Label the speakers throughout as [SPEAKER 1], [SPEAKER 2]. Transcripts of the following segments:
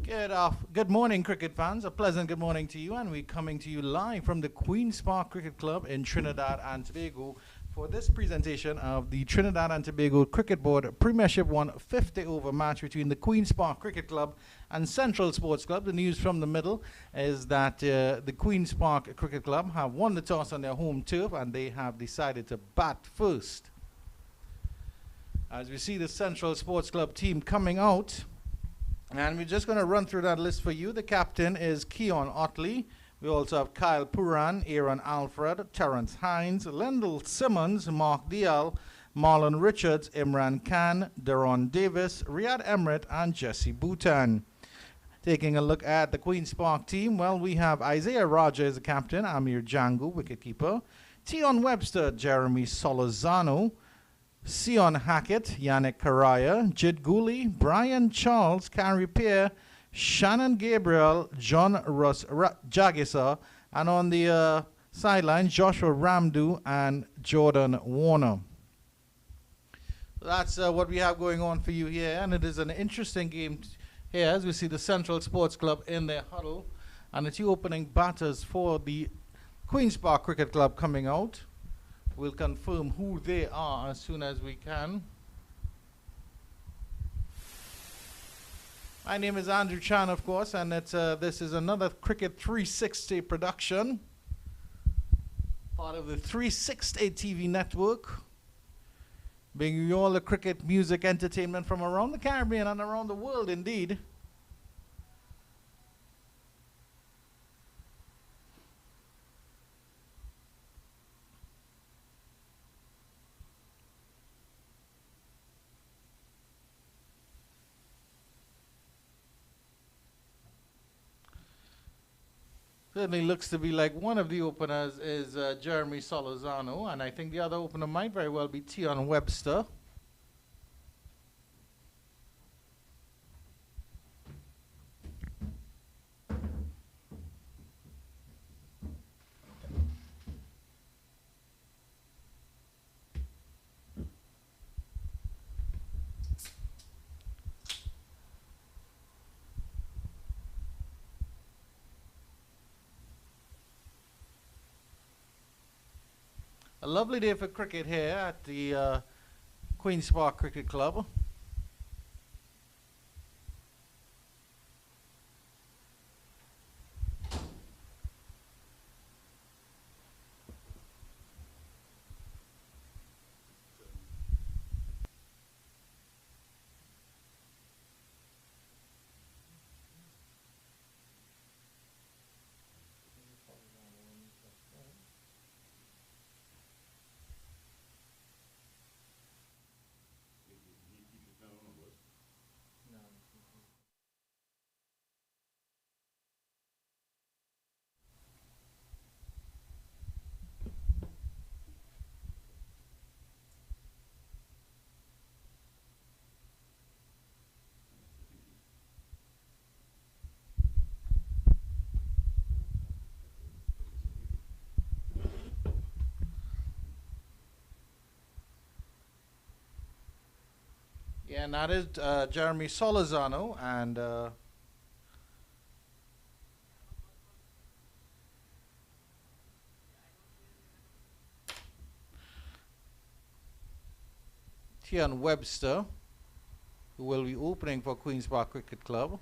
[SPEAKER 1] Good morning, cricket fans. A pleasant good morning to you, and we're coming to you live from the Queen's Park Cricket Club in Trinidad and Tobago for this presentation of the Trinidad and Tobago Cricket Board Premiership 150 over match between the Queen's Park Cricket Club and Central Sports Club. The news from the middle is that the Queen's Park Cricket Club have won the toss on their home turf, and they have decided to bat first. As we see the Central Sports Club team coming out, and we're just going to run through that list for you. The captain is Keon Otley. We also have Kyle Puran, Aaron Alfred, Terrence Hines, Lendl Simmons, Mark Dial, Marlon Richards, Imran Khan, Deron Davis, Riyad Emrit, and Jesse Bhutan. Taking a look at the Queen's Park team, well, we have Isaiah Raja as the captain, Amir Jangu, wicketkeeper, Tion Webster, Jeremy Solorzano, Sion Hackett, Yannick Karaya, Jid Gooley, Brian Charles, Carrie Pear, Shannon Gabriel, John Russ Jagisa, and on the sideline, Joshua Ramdu and Jordan Warner. That's what we have going on for you here, and it is an interesting game here as we see the Central Sports Club in their huddle, and the two opening batters for the Queen's Park Cricket Club coming out. We'll confirm who they are as soon as we can. My name is Andrew Chan, of course, and this is another Cricket 360 production, part of the 360 TV network, bringing you all the cricket, music, entertainment from around the Caribbean and around the world, indeed. Certainly looks to be like one of the openers is Jeremy Solorzano, and I think the other opener might very well be Tion Webster. A lovely day for cricket here at the Queen's Park Cricket Club. Yeah, and that is Jeremy Solorzano, and Tion Webster, who will be opening for Queen's Park Cricket Club.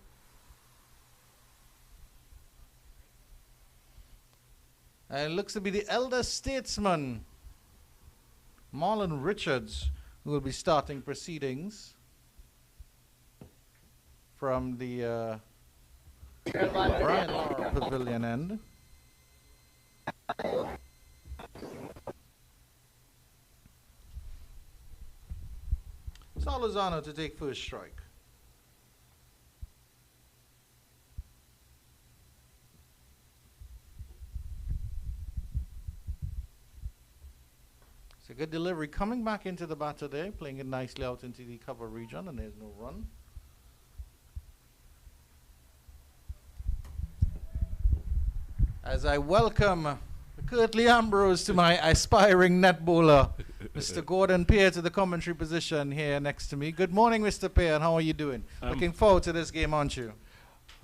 [SPEAKER 1] And it looks to be the elder statesman, Marlon Richards, who will be starting proceedings from the Brian Lara Pavilion end. Solorzano to take first strike. It's a good delivery coming back into the batter there, playing it nicely out into the cover region, and there's no run. As I welcome Curtly Ambrose to my aspiring net bowler, Mr. Gordon Pear, to the commentary position here next to me. Good morning, Mr. Pear, and how are you doing? Looking forward to this game, aren't you?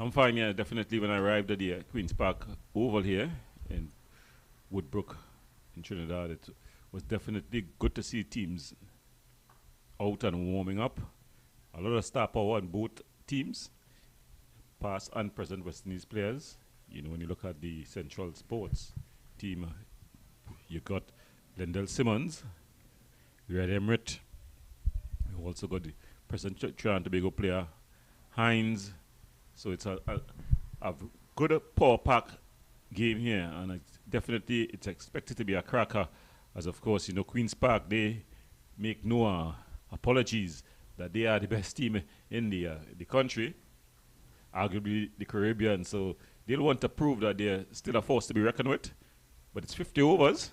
[SPEAKER 2] I'm fine, yeah, definitely. When I arrived at the Queen's Park Oval here in Woodbrook in Trinidad, it was definitely good to see teams out and warming up. A lot of star power on both teams, past and present West Indies players. You know, when you look at the Central Sports team, you got Lendell Simmons, Red Emirates. You also got the present Trinidad and Tobago player, Hines. So it's a good power pack game here, and it's expected to be a cracker. As of course, you know, Queen's Park, they make no apologies that they are the best team in the country, arguably the Caribbean. So they'll want to prove that they're still a force to be reckoned with. But it's 50 overs,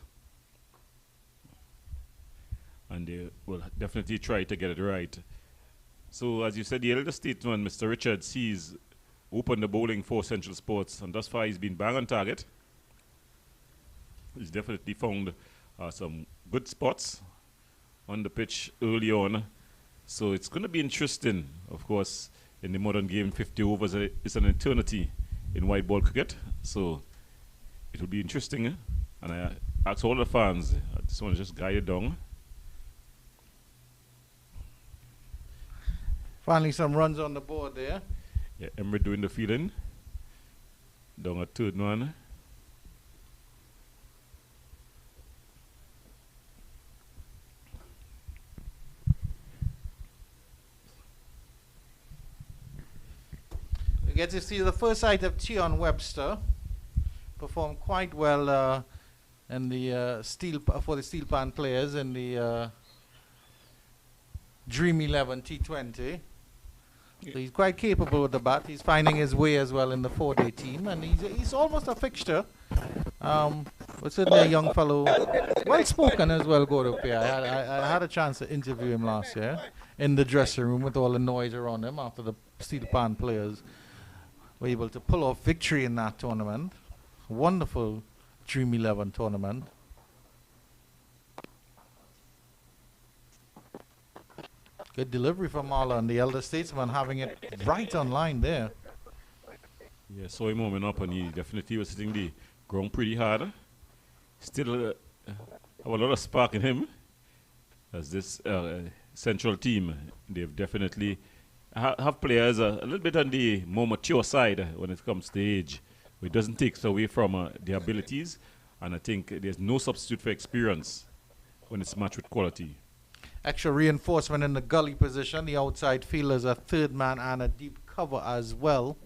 [SPEAKER 2] and they will definitely try to get it right. So as you said, the elder statesman, Mr. Richards, he's opened the bowling for Central Sports, and thus far he's been bang on target. He's definitely found some good spots on the pitch early on. So it's going to be interesting. Of course, in the modern game, 50 overs is an eternity in white ball cricket. So it will be interesting. And I ask all the fans, I just want to just guide it down.
[SPEAKER 1] Finally, some runs on the board there.
[SPEAKER 2] Yeah, Emery doing the fielding. Down a third one.
[SPEAKER 1] We get to see the first sight of Tion Webster. Performed quite well in the for the Steel Pan players in the Dream 11 T20. So he's quite capable with the bat. He's finding his way as well in the 4-day team, and he's almost a fixture. But certainly a young fellow, well spoken as well, Godopia. I had a chance to interview him last year in the dressing room with all the noise around him after the Steel Pan players were able to pull off victory in that tournament. Wonderful Dream 11 tournament. Good delivery from Marlon, the elder statesman, having it right on line there.
[SPEAKER 2] Yeah, saw him warming up, and he definitely was hitting the ground pretty hard. Still have a lot of spark in him. As this Central team, they've definitely have players a little bit on the more mature side when it comes to age. It doesn't take away from their abilities, and I think there's no substitute for experience when it's matched with quality.
[SPEAKER 1] Extra reinforcement in the gully position. The outside fielders a third man and a deep cover as well.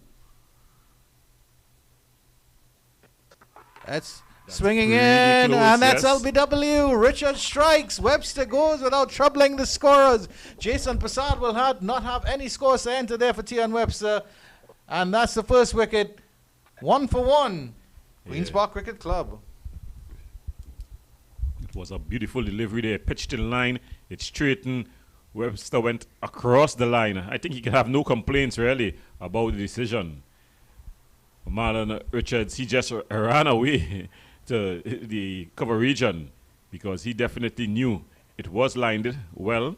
[SPEAKER 1] That's swinging in,
[SPEAKER 2] close,
[SPEAKER 1] and that's
[SPEAKER 2] yes.
[SPEAKER 1] LBW. Richard strikes. Webster goes without troubling the scorers. Jason Prasad will not have any scores to enter there for Tion Webster. And that's the first wicket. 1 for 1. Queen's Park Cricket Club.
[SPEAKER 2] It was a beautiful delivery there. Pitched in line. It straightened. Webster went across the line. I think he can have no complaints really about the decision. Marlon Richards, he just ran away to the cover region because he definitely knew it was lined well.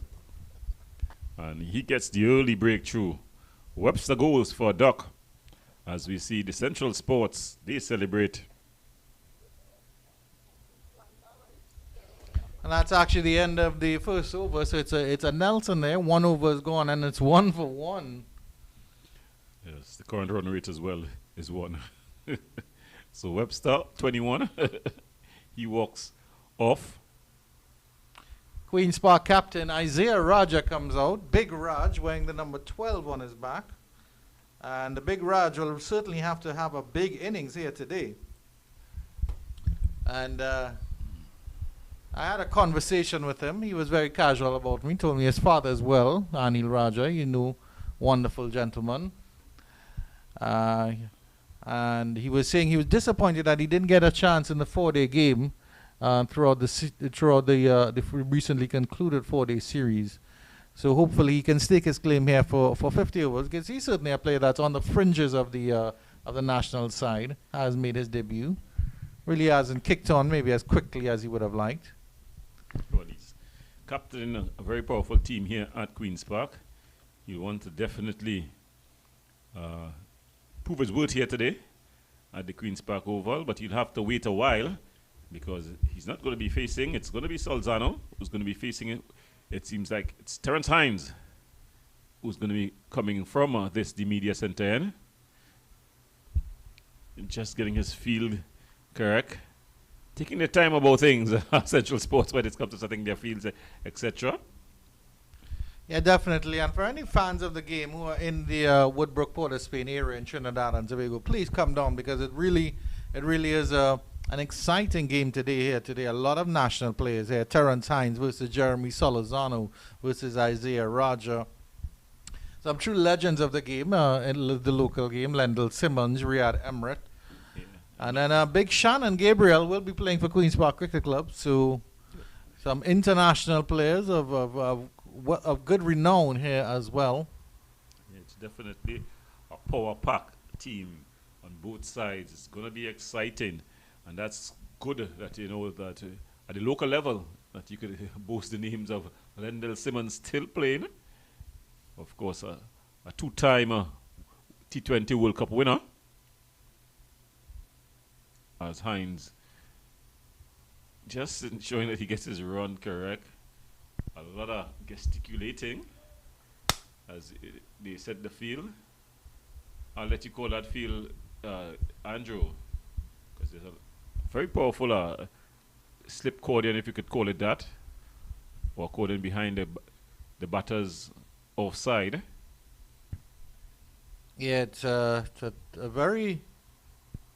[SPEAKER 2] And he gets the early breakthrough. Webster goes for a duck. As we see the Central Sports, they celebrate.
[SPEAKER 1] And that's actually the end of the first over. So it's a Nelson there. 1 over is gone, and it's 1 for 1.
[SPEAKER 2] Yes, the current run rate as well is 1. So Webster, 21. He walks off.
[SPEAKER 1] Queen's Park captain Isaiah Raja comes out. Big Raj wearing the number 12 on his back. And the Big Raj will certainly have to have a big innings here today. And I had a conversation with him. He was very casual about me. He told me his father as well, Anil Raja, you know, wonderful gentleman. And he was saying he was disappointed that he didn't get a chance in the 4-day game throughout the recently concluded 4-day series. So hopefully he can stake his claim here for 50 overs, because he's certainly a player that's on the fringes of the national side, has made his debut. Really hasn't kicked on maybe as quickly as he would have liked.
[SPEAKER 2] Well, he's captaining a very powerful team here at Queen's Park. You want to definitely prove his worth here today at the Queen's Park Oval, but he'll have to wait a while because he's not going to be facing, it's going to be Salzano who's going to be facing it. It seems like it's Terence Hines who's going to be coming from the media center end. Just getting his field correct. Taking their time about things, Central Sports, when it comes to setting their fields, etc.
[SPEAKER 1] Yeah, definitely. And for any fans of the game who are in the Woodbrook, Port of Spain area in Trinidad and Tobago, please come down because it really is an exciting game today. A lot of national players here. Terence Hines versus Jeremy Solorzano versus Isaiah Roger. Some true legends of the game, in the local game. Lendl Simmons, Riyad Emirates. And then Big Shannon Gabriel will be playing for Queen's Park Cricket Club. So some international players of good renown here as well.
[SPEAKER 2] Yeah, it's definitely a power pack team on both sides. It's going to be exciting. And that's good that you know that at the local level that you could boast the names of Lendl Simmons still playing. Of course, a two-time T20 World Cup winner. As Hines just ensuring that he gets his run correct. A lot of gesticulating as they set the field. I'll let you call that field, Andrew, because there's a very powerful slip cordon, if you could call it that, or cordon behind the batters offside.
[SPEAKER 1] Yeah, it's a very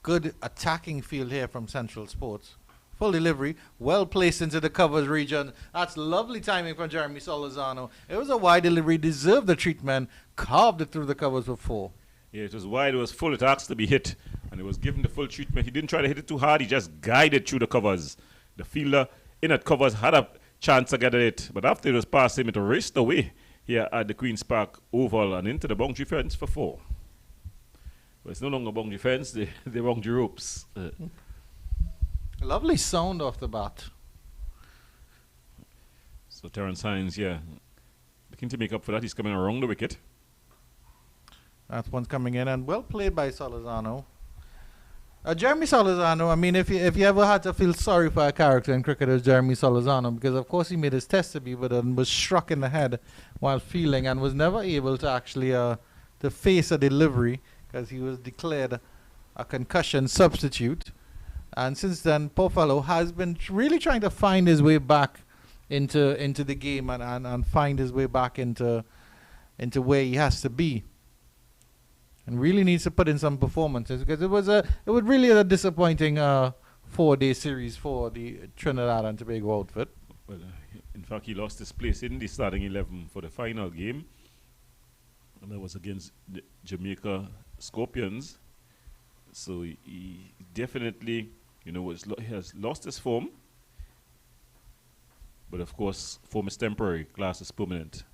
[SPEAKER 1] good attacking field here from Central Sports. Full delivery, well placed into the covers region. That's lovely timing from Jeremy Solorzano. It was a wide delivery, deserved the treatment, carved it through the covers for 4.
[SPEAKER 2] Yeah, it was wide, it was full, it asked to be hit, and it was given the full treatment. He didn't try to hit it too hard, he just guided through the covers. The fielder in at covers had a chance to get it, but after it was past him, it raced away here at the Queen's Park Oval and into the boundary fence for 4. But it's no longer boundary fence, the boundary ropes.
[SPEAKER 1] Lovely sound off the bat.
[SPEAKER 2] So Terence Hines, yeah, looking to make up for that. He's coming around the wicket.
[SPEAKER 1] That one's coming in, and well played by Solorzano. Jeremy Solorzano, I mean, if you ever had to feel sorry for a character in cricket, it's Jeremy Solorzano, because of course he made his test debut, but then was struck in the head while fielding and was never able to actually to face a delivery, because he was declared a concussion substitute. And since then, poor fellow has been really trying to find his way back into the game and find his way back into where he has to be. And really needs to put in some performances, because it was really a disappointing 4-day series for the Trinidad and Tobago outfit.
[SPEAKER 2] Well, in fact, he lost his place in the starting 11 for the final game, and that was against the Jamaica Scorpions. So he definitely, you know, he has lost his form. But of course, form is temporary, class is permanent.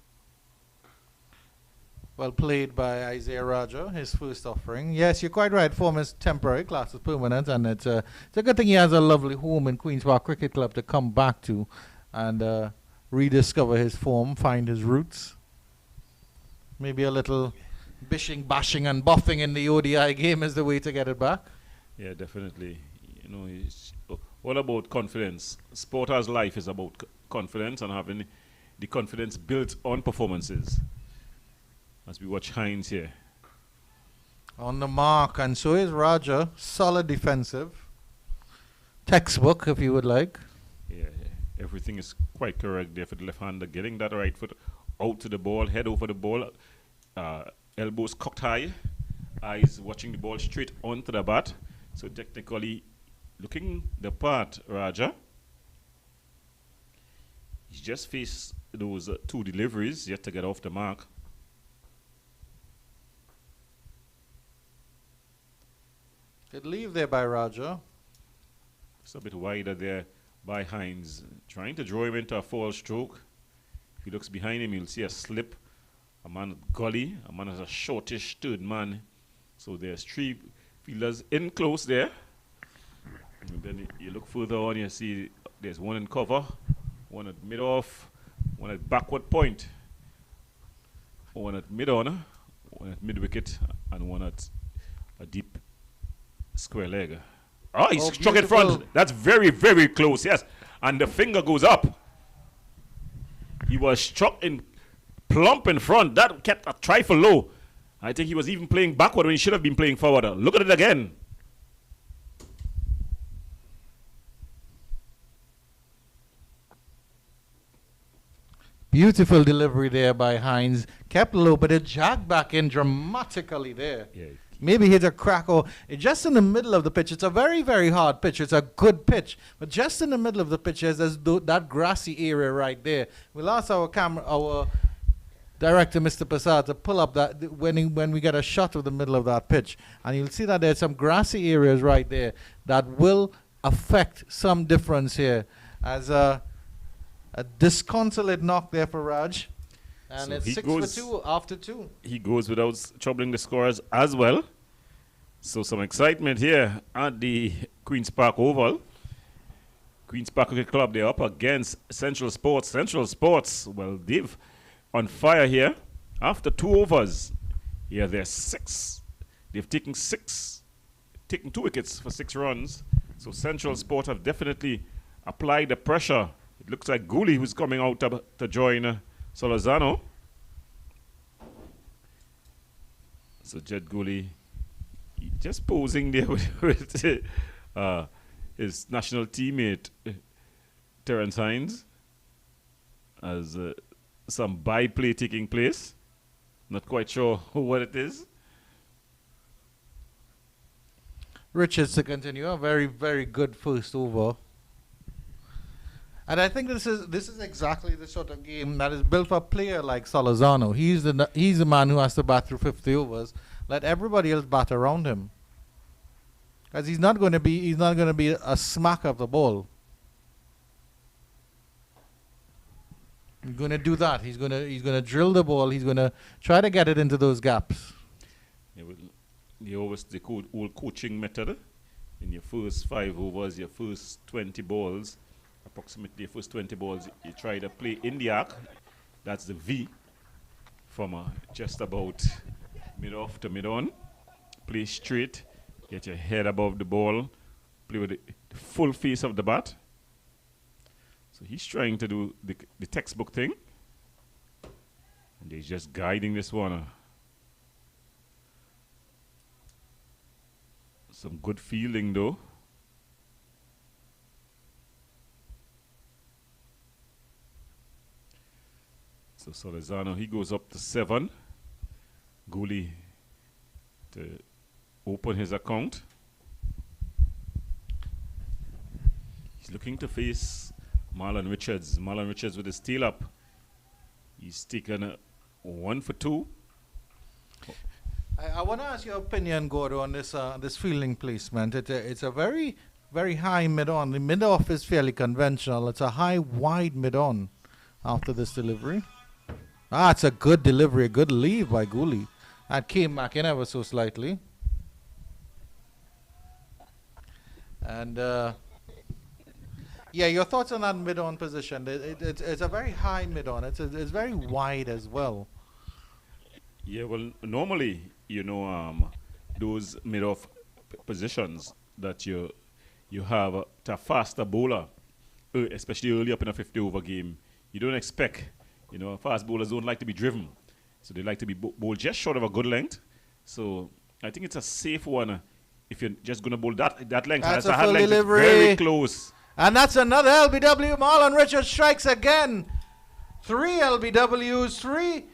[SPEAKER 1] Well played by Isaiah Roger, his first offering. Yes, you're quite right. Form is temporary, class is permanent, and it's a good thing he has a lovely home in Queen's Park Cricket Club to come back to and rediscover his form, find his roots. Maybe a little bishing, bashing, and buffing in the ODI game is the way to get it back.
[SPEAKER 2] Yeah, definitely. You know, it's all about confidence. Sport as life is about confidence and having the confidence built on performances. As we watch Hines here.
[SPEAKER 1] On the mark, and so is Roger. Solid defensive. Textbook, if you would like.
[SPEAKER 2] Yeah, everything is quite correct there for the left-hander. Getting that right foot out to the ball, head over the ball, elbows cocked high, eyes watching the ball straight onto the bat. So technically, looking the part, Roger. He's just faced those 2 deliveries yet to get off the mark.
[SPEAKER 1] Good leave there by Roger.
[SPEAKER 2] It's a bit wider there by Hines, trying to draw him into a false stroke. If he looks behind him, you'll see a slip. A man gully, a man has a shortish third man. So there's 3 fielders in close there. And then you look further on, you see there's one in cover, one at mid-off, one at backward point, one at mid-on, one at mid-wicket, and one at a deep square leg. Oh, he struck it
[SPEAKER 1] beautiful.
[SPEAKER 2] front. That's very, very close, yes. And the finger goes up. He was struck in plump in front. That kept a trifle low. I think he was even playing backward when he should have been playing forward. Look at it again.
[SPEAKER 1] Beautiful delivery there by Hines. Kept low, but it jagged back in dramatically there.
[SPEAKER 2] Yeah.
[SPEAKER 1] Maybe hit a crack or just in the middle of the pitch. It's a very, very hard pitch. It's a good pitch. But just in the middle of the pitch, there's that grassy area right there. We'll ask our director, Mr. Passad, to pull up that when we get a shot of the middle of that pitch. And you'll see that there's some grassy areas right there that will affect some difference here. As a disconsolate knock there for Raj. And
[SPEAKER 2] So
[SPEAKER 1] it's
[SPEAKER 2] he
[SPEAKER 1] 6
[SPEAKER 2] goes-
[SPEAKER 1] for 2 after 2.
[SPEAKER 2] He goes without troubling the scorers as well. So some excitement here at the Queen's Park Oval. Queen's Park Cricket Club, they're up against Central Sports. Central Sports, well, they've on fire here. After 2 overs, here they're 6. They've taken 2 wickets for 6 runs. So Central Sport have definitely applied the pressure. It looks like Gooley who's coming out to join Solazano. So Jed Gooley just posing there with his national teammate Terence Hines as some byplay taking place. Not quite sure what it is.
[SPEAKER 1] Richards to continue. A very, very good first over. And I think this is exactly the sort of game that is built for a player like Solazano. He's the man who has to bat through 50 overs. Let everybody else bat around him. Because he's not going to be a smack of the ball. He's going to do that. He's going to drill the ball. He's going to try to get it into those gaps.
[SPEAKER 2] Yeah, well, the old coaching method. In your first 5 overs, your first 20 balls, approximately your first 20 balls, you try to play in the arc. That's the V from just about mid-off to mid-on. Play straight, get your head above the ball, play with the full face of the bat. So he's trying to do the textbook thing. And he's just guiding this one. Some good fielding though. So Solazano, he goes up to 7. Gooley to open his account. He's looking to face Marlon Richards. Marlon Richards with his tail up. He's taken 1 for 2.
[SPEAKER 1] I want to ask your opinion, Gordo, on this fielding placement. It's a very, very high mid-on. The mid-off is fairly conventional. It's a high, wide mid-on after this delivery. It's a good delivery, a good leave by Gooley. That came back in ever so slightly. And, yeah, your thoughts on that mid-on position? It's a very high mid-on. It's very wide as well.
[SPEAKER 2] Yeah, well, normally, those mid-off positions that you have to a faster bowler, especially early up in a 50-over game, you don't expect, fast bowlers don't like to be driven. So they like to be bowled just short of a good length. So I think it's a safe one if you're just going to bowl that length.
[SPEAKER 1] That's
[SPEAKER 2] a
[SPEAKER 1] a
[SPEAKER 2] hard
[SPEAKER 1] full
[SPEAKER 2] length, it's
[SPEAKER 1] delivery.
[SPEAKER 2] very close.
[SPEAKER 1] And that's another LBW. Marlon Richards strikes again. 3 LBWs, 3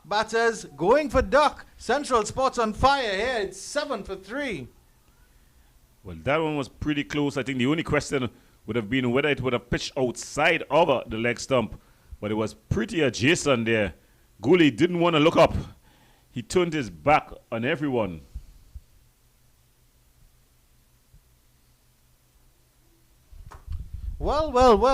[SPEAKER 1] batters going for duck. Central Sports on fire here. It's 7 for 3.
[SPEAKER 2] Well, that one was pretty close. I think the only question would have been whether it would have pitched outside of the leg stump. But it was pretty adjacent there. Gooley didn't want to look up. He turned his back on everyone.
[SPEAKER 1] Well,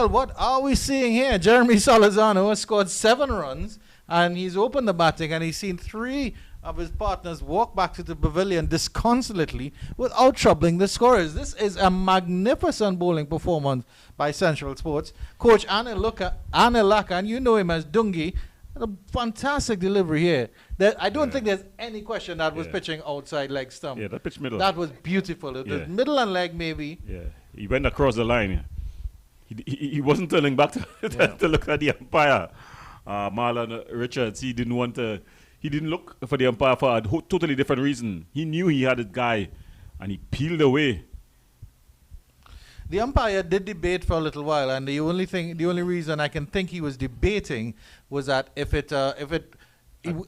[SPEAKER 1] what are we seeing here? Jeremy Solazano has scored 7 runs, and he's opened the batting, and he's seen 3 of his partners walk back to the pavilion disconsolately without troubling the scorers. This is a magnificent bowling performance by Central Sports. Coach Anil Laka, and you know him as Dungi, A fantastic delivery here. I don't think there's any question that was pitching outside leg stump.
[SPEAKER 2] Yeah, that pitch middle.
[SPEAKER 1] That was beautiful. It was middle and leg maybe.
[SPEAKER 2] Yeah, he went across the line. He wasn't turning back to look at the umpire. Marlon Richards, he didn't look for the umpire for a totally different reason. He knew he had a guy, and he peeled away.
[SPEAKER 1] The umpire did debate for a little while, and the only reason I can think he was debating was that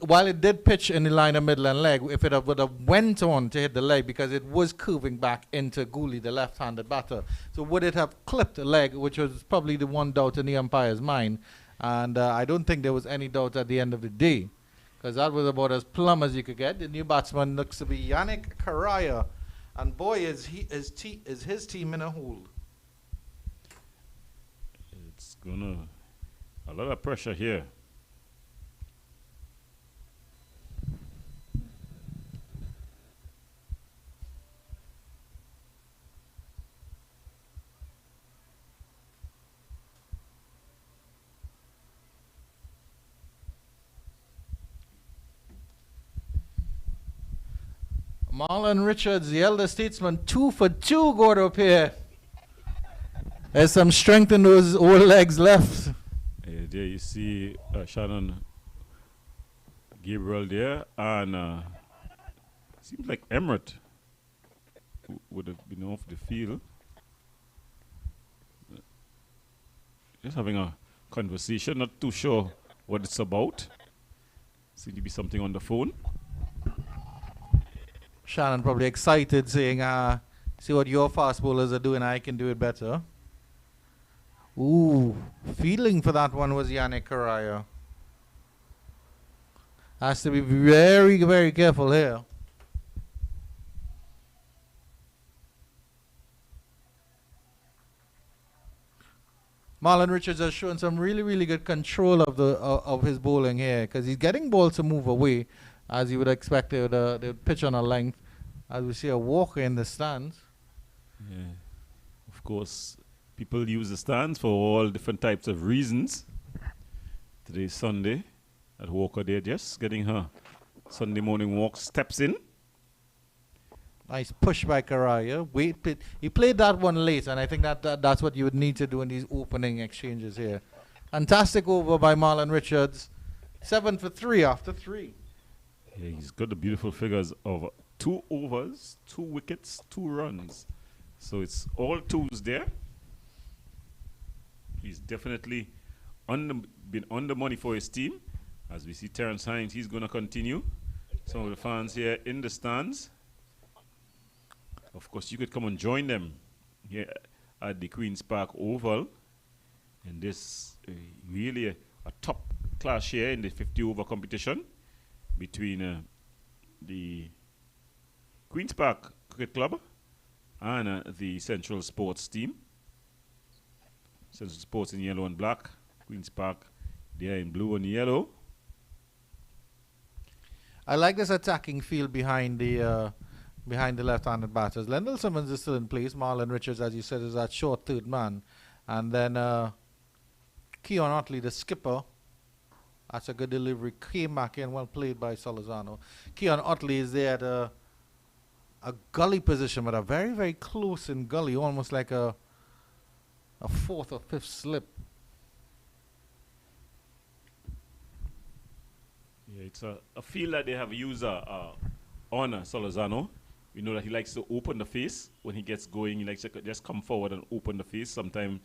[SPEAKER 1] while it did pitch in the line of middle and leg, if it would have went on to hit the leg, because it was curving back into Gooley, the left-handed batter, so would it have clipped the leg, which was probably the one doubt in the umpire's mind, and I don't think there was any doubt at the end of the day, because that was about as plumb as you could get. The new batsman looks to be Yannick Karaya, and boy, is his team in a hole.
[SPEAKER 2] It's a lot of pressure here.
[SPEAKER 1] Marlon Richards, the elder statesman, 2 for 2 got up here. There's some strength in those old legs left.
[SPEAKER 2] There you see Shannon Gabriel there, and seems like Emirates would have been off the field. Just having a conversation, not too sure what it's about. Seems to be something on the phone.
[SPEAKER 1] Shannon probably excited, saying, see what your fast bowlers are doing, I can do it better. Ooh, feeling for that one was Yannick Karaya. Has to be very, very careful here. Marlon Richards has shown some really, really good control of his bowling here, because he's getting balls to move away, as you would expect. They would pitch on a length, as we see a walker in the stands.
[SPEAKER 2] Yeah, of course, people use the stands for all different types of reasons. Today's Sunday, at Walker there, just getting her Sunday morning walk steps in.
[SPEAKER 1] Nice push by Karaya. He played that one late, and I think that's what you would need to do in these opening exchanges here. Fantastic over by Marlon Richards. 7 for 3 after 3.
[SPEAKER 2] Yeah, he's got the beautiful figures of 2 overs, 2 wickets, 2 runs. So it's all 2s there. He's definitely been on the money for his team. As we see Terrence Hines, he's going to continue. Some of the fans here in the stands. Of course, you could come and join them here at the Queen's Park Oval. And this really a top class here in the 50 over competition between the Queen's Park Cricket Club and the Central Sports team. Central Sports in yellow and black. Queen's Park, they are in blue and yellow.
[SPEAKER 1] I like this attacking field behind the left-handed batters. Lendl Simmons is still in place. Marlon Richards, as you said, is that short third man. And then Keon Otley, the skipper. That's a good delivery. Came back in, well played by Solozano. Keon Otley is there at a gully position, but a very, very close in gully, almost like a 4th or 5th slip.
[SPEAKER 2] Yeah, it's a field that they have used on Solozano. We know that he likes to open the face when he gets going. He likes to just come forward and open the face. Sometimes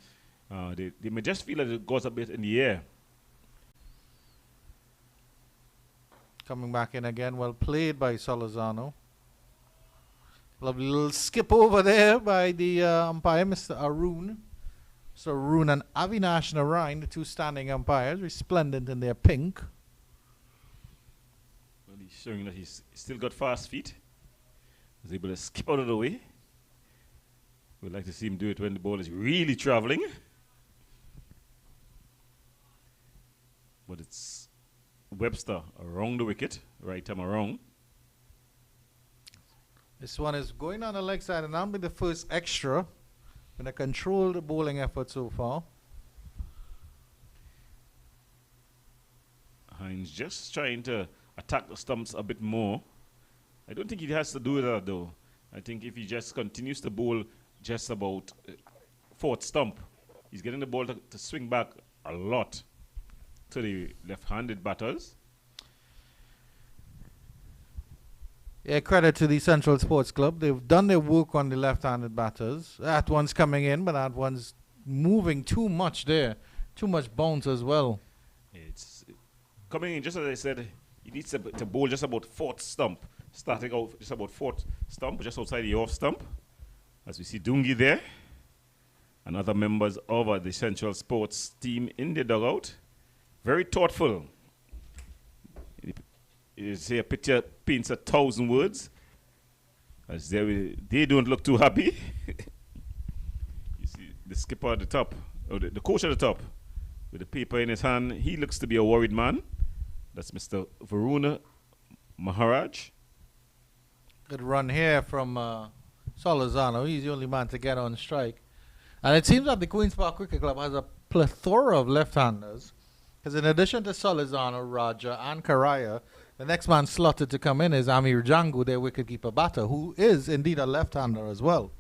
[SPEAKER 2] they may just feel that it goes a bit in the air.
[SPEAKER 1] Coming back in again, well played by Solozano. Lovely little skip over there by the umpire, Mr. Arun. So Arun and Avinash Narayan, the 2 standing umpires, resplendent in their pink.
[SPEAKER 2] Well, he's showing that he's still got fast feet. He's able to skip out of the way. We'd like to see him do it when the ball is really traveling. But it's Webster around the wicket, right time around.
[SPEAKER 1] This one is going on the leg side, and that'll be the first extra. Going to control the bowling effort so far.
[SPEAKER 2] Hines just trying to attack the stumps a bit more. I don't think he has to do that though. I think if he just continues to bowl just about fourth stump, he's getting the ball to swing back a lot to the left-handed batters.
[SPEAKER 1] Yeah, credit to the Central Sports Club. They've done their work on the left-handed batters. That one's coming in, but that one's moving too much there. Too much bounce as well.
[SPEAKER 2] It's coming in, just as I said, he needs to bowl just about fourth stump. Starting out just about fourth stump, just outside the off stump. As we see Dungi there. And other members of the Central Sports team in the dugout. Very thoughtful. You see a picture paints 1,000 words. As they don't look too happy. You see the skipper at the top, or the coach at the top, with the paper in his hand. He looks to be a worried man. That's Mr. Varuna Maharaj.
[SPEAKER 1] Good run here from Solizano. He's the only man to get on strike. And it seems that the Queen's Park Cricket Club has a plethora of left-handers. Because in addition to Solizano, Raja, and Karaya, the next man slotted to come in is Amir Jangu, their wicketkeeper batter, who is indeed a left-hander as well.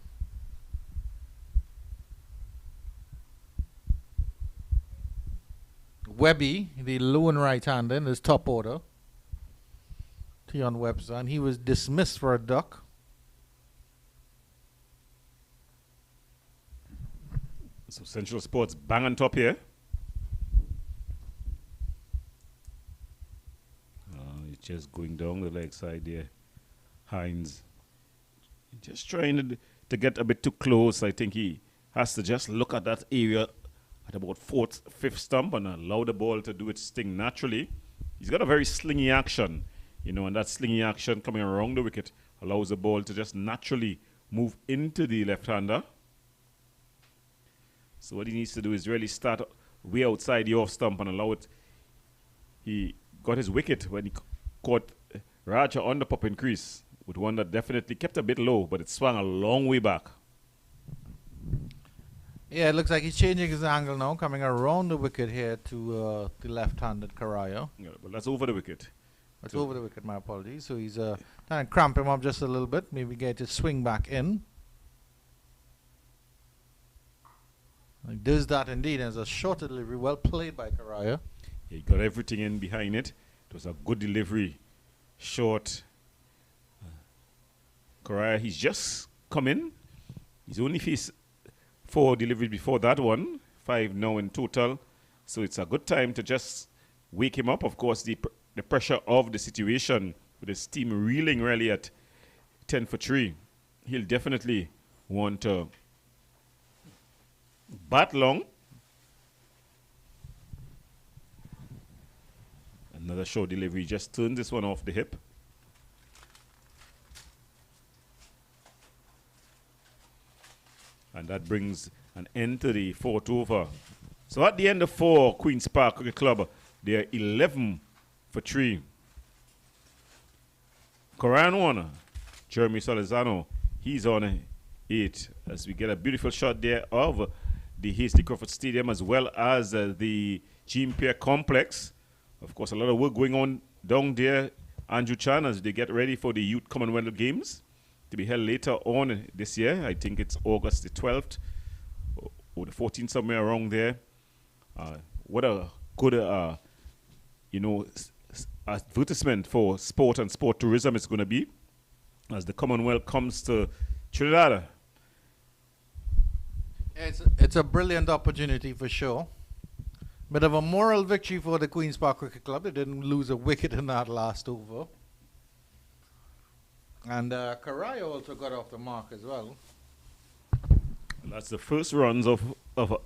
[SPEAKER 1] Webby, the lone right-hander in his top order. Tion Webster, and he was dismissed for a duck.
[SPEAKER 2] So Central Sports bang on top here. Just going down the leg side there. Hines just trying to get a bit too close. I think he has to just look at that area at about fourth, fifth stump and allow the ball to do its thing naturally. He's got a very slingy action, you know, and that slingy action coming around the wicket allows the ball to just naturally move into the left-hander. So what he needs to do is really start way outside the off stump and allow it. He got his wicket when he caught Raja on the popping crease with one that definitely kept a bit low, but it swung a long way back.
[SPEAKER 1] Yeah, it looks like he's changing his angle now, coming around the wicket here to the left-handed Karaya.
[SPEAKER 2] Yeah, but that's over the wicket.
[SPEAKER 1] That's over the wicket, my apologies. So he's trying to cramp him up just a little bit, maybe get his swing back in. He does that indeed, and it's a short delivery, well played by Karaya.
[SPEAKER 2] Yeah, he got everything in behind it. It was a good delivery, short. Karaya, he's just come in. He's only faced 4 deliveries before that one, 5 now in total. So it's a good time to just wake him up. Of course, the pressure of the situation with his team reeling really at 10 for 3. He'll definitely want to bat long. Another short delivery, just turned this one off the hip. And that brings an end to the 4th over. So at the end of 4, Queen's Park Cricket Club, they are 11 for 3. Koran Warner, Jeremy Solizano, he's on 8 as we get a beautiful shot there of the Hasty Crawford Stadium as well as the Jean Pierre Complex. Of course, a lot of work going on down there, Andrew Chan, as they get ready for the Youth Commonwealth Games to be held later on this year. I think it's August the 12th or the 14th, somewhere around there. What a good, advertisement for sport and sport tourism it's going to be as the Commonwealth comes to Trinidad.
[SPEAKER 1] It's a brilliant opportunity for sure. Bit of a moral victory for the Queen's Park Cricket Club. They didn't lose a wicket in that last over. And Karaya also got off the mark as well.
[SPEAKER 2] And that's the first runs of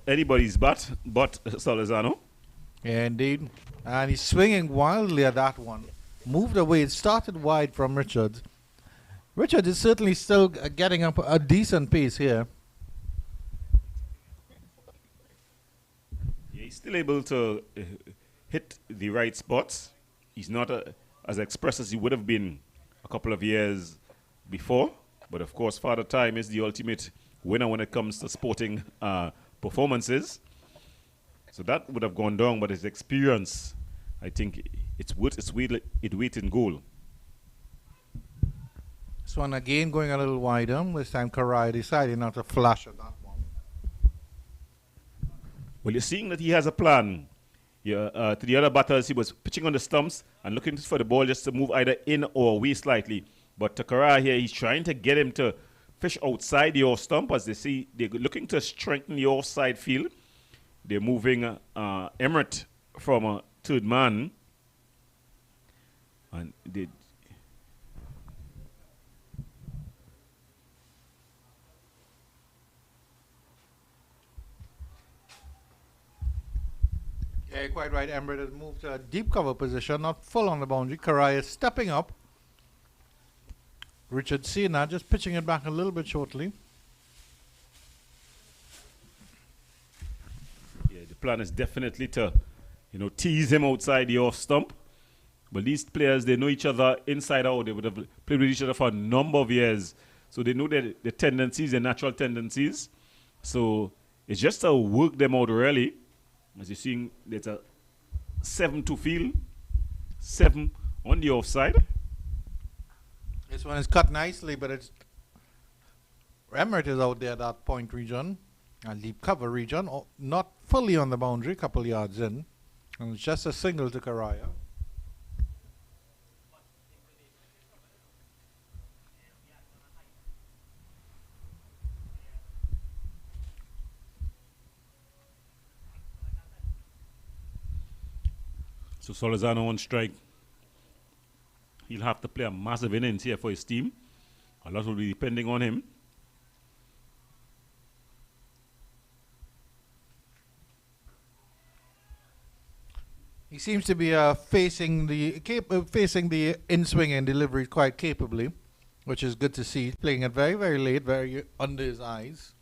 [SPEAKER 2] anybody's bat but Solizano.
[SPEAKER 1] Yeah, indeed. And he's swinging wildly at that one. Moved away. It started wide from Richards. Richards is certainly still getting up a decent pace here.
[SPEAKER 2] He's still able to hit the right spots. He's not as express as he would have been a couple of years before. But of course, Father Time is the ultimate winner when it comes to sporting performances. So that would have gone down, but his experience, I think it's worth its weight in goal.
[SPEAKER 1] This one again going a little wider. This time Karai decided not to flash at that one.
[SPEAKER 2] Well, you're seeing that he has a plan. Yeah, to the other batters, he was pitching on the stumps and looking for the ball just to move either in or away slightly. But to Karai here, he's trying to get him to fish outside the off stump. As they see, they're looking to strengthen the offside field. They're moving Emirates from a third man. And they...
[SPEAKER 1] Yeah, quite right. Emirates has moved to a deep cover position, not full on the boundary. Karai is stepping up. Richard Sena just pitching it back a little bit shortly.
[SPEAKER 2] Yeah, the plan is definitely to, tease him outside the off stump. But these players, they know each other inside out. They would have played with each other for a number of years. So they know their tendencies, their natural tendencies. So it's just to work them out really. As you're seeing, there's a 7 to field, 7 on the offside.
[SPEAKER 1] This one is cut nicely, but it's Emirates is out there, that point region, a deep cover region, not fully on the boundary, a couple yards in. And it's just a single to Karaya.
[SPEAKER 2] So Solazano on strike. He'll have to play a massive innings here for his team. A lot will be depending on him.
[SPEAKER 1] He seems to be facing the in-swing and delivery quite capably, which is good to see. He's playing it very, very late, very under his eyes.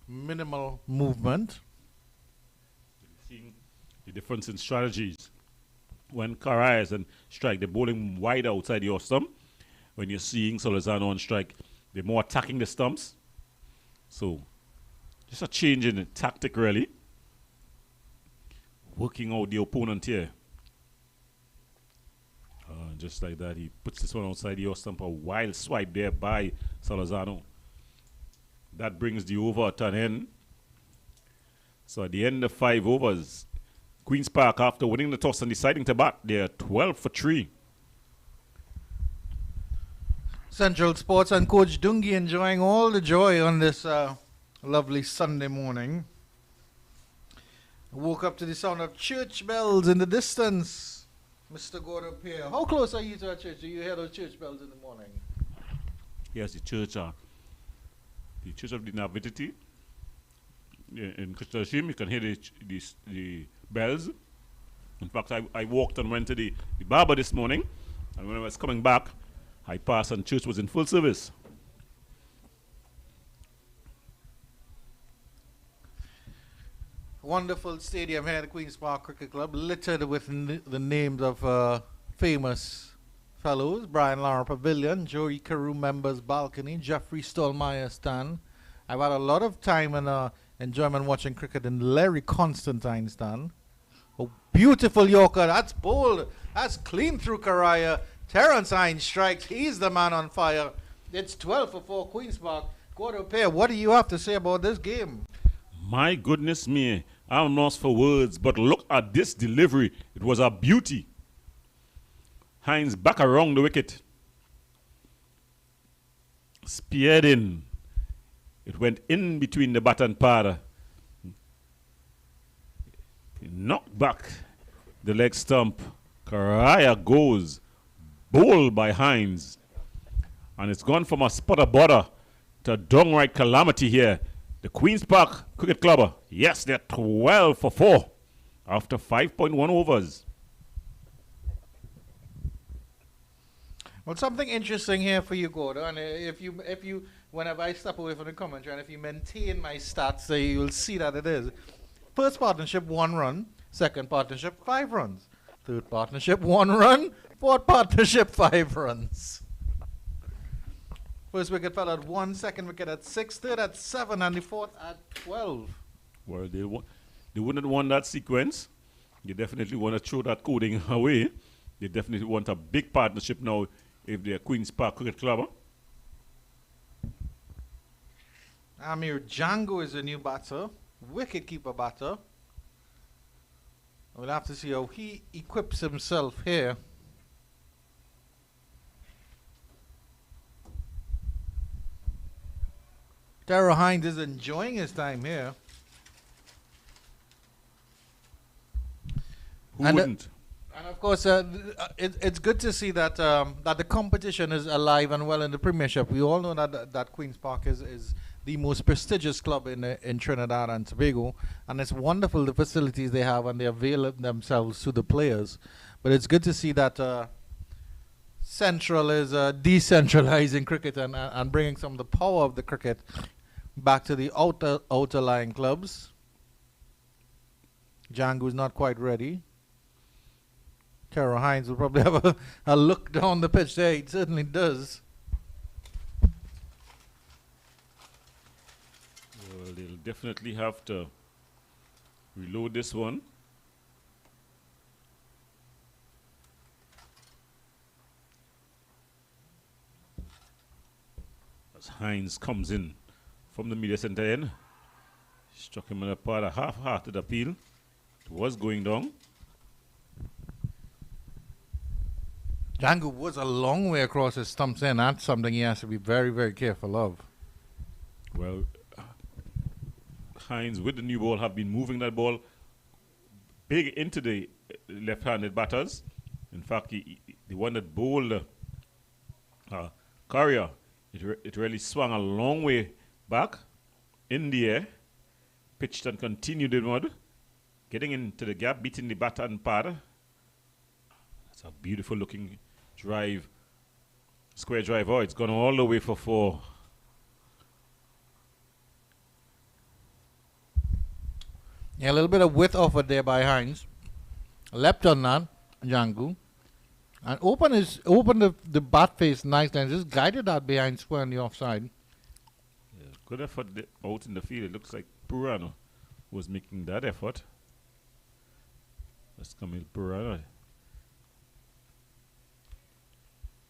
[SPEAKER 1] Minimal movement.
[SPEAKER 2] Seeing the difference in strategies. When Karai and strike, they're bowling wide outside your stump. When you're seeing Solazano on strike, they're more attacking the stumps. So, just a change in the tactic, really. Working out the opponent here. Just like that, he puts this one outside your stump. A wild swipe there by Solazano. That brings the over to an end. So, at the end of 5 overs, Queen's Park, after winning the toss and deciding to bat, they're 12 for 3.
[SPEAKER 1] Central Sports and Coach Dungi enjoying all the joy on this lovely Sunday morning. Woke up to the sound of church bells in the distance. Mr. Gordon Pierre, how close are you to a church? Do you hear those church bells in the morning?
[SPEAKER 2] Yes, the Church of the Nativity. In Christashim, you can hear the bells. In fact, I walked and went to the barber this morning, and when I was coming back, I passed and church was in full service.
[SPEAKER 1] Wonderful stadium here at the Queen's Park Cricket Club, littered with the names of famous fellows. Brian Lara Pavilion, Joey Carew members balcony, Jeffrey Stallmeyer stand. I've had a lot of time and enjoyment watching cricket in Larry Constantine stand. A beautiful Yorker, that's bold, that's clean through Karaya. Terrence Hines strikes, he's the man on fire. It's 12 for 4 Queen's Park. Gordon Pierre, what do you have to say about this game?
[SPEAKER 2] My goodness me, I'm lost for words, but look at this delivery. It was a beauty. Hines back around the wicket. Speared in. It went in between the bat and pad. He knocked back the leg stump. Karaya goes. Bowled by Hines. And it's gone from a spotter border to a downright calamity here. The Queen's Park Cricket Club, yes, they're 12 for 4 after 5.1 overs.
[SPEAKER 1] Well, something interesting here for you, Gordon. If you, whenever I step away from the commentary, and if you maintain my stats, you'll see that it is. First partnership, 1 run. Second partnership, 5 runs. Third partnership, 1 run. Fourth partnership, 5 runs. First wicket fell at 1, second wicket at 6, third at 7, and the fourth at 12.
[SPEAKER 2] Well, they wouldn't have won that sequence You definitely want to throw that coding away. They definitely want a big partnership now if they're Queen's Park Cricket Club.
[SPEAKER 1] Amir Django is a new batter, wicket-keeper batter. We'll have to see how he equips himself here. Tara Hines is enjoying his time here.
[SPEAKER 2] Who wouldn't?
[SPEAKER 1] And of course, it's good to see that that the competition is alive and well in the Premiership. We all know that Queen's Park is the most prestigious club in Trinidad and Tobago, and it's wonderful the facilities they have and they avail themselves to the players. But it's good to see that Central is decentralizing cricket and bringing some of the power of the cricket back to the outer lying clubs. Django is not quite ready. Tara Hines will probably have a look down the pitch there. He certainly does.
[SPEAKER 2] Well, they'll definitely have to reload this one. As Hines comes in from the media center end, struck him in a part of half-hearted appeal. It was going down.
[SPEAKER 1] Django was a long way across his stumps in. That's something he has to be very, very careful of.
[SPEAKER 2] Well, Hines with the new ball have been moving that ball big into the left-handed batters. In fact, the one that bowled Carrier, it really swung a long way back in the air, pitched and continued inward, getting into the gap, beating the batter and pad. That's a beautiful looking drive, square drive. Oh, it's gone all the way for 4.
[SPEAKER 1] Yeah, a little bit of width offered there by Hines. Leapt on that, Django. And opened the bat face nicely and just guided that behind square on the offside.
[SPEAKER 2] Yeah, good effort out in the field. It looks like Purano was making that effort. That's Camille Purano.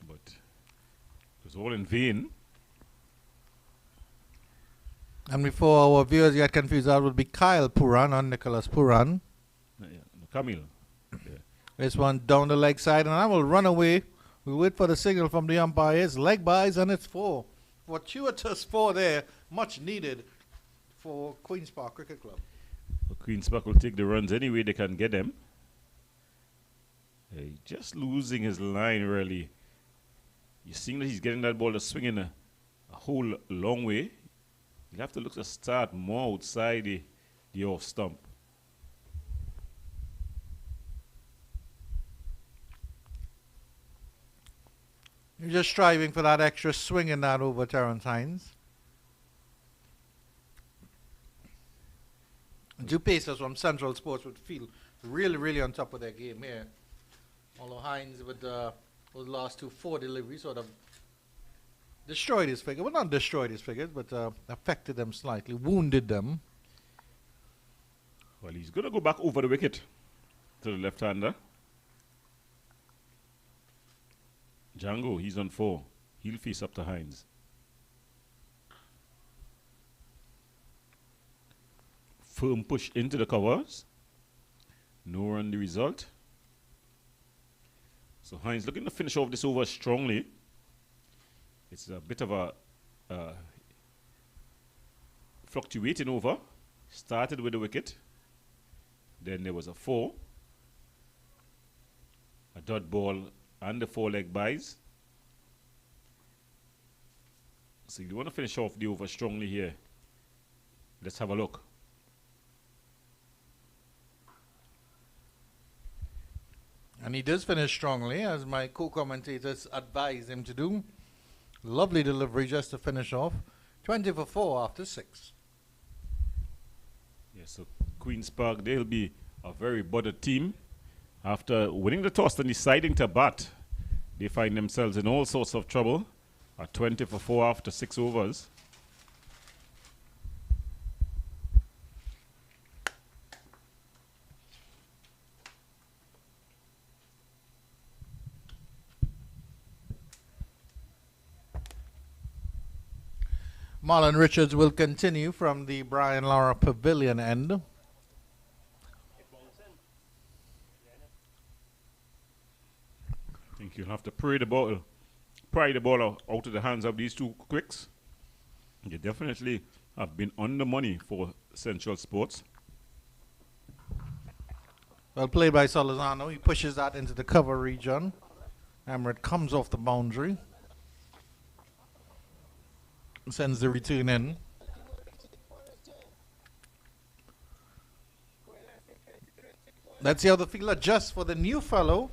[SPEAKER 2] But it was all in vain.
[SPEAKER 1] And before our viewers get confused, that would be Kyle Puran, not Nicholas Puran.
[SPEAKER 2] Yeah, Camille. Yeah.
[SPEAKER 1] This one down the leg side, and I will run away. We wait for the signal from the umpires. Leg buys, and it's 4. Fortuitous 4 there, much needed for Queen's Park Cricket Club.
[SPEAKER 2] Well, Queen's Park will take the runs any way they can get them. Just losing his line, really. You're seeing that he's getting that ball to swing in a whole long way. You'll have to look to start more outside the off stump.
[SPEAKER 1] You're just striving for that extra swing in that over Terrence Hines. Two pacers from Central Sports would feel really, really on top of their game here. Although Hines with those last 4 deliveries sort of destroyed his figure. Well, not destroyed his figures, but affected them slightly, wounded them.
[SPEAKER 2] Well, he's going to go back over the wicket to the left-hander. Django, he's on 4. He'll face up to Hines. Firm push into the covers. No run the result. So Hines looking to finish off this over strongly. It's a bit of a fluctuating over. Started with the wicket. Then there was a 4. A dot ball and the 4-leg buys. So you want to finish off the over strongly here. Let's have a look.
[SPEAKER 1] And he does finish strongly, as my co-commentators advised him to do. Lovely delivery just to finish off. 20 for 4 after 6.
[SPEAKER 2] Yeah, so Queen's Park, they'll be a very buttered team. After winning the toss and deciding to bat, they find themselves in all sorts of trouble at 20 for 4 after 6 overs.
[SPEAKER 1] Marlon Richards will continue from the Brian Lara Pavilion end.
[SPEAKER 2] I think you'll have to pry the ball out of the hands of these two quicks. They definitely have been on the money for Central Sports.
[SPEAKER 1] Well played by Solizano. He pushes that into the cover region. Emirates comes off the boundary. Sends the return in. Let's see how the field adjusts for the new fellow,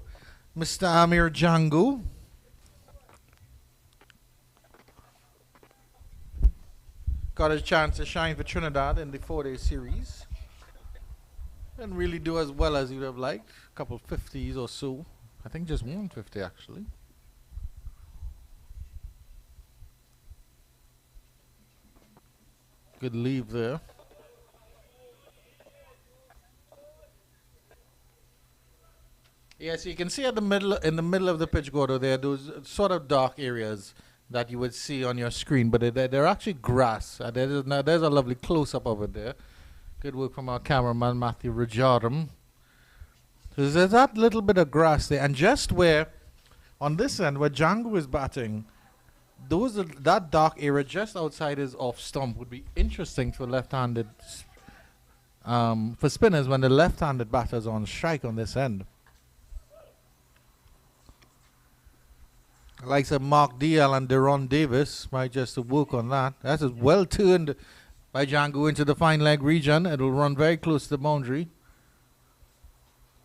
[SPEAKER 1] Mr. Amir Django. Got a chance to shine for Trinidad in the 4-day series. Didn't really do as well as you'd have liked. A couple 50s or so. I think just 150 actually. Good leave there. Yes, you can see in the middle of the pitch, Gordo, there those sort of dark areas that you would see on your screen, but they're actually grass. There's a lovely close-up of it there. Good work from our cameraman, Matthew Rajaram. So there's that little bit of grass there, and just where, on this end, where Django is batting, that dark area just outside his off stump would be interesting for left-handed, for spinners when the left-handed batter's on strike on this end. Likes of Mark Dial and Deron Davis might just work on that. That's well turned by Django into the fine leg region. It'll run very close to the boundary.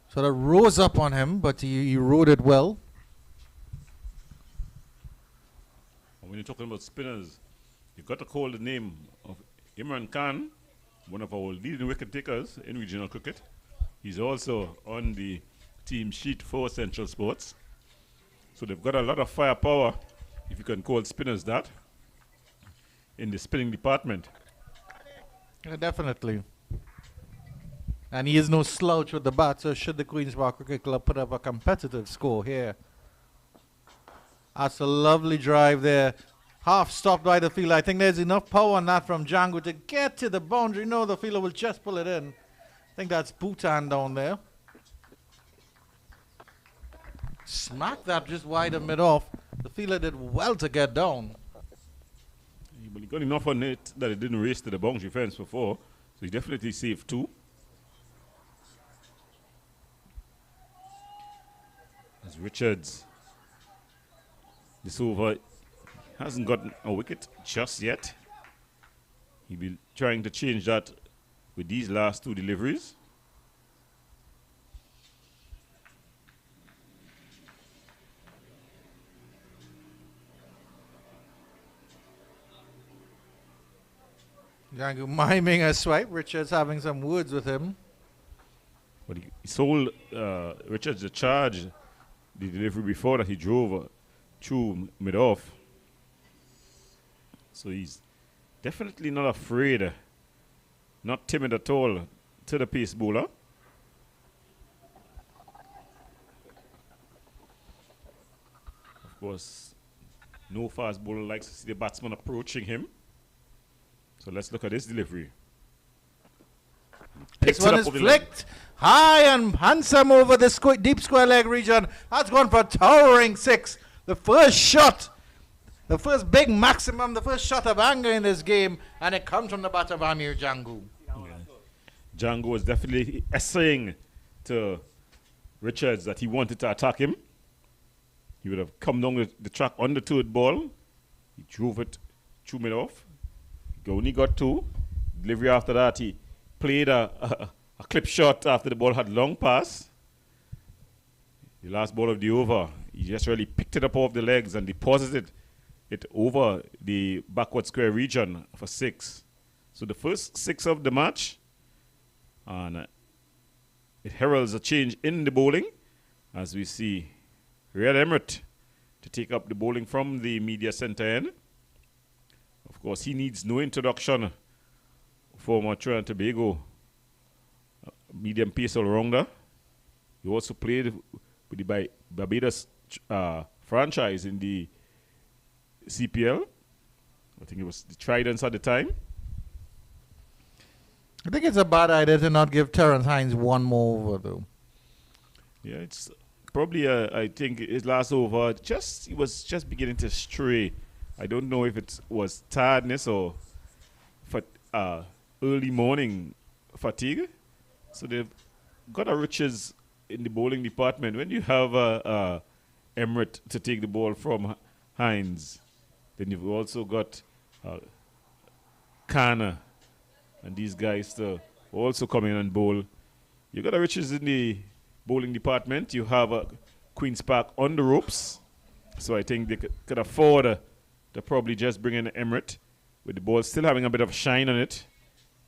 [SPEAKER 1] So that rose up on him, but he rode it well.
[SPEAKER 2] When you're talking about spinners, you've got to call the name of Imran Khan, one of our leading wicket takers in regional cricket. He's also on the team sheet for Central Sports. So they've got a lot of firepower, if you can call spinners that, in the spinning department.
[SPEAKER 1] Yeah, definitely. And he is no slouch with the bat, so should the Queen's Park Cricket Club put up a competitive score here. That's a lovely drive there. Half stopped by the fielder. I think there's enough power on that from Django to get to the boundary. No, the fielder will just pull it in. I think that's Bhutan down there. Smack that just wide of mid-off. The fielder did well to get down.
[SPEAKER 2] But he got enough on it that it didn't race to the boundary fence before. So he's definitely safe too. As Richards, this over hasn't gotten a wicket just yet. He'll be trying to change that with these last two deliveries.
[SPEAKER 1] Django miming a swipe. Richards having some words with him.
[SPEAKER 2] But he sold Richards the charge, the delivery before that he drove through mid-off. So he's definitely not afraid, not timid at all to the pace bowler. Of course, no fast bowler likes to see the batsman approaching him. So let's look at his delivery.
[SPEAKER 1] This one is flicked high and handsome over the deep square leg region. That's gone for a towering 6. The first shot, the first big maximum, the first shot of anger in this game, and it comes from the bat of Amir Django.
[SPEAKER 2] Yeah. Django was definitely essaying to Richards that he wanted to attack him. He would have come down the track on the third ball. He drove it through mid-off. He only got 2. Delivery after that, he played a clip shot after the ball had long pass. The last ball of the over, he just really picked it up off the legs and deposited it over the backward square region for 6. So the first 6 of the match, and it heralds a change in the bowling as we see Riyad Emirates to take up the bowling from the media center end. Of course, he needs no introduction. Former Trinidad and Tobago medium pace all-rounder. He also played with the Barbados franchise in the CPL. I think it was the Tridents at the time.
[SPEAKER 1] I think it's a bad idea to not give Terrence Hines one more over, though.
[SPEAKER 2] Yeah, it's probably, I think his last over, he was just beginning to stray. I don't know if it was tiredness or early morning fatigue. So they've got a riches in the bowling department. When you have Emirates to take the ball from Hines, then you've also got Kana and these guys to also come in and bowl. You got a riches in the bowling department. You have Queen's Park on the ropes. So I think they could afford to probably just bring in Emirates with the ball still having a bit of shine on it.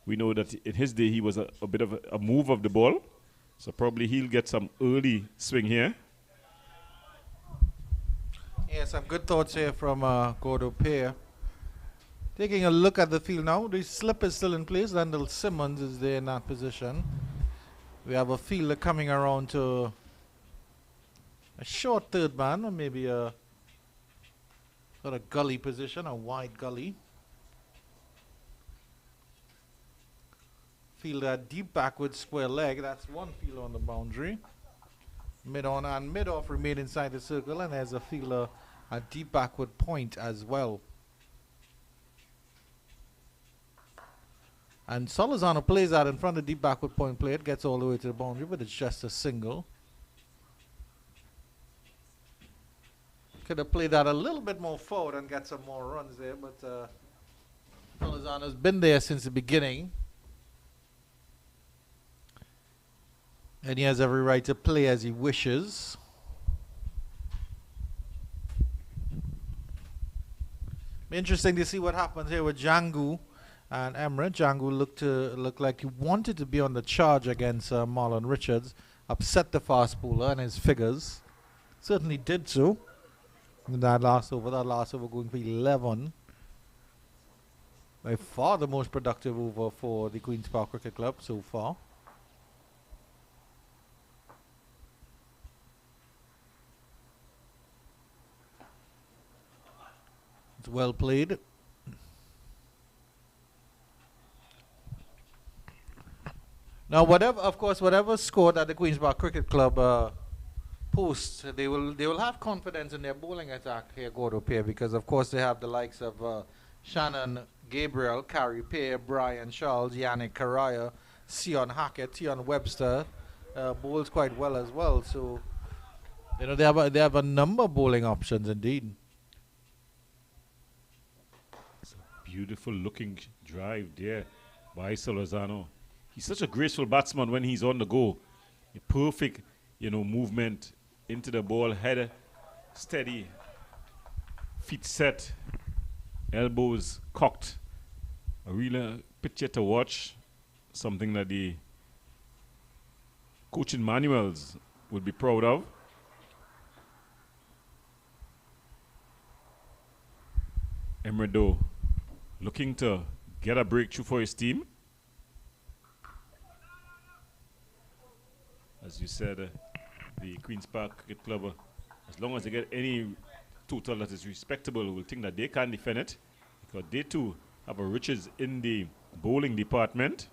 [SPEAKER 2] We know that in his day he was a bit of a move of the ball. So probably he'll get some early swing here.
[SPEAKER 1] Yeah, some good thoughts here from Gordo Pair. Taking a look at the field now. The slip is still in place. Landell Simmons is there in that position. We have a fielder coming around to a short third man, or maybe a sort of gully position, a wide gully. Fielder deep backward square leg. That's one fielder on the boundary. Mid on and mid off remain inside the circle, and there's a fielder at deep backward point as well. And Solizano plays that in front of the deep backward point plate, gets all the way to the boundary, but it's just a single. Could have played that a little bit more forward and got some more runs there, but Solizano's been there since the beginning. And he has every right to play as he wishes. Interesting to see what happens here with Django and Emirates. Django looked like he wanted to be on the charge against Marlon Richards, upset the fast bowler and his figures. Certainly did so in that last over. That last over going for 11. By far the most productive over for the Queen's Park Cricket Club so far. It's well played. Now, whatever score that the Queen's Park Cricket Club posts, they will have confidence in their bowling attack here, Gordo Pair, because of course they have the likes of Shannon Gabriel, Carrie Pair, Brian Charles, Yannick Karaya, Sion Hackett, Tion Webster bowls quite well as well. So you know they have a number of bowling options indeed.
[SPEAKER 2] Beautiful looking drive there by Solizano. He's such a graceful batsman when he's on the go. A perfect, movement into the ball, head steady, feet set, elbows cocked. A real picture to watch. Something that the coaching manuals would be proud of. Emredo looking to get a breakthrough for his team. As you said, the Queen's Park Cricket Club, as long as they get any total that is respectable, will think that they can defend it, because they too have a riches in the bowling department.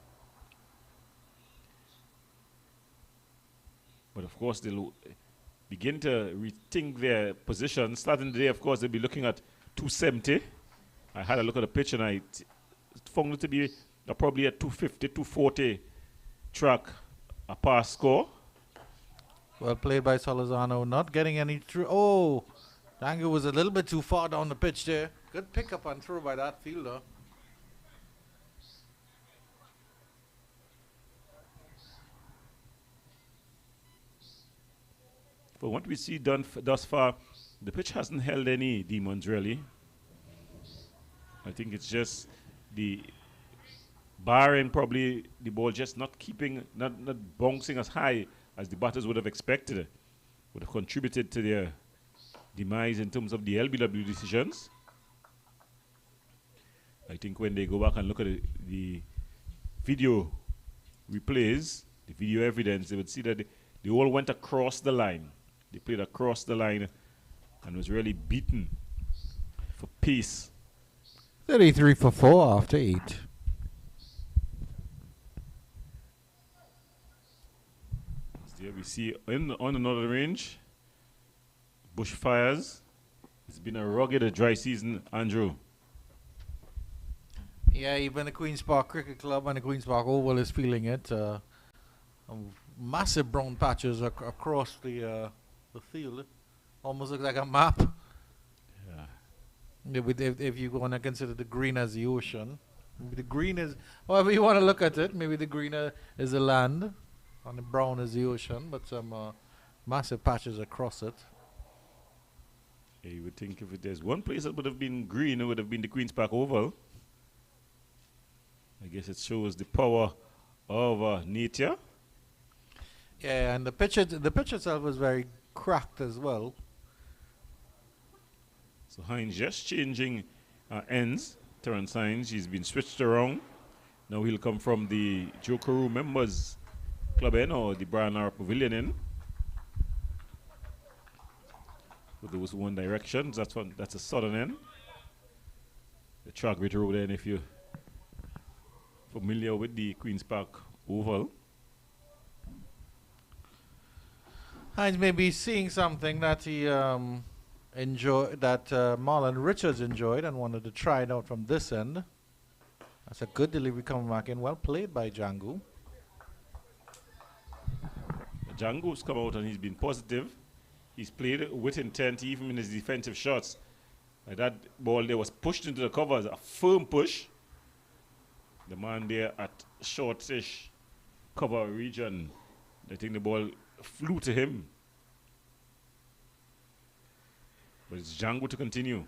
[SPEAKER 2] But of course, they'll begin to rethink their position. Starting today, of course, they'll be looking at 270. I had a look at the pitch and I found it to be probably a 250, 240 track, a pass score.
[SPEAKER 1] Well played by Solizano, not getting any through. Oh, Django was a little bit too far down the pitch there. Good pickup and throw by that fielder.
[SPEAKER 2] For what we see done thus far, the pitch hasn't held any demons really. I think it's just the barring probably the ball just not bouncing as high as the batters would have expected. Would have contributed to their demise in terms of the LBW decisions. I think when they go back and look at the video replays, the video evidence, they would see that they all went across the line. They played across the line and was really beaten for pace
[SPEAKER 1] 33 for 4 after 8.
[SPEAKER 2] There we see on another range, bushfires. It's been a rugged, dry season, Andrew.
[SPEAKER 1] Yeah, even the Queen's Park Cricket Club and the Queen's Park Oval is feeling it. Massive brown patches across the field. Almost looks like a map. Yeah. If you want to consider the green as the ocean. Maybe the green is, however you want to look at it, maybe the green is the land and the brown is the ocean, but some massive patches across it.
[SPEAKER 2] Yeah, you would think if there's one place that would have been green, it would have been the Queen's Park Oval. I guess it shows the power of nature.
[SPEAKER 1] Yeah, and the pitch itself was very cracked as well.
[SPEAKER 2] So Hines just changing ends. Terrence Hines, he's been switched around. Now he'll come from the Joe Carew members club end or the Brian Lara Pavilion end. For those One Directions, that's a southern end. The Trackbridge Road end, if you're familiar with the Queen's Park Oval.
[SPEAKER 1] Hines may be seeing something that he enjoyed, that Marlon Richards enjoyed and wanted to try it out from this end. That's a good delivery coming back in. Well played by Django.
[SPEAKER 2] Django's come out and he's been positive. He's played with intent even in his defensive shots. That ball there was pushed into the covers, a firm push. The man there at short-ish cover region, I think the ball flew to him. But it's Django to continue.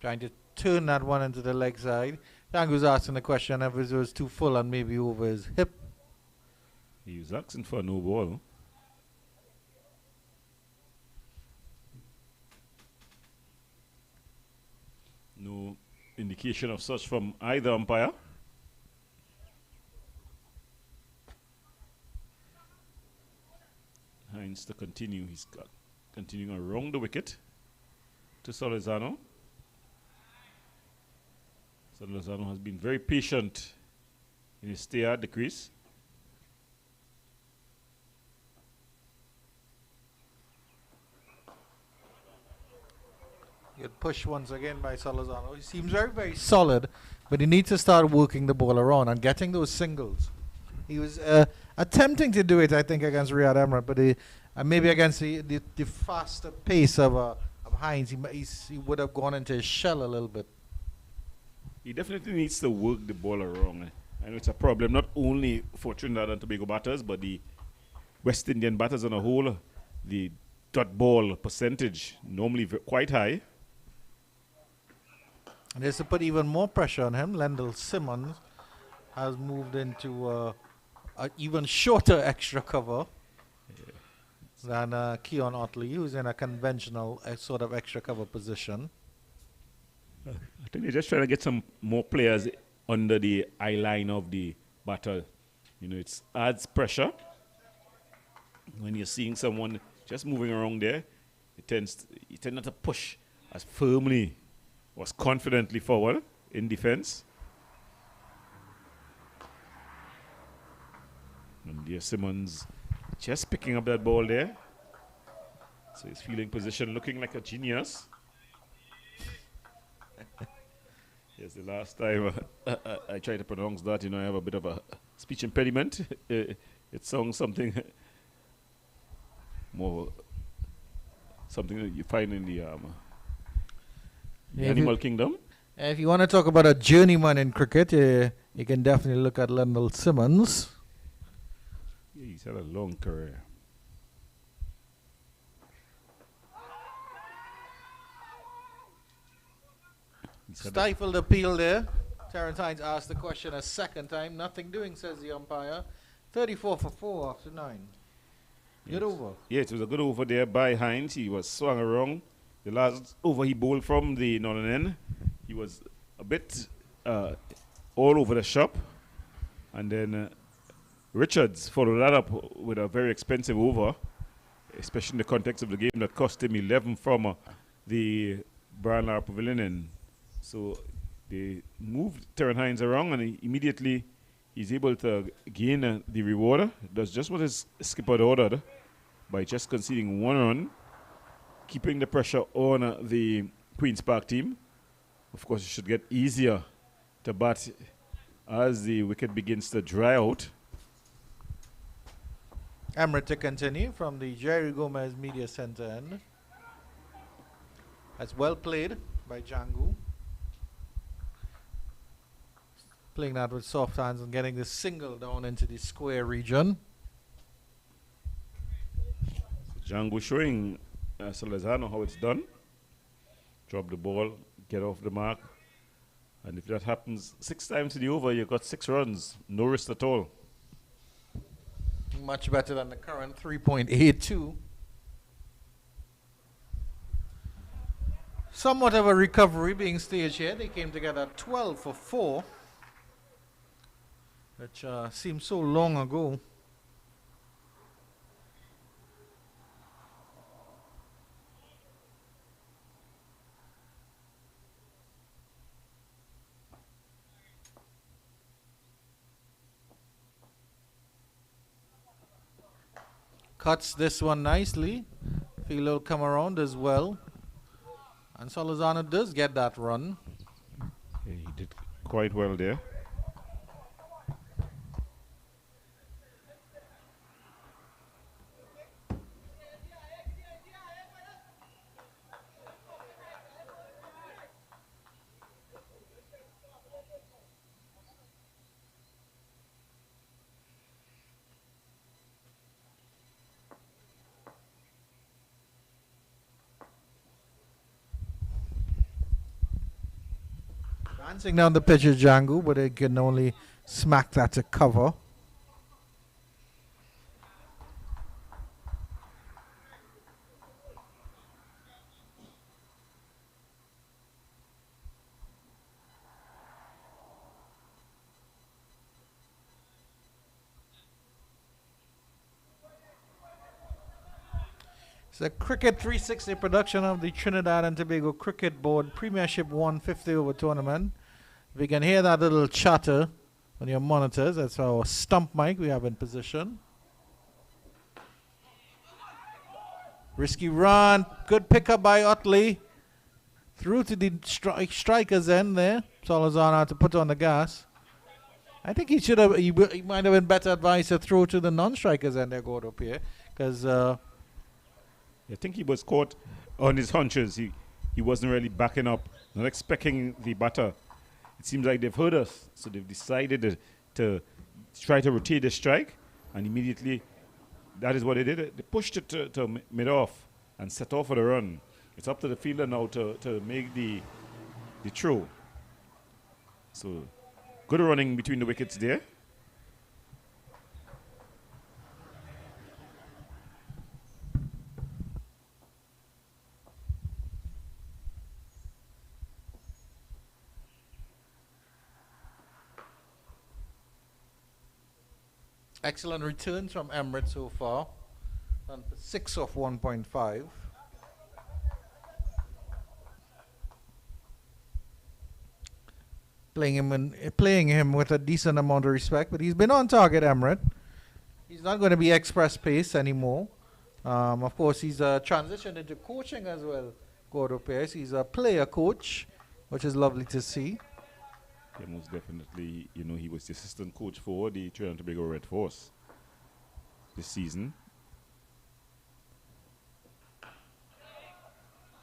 [SPEAKER 1] Trying to turn that one into the leg side. Django's asking the question if it was too full and maybe over his hip.
[SPEAKER 2] He was asking for a no ball. No indication of such from either umpire. Hines to continue. He's continuing around the wicket to Solizano. Solizano has been very patient in his stay at the crease.
[SPEAKER 1] Good push once again by Solizano. He seems very, very solid, but he needs to start working the ball around and getting those singles. He was attempting to do it, I think, against Riyad Emirates, but maybe against the faster pace of Hines, he would have gone into his shell a little bit.
[SPEAKER 2] He definitely needs to work the ball around. I know it's a problem not only for Trinidad and Tobago batters, but the West Indian batters on a whole. The dot ball percentage normally quite high.
[SPEAKER 1] And just to put even more pressure on him, Lendl Simmons has moved into an even shorter extra cover than Keon Otley, who's in a conventional sort of extra cover position.
[SPEAKER 2] I think they're just trying to get some more players under the eye line of the batter. You know, it adds pressure. When you're seeing someone just moving around there, you tend not to push as firmly or as confidently forward in defense. And dear Simmons just picking up that ball there. So he's feeling position, looking like a genius. Yes, the last time I tried to pronounce that, you know, I have a bit of a speech impediment. It sounds something more, something that you find in the animal kingdom.
[SPEAKER 1] If you want to talk about a journeyman in cricket, you can definitely look at Lendl Simmons.
[SPEAKER 2] Yeah, he's had a long career.
[SPEAKER 1] Stifled appeal there. Terrence Hines asked the question a second time. Nothing doing, says the umpire. 34 for 4 after 9. Good over.
[SPEAKER 2] Yeah, it was a good over there by Hines. He was swung around. The last over he bowled from the northern end, he was a bit all over the shop. And then Richards followed that up with a very expensive over, especially in the context of the game that cost him 11 from the Barnlar Pavilion. And so they moved Terran Hines around, and immediately he's able to gain the reward. Does just what his skipper had ordered by just conceding 1 run, keeping the pressure on the Queen's Park team. Of course, it should get easier to bat as the wicket begins to dry out.
[SPEAKER 1] Emirates to continue from the Jerry Gomez Media Center end. That's well played by Django. Playing that with soft hands and getting this single down into the square region.
[SPEAKER 2] So Django showing Salazano how it's done. Drop the ball, get off the mark. And if that happens 6 times in the over, you've got 6 runs. No risk at all.
[SPEAKER 1] Much better than the current 3.82. Somewhat of a recovery being staged here. They came together 12 for 4, which seems so long ago. Cuts this one nicely. Feel it'll come around as well. And Salazano does get that run.
[SPEAKER 2] Yeah, he did quite well there.
[SPEAKER 1] Dancing down the pitch is Django, but they can only smack that to cover. It's a Cricket 360 production of the Trinidad and Tobago Cricket Board Premiership 150 over tournament. If you can hear that little chatter on your monitors, that's our stump mic we have in position. Risky run, good pickup by Utley. Through to the striker's end there. Salazar had to put on the gas. I think he should have. He might have been better advised to throw to the non-strikers end there, go up here, because.
[SPEAKER 2] I think he was caught on his hunches. He wasn't really backing up, not expecting the batter. It seems like they've heard us, so they've decided to try to rotate the strike, and immediately that is what they did. They pushed it to mid-off and set off for the run. It's up to the fielder now to make the throw. So good running between the wickets there.
[SPEAKER 1] Excellent returns from Emirates so far. 6 of 1.5. Playing him with a decent amount of respect, but he's been on target, Emirates. He's not going to be express pace anymore. Of course, he's transitioned into coaching as well, Gordo Pierce. He's a player coach, which is lovely to see.
[SPEAKER 2] Yeah, most definitely. You know, he was the assistant coach for the Trinidad and Tobago Red Force this season.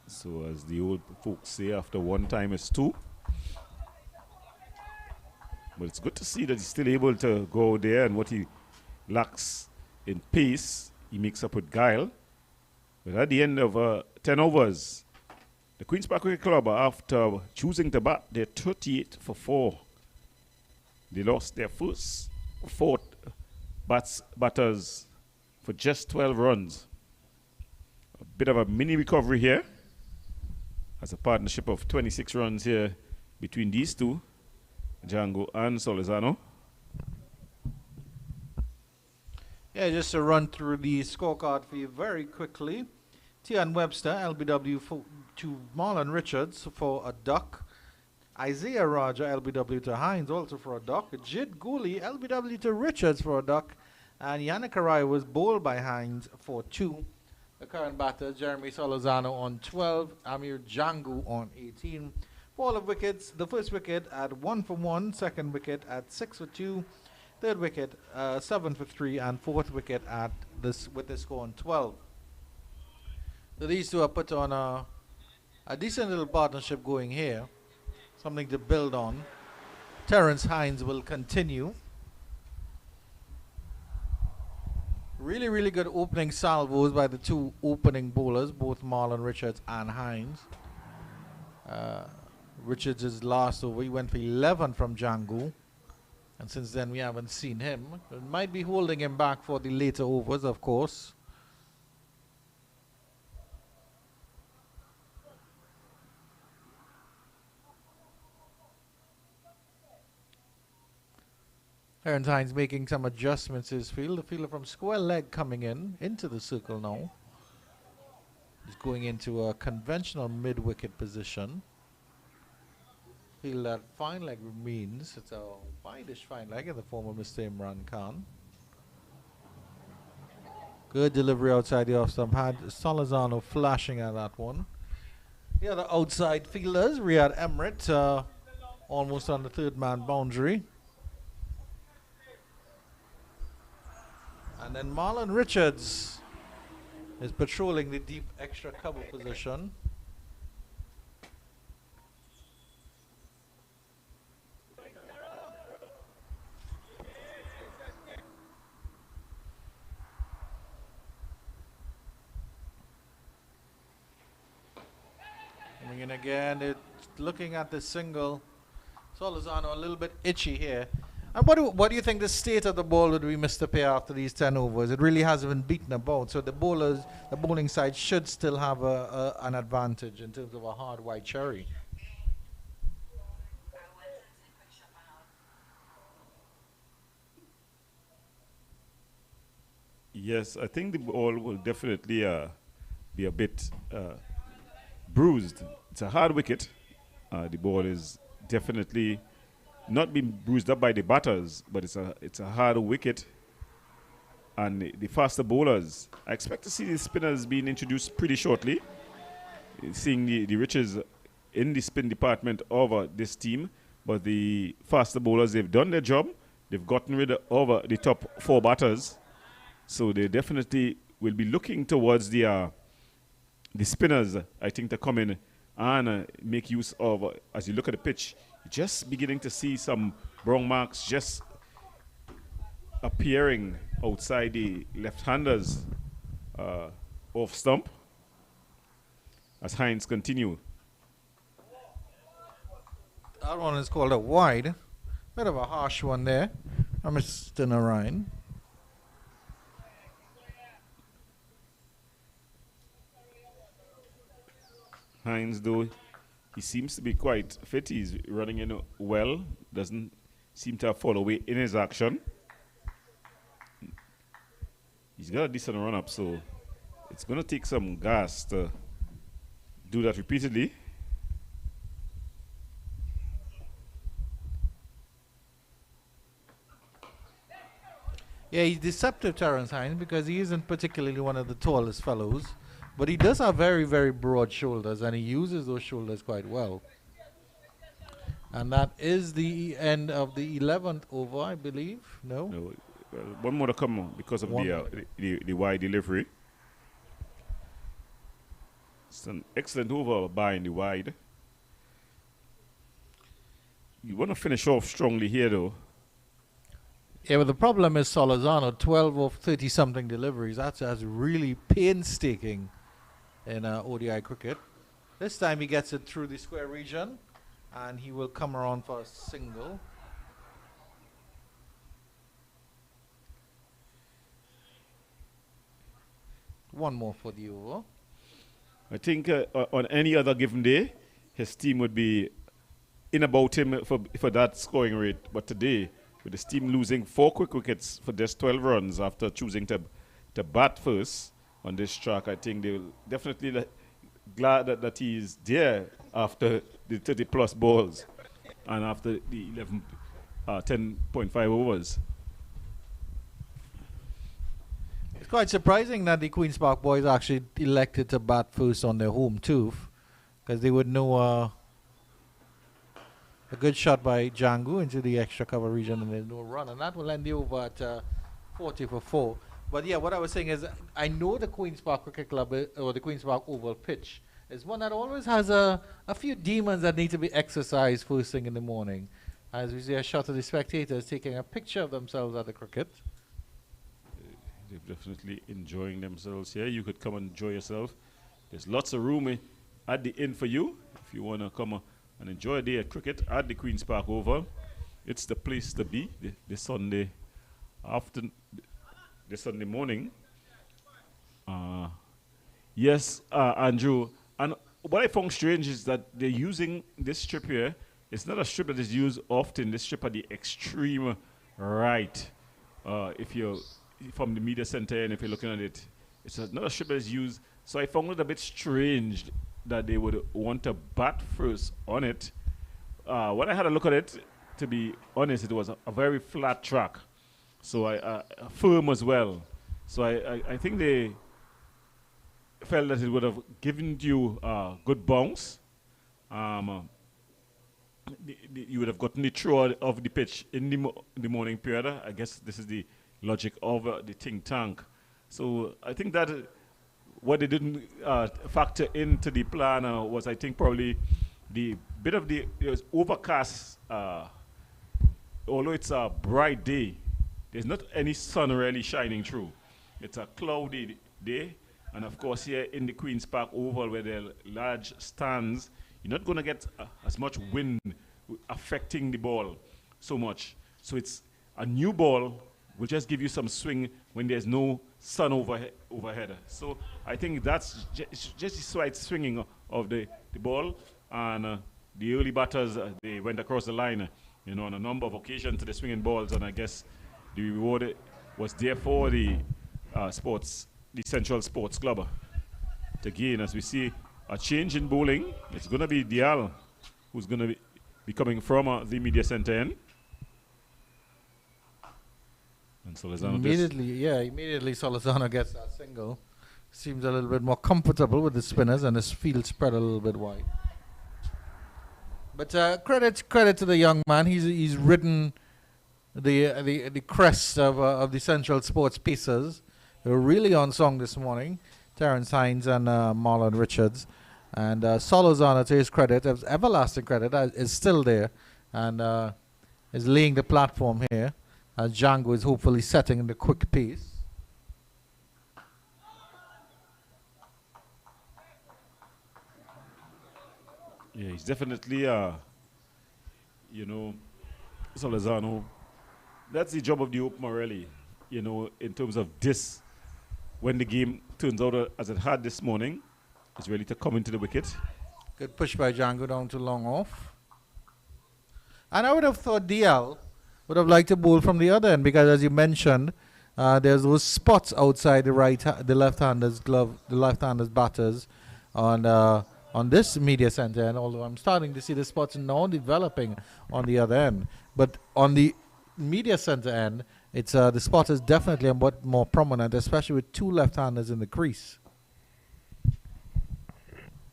[SPEAKER 2] So as the old folks say, after one time is two. But it's good to see that he's still able to go there, and what he lacks in pace, he makes up with guile. But at the end of 10 overs, the Queen's Park Cricket Club, after choosing to bat, they're 38 for 4. They lost their first 4 batters for just 12 runs. A bit of a mini recovery here, as a partnership of 26 runs here between these two, Django and Solizano.
[SPEAKER 1] Yeah, just to run through the scorecard for you very quickly. Tian Webster, LBW to Marlon Richards for a duck. Isaiah Roger, LBW to Hines, also for a duck. Jid Gooley, LBW to Richards for a duck. And Yannick Arai was bowled by Hines for 2. The current batters, Jeremy Solozano on 12, Amir Jangu on 18. For all of wickets, the first wicket at 1 for 1, second wicket at 6 for 2, third wicket 7 for 3, and fourth wicket at this with the score on 12. So these two are put on a decent little partnership going here, something to build on. Terence Hines will continue. Really, really good opening salvos by the two opening bowlers, both Marlon Richards and Hines. Richards' last over, he went for 11 from Django. And since then, we haven't seen him. It might be holding him back for the later overs, of course. Terence Hines making some adjustments to his field. The fielder from square leg coming into the circle now. He's going into a conventional mid-wicket position. Feel that fine leg remains. It's a wide-ish fine leg in the form of Mr. Imran Khan. Good delivery outside the off-stump. Had Solozano flashing at that one. The other outside fielders, Riyad Emrit, almost on the third man boundary. And then Marlon Richards is patrolling the deep extra cover position. Coming in again, it's looking at the single. Solozano a little bit itchy here. And what do you think the state of the ball would be, Mr. Pay, after these 10 overs? It really hasn't been beaten about. So the bowling side should still have an advantage in terms of a hard white cherry.
[SPEAKER 2] Yes, I think the ball will definitely be a bit bruised. It's a hard wicket. The ball is definitely not being bruised up by the batters, but it's a hard wicket. And the faster bowlers, I expect to see the spinners being introduced pretty shortly. Seeing the riches in the spin department over this team, but the faster bowlers, they've done their job. They've gotten rid of over the top 4 batters, so they definitely will be looking towards the spinners, I think, to come in and make use of, as you look at the pitch, just beginning to see some brown marks just appearing outside the left-handers off stump as Hines continue.
[SPEAKER 1] That one is called a wide. Bit of a harsh one there from Mr. Narayan.
[SPEAKER 2] Hines, though, he seems to be quite fit. He's running in well. Doesn't seem to have fallen away in his action. He's got a decent run-up, so it's going to take some gas to do that repeatedly.
[SPEAKER 1] Yeah, he's deceptive, Terence Hines, because he isn't particularly one of the tallest fellows. But he does have very, very broad shoulders, and he uses those shoulders quite well. And that is the end of the 11th over, I believe. No?
[SPEAKER 2] No, one more to come because of the wide delivery. It's an excellent over by in the wide. You want to finish off strongly here, though.
[SPEAKER 1] Yeah, but the problem is Solozano, 12 of 30-something deliveries. That's really painstaking in ODI cricket. This time he gets it through the square region, and he will come around for a single. One more for the over.
[SPEAKER 2] I think on any other given day, his team would be in about him for that scoring rate. But today, with this team losing 4 quick wickets for just 12 runs after choosing to bat first on this track. I think they'll definitely glad that he is there after the 30-plus balls and after the 10.5 overs.
[SPEAKER 1] It's quite surprising that the Queen's Park boys actually elected to bat first on their home turf, because they would know a good shot by Django into the extra cover region and there's no run, and that will end the over at 40 for 4. But yeah, what I was saying is, I know the Queen's Park Cricket Club, or the Queen's Park Oval pitch, is one that always has a few demons that need to be exercised first thing in the morning. As we see a shot of the spectators taking a picture of themselves at the cricket.
[SPEAKER 2] They're definitely enjoying themselves here. You could come and enjoy yourself. There's lots of room at the inn for you if you want to come and enjoy a day of cricket at the Queen's Park Oval. It's the place to be this Sunday morning. Yes, Andrew. And what I found strange is that they're using this strip here. It's not a strip that is used often. This strip at the extreme right. If you're from the media center and if you're looking at it, it's not a strip that is used. So I found it a bit strange that they would want to bat first on it. When I had a look at it, to be honest, it was a very flat track. So firm as well. So I think they felt that it would have given you a good bounce. You would have gotten the throw of the pitch in the morning period. I guess this is the logic of the think tank. So I think that what they didn't factor into the plan was, I think, probably the bit of it was overcast. Although it's a bright day, there's not any sun really shining through. It's a cloudy day. And of course, here in the Queen's Park Oval, where there are large stands, you're not going to get as much wind affecting the ball so much. So it's a new ball will just give you some swing when there's no sun overhead. So I think that's just the slight swinging of the ball. And the early batters, they went across the line, on a number of occasions to the swinging balls. And I guess the reward was there for the Central Sports Club. Again, as we see a change in bowling, it's going to be Dial who's going to be coming from the media center end. And Solizano
[SPEAKER 1] immediately Solizano gets that single. Seems a little bit more comfortable with the spinners, and his field spread a little bit wide. But credit to the young man. He's ridden the crest of the Central Sports Pacers. They were really on song this morning. Terence Hines and Marlon Richards. And Solizano, to his credit, everlasting credit, is still there and is laying the platform here as Django is hopefully setting in the quick pace.
[SPEAKER 2] Yeah, he's definitely, Solizano. That's the job of the opener, really, in terms of this. When the game turns out as it had this morning, it's ready to come into the wicket.
[SPEAKER 1] Good push by Django down to long off. And I would have thought DL would have liked to bowl from the other end, because as you mentioned, there's those spots outside the left-hander's glove, the left-hander's batters on this media center, and although I'm starting to see the spots now developing on the other end, but on the media center end, it's the spot is definitely a bit more prominent, especially with two left-handers in the crease.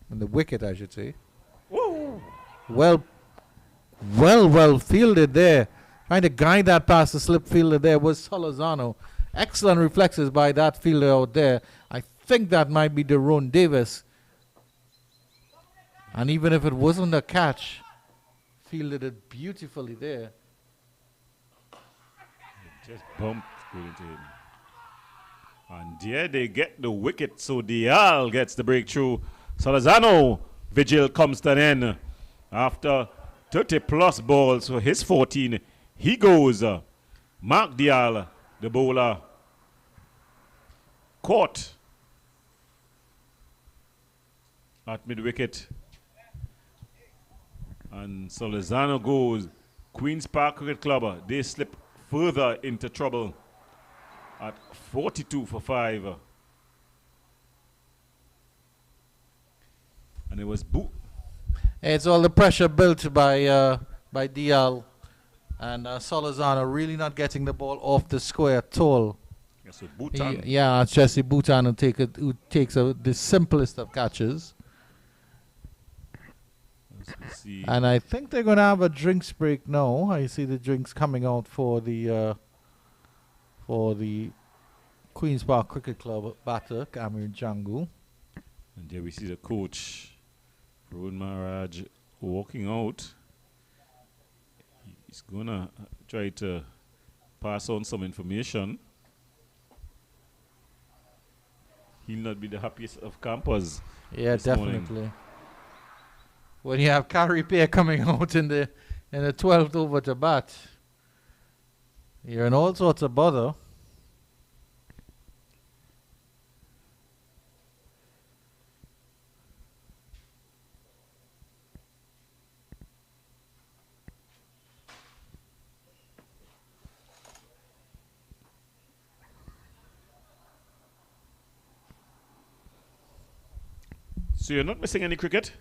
[SPEAKER 1] In the wicket, I should say.
[SPEAKER 2] Whoa.
[SPEAKER 1] Well fielded there. Trying to guide that past the slip fielder there was Solizano. Excellent reflexes by that fielder out there. I think that might be Daron Davis. And even if it wasn't a catch, fielded it beautifully there.
[SPEAKER 2] Just bumped into him. And there they get the wicket, so Dial gets the breakthrough. Solizano vigil comes to an end after 30-plus balls for his 14. He goes. Mark Dial, the bowler, caught at mid-wicket. And Solizano goes. Queen's Park Cricket Club, they slip further into trouble at 42 for 5. And it was
[SPEAKER 1] It's all the pressure built by DL and Solazano really not getting the ball off the square at all.
[SPEAKER 2] Yes, so Bhutan.
[SPEAKER 1] Yeah, it's Jesse Bhutan who takes the simplest of catches. And I think they're going to have a drinks break now. I see the drinks coming out for the Queen's Park Cricket Club batter, Amir Jangu.
[SPEAKER 2] And there we see the coach, Varun Maharaj, walking out. He's going to try to pass on some information. He'll not be the happiest of campers.
[SPEAKER 1] Yeah, definitely. Morning. When you have Carrie Pear coming out in the 12th over to bat, you're in all sorts of bother.
[SPEAKER 2] So you're not missing any cricket.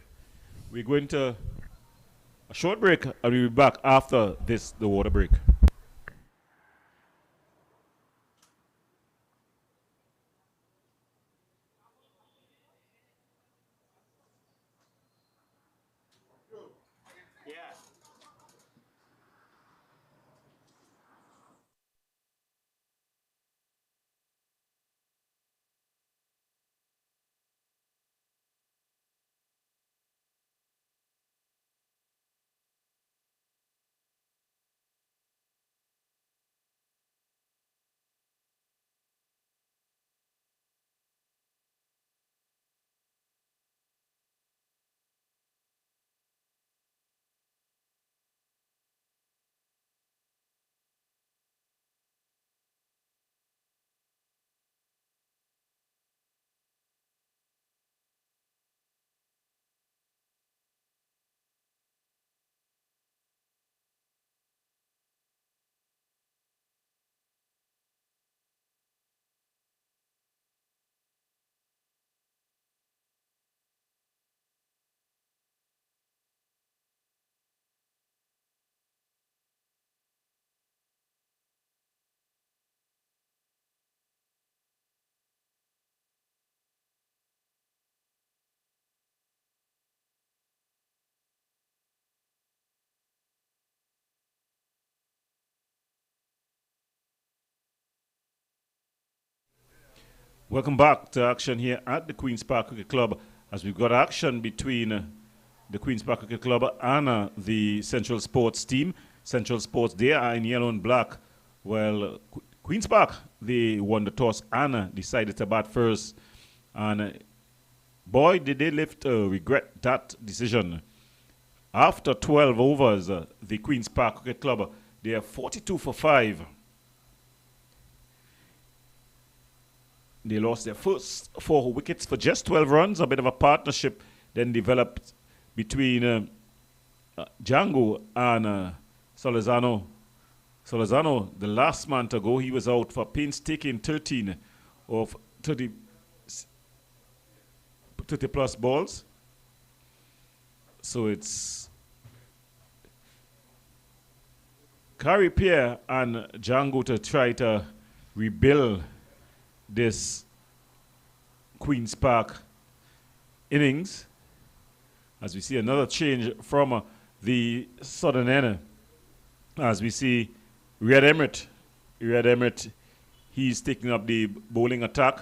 [SPEAKER 2] We're going to a short break and we'll be back after the water break. Welcome back to action here at the Queen's Park Cricket Club as we've got action between the Queen's Park Cricket Club and the Central Sports team. Central Sports, they are in yellow and black. Well, Queen's Park, they won the toss and decided to bat first. And boy, did they live to regret that decision. After 12 overs, the Queen's Park Cricket Club, they are 42 for 5. They lost their first 4 wickets for just 12 runs. A bit of a partnership then developed between Django and Solazano. Solazano, the last man to go, he was out for painstaking 13 of 30 plus balls. So it's Carrie Pierre and Django to try to rebuild this Queen's Park innings, as we see another change from the southern end. As we see Riyad Emirates, he's taking up the bowling attack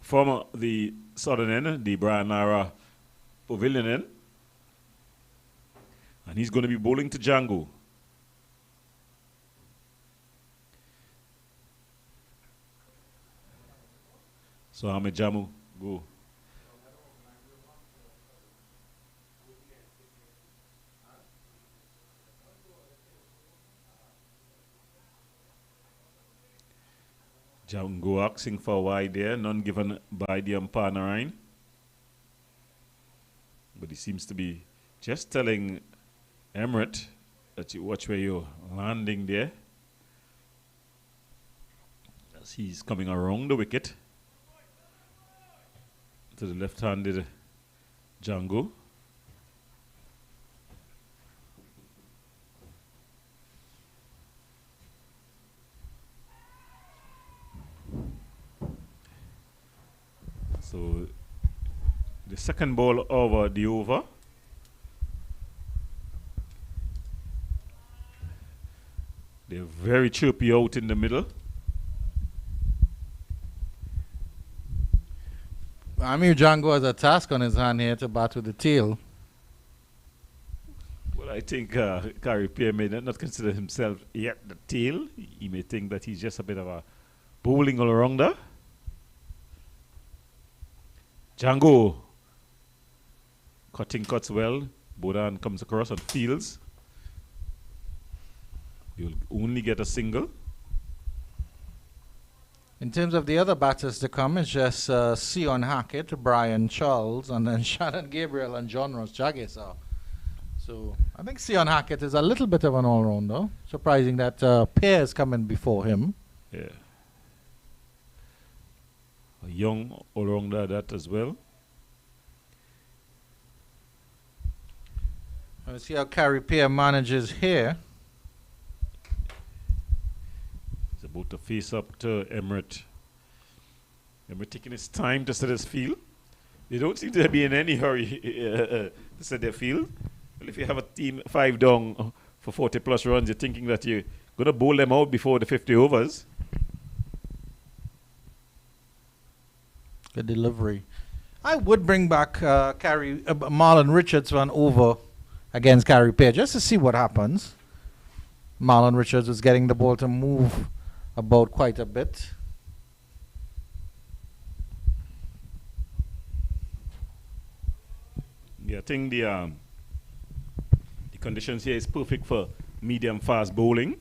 [SPEAKER 2] from the southern end, the Brian Lara Pavilion end, and he's going to be bowling to Django. So Ahmed Jamu, go. Django asking for a wide there, none given by the umpire Narain. But he seems to be just telling Emirates that you watch where you're landing there. as he's coming around the wicket to the left-handed Django. So the second ball over the over. They're very chirpy out in the middle.
[SPEAKER 1] Amir Django has a task on his hand here to bat with the tail.
[SPEAKER 2] Well, I think Gary Pierre may not consider himself yet the tail. He may think that he's just a bit of a bowling all-rounder. Django cuts well. Bodan comes across and fields. You'll only get a single.
[SPEAKER 1] In terms of the other batters to come, it's just Sion Hackett, Brian Charles, and then Shannon Gabriel and John Ross Jagger. So I think Sion Hackett is a little bit of an all-rounder. Surprising that Pierre's coming before him.
[SPEAKER 2] Yeah. A young all-rounder that as well.
[SPEAKER 1] Let's see how Gary Pierre manages here.
[SPEAKER 2] He's about to face up to Emirates. Emirates taking his time to set his field. They don't seem to be in any hurry to set their field. Well, if you have a team 5 down for 40 plus runs, you're thinking that you're going to bowl them out before the 50 overs.
[SPEAKER 1] Good delivery. I would bring back Marlon Richards for an over against Gary Pierre just to see what happens. Marlon Richards was getting the ball to move about quite a bit.
[SPEAKER 2] Yeah, I think the conditions here is perfect for medium fast bowling.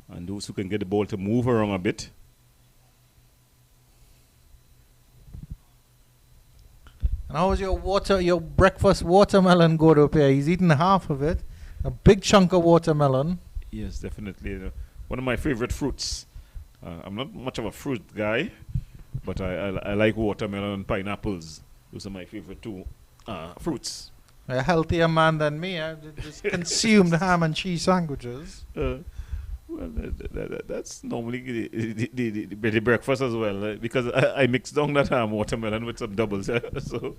[SPEAKER 2] And those who can get the ball to move around a bit.
[SPEAKER 1] And how was your breakfast watermelon go to Pierre? He's eaten half of it. A big chunk of watermelon.
[SPEAKER 2] Yes, definitely. One of my favorite fruits. I'm not much of a fruit guy, but I like watermelon and pineapples. Those are my favorite two fruits.
[SPEAKER 1] A healthier man than me. I just consumed ham and cheese sandwiches.
[SPEAKER 2] Well, that's normally the breakfast as well, because I mix down that ham watermelon with some doubles. So,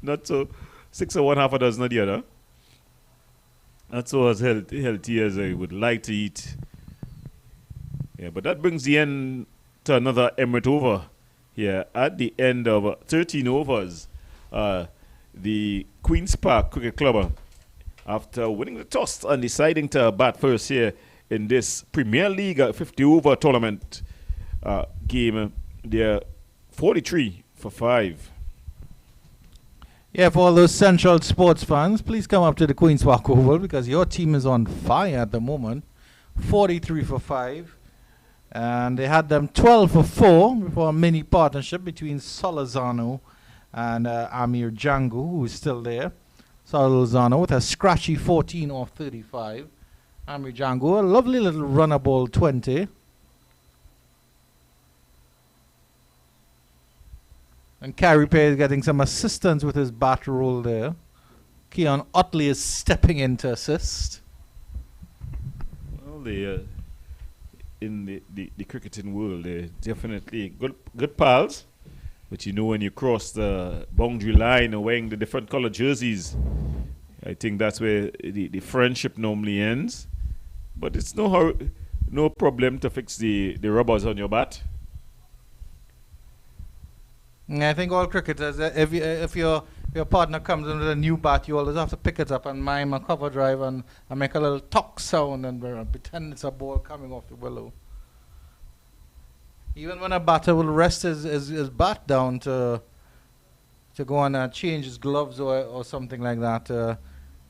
[SPEAKER 2] not so 6 or 1/2 dozen of the other. Not so as healthy as I would like to eat. Yeah, but that brings the end to another Emirates over here. At the end of 13 overs, the Queen's Park Cricket Club, after winning the toss and deciding to bat first here in this Premier League 50-over tournament game, they're 43 for 5.
[SPEAKER 1] Yeah, for all those Central sports fans, please come up to the Queen's Park Oval because your team is on fire at the moment. 43 for 5. And they had them 12 for 4 before a mini partnership between Solazano and Amir Django, who is still there. Solazano with a scratchy 14 off 35. Amir Django, a lovely little runner ball 20. And Gary Pierre is getting some assistance with his bat roll there. Keon Otley is stepping in to assist.
[SPEAKER 2] Well, in the cricketing world, they're definitely good pals. But you know, when you cross the boundary line and wearing the different color jerseys, I think that's where the friendship normally ends. But it's no problem to fix the rubbers on your bat.
[SPEAKER 1] I think all cricketers, if your partner comes in with a new bat, you always have to pick it up and mime a cover drive and make a little tock sound and pretend it's a ball coming off the willow. Even when a batter will rest his bat down to go and change his gloves or something like that, the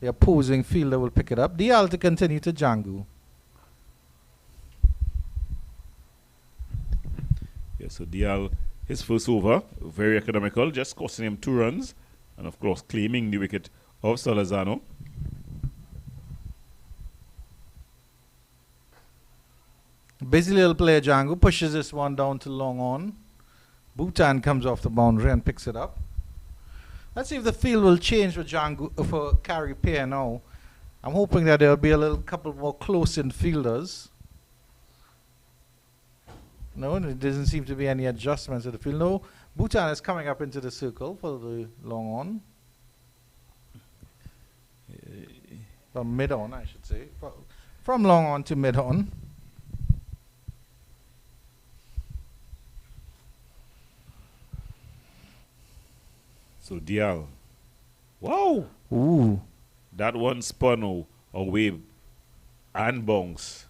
[SPEAKER 1] opposing fielder will pick it up. Dial to continue to Django.
[SPEAKER 2] Yeah, so Dial, his first over, very economical, just costing him 2 runs, and of course claiming the wicket of Solazano.
[SPEAKER 1] Busy little player Django pushes this one down to long on. Bhutan comes off the boundary and picks it up. Let's see if the field will change for Django for Carrie Pair now. I'm hoping that there'll be a little couple more close-in fielders. No, there doesn't seem to be any adjustments to the field. No, Bhutan is coming up into the circle for the long on. From mid on, I should say. From long on to mid on.
[SPEAKER 2] So Dial. Wow!
[SPEAKER 1] Ooh.
[SPEAKER 2] That one spun away and bounce.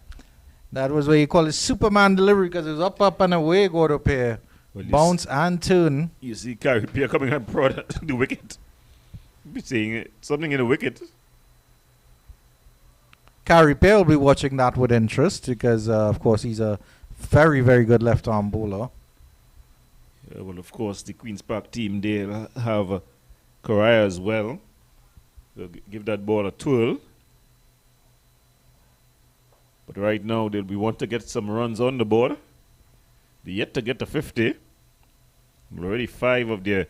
[SPEAKER 1] That was what you call a Superman delivery because it was up and away, go to pair.
[SPEAKER 2] Well,
[SPEAKER 1] Bounce and turn.
[SPEAKER 2] You see Carrie Pierre coming and prod at the wicket. Be seeing it, something in the wicket.
[SPEAKER 1] Carrie Pair will be watching that with interest because, of course, he's a very, very good left-arm bowler.
[SPEAKER 2] Well, of course, the Queen's Park team, they'll have Correa as well. They'll give that ball a twirl. But right now, we want to get some runs on the board. They're yet to get to 50. Already 5 of their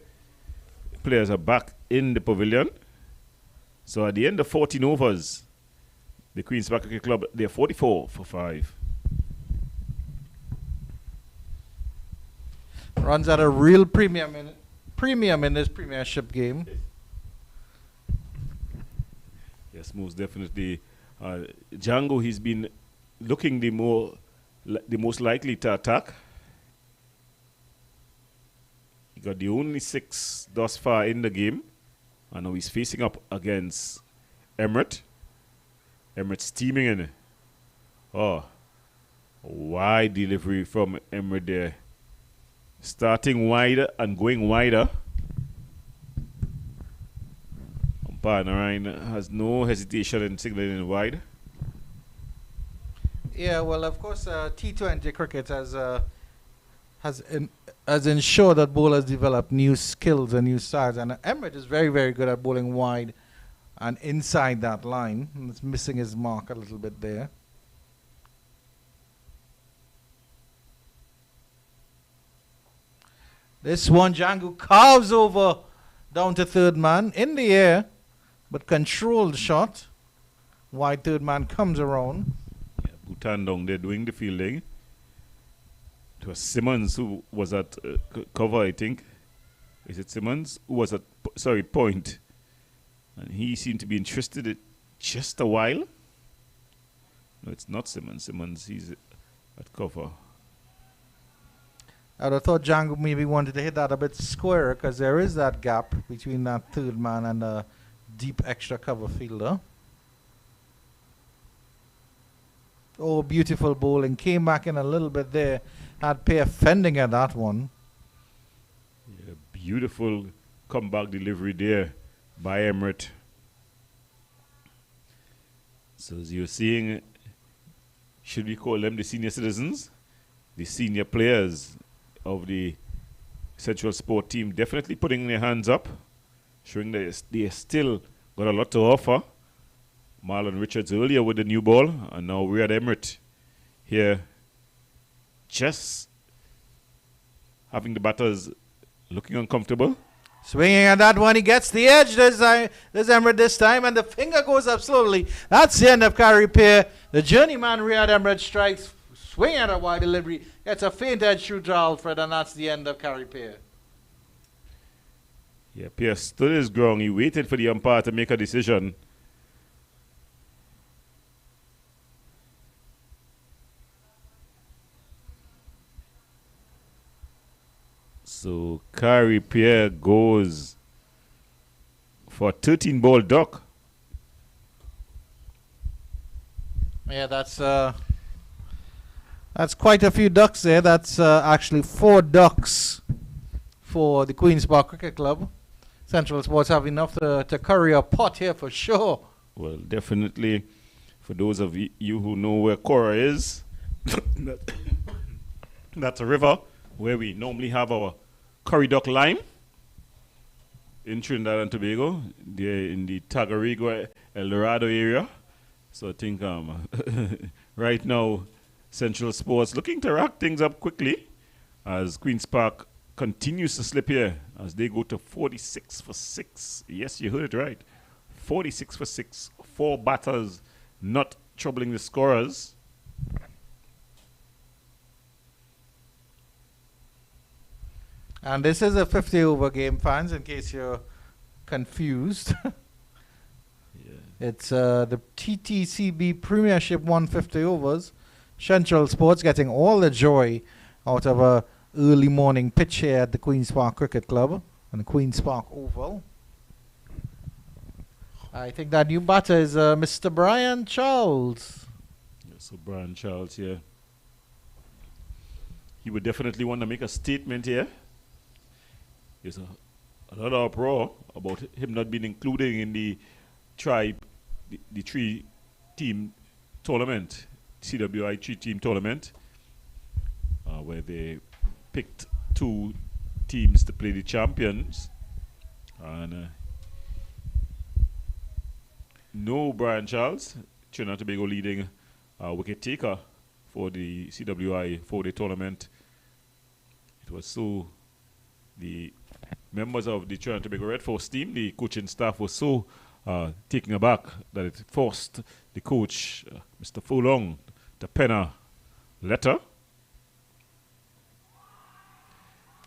[SPEAKER 2] players are back in the pavilion. So at the end of 14 overs, the Queen's Park Cricket Club, they're 44 for 5.
[SPEAKER 1] Runs at a real premium in this Premiership game.
[SPEAKER 2] Yes, most definitely. Django, he's been looking the most likely to attack. He got the only 6 thus far in the game. And now he's facing up against Emirates. Emirates teaming in. Oh, wide delivery from Emirates there. Starting wider and going wider. Umpire Narayan has no hesitation in signaling wide.
[SPEAKER 1] Yeah, well, of course, T20 cricket has ensured that bowlers develop new skills and new styles. And Emirates is very, very good at bowling wide and inside that line. And it's missing his mark a little bit there. This one, Django carves over down to third man in the air, but controlled shot. Wide third man comes around.
[SPEAKER 2] Yeah, Bhutan down there doing the fielding. It was Simmons who was at cover, I think. Is it Simmons? Who was at, point. And he seemed to be interested in just a while. No, it's not Simmons. Simmons, he's at cover.
[SPEAKER 1] I'd have thought Django maybe wanted to hit that a bit squarer because there is that gap between that third man and a deep extra cover fielder. Oh, beautiful bowling. Came back in a little bit there. Had Pair fending at that one.
[SPEAKER 2] Yeah, beautiful comeback delivery there by Emirates. So as you're seeing, should we call them the senior citizens? The senior players of the Central Sport team definitely putting their hands up, showing that they still got a lot to offer. Marlon Richards earlier with the new ball, and now we're at Emirates here, just having the batters looking uncomfortable.
[SPEAKER 1] Swinging at that one, he gets the edge. There's Emirates this time, and the finger goes up slowly. That's the end of Carrie Pair. The journeyman Riyad Emirates strikes, swing at a wide delivery, gets a faint edge through to Alfred, and that's the end of Carrie Pair.
[SPEAKER 2] Yeah, Pair stood his ground. He waited for the umpire to make a decision. So Carrie Pair goes for a 13-ball duck.
[SPEAKER 1] Yeah, that's quite a few ducks there. That's actually 4 ducks for the Queen's Park Cricket Club. Central Sports have enough to curry a pot here for sure.
[SPEAKER 2] Well, definitely, for those of you who know where Cora is, that's a river where we normally have our curry duck lime in Trinidad and Tobago. They're in the Tagarigo, El Dorado area. So I think right now Central Sports looking to rack things up quickly as Queen's Park continues to slip here as they go to 46 for 6. Yes, you heard it right. 46 for 6. 4 batters not troubling the scorers.
[SPEAKER 1] And this is a 50-over game, fans, in case you're confused. It's the TTCB Premiership 150 overs. Central Sports getting all the joy out of a early morning pitch here at the Queen's Park Cricket Club and the Queen's Park Oval. I think that new batter is Mr. Brian Charles.
[SPEAKER 2] Yeah, so Brian Charles here. He would definitely want to make a statement here. There's a lot of uproar about him not being included in the the 3-team tournament, CWI 3-team tournament, where they picked 2 teams to play the champions. And no Brian Charles, Trinidad and Tobago leading wicket taker for the CWI 4-day tournament. It was so the members of the Trinidad and Tobago Red Force team, the coaching staff, was so taken aback that it forced the coach, Mr. Fulong, to pen a letter.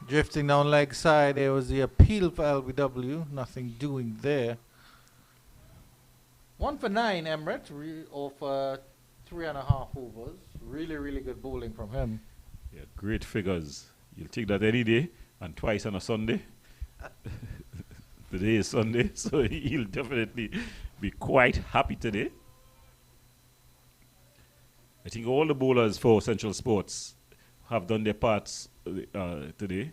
[SPEAKER 1] Drifting down leg side, there was the appeal for LBW. Nothing doing there. 1 for 9, Emirates, for 3.5 overs. Really, really good bowling from him.
[SPEAKER 2] Yeah, great figures. You'll take that any day and twice on a Sunday. Today is Sunday, so he'll definitely be quite happy today. I think all the bowlers for Central Sports have done their parts today.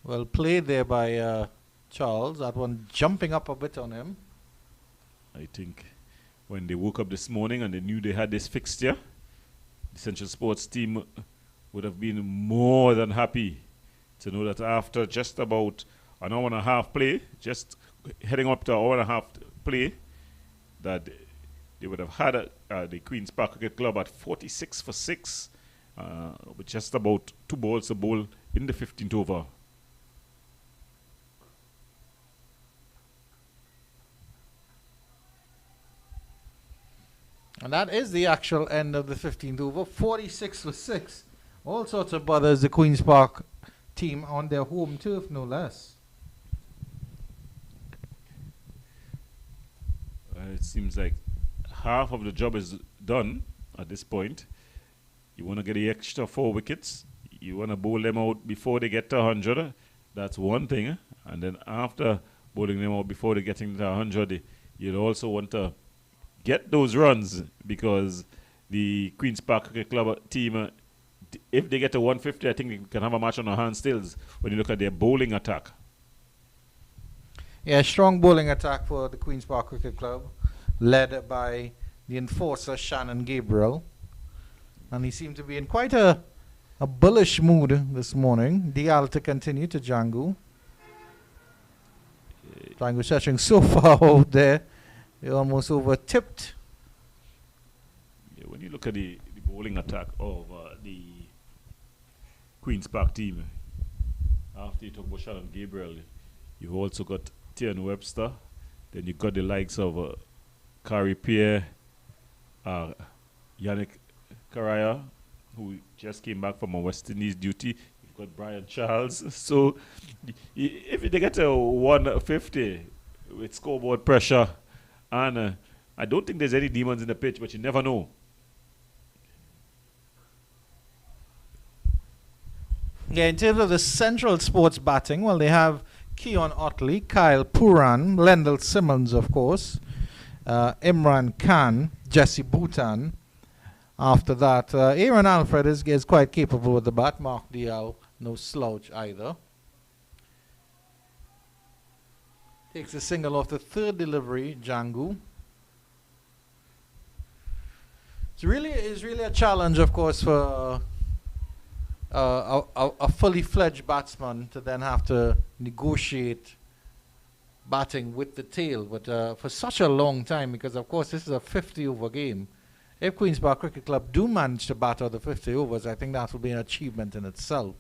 [SPEAKER 1] Well played there by Charles. That one jumping up a bit on him.
[SPEAKER 2] I think when they woke up this morning and they knew they had this fixture, the Central Sports team would have been more than happy to know that after just about an hour and a half play, just heading up to an hour and a half play, that they would have had the Queen's Park Cricket Club at 46 for 6 with just about 2 balls to bowl in the 15th over.
[SPEAKER 1] And that is the actual end of the 15th over. 46 for 6. All sorts of bothers the Queen's Park team on their home turf, no less.
[SPEAKER 2] It seems like half of the job is done at this point. You want to get the extra 4 wickets. You want to bowl them out before they get to 100. That's one thing. And then after bowling them out before they getting to 100, you'll also want to get those runs, because the Queen's Park Cricket Club team, if they get to 150, I think they can have a match on their hands still when you look at their bowling attack.
[SPEAKER 1] Yeah, strong bowling attack for the Queen's Park Cricket Club, led by the enforcer Shannon Gabriel. And he seemed to be in quite a bullish mood this morning. Dial to continue to Django. Django stretching so far out there. He almost over-tipped.
[SPEAKER 2] Yeah, when you look at the bowling attack of the Queen's Park team, after you talk about Shannon Gabriel, you've also got Tian Webster. Then you've got the likes of Kari Pierre, Yannick Karaya, who just came back from a West Indies duty. You've got Brian Charles. So if they get to 150 with scoreboard pressure, and I don't think there's any demons in the pitch, but you never know.
[SPEAKER 1] Yeah, in terms of the Central Sports batting, well, they have Keon Otley, Kyle Puran, Lendl Simmons, of course, Imran Khan, Jesse Bhutan. After that, Aaron Alfred is quite capable with the bat. Mark Dial, no slouch either. Takes a single off the 3rd delivery, Django. It's really a challenge, of course, for a fully fledged batsman to then have to negotiate batting with the tail, but for such a long time, because of course this is a 50-over game. If Queen's Park Cricket Club do manage to bat out the 50 overs, I think that will be an achievement in itself.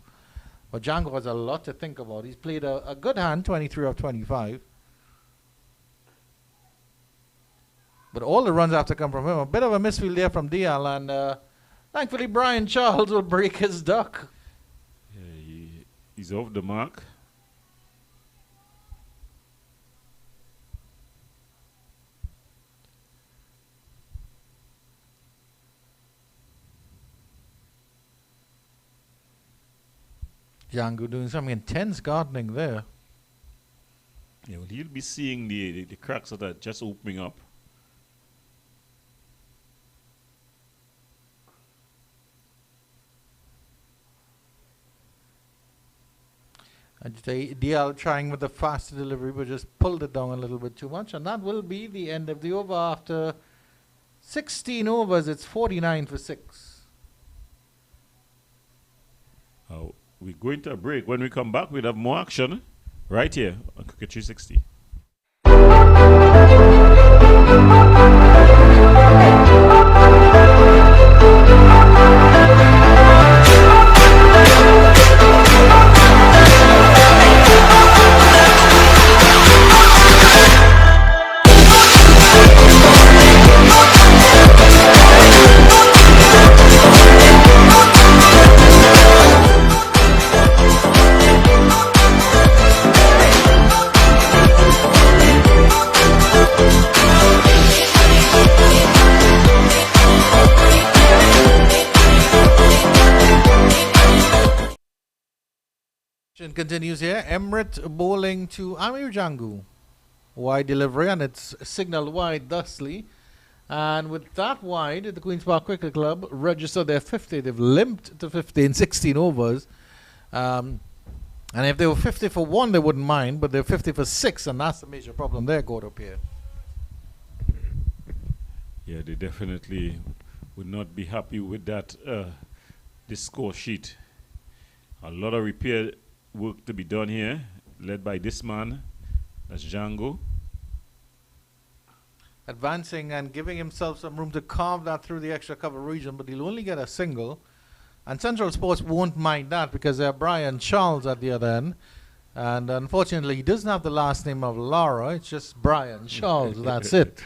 [SPEAKER 1] But Django has a lot to think about. He's played a good hand, 23 of 25. But all the runs have to come from him. A bit of a misfield there from DL, and thankfully Brian Charles will break his duck.
[SPEAKER 2] Yeah, he's off the mark.
[SPEAKER 1] Django doing some intense gardening there.
[SPEAKER 2] Yeah, well, he'll be seeing the cracks that are just opening up.
[SPEAKER 1] And DL trying with the faster delivery, but just pulled it down a little bit too much. And that will be the end of the over. After 16 overs, it's 49 for 6.
[SPEAKER 2] We're going to a break. When we come back, we'll have more action right here on Cricket 360.
[SPEAKER 1] Continues here. Emrit bowling to Amir Django. Wide delivery, and it's signaled wide thusly. And with that wide, the Queen's Park Cricket Club registered their 50. They've limped to 50 in 16 overs. And if they were 50 for 1, they wouldn't mind, but they're 50 for 6, and that's the major problem there, going up here.
[SPEAKER 2] Yeah, they definitely would not be happy with that, this score sheet. A lot of repair work to be done here, led by this man, that's Django.
[SPEAKER 1] Advancing and giving himself some room to carve that through the extra cover region, but he'll only get a single. And Central Sports won't mind that because they have Brian Charles at the other end. And unfortunately, he doesn't have the last name of Lara. It's just Brian Charles. That's it.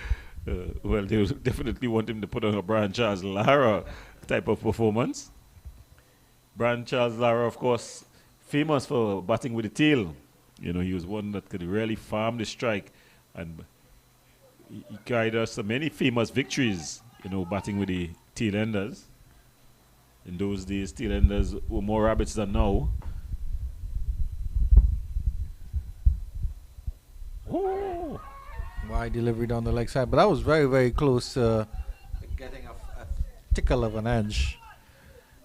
[SPEAKER 2] Well, they will definitely want him to put on a Brian Charles Lara type of performance. Brian Charles Lara, of course, famous for batting with the tail. You know, he was one that could really farm the strike, and he carried us so many famous victories, you know, batting with the tail enders. In those days, tail enders were more rabbits than now. Oh!
[SPEAKER 1] Wide delivery down the leg side, but that was very, very close to getting a tickle of an edge.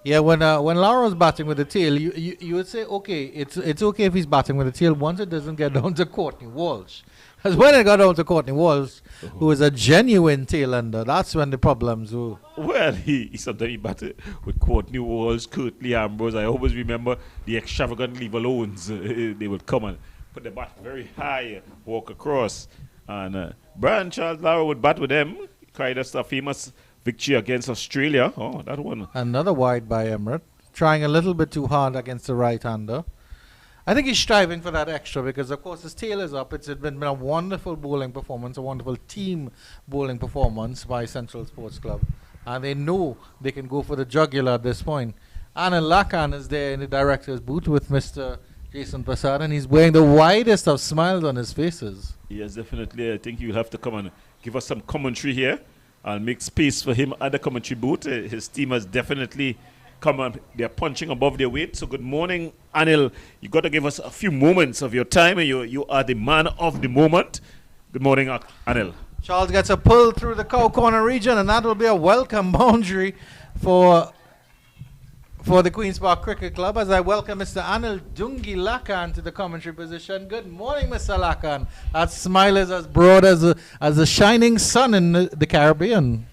[SPEAKER 1] Yeah, when Lara's batting with the tail, you would say, okay, it's okay if he's batting with the tail once it doesn't get down to Courtney Walsh. Because when it got down to Courtney Walsh, who was a genuine tail ender, that's when the problems were.
[SPEAKER 2] Well, he sometimes he batted with Courtney Walsh, Curtly Ambrose. I always remember the extravagant leave alones. They would come and put the bat very high, walk across. And Brian Charles Lara would bat with them. Carried us a famous victory against Australia. Oh, that one.
[SPEAKER 1] Another wide by Emirates. Trying a little bit too hard against the right-hander. I think he's striving for that extra because, of course, his tail is up. It's been a wonderful bowling performance, a wonderful team bowling performance by Central Sports Club. And they know they can go for the jugular at this point. Anil Lakan is there in the director's booth with Mr. Jason Prasad, and he's wearing the widest of smiles on his faces.
[SPEAKER 2] Yes, definitely. I think you'll have to come and give us some commentary here. I'll make space for him at the commentary booth. His team has definitely come on. They're punching above their weight. So good morning, Anil. You got to give us a few moments of your time. And you are the man of the moment. Good morning, Anil.
[SPEAKER 1] Charles gets a pull through the cow corner region, and that will be a welcome boundary for the Queen's Park Cricket Club as I welcome Mr. Anil Dungi Lakan to the commentary position. Good morning, Mr. Lakan. That smile is as broad as the shining sun in the Caribbean.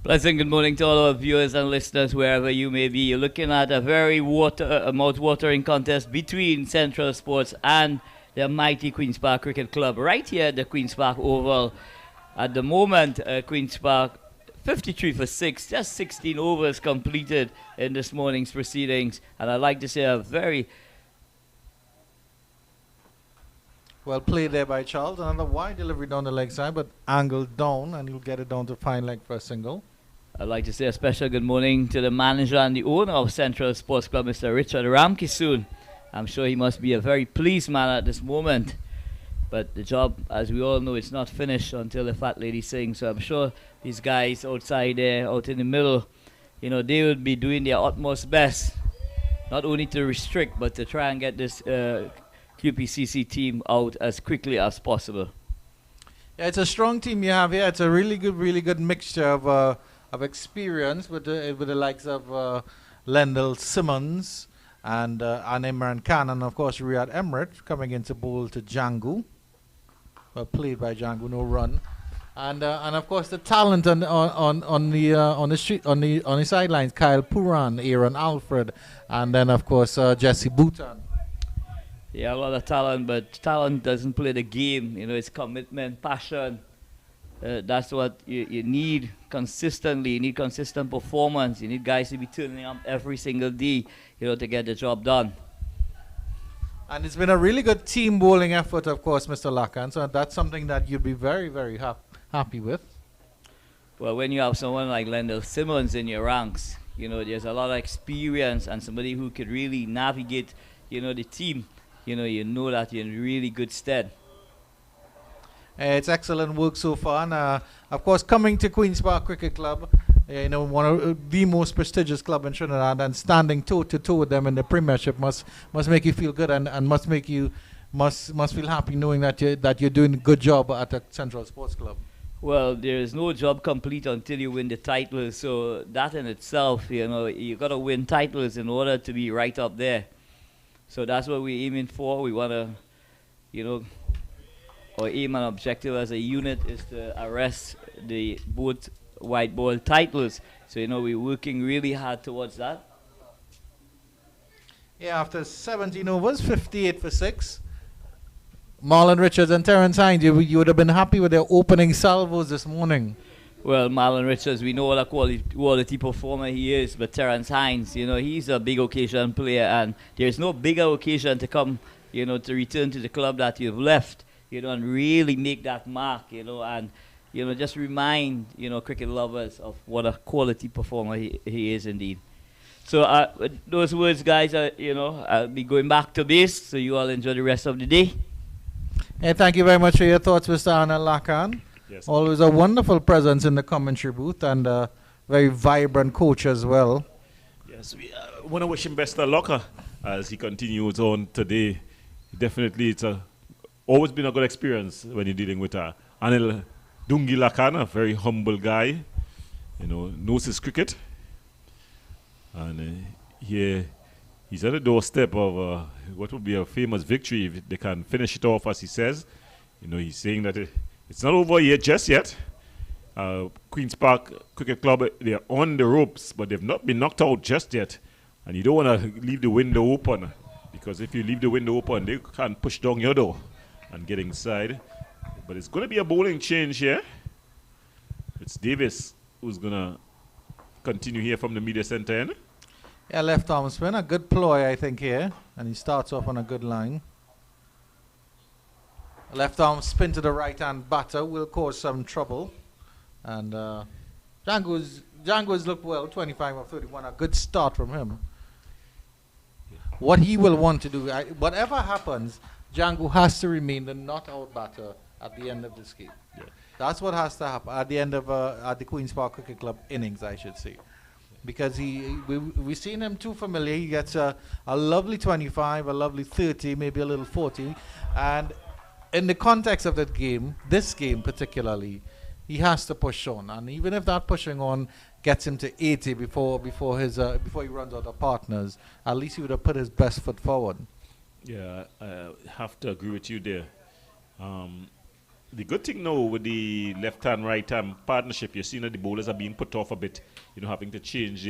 [SPEAKER 3] Pleasant good morning to all our viewers and listeners wherever you may be. You're looking at a very mouth-watering contest between Central Sports and the mighty Queen's Park Cricket Club right here at the Queen's Park Oval. At the moment, Queen's Park 53 for 6, just 16 overs completed in this morning's proceedings. And I'd like to say a very
[SPEAKER 1] well played there by Charles. Another wide delivery down the leg side, but angled down, and he'll get it down to fine leg for a single.
[SPEAKER 3] I'd like to say a special good morning to the manager and the owner of Central Sports Club, Mr. Richard Ramkisoon. I'm sure he must be a very pleased man at this moment. But the job, as we all know, it's not finished until the fat lady sings. So I'm sure these guys outside there, out in the middle, you know, they will be doing their utmost best, not only to restrict, but to try and get this QPCC team out as quickly as possible.
[SPEAKER 1] Yeah, it's a strong team you have here. It's a really good mixture of experience with the likes of Lendl Simmons and Imran Khan, and of course Riyad Emirates coming into bowl to Django. Well played by Django, no run, and of course the talent on the sidelines: Kyle Puran, Aaron Alfred, and then of course Jesse Bhutan.
[SPEAKER 3] Yeah, a lot of talent, but talent doesn't play the game. You know, it's commitment, passion. That's what you need consistently. You need consistent performance. You need guys to be turning up every single day, you know, to get the job done.
[SPEAKER 1] And it's been a really good team bowling effort, of course, Mr. Lakan. So that's something that you'd be very happy with.
[SPEAKER 3] Well, when you have someone like Lendl Simmons in your ranks, you know, there's a lot of experience and somebody who could really navigate, you know, the team. You know that you're in really good stead.
[SPEAKER 1] It's excellent work so far, and of course, coming to Queen's Park Cricket Club, you know, one of the most prestigious club in Trinidad, and standing toe to toe with them in the Premiership must make you feel good, and must make you must feel happy knowing that you're doing a good job at the Central Sports Club.
[SPEAKER 3] Well, there is no job complete until you win the titles. So that in itself, you know, you got to win titles in order to be right up there. So that's what we're aiming for. We want to, you know, our aim and objective as a unit is to arrest the both white ball titles. So, you know, we're working really hard towards that.
[SPEAKER 1] Yeah, after 17 overs, 58 for 6. Marlon Richards and Terence Hines, you would have been happy with their opening salvos this morning.
[SPEAKER 3] Well, Marlon Richards, we know what a quality performer he is, but Terence Hines, you know, he's a big occasion player, and there's no bigger occasion to come, you know, to return to the club that you've left, you know, and really make that mark, you know, and, you know, just remind, you know, cricket lovers of what a quality performer he is indeed. So with those words, guys, you know, I'll be going back to base, so you all enjoy the rest of the day.
[SPEAKER 1] And thank you very much for your thoughts, Mr. Anna Lakan.
[SPEAKER 2] Yes.
[SPEAKER 1] Always a wonderful presence in the commentary booth, and a very vibrant coach as well.
[SPEAKER 2] Yes, we want to wish him best of luck as he continues on today. Definitely, it's always been a good experience when you're dealing with Anil Dungi Lakan, a very humble guy, you know, knows his cricket. And here he's at the doorstep of what would be a famous victory if they can finish it off, as he says. You know, he's saying that it's not over yet, just yet. Queen's Park Cricket Club, they're on the ropes, but they've not been knocked out just yet. And you don't want to leave the window open, because if you leave the window open, they can't push down your door and get inside. But it's going to be a bowling change here. It's Davis who's going to continue here from the media center end.
[SPEAKER 1] Yeah, left arm spin, a good ploy, I think, here. And he starts off on a good line. Left arm spin to the right-hand batter will cause some trouble. And Django's looked well, 25 of 31, a good start from him. What he will want to do, whatever happens, Django has to remain the not-out batter at the end of this game.
[SPEAKER 2] Yeah.
[SPEAKER 1] That's what has to happen at the end of at the Queen's Park Cricket Club innings, I should say. Because we've seen him too familiar. He gets a lovely 25, a lovely 30, maybe a little 40. And in the context of that game, this game particularly, he has to push on. And even if that pushing on gets him to 80 before he runs out of partners, at least he would have put his best foot forward.
[SPEAKER 2] Yeah, I have to agree with you there. The good thing now with the left-hand, right-hand partnership, you're seeing that the bowlers are being put off a bit, you know, having to change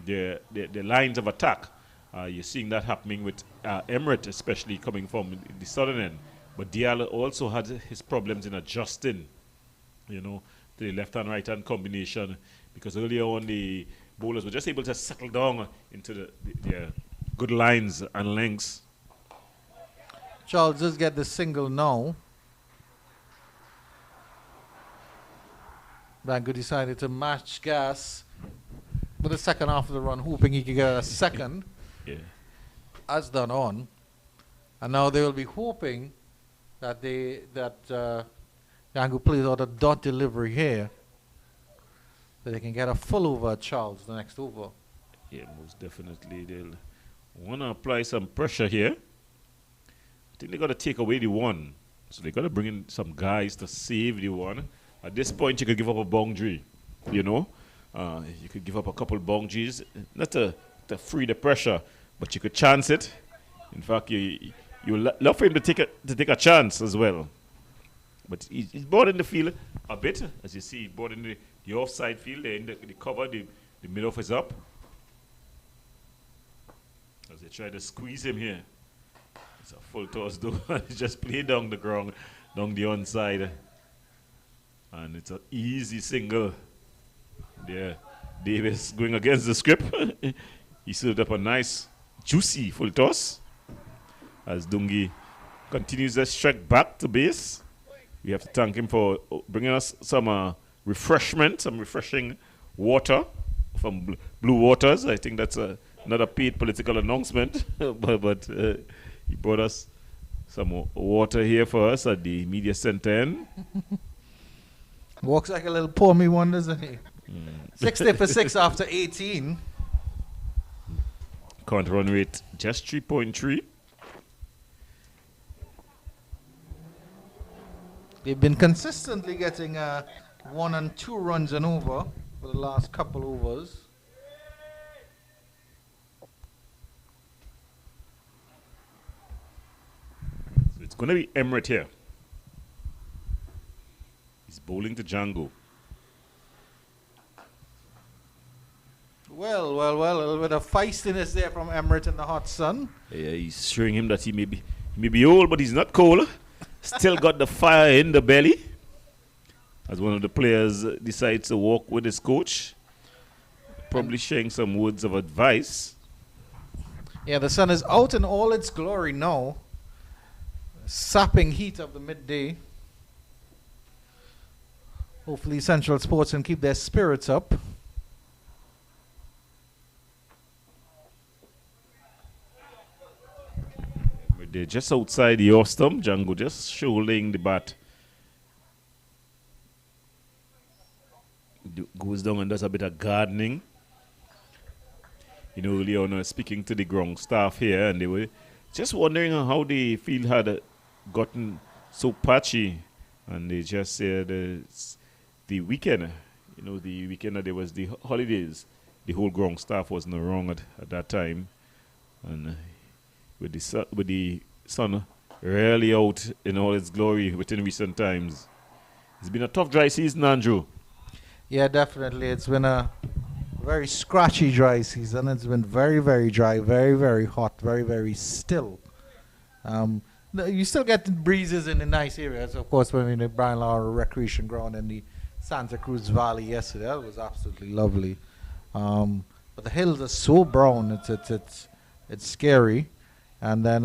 [SPEAKER 2] their lines of attack. You're seeing that happening with Emirates, especially coming from the southern end. But Diallo also had his problems in adjusting, you know, to the left-hand, right-hand combination, because earlier on the bowlers were just able to settle down into their good lines and lengths.
[SPEAKER 1] Charles does get the single now. Bangu decided to match gas with the second half of the run, hoping he could get a second.
[SPEAKER 2] Yeah.
[SPEAKER 1] As done on. And now they will be hoping that Bangu plays out a dot delivery here, so they can get a full over at Charles the next over.
[SPEAKER 2] Yeah, most definitely. They'll want to apply some pressure here. I think they got to take away the one. So they got to bring in some guys to save the one. At this point, you could give up a boundary, you know. You could give up a couple boundaries, not to free the pressure, but you could chance it. In fact, you love for him to take a chance as well. But he's bored in the field a bit, as you see, bored in the offside field. They're in the cover, the mid-off is up. As they try to squeeze him here. It's a full toss though. He just played down the ground, down the onside. And it's an easy single. There, Davis going against the script. He served up a nice, juicy full toss. As Dungi continues to strike back to base. We have to thank him for bringing us some refreshment, some refreshing water from Blue Waters. I think that's not a paid political announcement, but he brought us some water here for us at the media center end.
[SPEAKER 1] Walks like a little pour me one, doesn't he? 60 for 6 after 18.
[SPEAKER 2] Current run rate just 3.3.
[SPEAKER 1] They've been consistently getting 1 and 2 runs and over for the last couple overs.
[SPEAKER 2] So it's going to be Emirates here. He's bowling to Django.
[SPEAKER 1] Well, a little bit of feistiness there from Emirates in the hot sun.
[SPEAKER 2] Yeah, he's showing him that he may be old, but he's not cold. Still got the fire in the belly. As one of the players decides to walk with his coach. Probably sharing some words of advice.
[SPEAKER 1] Yeah, the sun is out in all its glory now. Sapping heat of the midday. Hopefully Central Sports can keep their spirits up.
[SPEAKER 2] They're just outside the off stump. Django just shouldering the bat. Goes down and does a bit of gardening. You know, earlier on, speaking to the ground staff here, and they were just wondering how the field had gotten so patchy. And they just said the weekend, you know, the weekend that there was the holidays, the whole ground staff wasn't around at that time. And with the sun rarely out in all its glory within recent times. It's been a tough dry season, Andrew.
[SPEAKER 1] Yeah, definitely. It's been a very scratchy dry season. It's been very, very dry, very, very hot, very, very still. You still get the breezes in the nice areas. Of course, when we in the Brian Lara Recreation Ground in the Santa Cruz Valley yesterday, that was absolutely lovely. But the hills are so brown, it's scary. And then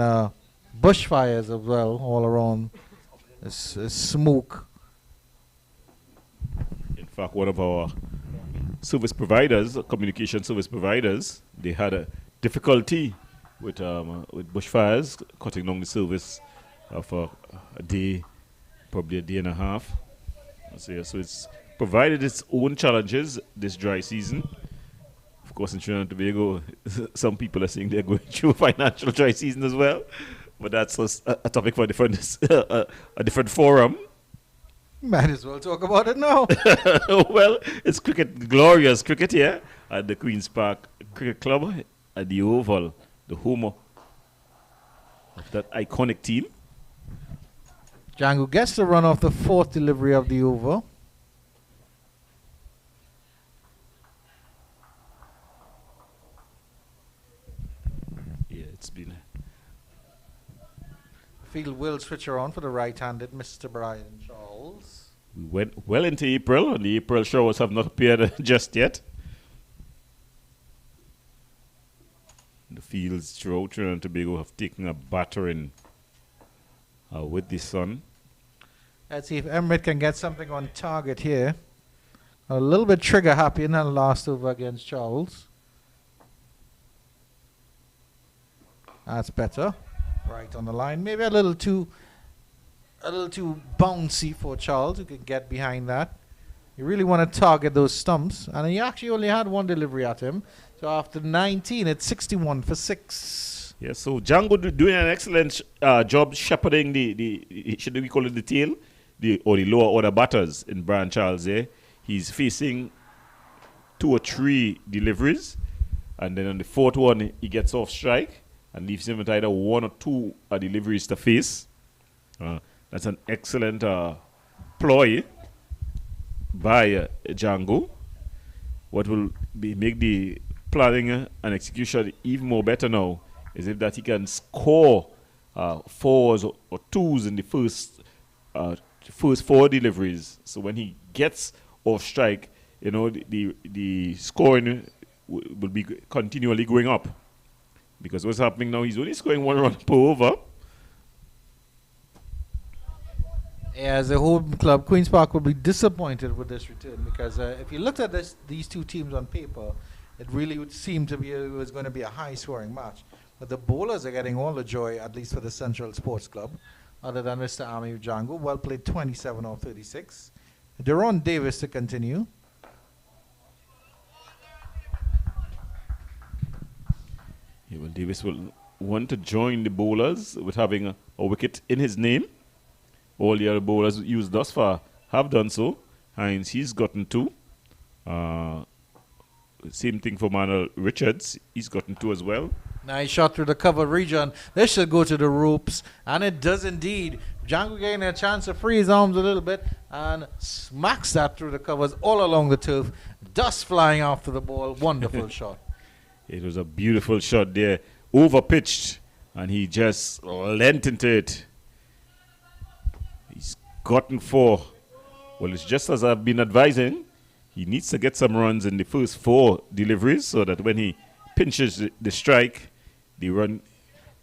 [SPEAKER 1] bushfires as well all around. It's smoke.
[SPEAKER 2] In fact, one of our service providers, communication service providers, they had a difficulty with bushfires, cutting down the service of a day, probably a day and a half. So it's provided its own challenges this dry season. Of course, in Trinidad and Tobago, some people are saying they're going through a financial dry season as well. But that's a topic for a different forum.
[SPEAKER 1] Might as well talk about it now.
[SPEAKER 2] Well, it's cricket, glorious cricket here at the Queen's Park Cricket Club at the Oval, the home of that iconic team.
[SPEAKER 1] Django gets the run off the 4th delivery of the over.
[SPEAKER 2] It's been
[SPEAKER 1] Field will switch around for the right-handed Mr. Brian Charles.
[SPEAKER 2] we went well into April, and the April showers have not appeared just yet. The fields throughout Trinidad and Tobago have taken a battering with the sun.
[SPEAKER 1] Let's see if Emirates can get something on target here. A little bit trigger happy in that last over against Charles. That's better. Right on the line. Maybe a little too bouncy for Charles. You can get behind that. You really want to target those stumps. And he actually only had one delivery at him. So after 19, it's 61 for 6.
[SPEAKER 2] Yeah, so Django doing an excellent job shepherding the should we call it the tail? The lower order batters in Brian Charles there. He's facing 2 or 3 deliveries. And then on the 4th one, he gets off strike and leaves him with either 1 or 2 deliveries to face. That's an excellent ploy by Django. What will make the planning and execution even more better now is if that he can score 4s or 2s in the first 4 deliveries. So when he gets off strike, the scoring will be continually going up. Because what's happening now, he's only scoring 1 run per over.
[SPEAKER 1] As a home club, Queen's Park will be disappointed with this return because if you looked at these 2 teams on paper, it really would seem to be it was going to be a high-scoring match. But the bowlers are getting all the joy, at least for the Central Sports Club, other than Mr. Ami Django. Well played, 27 of 36. Deron Davis to continue.
[SPEAKER 2] Yeah, well, Davis will want to join the bowlers with having a wicket in his name. All the other bowlers used thus far have done so. Hines, he's gotten 2. Same thing for Manuel Richards. He's gotten 2 as well.
[SPEAKER 1] Nice shot through the cover region. This should go to the ropes, and it does indeed. Django getting a chance to free his arms a little bit and smacks that through the covers all along the turf. Dust flying after the ball. Wonderful shot.
[SPEAKER 2] It was a beautiful shot there. Over pitched, and he just leant into it. He's gotten 4. Well, it's just as I've been advising. He needs to get some runs in the first 4 deliveries so that when he pinches the strike, the run,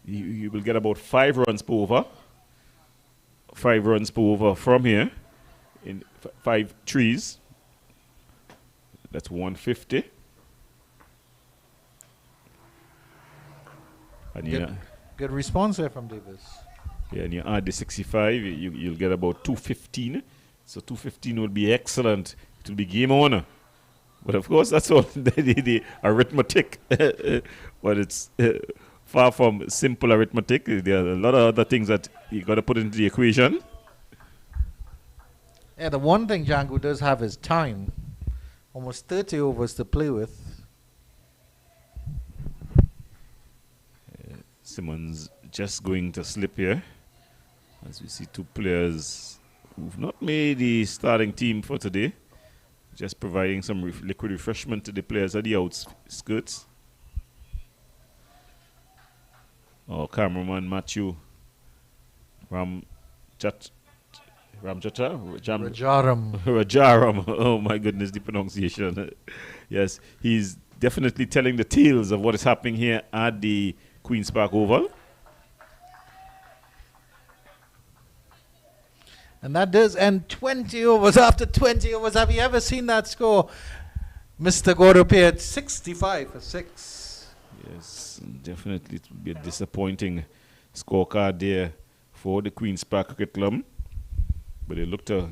[SPEAKER 2] he will get about 5 runs per over. 5 runs per over from here in 5 trees. That's 150. And
[SPEAKER 1] good response there from Davis.
[SPEAKER 2] Yeah, and you add the 65, you'll get about 215. So 215 would be excellent. It will be game on. But of course, that's all the arithmetic. But it's far from simple arithmetic. There are a lot of other things that you got to put into the equation.
[SPEAKER 1] Yeah, the one thing Django does have is time. Almost 30 overs to play with.
[SPEAKER 2] Simmons just going to slip here. As we see 2 players who've not made the starting team for today. Just providing some liquid refreshment to the players at the outskirts. Oh, cameraman Matthew Rajaram. Oh my goodness, the pronunciation. Yes, he's definitely telling the tales of what is happening here at the Queen's Park Oval.
[SPEAKER 1] And that does end 20 overs. After 20 overs, have you ever seen that score? Mr. Gordo appeared 65 for 6.
[SPEAKER 2] Yes, definitely it would be a disappointing scorecard there for the Queen's Park Cricket Club. But they look to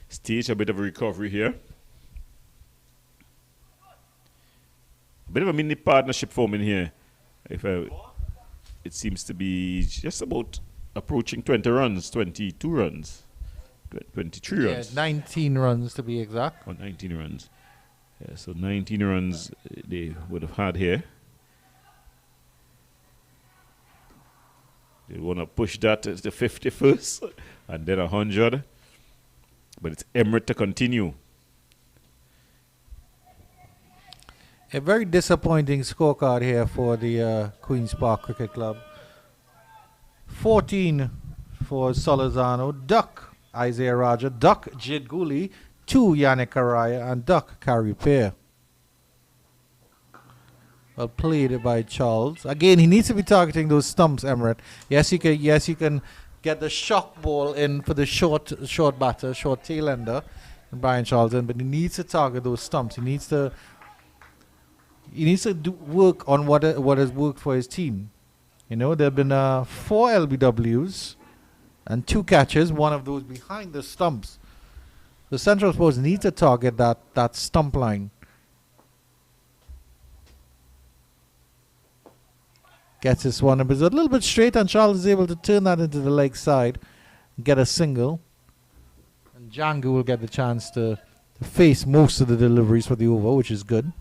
[SPEAKER 2] stage a bit of a recovery here. A bit of a mini partnership forming here. It seems to be just about approaching 20 runs, 22 runs. 23 runs.
[SPEAKER 1] 19 runs to be exact.
[SPEAKER 2] Oh, 19 runs. Yeah, so 19 runs they would have had here. They want to push that to the 50 first and then 100. But it's Emirates to continue.
[SPEAKER 1] A very disappointing scorecard here for the Queen's Park Cricket Club. 14 for Solazano, duck Isaiah Raja, duck Jid Guli, 2 Yannick Araya, and duck Carrie Pear. Well played by Charles. Again, he needs to be targeting those stumps, Emirates. Yes, you can get the shock ball in for the short batter, short tail ender, and Brian Charles in, but he needs to target those stumps. He needs to work on what has worked for his team. You know, there have been 4 LBWs and 2 catches, one of those behind the stumps. The Central Sports need to target that stump line. Gets this one up. It's a little bit straight, and Charles is able to turn that into the leg side, get a single. And Django will get the chance to face most of the deliveries for the over, which is good.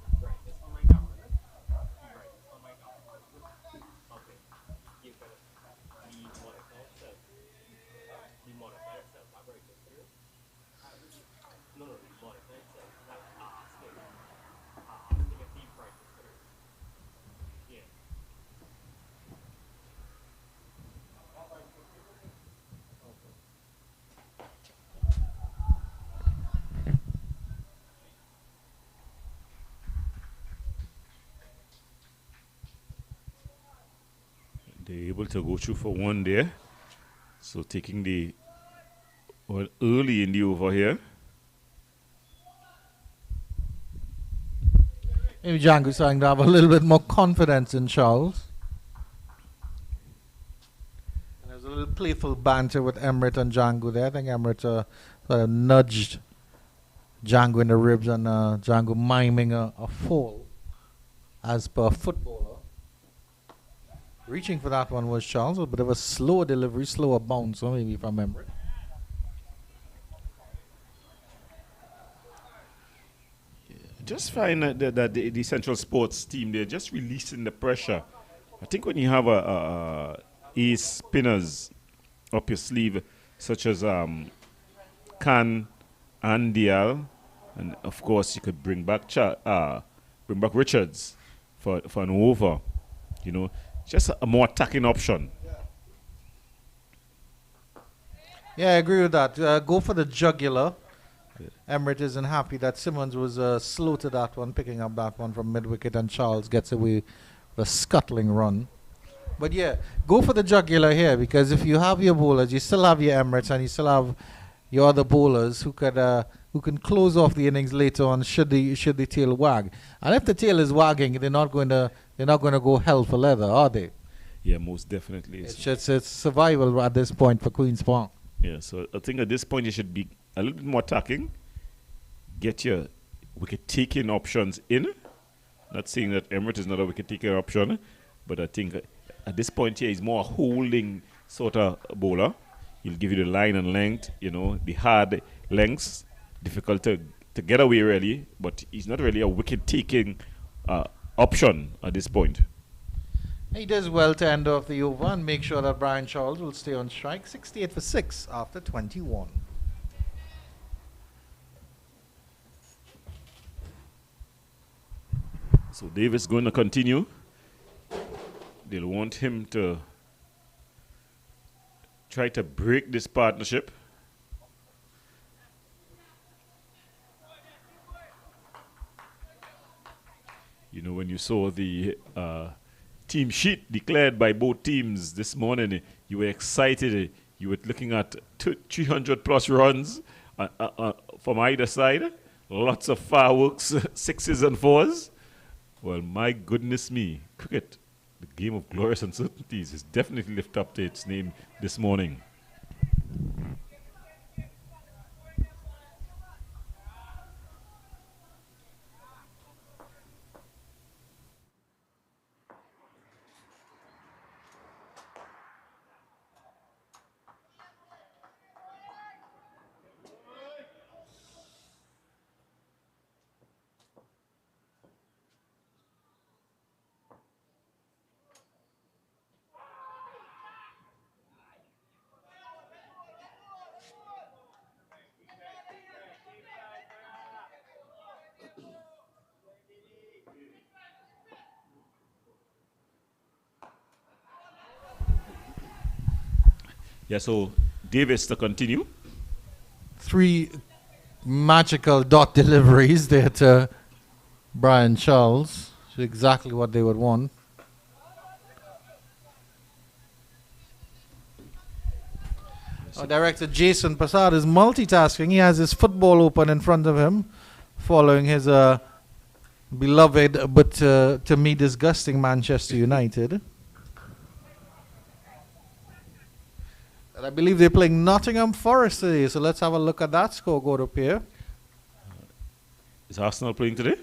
[SPEAKER 2] They're able to go through for one there. So taking the early in the over here.
[SPEAKER 1] Maybe Django's starting to have a little bit more confidence in Charles. And there's a little playful banter with Emirates and Django there. I think Emirates sort of nudged Django in the ribs, and Django miming a fall as per footballer. Reaching for that one was Charles, a bit of a slower delivery, slower bounce, or maybe from Emirates.
[SPEAKER 2] Just find that the Central Sports team, they're just releasing the pressure. I think when you have a ace spinners up your sleeve, such as Khan and Dial, and of course you could bring back Richards for an over, you know, just a more attacking option.
[SPEAKER 1] Yeah, I agree with that. Go for the jugular. Emirates isn't happy that Simmons was slow to that one, picking up that one from mid-wicket, and Charles gets away with a scuttling run. But yeah, go for the jugular here, because if you have your bowlers, you still have your Emirates, and you still have your other bowlers who can close off the innings later on should the tail wag. And if the tail is wagging, they're not going to go hell for leather, are they?
[SPEAKER 2] Yeah, most definitely.
[SPEAKER 1] It's survival at this point for Queen's Park.
[SPEAKER 2] Yeah, so I think at this point you should be a little bit more attacking. Get your wicket-taking options in. Not saying that Emirates is not a wicket-taking option, but I think at this point here he's more a holding sort of bowler. He'll give you the line and length, you know, the hard lengths, difficult to get away really, but he's not really a wicket-taking option at this point.
[SPEAKER 1] He does well to end off the over and make sure that Brian Charles will stay on strike. 68 for 6 after 21.
[SPEAKER 2] So Davis going to continue. They'll want him to try to break this partnership. You know, when you saw the team sheet declared by both teams this morning, you were excited. You were looking at 300 plus runs from either side. Lots of fireworks, 6s and 4s. Well, my goodness me, cricket, the game of glorious uncertainties, has definitely lived up to its name this morning. Yeah, so Davis to continue.
[SPEAKER 1] 3 magical dot deliveries there to Brian Charles. It's exactly what they would want. Director Jason Passard is multitasking. He has his football open in front of him, following his beloved but to me disgusting Manchester United. And I believe they're playing Nottingham Forest today, so let's have a look at that scoreboard up here.
[SPEAKER 2] Is Arsenal playing today?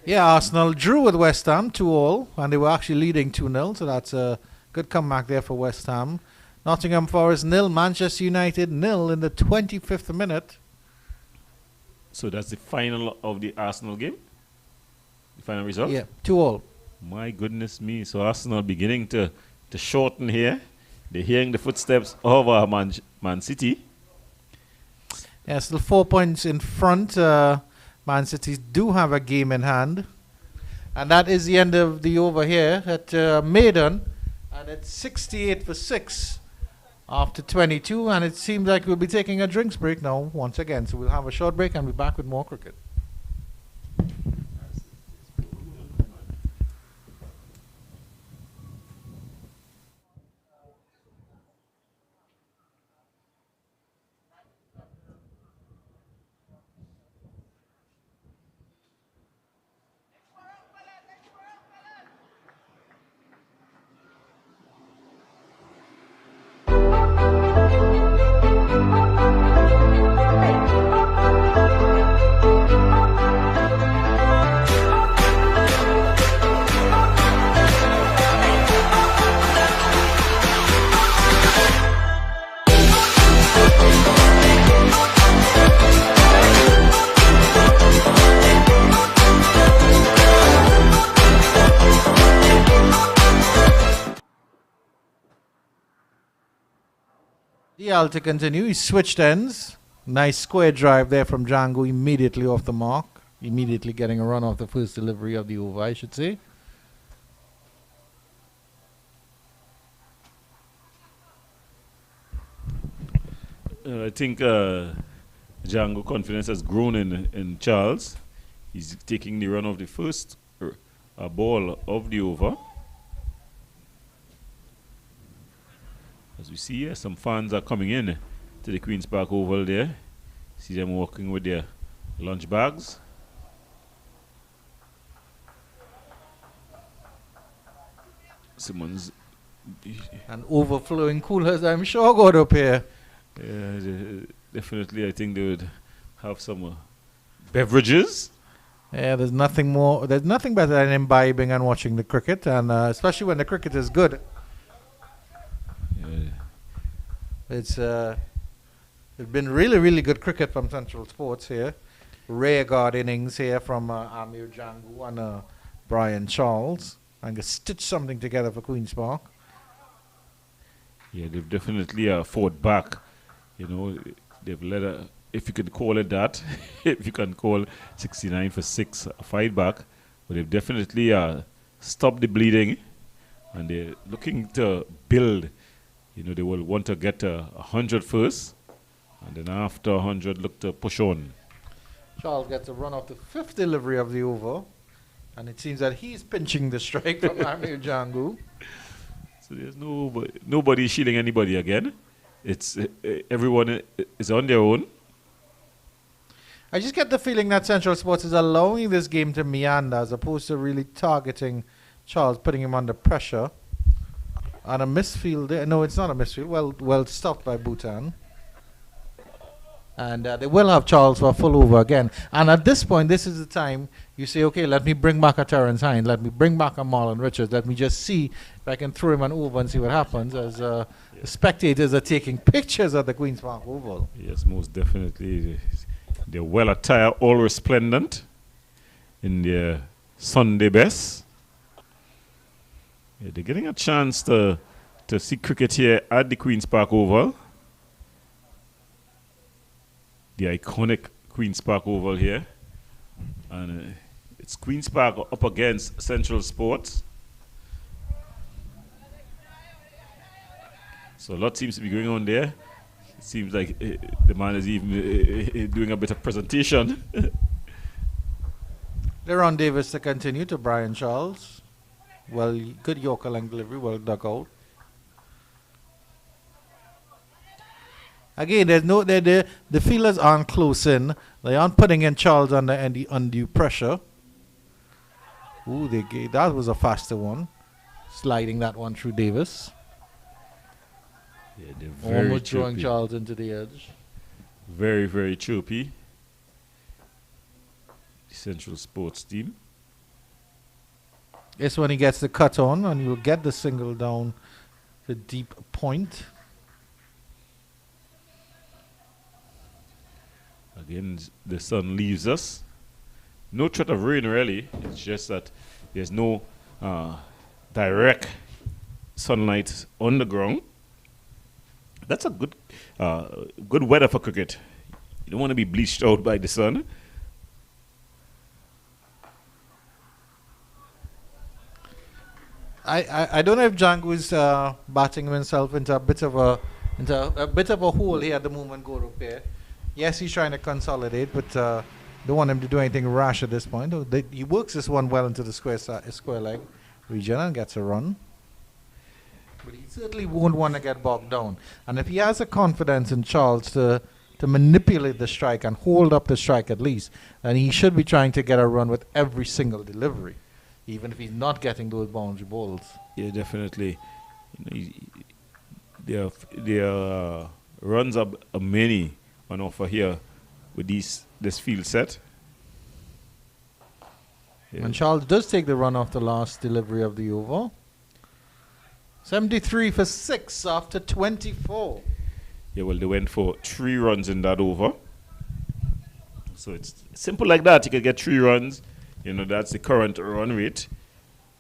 [SPEAKER 1] Yeah, Arsenal drew with West Ham 2-2, and they were actually leading 2-0, so that's a good comeback there for West Ham. Nottingham Forest 0, Manchester United 0 in the 25th minute.
[SPEAKER 2] So that's the final of the Arsenal game? The final result?
[SPEAKER 1] Yeah, 2-2.
[SPEAKER 2] My goodness me. So Arsenal beginning to shorten here. They're hearing the footsteps of Man City.
[SPEAKER 1] Yeah, still 4 points in front. Man City do have a game in hand. And that is the end of the over here at Maiden. And it's 68-6 after 22. And it seems like we'll be taking a drinks break now once again. So we'll have a short break and be back with more cricket. DL to continue. He switched ends. Nice square drive there from Django immediately off the mark. Immediately getting a run off the first delivery of the over, I should say.
[SPEAKER 2] I think Django confidence has grown in Charles. He's taking the run of the first ball of the over. As we see here, some fans are coming in to the Queen's Park Oval there. See them walking with their lunch bags. Simmons.
[SPEAKER 1] And overflowing coolers, I'm sure, got up here.
[SPEAKER 2] Definitely, I think they would have some beverages.
[SPEAKER 1] Yeah, there's nothing better than imbibing and watching the cricket, and especially when the cricket is good. It's been really, really good cricket from Central Sports here. Rare guard innings here from Amir Django and Brian Charles. And to stitch something together for Queen's Park.
[SPEAKER 2] Yeah, they've definitely fought back. You know, they've let if you could call it that, if you can call 69 for 6 a fight back. But they've definitely stopped the bleeding. And they're looking to build. You know, they will want to get 100 first, and then after 100, look to push on. Charles
[SPEAKER 1] gets a run off the 5th delivery of the over, and it seems that he's pinching the strike from Amir Django.
[SPEAKER 2] So there's nobody shielding anybody again. It's everyone is on their own.
[SPEAKER 1] I just get the feeling that Central Sports is allowing this game to meander as opposed to really targeting Charles, putting him under pressure. And a misfield there. No, it's not a misfield. Well stopped by Bhutan. And they will have Charles for a full over again. And at this point, this is the time you say, okay, let me bring back a Terrence Hines. Let me bring back a Marlon Richards. Let me just see if I can throw him an over and see what happens as the spectators are taking pictures of the Queen's Park Oval.
[SPEAKER 2] Yes, most definitely. They're well attired, all resplendent in their Sunday best. Yeah, they're getting a chance to see cricket here at the Queen's Park Oval. The iconic Queen's Park Oval here. And it's Queen's Park up against Central Sports. So a lot seems to be going on there. It seems like the man is even doing a bit of presentation.
[SPEAKER 1] Deron Davis to continue to Brian Charles. Well, good Yorker length delivery, well dug out. Again, there's no the fielders aren't close in. They aren't putting in Charles under any undue pressure. Ooh, that was a faster one. Sliding that one through Davis.
[SPEAKER 2] Yeah, they're very
[SPEAKER 1] almost drawing
[SPEAKER 2] chirpy.
[SPEAKER 1] Charles into the edge.
[SPEAKER 2] Very, very chirpy. Central Sports team.
[SPEAKER 1] It's when he gets the cut on and you'll get the single down the deep point.
[SPEAKER 2] Again, the sun leaves us. No threat of rain, really. It's just that there's no direct sunlight on the ground. That's a good weather for cricket. You don't want to be bleached out by the sun.
[SPEAKER 1] I don't know if Django is batting himself into a bit of a hole here at the moment, go up there. Yes, he's trying to consolidate, but don't want him to do anything rash at this point. He works this one well into the square leg region and gets a run. But he certainly won't want to get bogged down. And if he has the confidence in Charles to manipulate the strike and hold up the strike at least, then he should be trying to get a run with every single delivery, even if he's not getting those boundary balls.
[SPEAKER 2] Yeah, definitely. There runs up many on offer here with this field set. Yeah.
[SPEAKER 1] And Charles does take the run off the last delivery of the over. 73 for 6 after 24.
[SPEAKER 2] Yeah, well, they went for 3 runs in that over. So it's simple like that. You can get 3 runs. You know, that's the current run rate.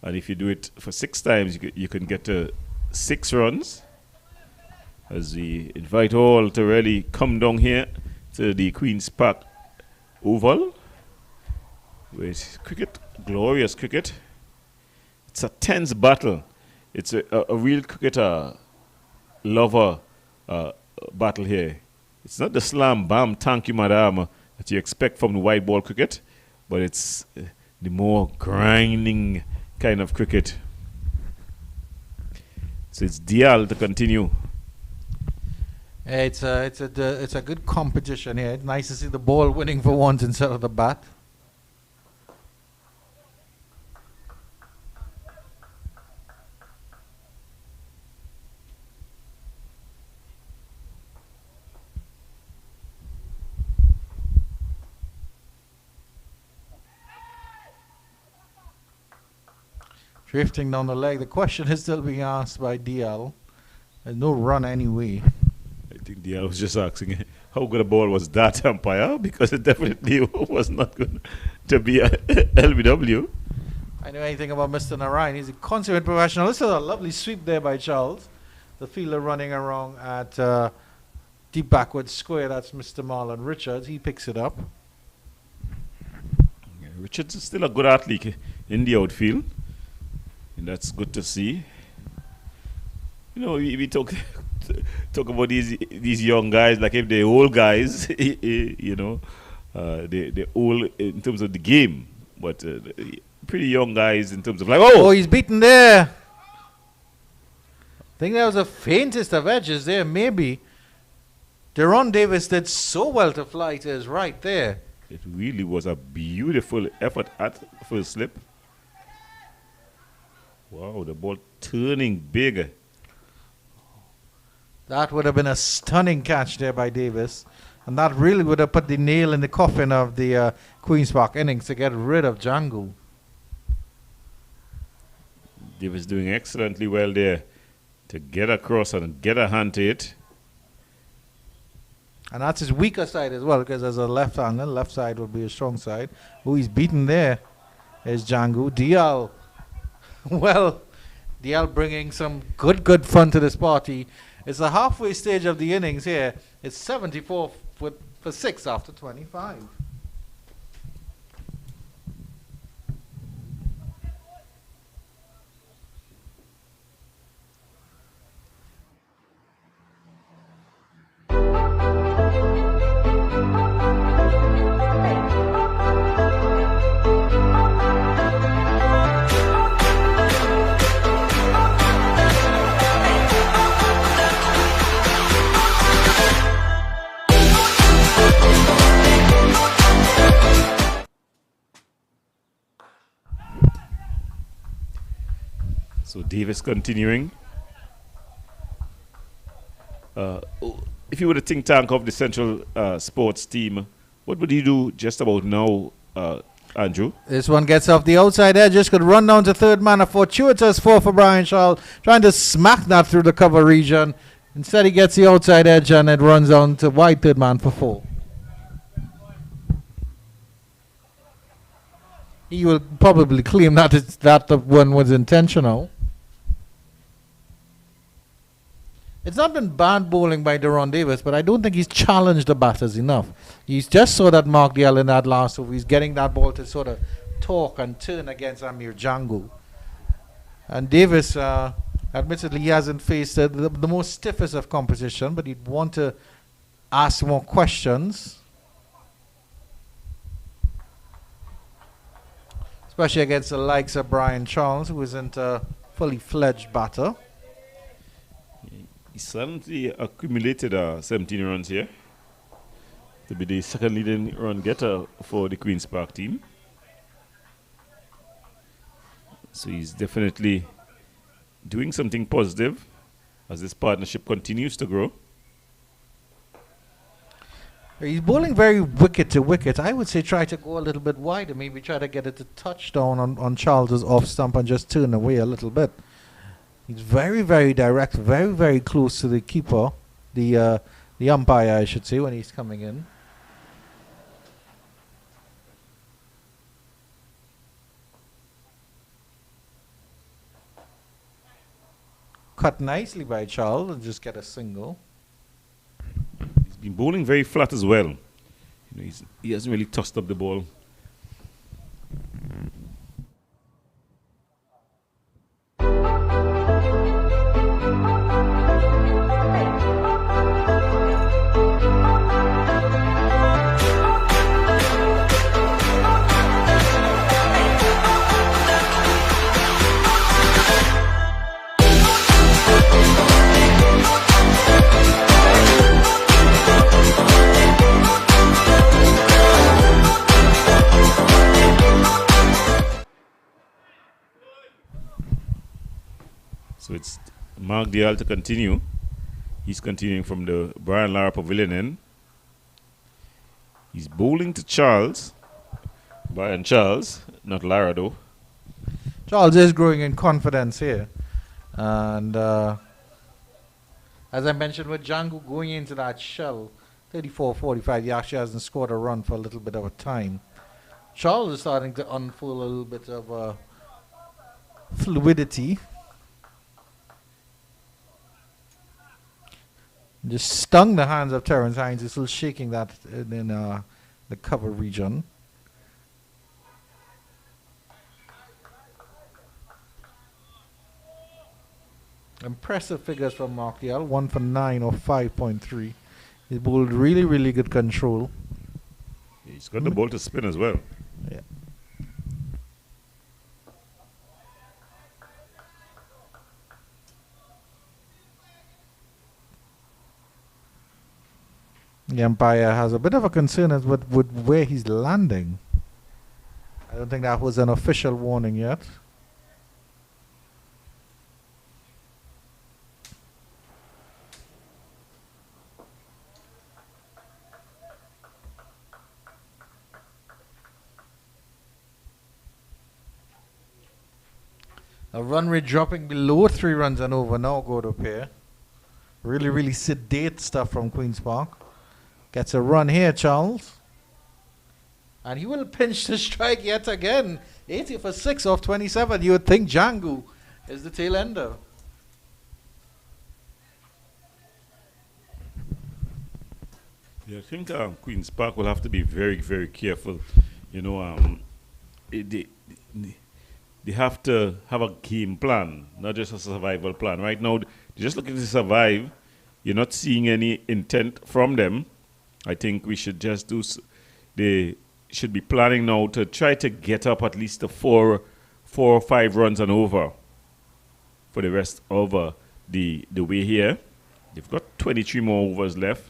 [SPEAKER 2] And if you do it for 6 times, you can get to 6 runs. As we invite all to really come down here to the Queen's Park Oval. With cricket, glorious cricket. It's a tense battle. It's a real cricketer lover battle here. It's not the slam, bam, thank you, madam, that you expect from the white ball cricket, but it's the more grinding kind of cricket. So it's Dial to continue.
[SPEAKER 1] It's a good competition here. It's nice to see the ball winning for once instead of the bat. Drifting down the leg. The question is still being asked by DL. There's no run anyway.
[SPEAKER 2] I think Dial was just asking how good a ball was that, umpire, because it definitely was not good to be a LBW.
[SPEAKER 1] I know anything about Mr. Narayan. He's a consummate professional. This is a lovely sweep there by Charles. The fielder running around at deep backward square. That's Mr. Marlon Richards. He picks it up.
[SPEAKER 2] Yeah, Richards is still a good athlete in the outfield. And that's good to see. You know, we talk about these young guys like if they're old guys, you know, they're old in terms of the game, but pretty young guys in terms of like,
[SPEAKER 1] oh, he's beaten there. I think that was the faintest of edges there, maybe. Deron Davis did so well to fly to his right there.
[SPEAKER 2] It really was a beautiful effort at first slip. Wow, the ball turning big.
[SPEAKER 1] That would have been a stunning catch there by Davis. And that really would have put the nail in the coffin of the Queen's Park innings to get rid of Django.
[SPEAKER 2] Davis doing excellently well there to get across and get a hand to it.
[SPEAKER 1] And that's his weaker side as well, because as a left-hander, left side would be a strong side. Oh, he's beaten there. There's Django. Dial. Well, Dial bringing some good fun to this party. It's the halfway stage of the innings here. It's 74 for 6 after 25.
[SPEAKER 2] Davis continuing. If you were the think tank of the Central Sports team, what would you do just about now, Andrew?
[SPEAKER 1] This one gets off the outside edge. Just could run down to third man. A fortuitous four for Brian Charles. Trying to smack that through the cover region. Instead, he gets the outside edge and it runs down to wide third man for 4. He will probably claim that the one was intentional. It's not been bad bowling by Deron Davis, but I don't think he's challenged the batters enough. He's just saw that Mark Dial in that last over. He's getting that ball to sort of talk and turn against Amir Django. And Davis, admittedly, he hasn't faced the most stiffest of competition, but he'd want to ask more questions. Especially against the likes of Brian Charles, who isn't a fully fledged batter.
[SPEAKER 2] He suddenly accumulated 17 runs here to be the second leading run getter for the Queen's Park team. So he's definitely doing something positive as this partnership continues to grow.
[SPEAKER 1] He's bowling very wicket to wicket. I would say try to go a little bit wider, maybe try to get it to touchdown on Charles's off stump and just turn away a little bit. He's very, very direct, very, very close to the keeper, the umpire, I should say, when he's coming in. Cut nicely by Charles and just get a single.
[SPEAKER 2] He's been bowling very flat as well. He hasn't really tossed up the ball. So it's Mark Dial to continue. He's continuing from the Brian Lara Pavilion end. He's bowling to Charles. Brian Charles, not Lara though.
[SPEAKER 1] Charles is growing in confidence here. And as I mentioned with Django going into that shell, 34-45, he actually hasn't scored a run for a little bit of a time. Charles is starting to unfold a little bit of fluidity. Just stung the hands of Terrence Hines. He's still shaking that in the cover region. Impressive figures from Mark Dial. 1 for 9 or 5.3. He bowled really, really good control.
[SPEAKER 2] He's got the ball to spin as well.
[SPEAKER 1] Yeah. The umpire has a bit of a concern as with where he's landing. I don't think that was an official warning yet. A run rate dropping below 3 runs and over now, go to pair. Really, really sedate stuff from Queen's Park. Gets a run here, Charles. And he will pinch the strike yet again. 80 for 6 off 27. You would think Django is the tail ender.
[SPEAKER 2] Yeah, I think Queen's Park will have to be very, very careful. They have to have a game plan, not just a survival plan. Right now, they're just looking to survive. You're not seeing any intent from them. I think we should just they should be planning now to try to get up at least 4 or 5 runs and over for the rest of the way here. They've got 23 more overs left.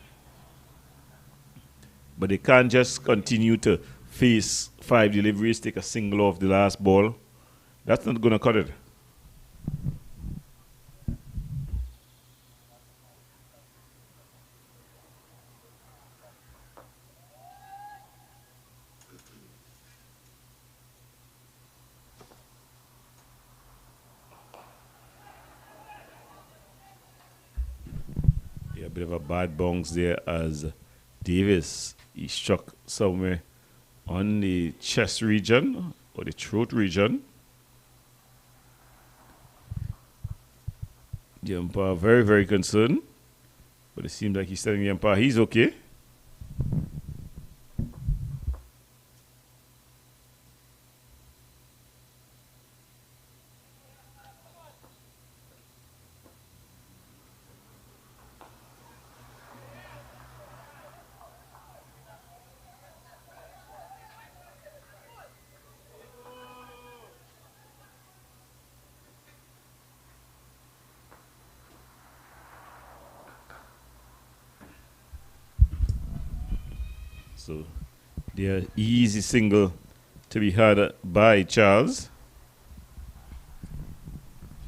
[SPEAKER 2] But they can't just continue to face 5 deliveries, take a single off the last ball. That's not going to cut it. a bit of a bad bounce there as Davis, he struck somewhere on the chest region or the throat region. The umpire very, very concerned, but it seems like he's telling the umpire he's okay. So, the easy single to be had by Charles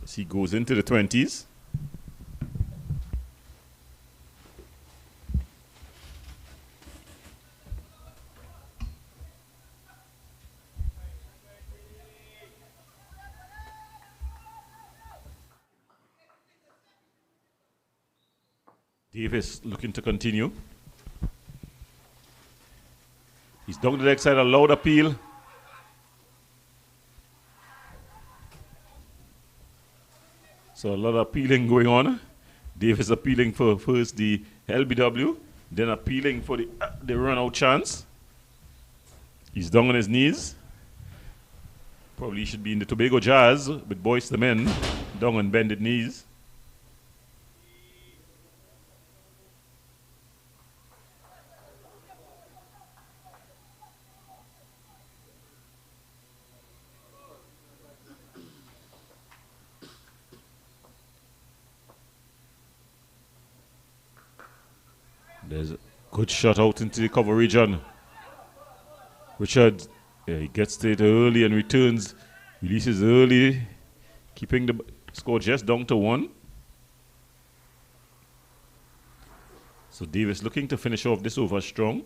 [SPEAKER 2] as he goes into the 20s. Davis looking to continue. He's down the leg side, a loud appeal. So a lot of appealing going on. Davis appealing for first the LBW, then appealing for the run-out chance. He's down on his knees. Probably should be in the Tobago Jazz with Boys the Men, down on bended knees. There's a good shot out into the cover region. Richard, he gets to it early and returns, releases early, keeping the score just down to 1. So Davis looking to finish off this over strong.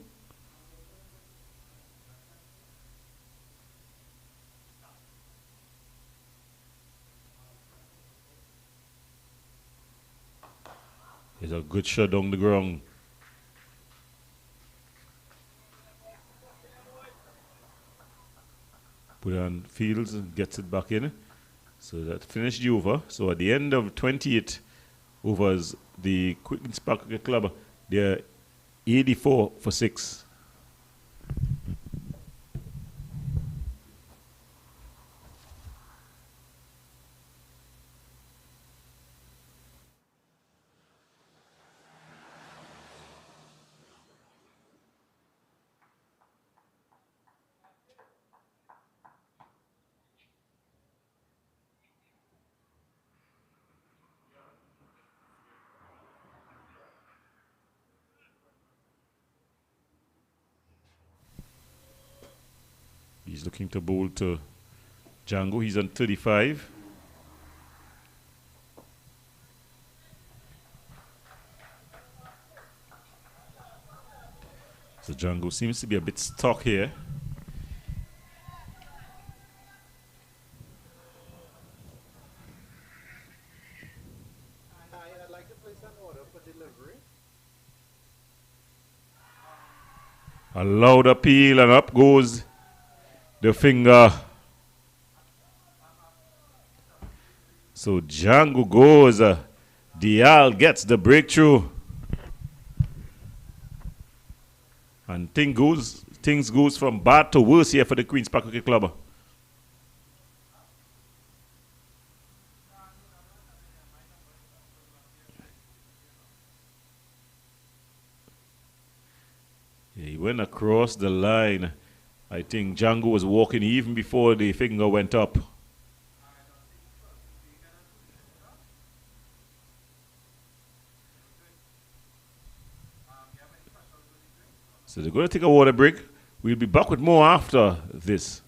[SPEAKER 2] There's a good shot down the ground. Put on Fields and gets it back in. So that finished the over. So at the end of 28 overs, the Queens Park Cricket Club, they're 84 for 6. He's looking to bowl to Django. He's on 35. So Django seems to be a bit stuck here.
[SPEAKER 1] I'd like to place an order for delivery.
[SPEAKER 2] A loud appeal and up goes the finger. So Django goes. Dial gets the breakthrough. And things goes from bad to worse here for the Queens Park Cricket Club. Yeah, he went across the line. I think Django was walking even before the finger went up. So they're going to take a water break. We'll be back with more after this.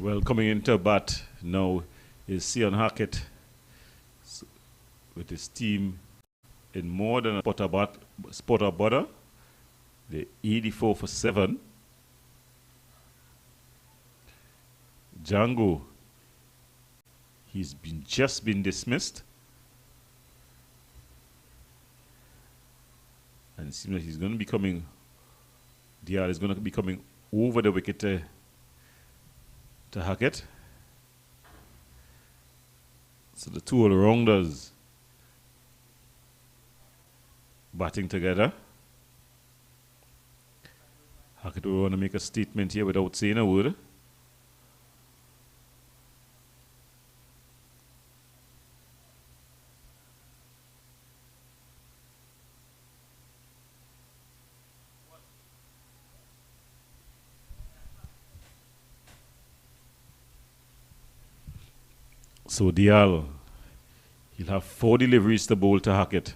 [SPEAKER 2] Well, coming into bat now is Sion Hackett with his team in more than a spot of butter. The 84 for 7. Django, he's just been dismissed. And it seems like he's going to be coming, Dial is going to be coming over the wicket to Hackett. So the two all-rounders batting together. Hackett will want to make a statement here without saying a word. So Dial, he'll have 4 deliveries to bowl to Hackett.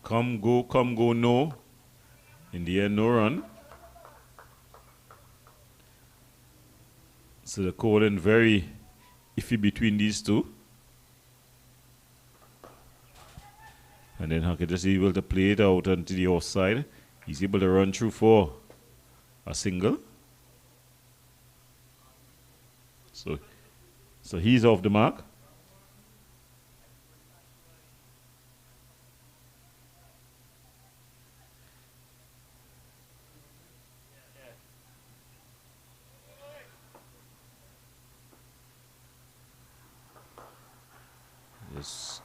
[SPEAKER 2] Come, go, no. In the end, no run. So the calling very iffy between these two. And then Hackett is able to play it out onto the offside. He's able to run through for a single. So he's off the mark.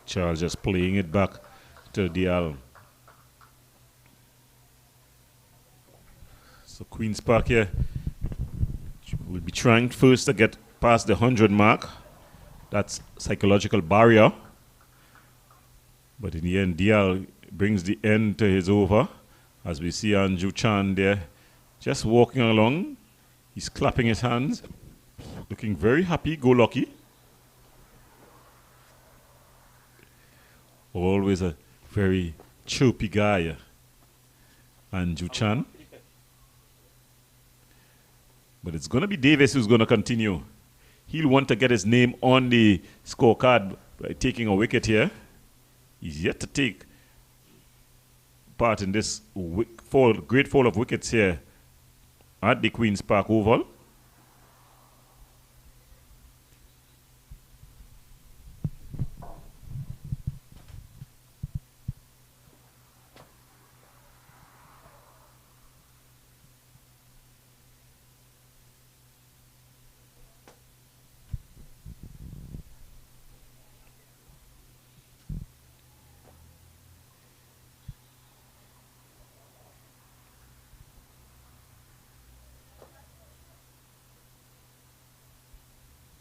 [SPEAKER 2] Charles just playing it back to Dial. So Queen's Park here will be trying first to get past the 100 mark. That's psychological barrier. But in the end, Dial brings the end to his over. As we see Anju Chan there, just walking along. He's clapping his hands, looking very happy, go lucky. Always a very chirpy guy, Anju Chan. But it's going to be Davis who's going to continue. He'll want to get his name on the scorecard by taking a wicket here. He's yet to take part in this great fall of wickets here at the Queen's Park Oval.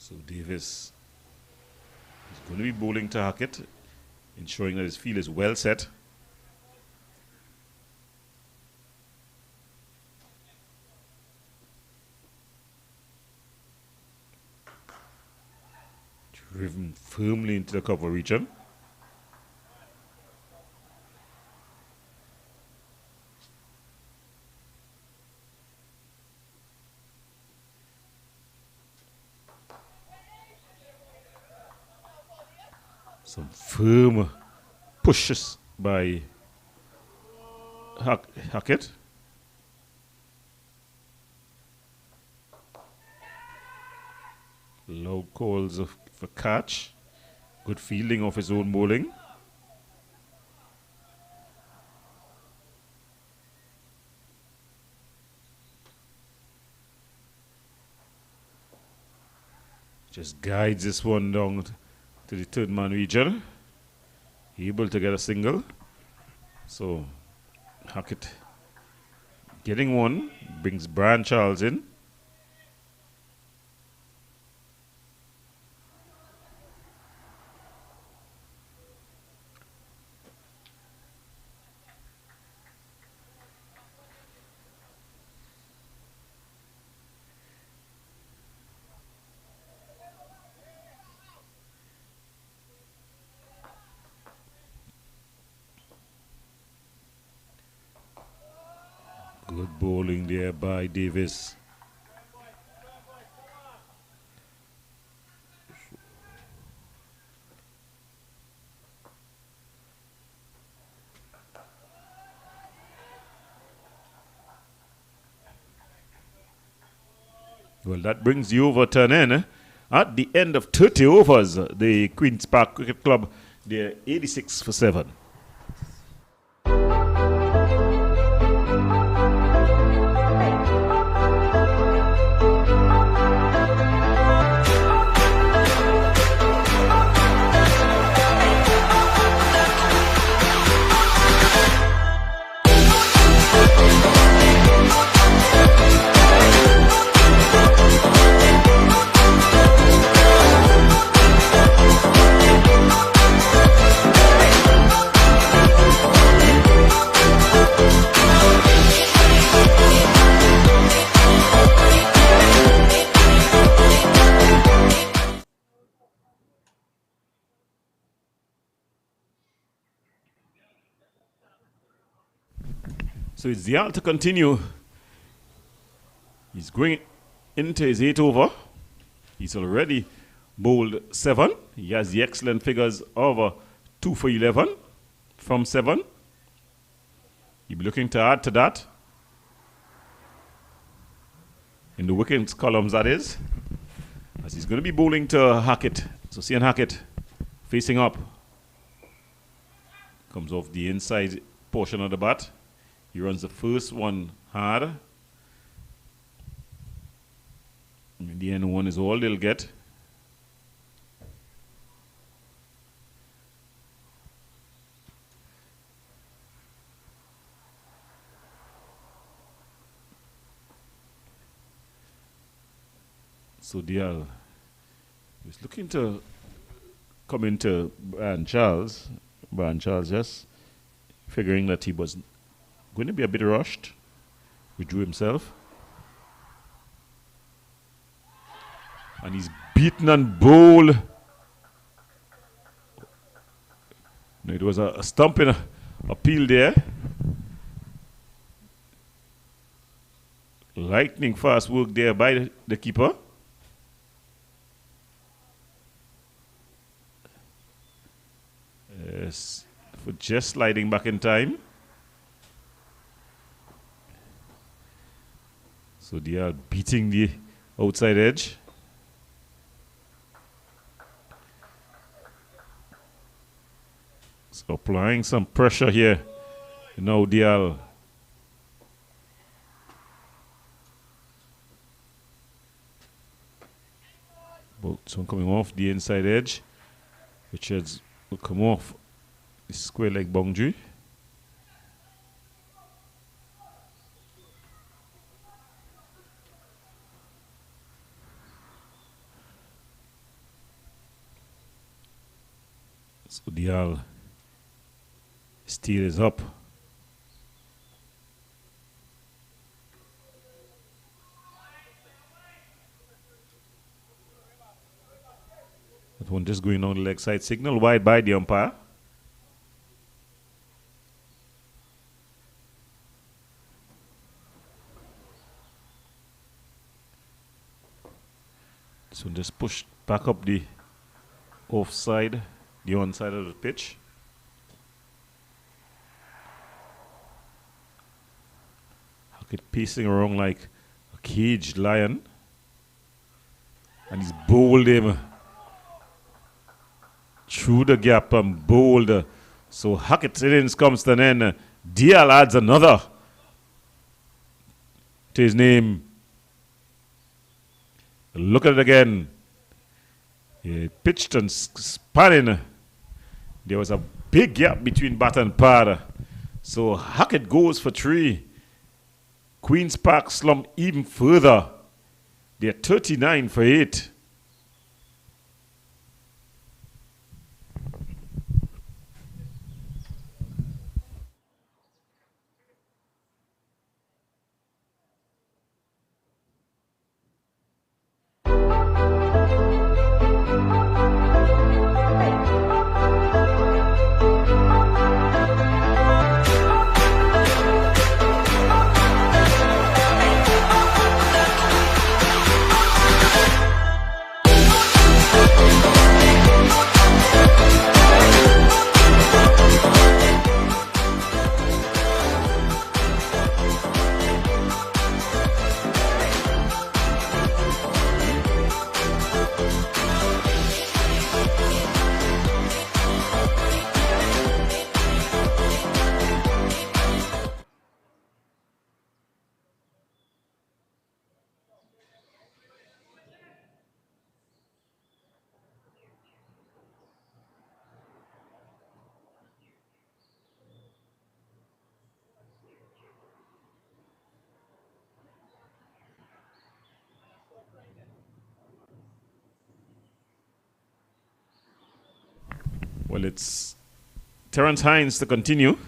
[SPEAKER 2] So Davis is going to be bowling to Hackett, ensuring that his field is well set. Driven firmly into the cover region. Some firm pushes by Hackett. Low calls for catch. Good fielding of his own bowling. Just guides this one down to the third man region. Able to get a single. So Hackett getting one, brings Brian Charles in. Good bowling there by Davis. Well, that brings the overturn in. At the end of 30 overs, the Queen's Park Cricket Club, they're 86 for 7. So it's Dial to continue. He's going into his 8th over. He's already bowled 7. He has the excellent figures of 2 for 11 from 7. He'll be looking to add to that. In the wickets columns, that is. As he's going to be bowling to Hackett. So Cian Hackett facing up. Comes off the inside portion of the bat. He runs the first one hard. And the end one is all they'll get. So Dial is looking to come into Brian Charles. Brian Charles just figuring that he was going to be a bit rushed. Withdrew himself. And he's beaten and bowled. No, it was a stumping appeal there. Lightning fast work there by the keeper. Yes, for just sliding back in time. So they are beating the outside edge. So applying some pressure here. Now Dial. Both one coming off the inside edge. Richards will come off the square leg boundary. So Dial steal is up. That one just going on the leg side. Signal wide by the umpire. So just push back up the offside, the onside of the pitch. Hackett pacing around like a caged lion. And he's bowled him through the gap and bowled. So Hackett's innings comes to an end. Dial adds another to his name. Look at it again. He pitched and spanning. There was a big gap between bat and pad. So Hackett goes for 3. Queen's Park slump even further. They're 39 for 8. Well, it's Terence Hines to continue.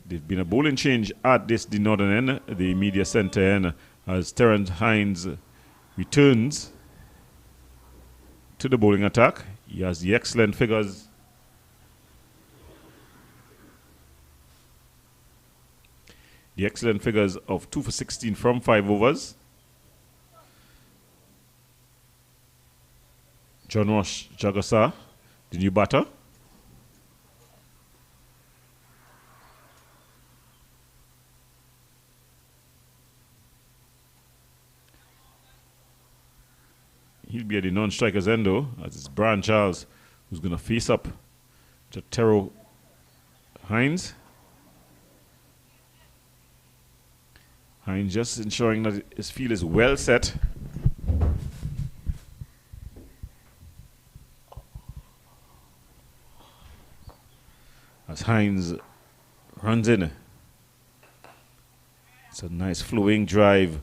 [SPEAKER 2] There's been a bowling change at the northern end, the media center end, as Terence Hines returns to the bowling attack. He has the excellent figures. The excellent figures of 2 for 16 from 5 overs. John Ross Jagasa, the new batter. He'll be at the non-strikers end though, as it's Brian Charles who's going to face up to Terrell Hines. Hines just ensuring that his field is well set. As Hines runs in. It's a nice flowing drive.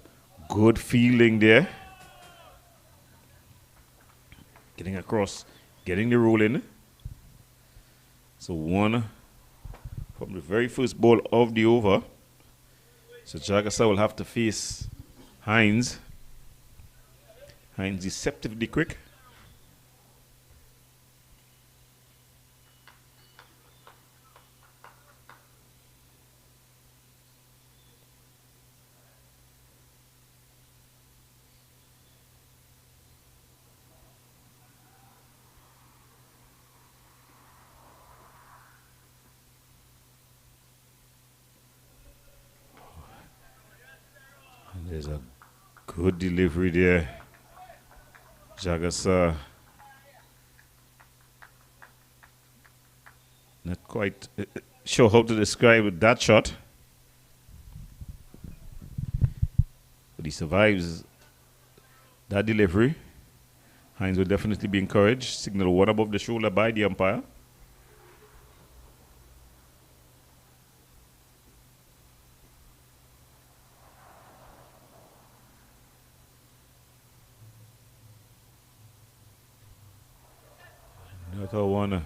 [SPEAKER 2] Good fielding there. Getting across, getting the roll in. So one from the very first ball of the over. So Jagasa will have to face Hines. Hines deceptively quick. There's a good delivery there. Jagasa not quite sure how to describe that shot. But he survives that delivery. Hines will definitely be encouraged. Signal one above the shoulder by the umpire. Another one.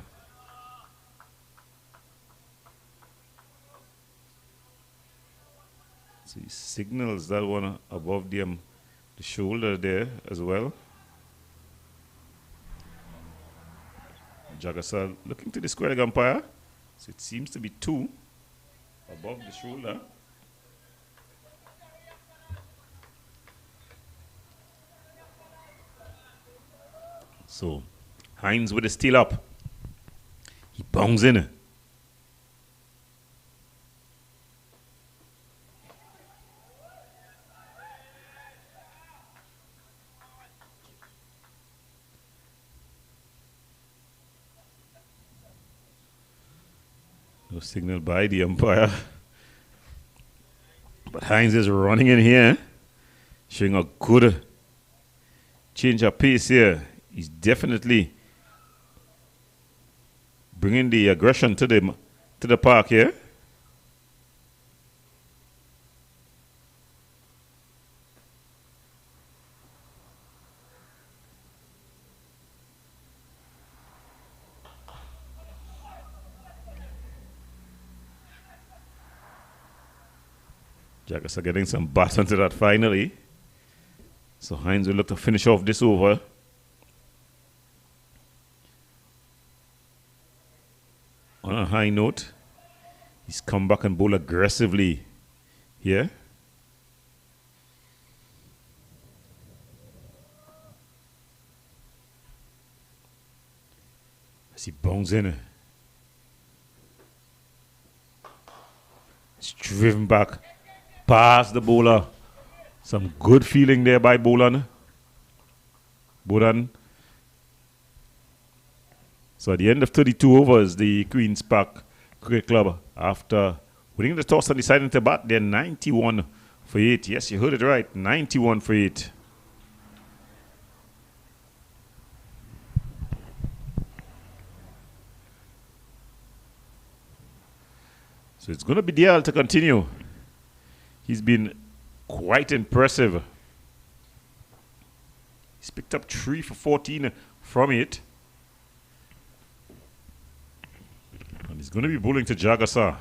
[SPEAKER 2] So he signals that one above the shoulder there as well. Jagasa looking to the square leg umpire. So it seems to be 2 above the shoulder. So Hines with the steal up. He bongs in. No signal by the umpire. But Hines is running in here, showing a good change of pace here. He's definitely bringing the aggression to the park here. Jackets are getting some bat onto that finally. So Hines will look to finish off this over. On a high note, he's come back and bowl aggressively here. As he bounds in. It's driven back past the bowler. Some good feeling there by Bolan. So at the end of 32 overs, the Queen's Park Cricket Club, after winning the toss and deciding to bat, they're 91 for 8. Yes, you heard it right, 91 for 8. So it's going to be Dial to continue. He's been quite impressive. He's picked up 3 for 14 from it. going to be bowling to Jagasa.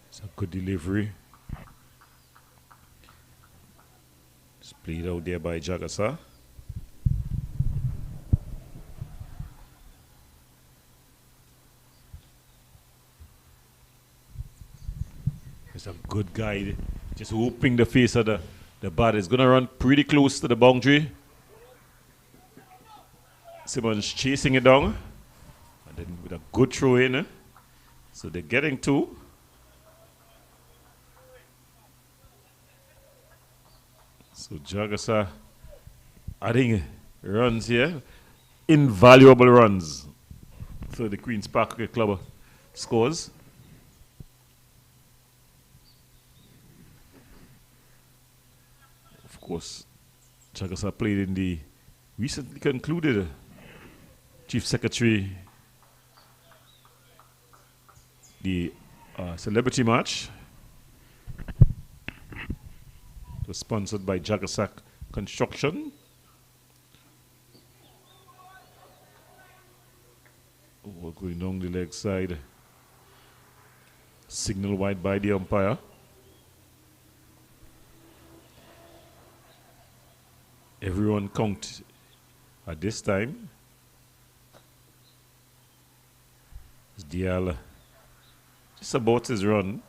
[SPEAKER 2] It's a good delivery. It's played out there by Jagasa. It's a good guy. Just opening the face of the bat. It's going to run pretty close to the boundary. Simmons chasing it down. And then with a good throw in. So they're getting two. So Jagasa adding runs here. Invaluable runs. So the Queen's Park Cricket Club scores. Of course, Jagasa played in the recently concluded Chief Secretary the celebrity match. It was sponsored by Jagasak Construction. Oh, going down the leg side. Signal wide by the umpire. Everyone count at this time. It's Dial just about his run.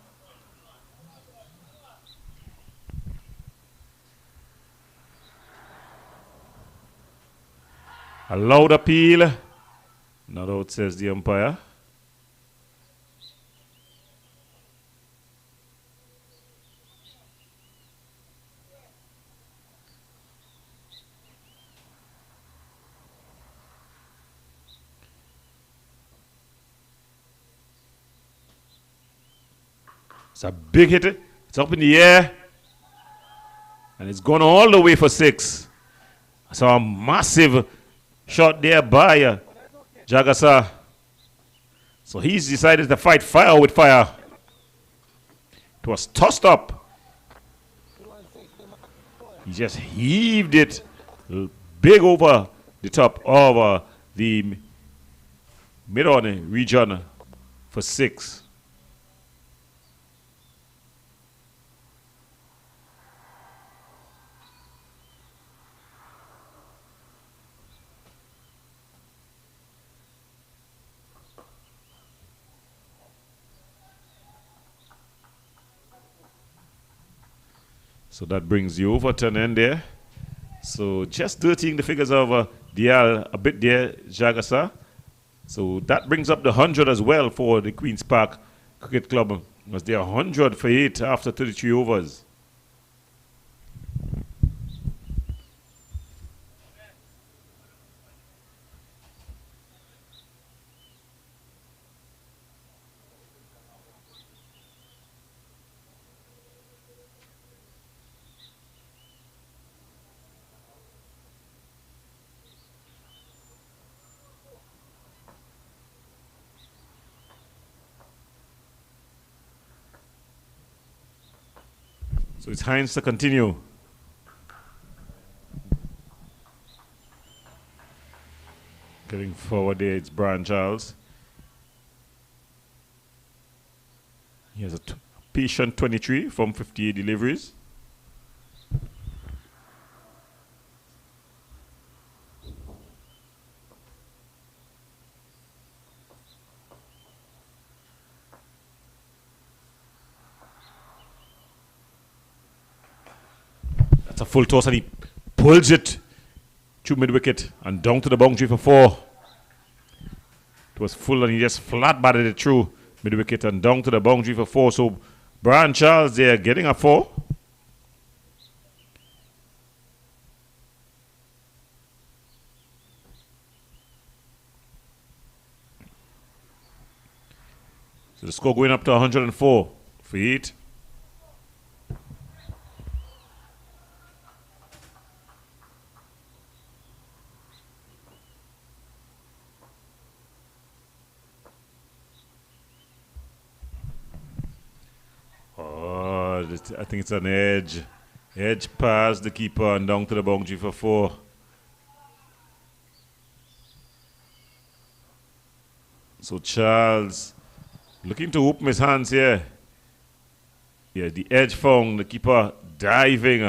[SPEAKER 2] A loud appeal. Not out, says the umpire. It's a big hit. It's up in the air. And it's gone all the way for 6. So a massive shot there by Jagasa. So he's decided to fight fire with fire. It was tossed up. He just heaved it big over the top of the mid-on region for 6. So that brings the over to an end there. So just dirtying the figures of Dial a bit there, Jagasa. So that brings up the 100 as well for the Queen's Park Cricket Club. Was there 100 for 8 after 33 overs. So it's Hines to continue. Getting forward there, it's Brian Charles. He has a patient 23 from 58 deliveries. That's a full toss and he pulls it to mid-wicket and down to the boundary for 4. It was full and he just flat batted it through mid-wicket and down to the boundary for 4. So Brian Charles there getting a 4. So the score going up to 104 for 8. Oh, I think it's an edge. Edge past the keeper and down to the boundary for 4. So Charles looking to open his hands here. Yeah, the edge found, the keeper diving,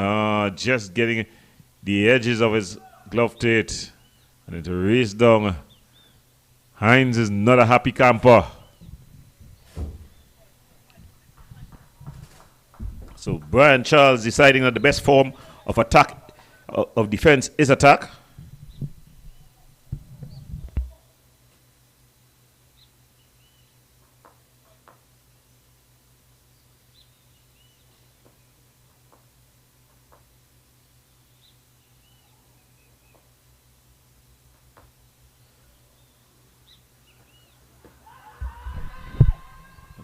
[SPEAKER 2] just getting the edges of his glove tate. And it raced down. Hines is not a happy camper. So Brian Charles deciding that the best form of attack, of defense is attack.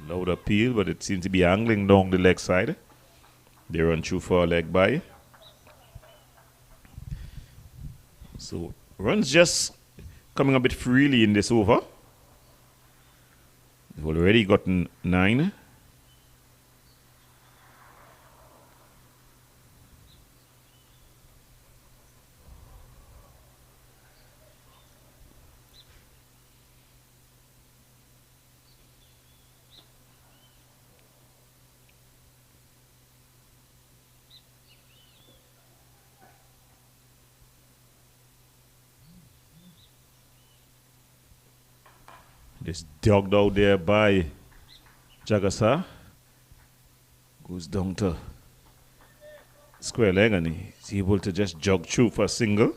[SPEAKER 2] Loud appeal, but it seems to be angling down the leg side. They run through for a leg by. So runs just coming a bit freely in this over. They've already gotten 9. This dogged out there by Jagasa. Goes down to square leg and he's able to just jog through for a single.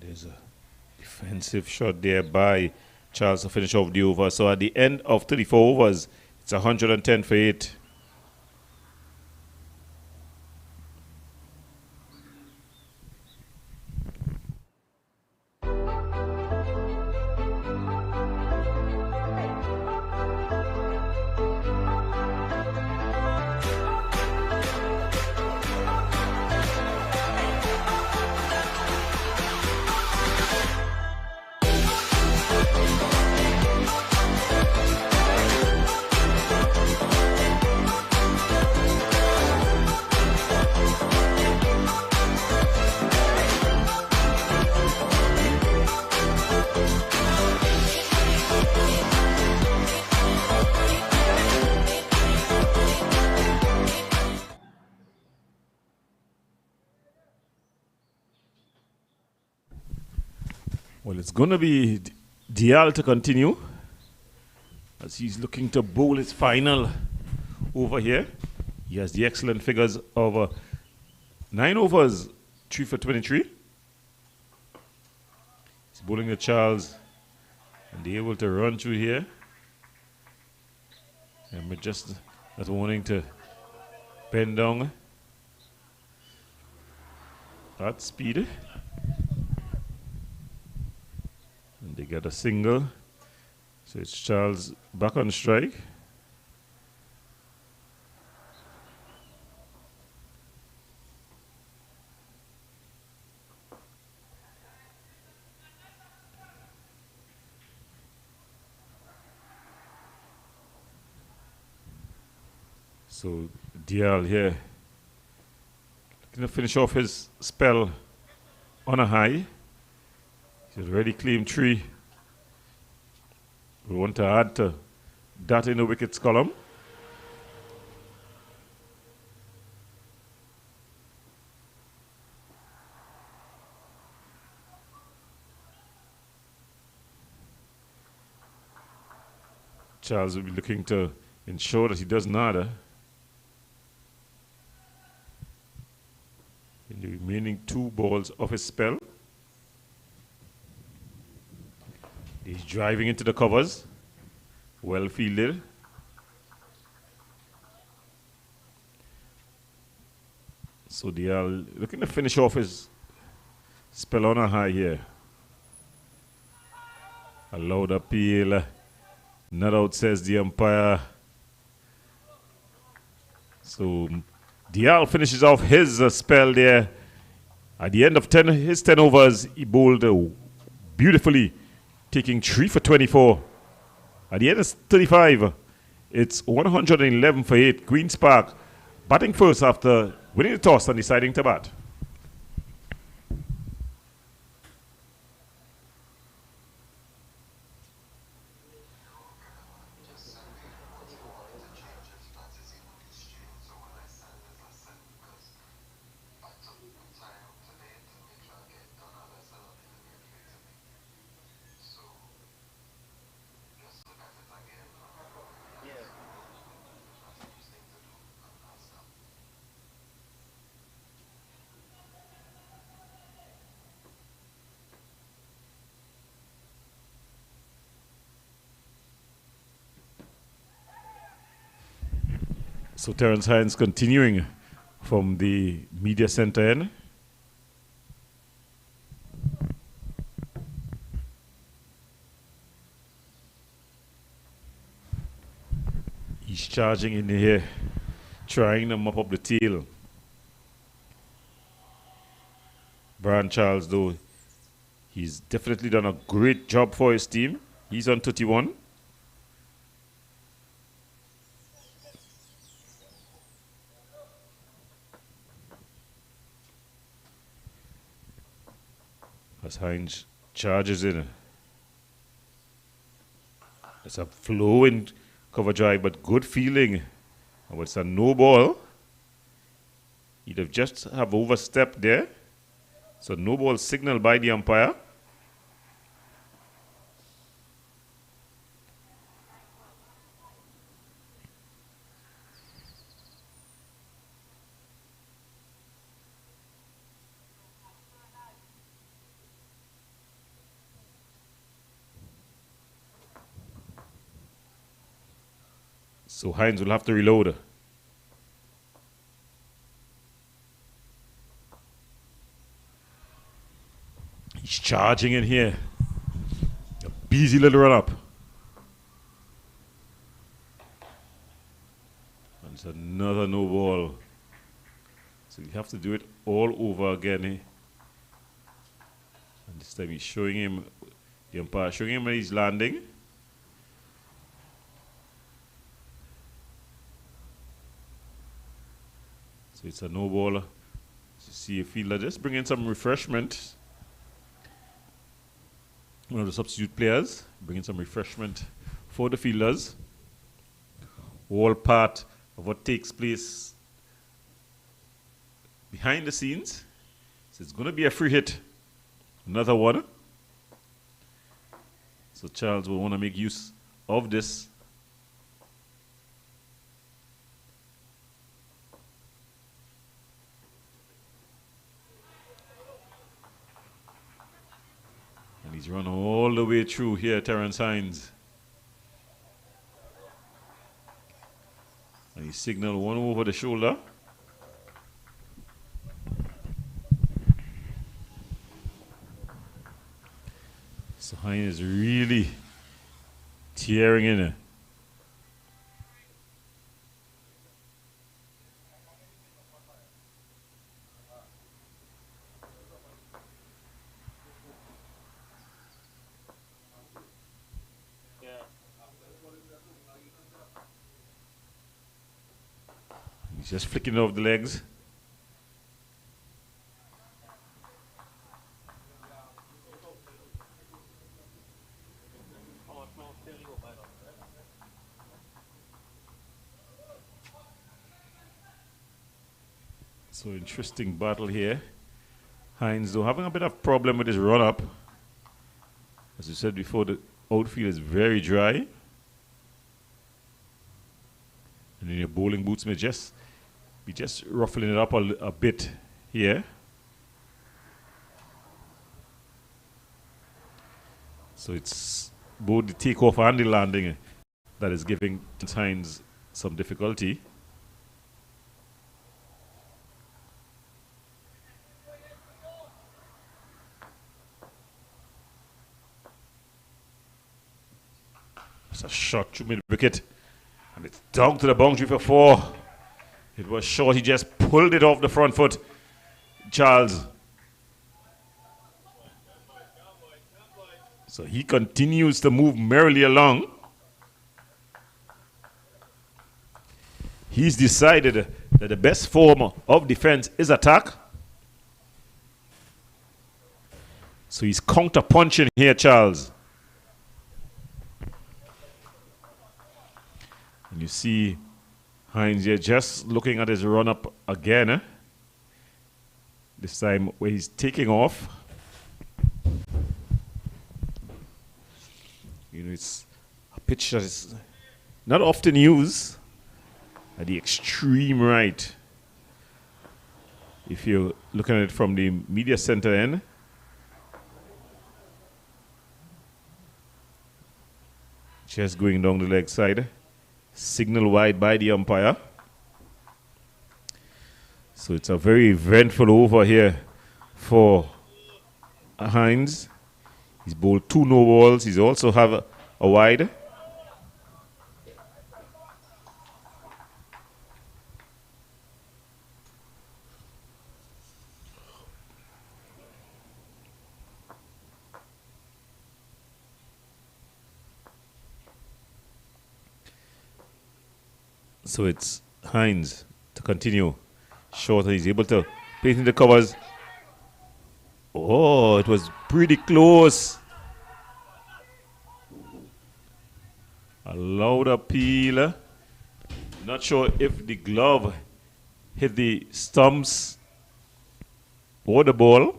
[SPEAKER 2] There's a defensive shot there by Charles to finish off the over. So at the end of 34 overs, it's 110 for 8. Well, it's going to be Dial to continue as he's looking to bowl his final over here. He has the excellent figures of 9 overs, 3 for 23. He's bowling to Charles and they're able to run through here. And we're just not wanting to bend down at speed. And they get a single. So it's Charles back on strike. So Dial here looking to finish off his spell on a high. He's already claimed 3. We want to add to that in the wickets column. Charles will be looking to ensure that he does not. In the remaining 2 balls of his spell. He's driving into the covers. Well fielded. So they are looking to finish off his spell on a high here. A loud appeal. Not out, says the umpire. So Dial finishes off his spell there. At the end of his 10 overs, he bowled beautifully, taking 3 for 24. At the end of 35, it's 111 for 8. Queen's Park batting first after winning the toss and deciding to bat. So Terence Hines continuing from the media center end. He's charging in here, trying to mop up the tail. Brian Charles, though, he's definitely done a great job for his team. He's on 31. As Hines charges in. It's a flowing cover drive, but good feeling. And it's a no ball. He'd have just have overstepped there. So no ball signal by the umpire. So Hines will have to reload. He's charging in here. A busy little run up. And it's another no ball. So you have to do it all over again. And this time he's showing him, the umpire showing him where he's landing. So it's a no ball. So see a fielder just bring in some refreshment. One of the substitute players bringing some refreshment for the fielders. All part of what takes place behind the scenes. So it's going to be a free hit. Another one. So Charles will want to make use of this. He's run all the way through here, Terence Hines. And he signaled one over the shoulder. So Hines is really tearing in it. He's just flicking off the legs. So interesting battle here. Hines though having a bit of problem with his run up. As you said before, the outfield is very dry. And then your bowling boots may just be just ruffling it up a bit here. So it's both the takeoff and the landing that is giving Hines some difficulty. It's a shot through mid-wicket. And it's down to the boundary for 4. It was short. He just pulled it off the front foot. Charles. So he continues to move merrily along. He's decided that the best form of defense is attack. So he's counter-punching here, Charles. And you see Hines here just looking at his run-up again. This time where he's taking off. You know, it's a pitch that is not often used at the extreme right. If you're looking at it from the media center end. Just going down the leg side. Signal wide by the umpire. So it's a very eventful over here for Hines. He's bowled 2 no balls. He's also have a wide. So it's Hines to continue. Short, he's able to place in the covers. Oh, it was pretty close. A loud appeal. Not sure if the glove hit the stumps or the ball.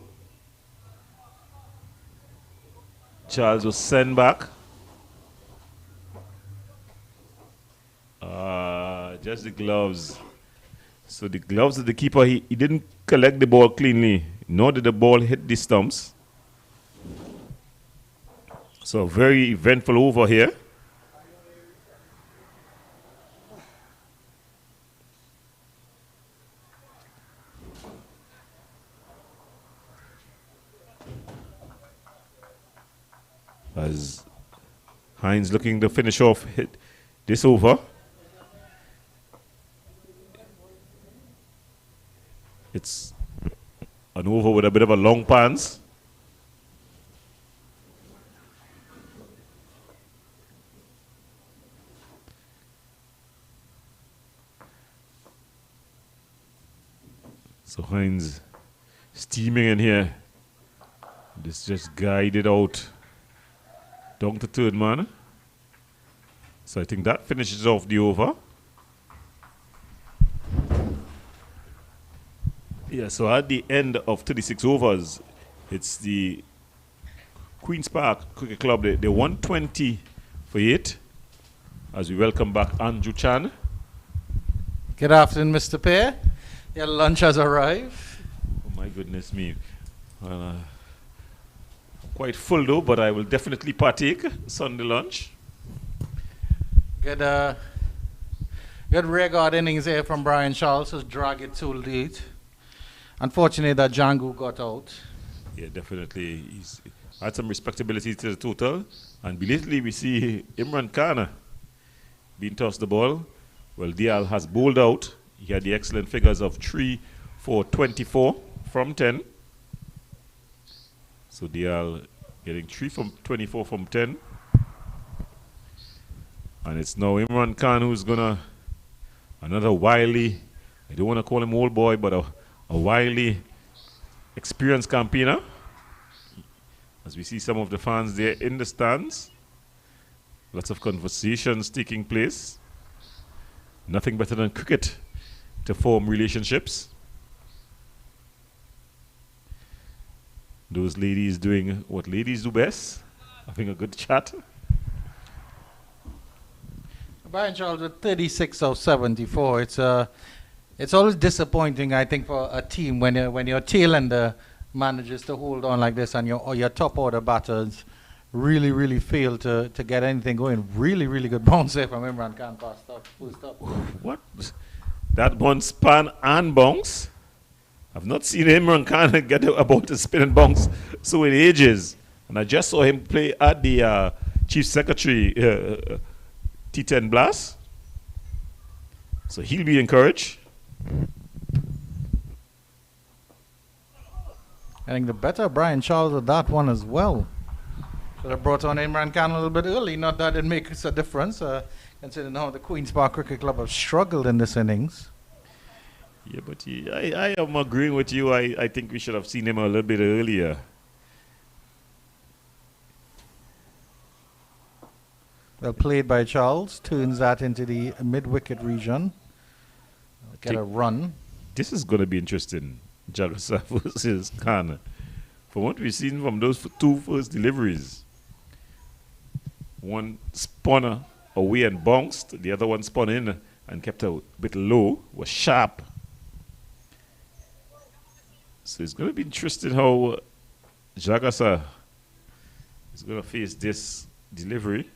[SPEAKER 2] Charles was sent back. Just the gloves. So the gloves of the keeper, he didn't collect the ball cleanly, nor did the ball hit the stumps. So very eventful over here. As Hines looking to finish off hit this over. It's an over with a bit of a long pants. So Hines steaming in here. This just guided out down to third man. So I think that finishes off the over. Yeah, so at the end of 36 overs, it's the Queen's Park Cricket Club. They won 20 for 8. As we welcome back Andrew Chan.
[SPEAKER 1] Good afternoon, Mr. Pear. Your lunch has arrived.
[SPEAKER 2] Oh my goodness me. Well, quite full though, but I will definitely partake Sunday lunch.
[SPEAKER 1] Good regard innings here from Brian Charles, who's dragged it too late. Unfortunately, that Django got out.
[SPEAKER 2] Yeah, definitely. He's had some respectability to the total. And belatedly, we see Imran Khan being tossed the ball. Well, Dial has bowled out. He had the excellent figures of 3 for 24 from 10. So Dial getting 3 from 24 from 10. And it's now Imran Khan who's going to, another wily, I don't want to call him old boy, but a wily, experienced campaigner. As we see some of the fans there in the stands. Lots of conversations taking place. Nothing better than cricket to form relationships. Those ladies doing what ladies do best, having a good chat.
[SPEAKER 1] Brian Charles with 36 of 74. It's always disappointing, I think, for a team when your tail ender manages to hold on like this and your top order batters really fail to get anything going. Really good bounce there from Imran Khan past up. Full stop.
[SPEAKER 2] What? That one span and bounce? I've not seen Imran Khan get about to spin and bounce so in ages. And I just saw him play at the Chief Secretary T10 Blast. So he'll be encouraged.
[SPEAKER 1] I think the better Brian Charles with that one as well. Should have brought on Imran Khan a little bit early. Not that it makes a difference, considering how the Queen's Park Cricket Club have struggled in this innings.
[SPEAKER 2] Yeah, but I am agreeing with you. I think we should have seen him a little bit earlier.
[SPEAKER 1] Well played by Charles. Turns that into the mid-wicket region. Get a run.
[SPEAKER 2] This is going to be interesting. Jagasa versus Khan. From what we've seen from those two first deliveries, one spun away and bounced. The other one spun in and kept a bit low. Was sharp. So it's going to be interesting how Jagasa is going to face this delivery.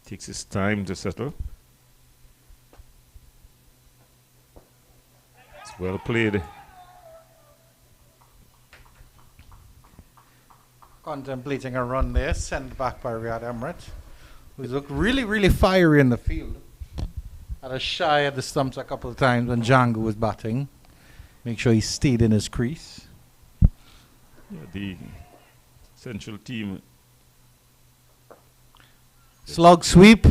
[SPEAKER 2] Takes his time to settle. It's well played.
[SPEAKER 1] Contemplating a run there, sent back by Riyad Emirates, who's looked really fiery in the field. Had a shy at the stumps a couple of times when Django was batting. Make sure he stayed in his crease.
[SPEAKER 2] Yeah, the central team.
[SPEAKER 1] Slug sweep.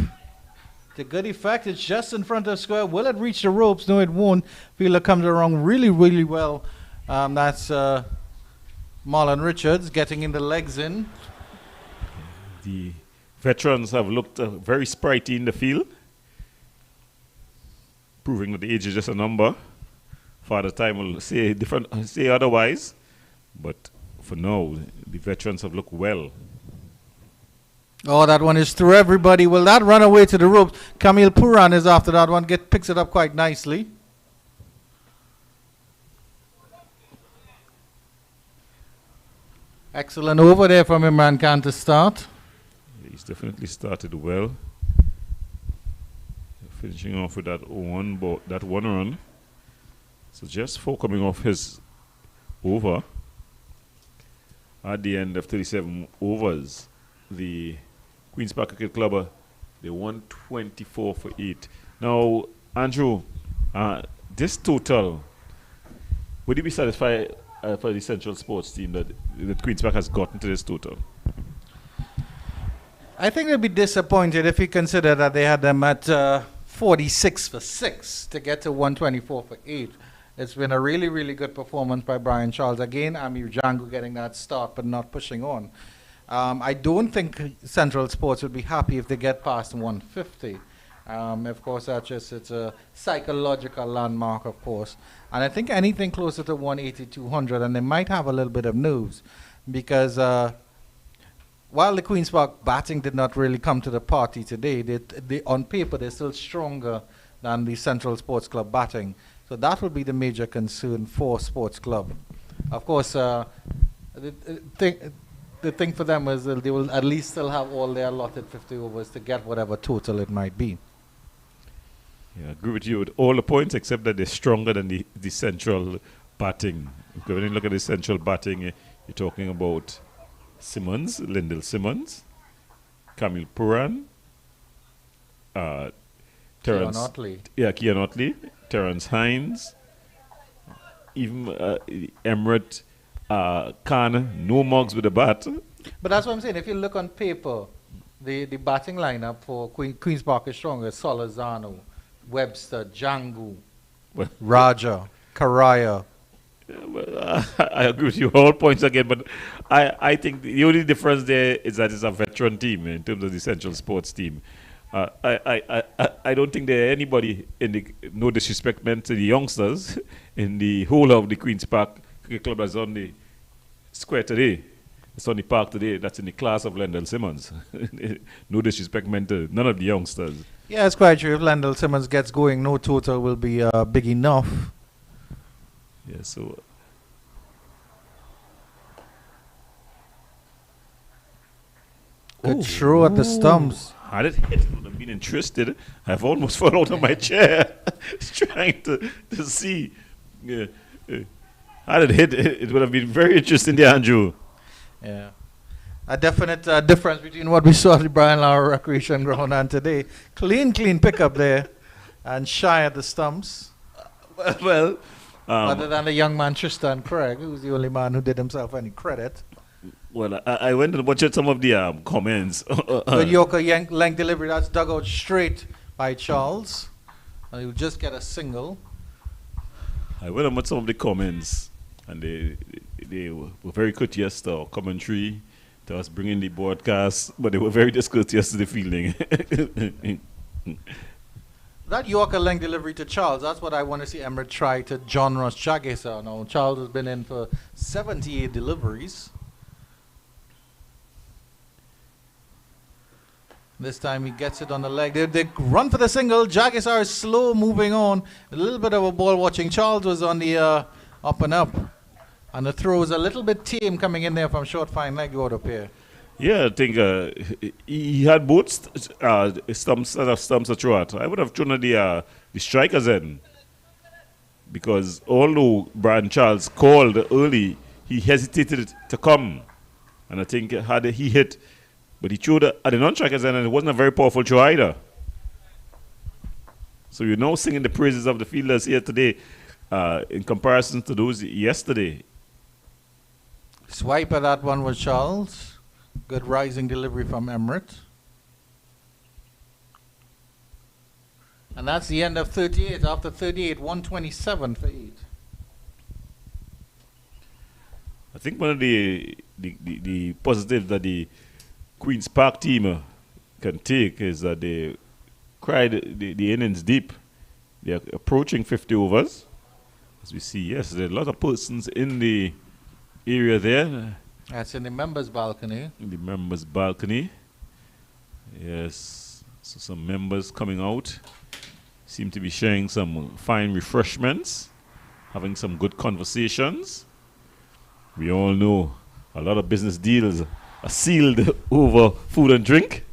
[SPEAKER 1] To good effect. It's just in front of square. Will it reach the ropes? No, it won't. Fielder comes around really well. That's Marlon Richards getting in the legs in.
[SPEAKER 2] The veterans have looked very sprightly in the field, proving that the age is just a number. Father Time will say otherwise, but for now, the veterans have looked well.
[SPEAKER 1] Oh, that one is through everybody. Will that run away to the ropes? Camille Puran is after that one. Picks it up quite nicely. Excellent over there from Imran Khan to start.
[SPEAKER 2] He's definitely started well. Finishing off with that one run. So just for coming off his over at the end of 37 overs, the Queen's Park Cricket Club, they won 24 for 8. Now, Andrew, this total, would you be satisfied for the Central Sports team that Queen's Park has gotten to this total?
[SPEAKER 1] I think they'd be disappointed if you consider that they had them at 46 for 6 to get to 124 for 8. It's been a really good performance by Brian Charles. Again, Amir Django getting that start but not pushing on. I don't think Central Sports would be happy if they get past 150. Of course, it's a psychological landmark, of course. And I think anything closer to 180, 200, and they might have a little bit of nerves because while the Queen's Park batting did not really come to the party today, they on paper they're still stronger than the Central Sports Club batting. So that would be the major concern for Sports Club. Of course, the thing for them is that they will at least still have all their allotted 50 overs to get whatever total it might be.
[SPEAKER 2] Yeah, I agree with you with all the points except that they're stronger than the central batting. Because when you look at the central batting, you're talking about Simmons, Lyndall Simmons, Camille Puran, Terrence
[SPEAKER 1] Otley.
[SPEAKER 2] Yeah, Kean Otley, Terrence Hines, even Emirates Khan, no mugs with a bat.
[SPEAKER 1] But that's what I'm saying. If you look on paper, the batting lineup for Queen's Park is stronger. Solazano, Webster, Django, Raja, Karaya.
[SPEAKER 2] I agree with you all points again, but I think the only difference there is that it's a veteran team in terms of the Central Sports team. I don't think there anybody no disrespect meant to the youngsters in the whole of the Queen's Park Cricket Club has done the square today, it's on the park today, that's in the class of Lendell Simmons. No disrespect meant to none of the youngsters.
[SPEAKER 1] Yeah, it's quite true. If Lendell Simmons gets going, no total will be big enough.
[SPEAKER 2] Yeah, so
[SPEAKER 1] Good throw at the stumps.
[SPEAKER 2] had it hit, I would have been interested. I've almost fallen out of my chair trying to see. Yeah. Had it hit, it would have been very interesting there, Andrew.
[SPEAKER 1] Yeah. A definite difference between what we saw at the Brian Lara Recreation Ground and today. Clean pickup there and shy at the stumps.
[SPEAKER 2] Well,
[SPEAKER 1] Other than the young man Tristan Craig, who's the only man who did himself any credit.
[SPEAKER 2] well, I went and watched some of the comments.
[SPEAKER 1] Good Yorker length delivery, that's dug out straight by Charles. And he'll just get a single.
[SPEAKER 2] I went and watched some of the comments, and they were very courteous to our commentary, to us bringing the broadcast, but they were very discourteous to the fielding.
[SPEAKER 1] That Yorker length delivery to Charles, that's what I want to see Emirates try to John Ross Jagesa. Now, Charles has been in for 78 deliveries. This time he gets it on the leg. They run for the single. Jagesa is slow moving on. A little bit of a ball watching. Charles was on the up and up. And the throw is a little bit tame coming in there from short fine leg out up here.
[SPEAKER 2] Yeah, I think he had both stumps to throw at. I would have thrown the strikers in, because although Brian Charles called early, he hesitated to come. And I think had he hit, but he threw at the non-strikers end, and it wasn't a very powerful throw either. So you're now singing the praises of the fielders here today in comparison to those yesterday.
[SPEAKER 1] Swipe at that one was Charles. Good rising delivery from Emirates. And that's the end of 38. After 38, 127 for 8.
[SPEAKER 2] I think one of the positives that the Queen's Park team can take is that they cried the innings deep. They are approaching 50 overs. As we see, yes, there are a lot of persons in the area there.
[SPEAKER 1] That's in the members' balcony.
[SPEAKER 2] In the members' balcony. Yes. So some members coming out. Seem to be sharing some fine refreshments. Having some good conversations. We all know a lot of business deals are sealed over food and drink.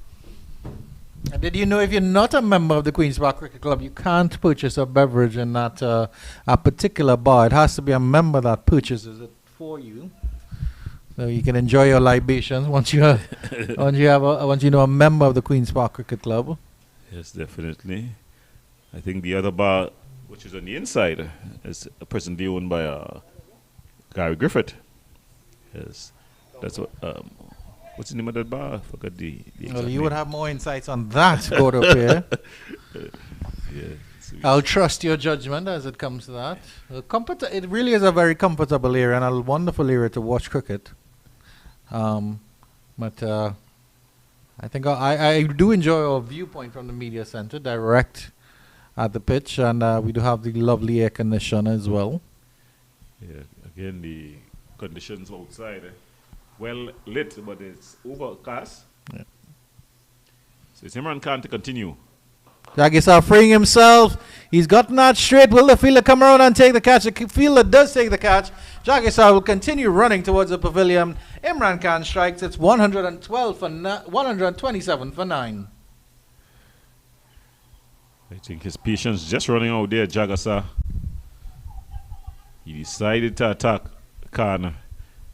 [SPEAKER 1] And did you know if you're not a member of the Queen's Park Cricket Club, you can't purchase a beverage in that a particular bar. It has to be a member that purchases it for you. So you can enjoy your libations once you know a member of the Queen's Park Cricket Club.
[SPEAKER 2] Yes, definitely. I think the other bar, which is on the inside, is presently owned by Gary Griffith. Yes, that's what. What's the name of that bar? I forgot the
[SPEAKER 1] well, you would have more insights on that, go up here.
[SPEAKER 2] Yeah, so
[SPEAKER 1] I'll trust your judgment as it comes to that. It really is a very comfortable area and a wonderful area to watch cricket. But I think I do enjoy our viewpoint from the media center, direct at the pitch, and we do have the lovely air conditioner as well.
[SPEAKER 2] yeah, again, the conditions outside, well lit, but it's overcast.
[SPEAKER 1] Yeah.
[SPEAKER 2] So it's Imran Khan to continue.
[SPEAKER 1] Jagesa freeing himself. He's gotten that straight. Will the fielder come around and take the catch? The fielder does take the catch. Jagesa will continue running towards the pavilion. Imran Khan strikes. It's 127 for 9.
[SPEAKER 2] I think his patience just running out there, Jagesa. He decided to attack Khan.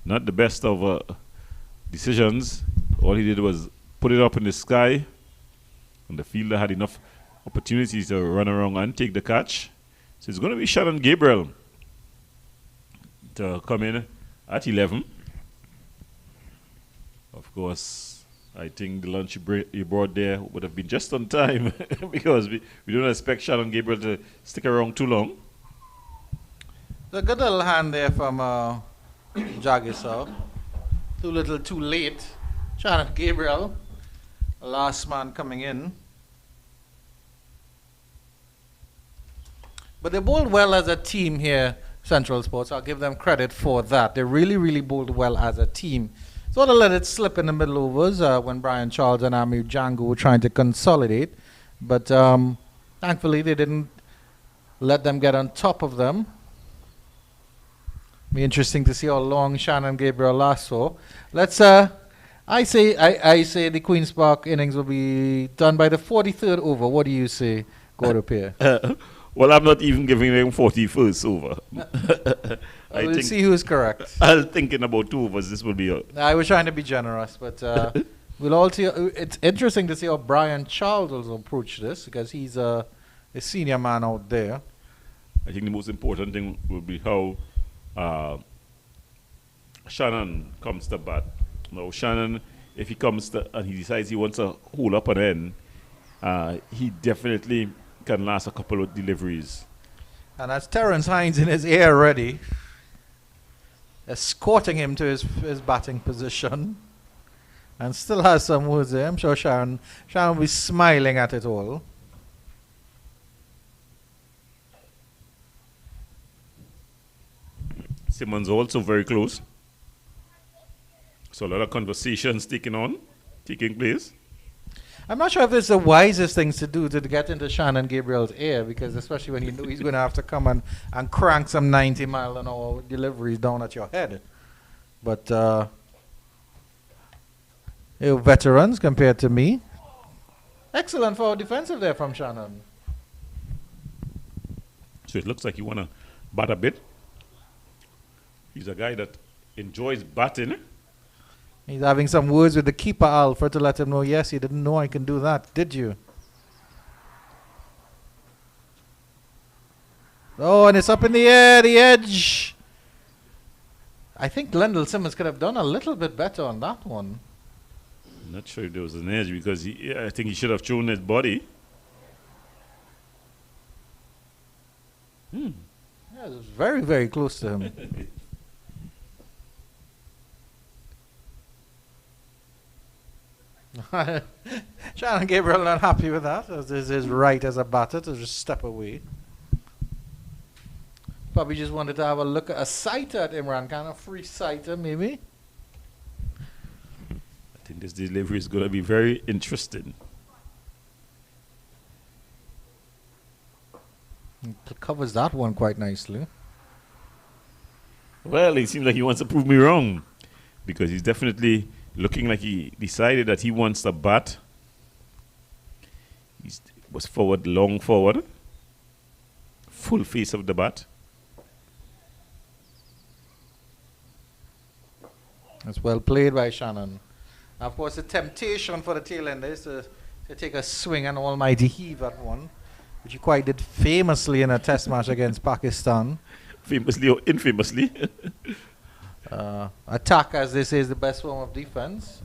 [SPEAKER 2] Not the best of decisions. All he did was put it up in the sky. And the fielder had enough opportunities to run around and take the catch. So it's going to be Shannon Gabriel to come in at 11. Of course, I think the lunch you brought there would have been just on time because we don't expect Shannon Gabriel to stick around too long.
[SPEAKER 1] The good little hand there from Jagesa. Too little, too late. Shannon Gabriel, last man coming in. But they bowled well as a team here, Central Sports. I'll give them credit for that. They really, really bowled well as a team. Sort of let it slip in the middle overs when Brian Charles and Amir Django were trying to consolidate. But thankfully, they didn't let them get on top of them. Be interesting to see how long Shannon Gabriel lasts for. Let's. I say the Queen's Park innings will be done by the 43rd over. What do you say, Gordopia?
[SPEAKER 2] Well, I'm not even giving them 41st over.
[SPEAKER 1] We'll see who's correct.
[SPEAKER 2] I'm thinking about 2 overs. This will be.
[SPEAKER 1] I was trying to be generous, but we'll all see. It's interesting to see how Brian Charles will approach this because he's a senior man out there.
[SPEAKER 2] I think the most important thing will be how Shannon comes to bat. Now, Shannon, if he comes to and he decides he wants to hold up an end, he definitely can last a couple of deliveries.
[SPEAKER 1] And that's Terrence Hines in his ear ready, escorting him to his batting position, and still has some words there. I'm sure Sharon will be smiling at it all.
[SPEAKER 2] Simmons also very close. So a lot of conversations taking place.
[SPEAKER 1] I'm not sure if it's the wisest things to do to get into Shannon Gabriel's ear, because especially when you know he's going to have to come and crank some 90-mile-an-hour deliveries down at your head. But you're veterans compared to me. Excellent for defensive there from Shannon.
[SPEAKER 2] So it looks like you want to bat a bit. He's a guy that enjoys batting.
[SPEAKER 1] He's having some words with the keeper, Alfred, to let him know, yes, you didn't know I can do that, did you? Oh, and it's up in the air, the edge. I think Glendale Simmons could have done a little bit better on that one.
[SPEAKER 2] I'm not sure if there was an edge because I think he should have thrown his body.
[SPEAKER 1] Yeah, it was very, very close to him. Shannon Gabriel not happy with that, as is his right as a batter to just step away. Probably just wanted to have a look at a sighter at Imran Khan, a free sighter maybe.
[SPEAKER 2] I think this delivery is going to be very interesting.
[SPEAKER 1] It covers that one quite nicely.
[SPEAKER 2] Well, it seems like he wants to prove me wrong because he's definitely looking like he decided that he wants to bat. He was forward, long forward. Full face of the bat.
[SPEAKER 1] That's well played by Shannon. Of course, the temptation for the tail ender is to take a swing and almighty heave at one, which he quite did famously in a test match against Pakistan.
[SPEAKER 2] Famously or infamously.
[SPEAKER 1] Attack, as they say, is the best form of defense.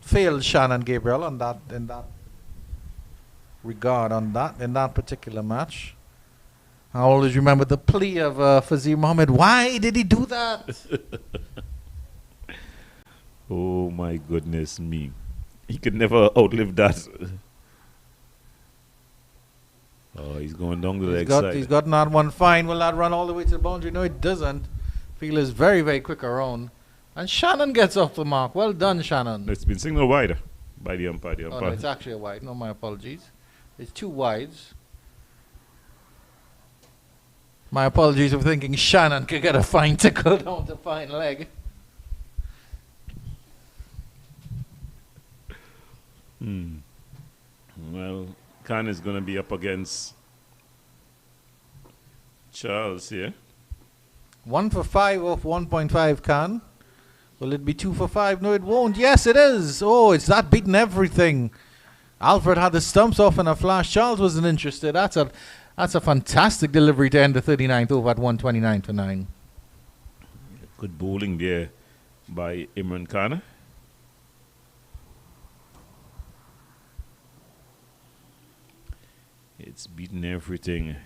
[SPEAKER 1] Failed Shannon Gabriel in that regard, in that particular match. I always remember the plea of Fazir Muhammad. Why did he do that?
[SPEAKER 2] Oh my goodness me. He could never outlive that. Oh, he's going down to the leg side.
[SPEAKER 1] He's got that one fine. Will that run all the way to the boundary? No, it doesn't. Field is very, very quick around. And Shannon gets off the mark. Well done, Shannon.
[SPEAKER 2] It's been signaled wide by the umpire.
[SPEAKER 1] Oh, no, it's actually a wide. No, my apologies. It's 2 wides. My apologies for thinking Shannon could get a fine tickle down the fine leg.
[SPEAKER 2] Well, Khan is going to be up against Charles here.
[SPEAKER 1] 1 for 5 off 1.5 Khan. Will it be 2 for 5? No, it won't. Yes, it is. Oh, it's that beating everything. Alfred had the stumps off in a flash. Charles wasn't interested. That's a fantastic delivery to end the 39th over at 129 for 9.
[SPEAKER 2] Good bowling there by Imran Khan. It's beaten everything.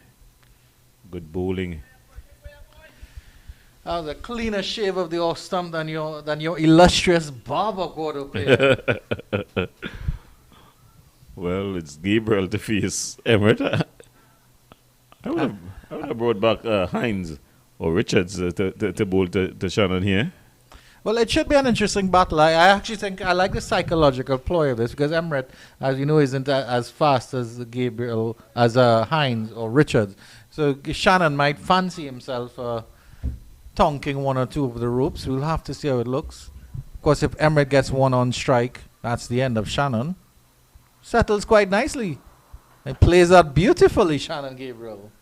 [SPEAKER 2] Good bowling.
[SPEAKER 1] That was a cleaner shave of the off stump than your illustrious barber Gordo player.
[SPEAKER 2] Well, it's Gabriel to face Emirates. I would have brought back Hines or Richards to bowl to Shannon here.
[SPEAKER 1] Well, it should be an interesting battle. I actually think I like the psychological ploy of this because Emirates, as you know, isn't as fast as Gabriel, as Hines or Richards. So Shannon might fancy himself tonking one or two of the ropes. We'll have to see how it looks. Of course, if Emirates gets one on strike, that's the end of Shannon. Settles quite nicely. It plays out beautifully, Shannon Gabriel.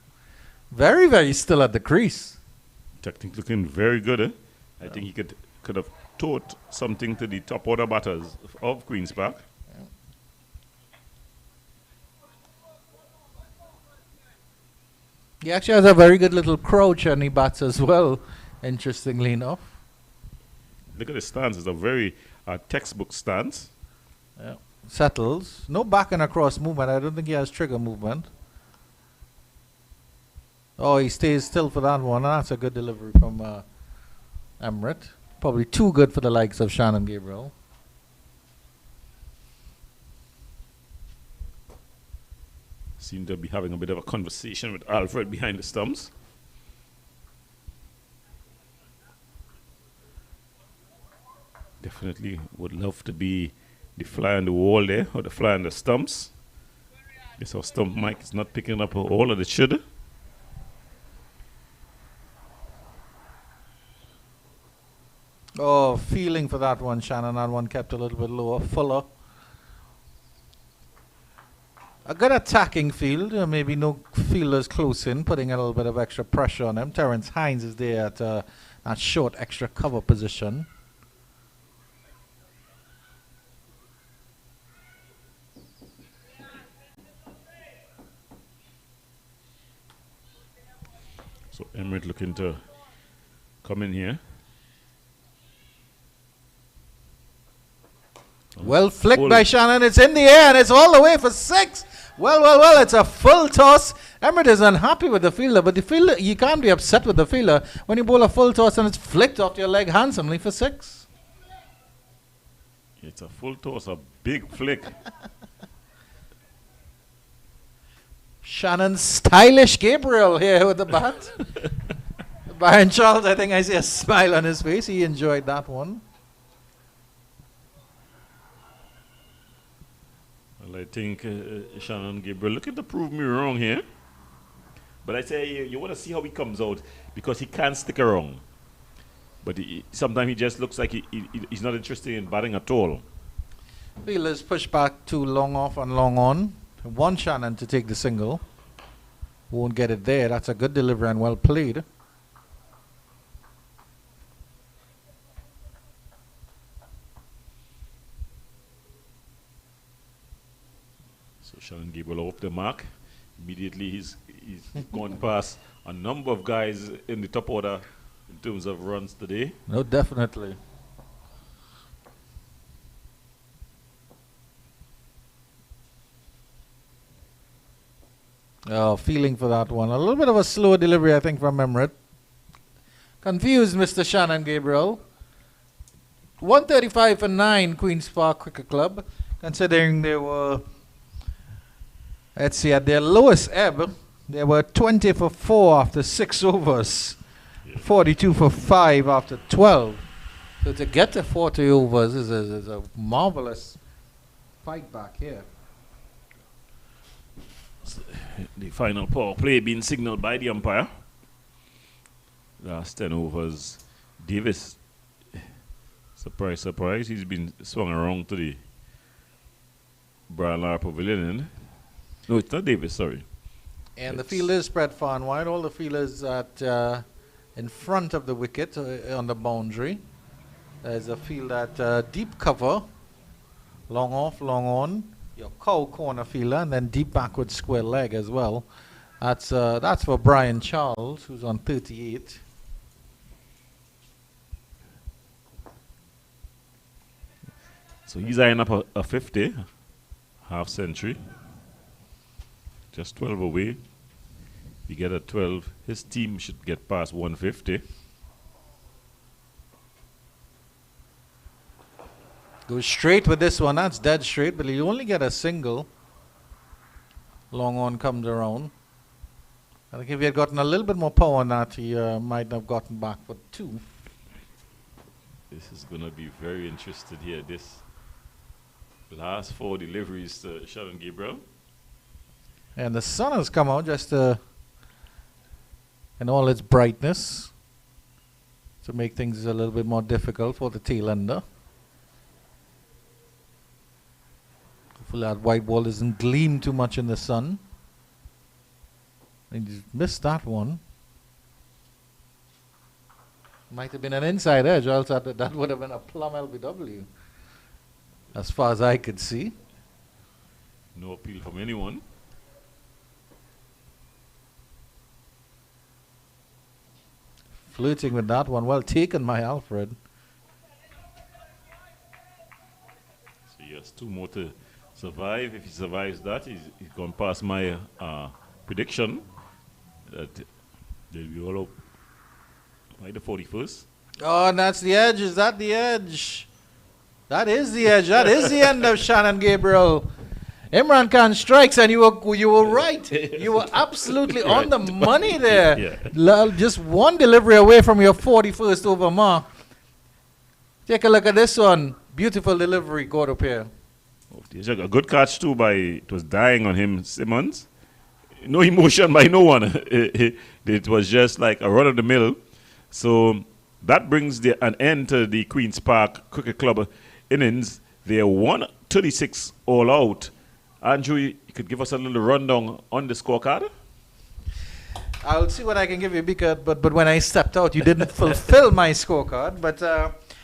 [SPEAKER 1] Very, very still at the crease.
[SPEAKER 2] Technique looking very good, eh? I think he could have taught something to the top order batters of Queen's Park.
[SPEAKER 1] He actually has a very good little crouch and he bats as well, interestingly enough.
[SPEAKER 2] Look at the stance. It's a very textbook stance.
[SPEAKER 1] Yeah. Settles. No back and across movement. I don't think he has trigger movement. Oh, he stays still for that one. That's a good delivery from Emirates. Probably too good for the likes of Shannon Gabriel.
[SPEAKER 2] Seem to be having a bit of a conversation with Alfred behind the stumps. Definitely would love to be the fly on the wall there, or the fly on the stumps. Guess our stump mic is not picking up all of it should.
[SPEAKER 1] Oh, feeling for that one, Shannon. That one kept a little bit lower, fuller. A good attacking field. Maybe no fielders close in, putting a little bit of extra pressure on them. Terrence Hines is there at that short extra cover position.
[SPEAKER 2] So Emirates looking to come in here.
[SPEAKER 1] Well flicked by Shannon. It's in the air and it's all the way for 6. Well, it's a full toss. Emirates is unhappy with the fielder, but the fielder, you can't be upset with the fielder when you bowl a full toss and it's flicked off your leg handsomely for 6.
[SPEAKER 2] It's a full toss, a big flick.
[SPEAKER 1] Shannon's stylish Gabriel here with the bat. Byron Charles, I think I see a smile on his face. He enjoyed that one.
[SPEAKER 2] Well, I think Shannon Gabriel looking to prove me wrong here. But I say you want to see how he comes out because he can't stick around. But sometimes he just looks like he's not interested in batting at all.
[SPEAKER 1] Fielders push back too long off and long on. Want Shannon to take the single. Won't get it there. That's a good delivery and well played.
[SPEAKER 2] So Shannon Gabriel off the mark. Immediately he's gone past a number of guys in the top order in terms of runs today.
[SPEAKER 1] No, definitely. Oh, feeling for that one. A little bit of a slow delivery, I think, from Emirates. Confused, Mr. Shannon Gabriel. 135 for 9, Queen's Park Cricket Club. Considering they were, let's see, at their lowest ebb, they were 20 for 4 after 6 overs. 42 for 5 after 12. So to get to 40 overs is a marvelous fight back here.
[SPEAKER 2] The final power play being signaled by the umpire. Last 10 overs. Davis, surprise, surprise, he's been swung around to the Brian Lara Pavilion. No, it's not Davis, sorry.
[SPEAKER 1] And the fielders spread far and wide. All the fielders at in front of the wicket on the boundary. There's a field at deep cover. Long off, long on. Your cow corner fielder, and then deep backward square leg as well. That's for Brian Charles, who's on 38.
[SPEAKER 2] So he's eyeing up a 50, half century. Just 12 away. If you get a 12, his team should get past 150.
[SPEAKER 1] Goes straight with this one. That's dead straight, but you only get a single. Long on comes around. I think if he had gotten a little bit more power on that, he might have gotten back for 2.
[SPEAKER 2] This is going to be very interesting here. This last 4 deliveries to Shannon Gabriel.
[SPEAKER 1] And the sun has come out just in all its brightness to make things a little bit more difficult for the tail ender. Hopefully that white ball doesn't gleam too much in the sun. And he missed that one. Might have been an inside edge, or else that would have been a plum LBW, as far as I could see.
[SPEAKER 2] No appeal from anyone.
[SPEAKER 1] Flirting with that one. Well taken, my Alfred.
[SPEAKER 2] So he has 2 more to survive. If he survives that, he's gone past my prediction that they'll be all up by the 41st.
[SPEAKER 1] Oh, and that's the edge. Is that the edge? That is the edge. That is the end of Shannon Gabriel. Imran Khan strikes, and you were right. You were absolutely
[SPEAKER 2] Right.
[SPEAKER 1] on the money there.
[SPEAKER 2] Yeah.
[SPEAKER 1] Just one delivery away from your 41st over mark. Take a look at this one. Beautiful delivery, got up here.
[SPEAKER 2] A good catch too it was dying on him, Simmons. No emotion by no one. It was just like a run of the mill. So that brings an end to the Queen's Park Cricket Club innings. They are 136 all out. Andrew, you could give us a little rundown on the scorecard?
[SPEAKER 1] I'll see what I can give you, because, but when I stepped out, you didn't fulfill my scorecard. But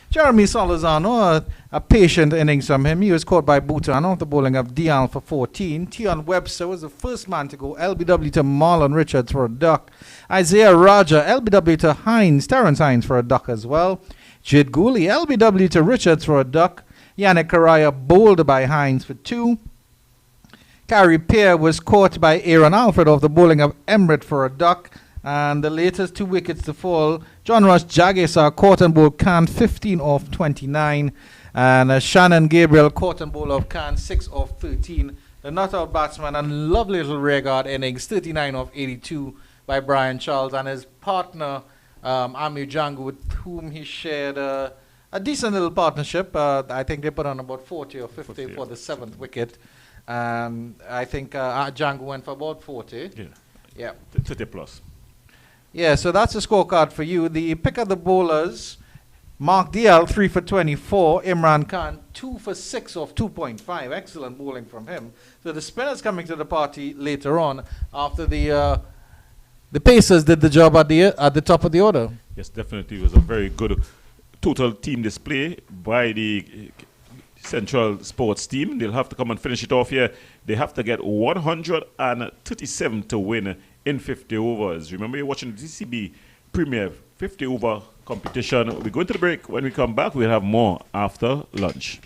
[SPEAKER 1] Jeremy Solozano, a patient innings from him. He was caught by Bhutan off the bowling of Dial for 14. Tion Webster was the first man to go. LBW to Marlon Richards for a duck. Isaiah Raja, LBW to Hines, Terrence Hines for a duck as well. Jid Gooley, LBW to Richards for a duck. Yannick Karaya bowled by Hines for 2. Carrie Pear was caught by Aaron Alfred off the bowling of Emrit for a duck. And the latest 2 wickets to fall, John Ross Jagisar caught and bowled Khan 15 off 29. And Shannon Gabriel caught and bowled off Khan 6 off 13. The not-out batsman and lovely little rearguard innings, 39 off 82 by Brian Charles. And his partner, Amir Jangu, with whom he shared a decent little partnership. I think they put on about 40 or 50 for the 7th wicket. I think Django went for about 40. Yeah.
[SPEAKER 2] 30 plus.
[SPEAKER 1] Yeah, so that's the scorecard for you. The pick of the bowlers, Mark Dial, 3 for 24. Imran Khan, 2 for 6 off 2.5. Excellent bowling from him. So the spinners coming to the party later on after the Pacers did the job at the top of the order.
[SPEAKER 2] Yes, definitely. It was a very good total team display by the Central Sports team. They'll have to come and finish it off here. They have to get 137 to win in 50 overs. Remember, you're watching the TTCB Premier 50 over competition. We're going to the break. When we come back, we'll have more after lunch.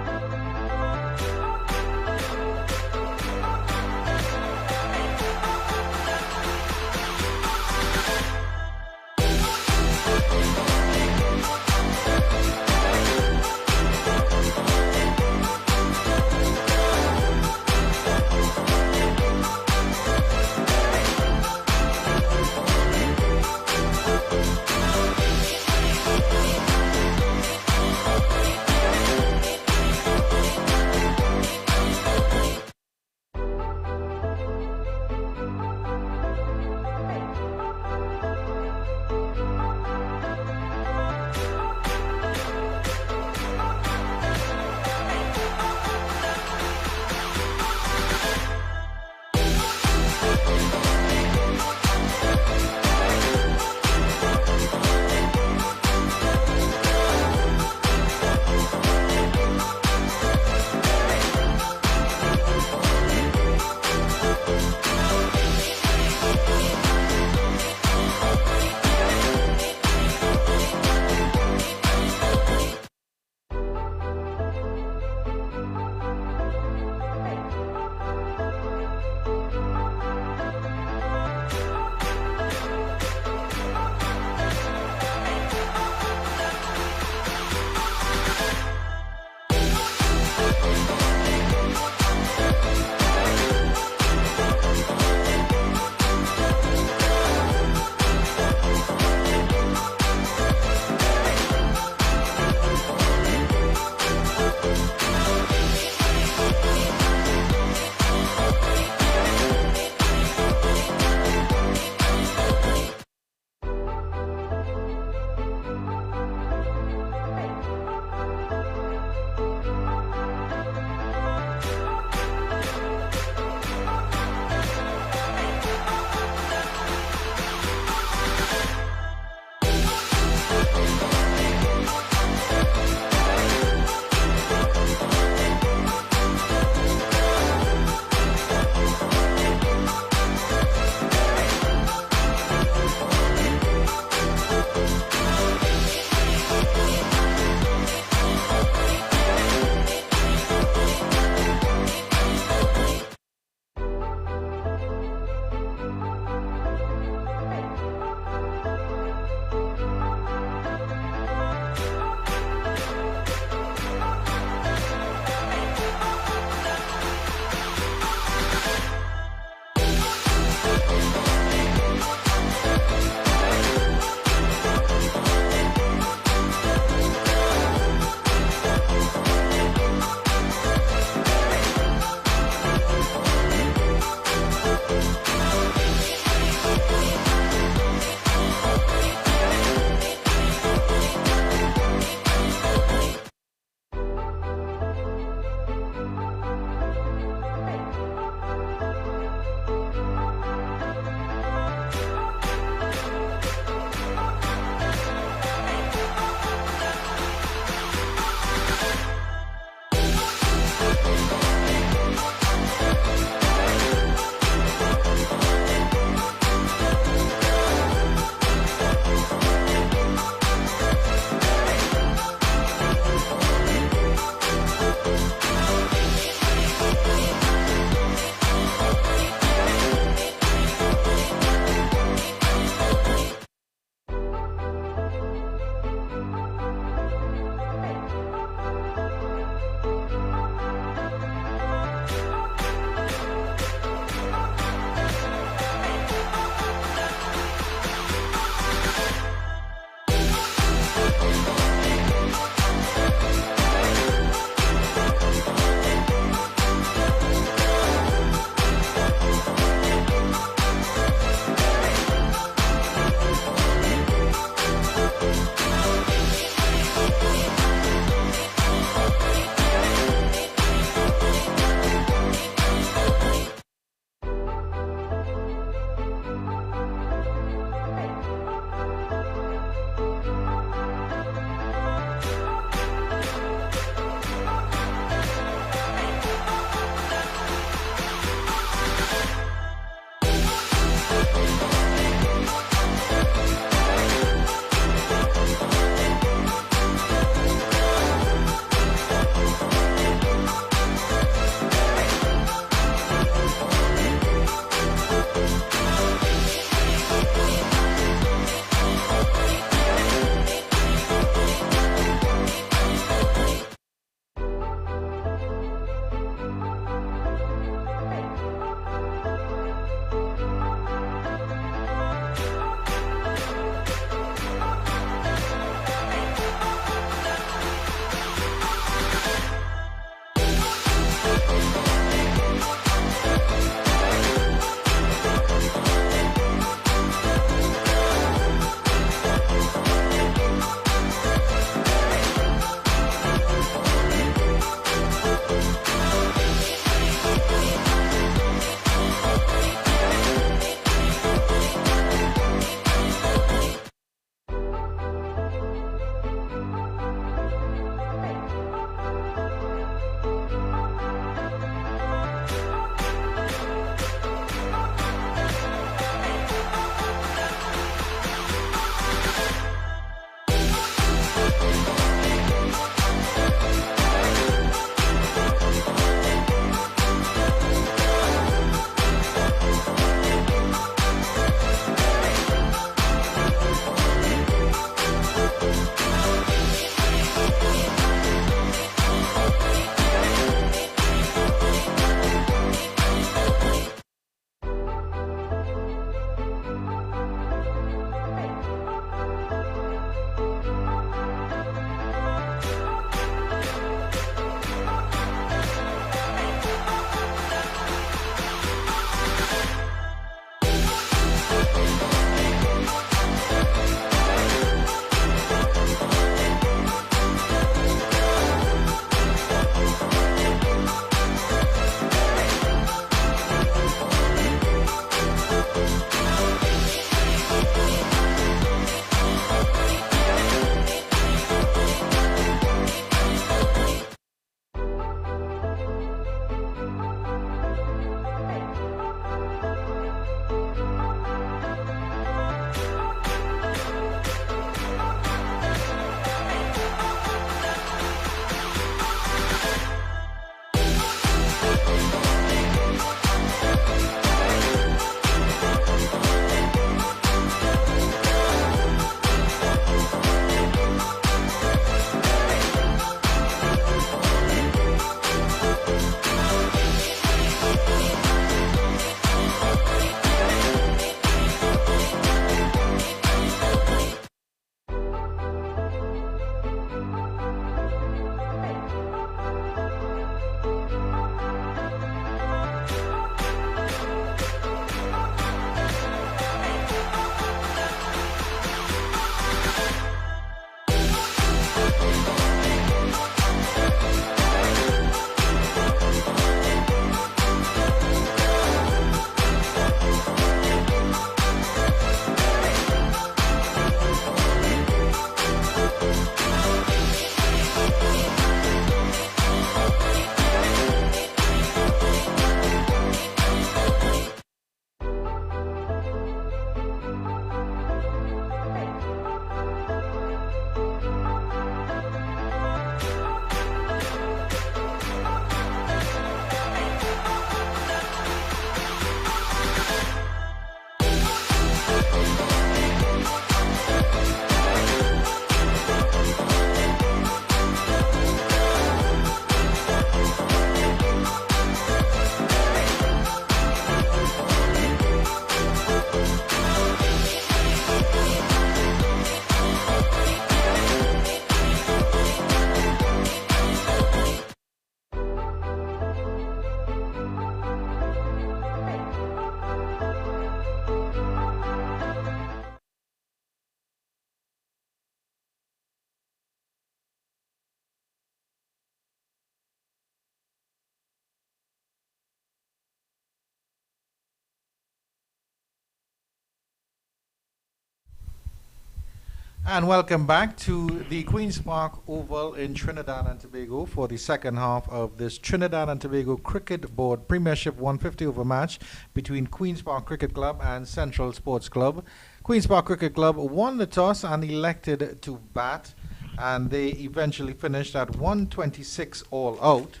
[SPEAKER 1] And welcome back to the Queen's Park Oval in Trinidad and Tobago for the second half of this Trinidad and Tobago Cricket Board Premiership 150 over match between Queen's Park Cricket Club and Central Sports Club. Queen's Park Cricket Club won the toss and elected to bat, and they eventually finished at 126 all out.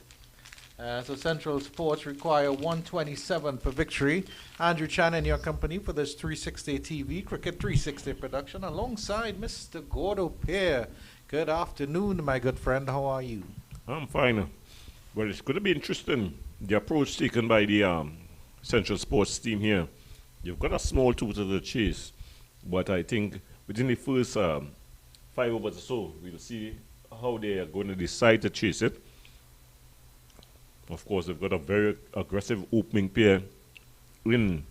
[SPEAKER 1] So Central Sports require 127 for victory. Andrew Chan in your company for this 360 TV Cricket 360 production alongside Mr. Gordo Pear. Good afternoon, my good friend. How are you?
[SPEAKER 2] I'm fine. Well, it's going to be interesting, the approach taken by the Central Sports team here. You've got a small two to the chase, but I think within the first 5 overs or so, we'll see how they are going to decide to chase it. Of course, they've got a very aggressive opening pair in,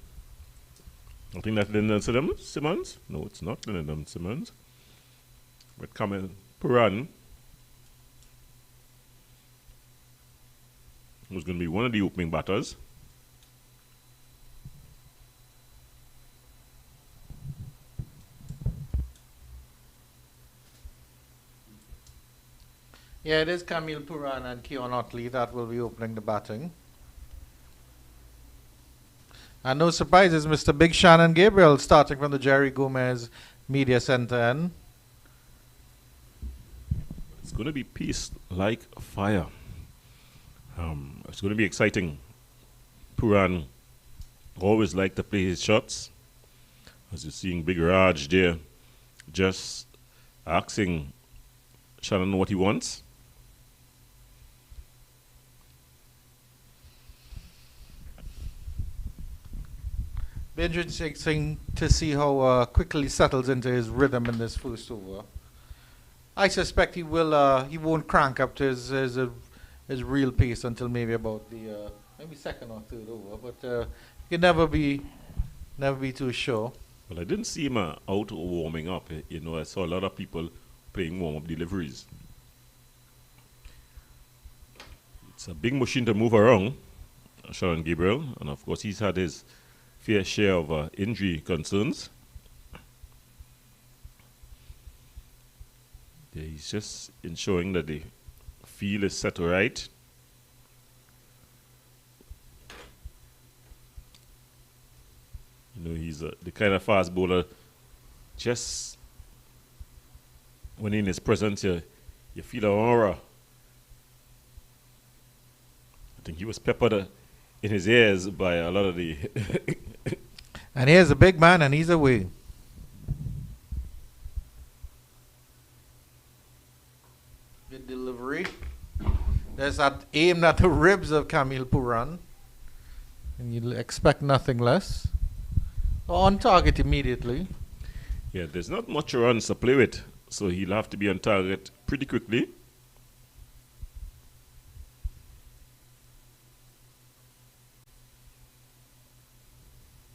[SPEAKER 2] I think that's Lyndon Simmons. No, it's not Lyndon Simmons. But Kamil Puran, who's going to be one of the opening batters.
[SPEAKER 1] Yeah, it is Camille Puran and Keon Otley that will be opening the batting. And no surprises, Mr. Big Shannon Gabriel starting from the Jerry Gomez Media Center end.
[SPEAKER 2] It's going to be peace like fire. It's going to be exciting. Puran always liked to play his shots. As you're seeing Big Raj there, just asking Shannon what he wants.
[SPEAKER 1] Be interesting to see how quickly he settles into his rhythm in this first over. I suspect he won't crank up to his real pace until maybe about the maybe second or third over, but you can never be too sure.
[SPEAKER 2] Well, I didn't see him out warming up. You know, I saw a lot of people playing warm-up deliveries. It's a big machine to move around, Sharon Gabriel, and of course he's had his fair share of injury concerns. Yeah, he's just ensuring that the field is set right. You know, he's the kind of fast bowler, just when in his presence, you feel an aura. I think he was peppered in his ears by a lot of the...
[SPEAKER 1] And here's a big man, and he's away. Good delivery. There's that aimed at the ribs of Camille Puran. And you'll expect nothing less. On target immediately.
[SPEAKER 2] Yeah, there's not much runs to play with, so he'll have to be on target pretty quickly.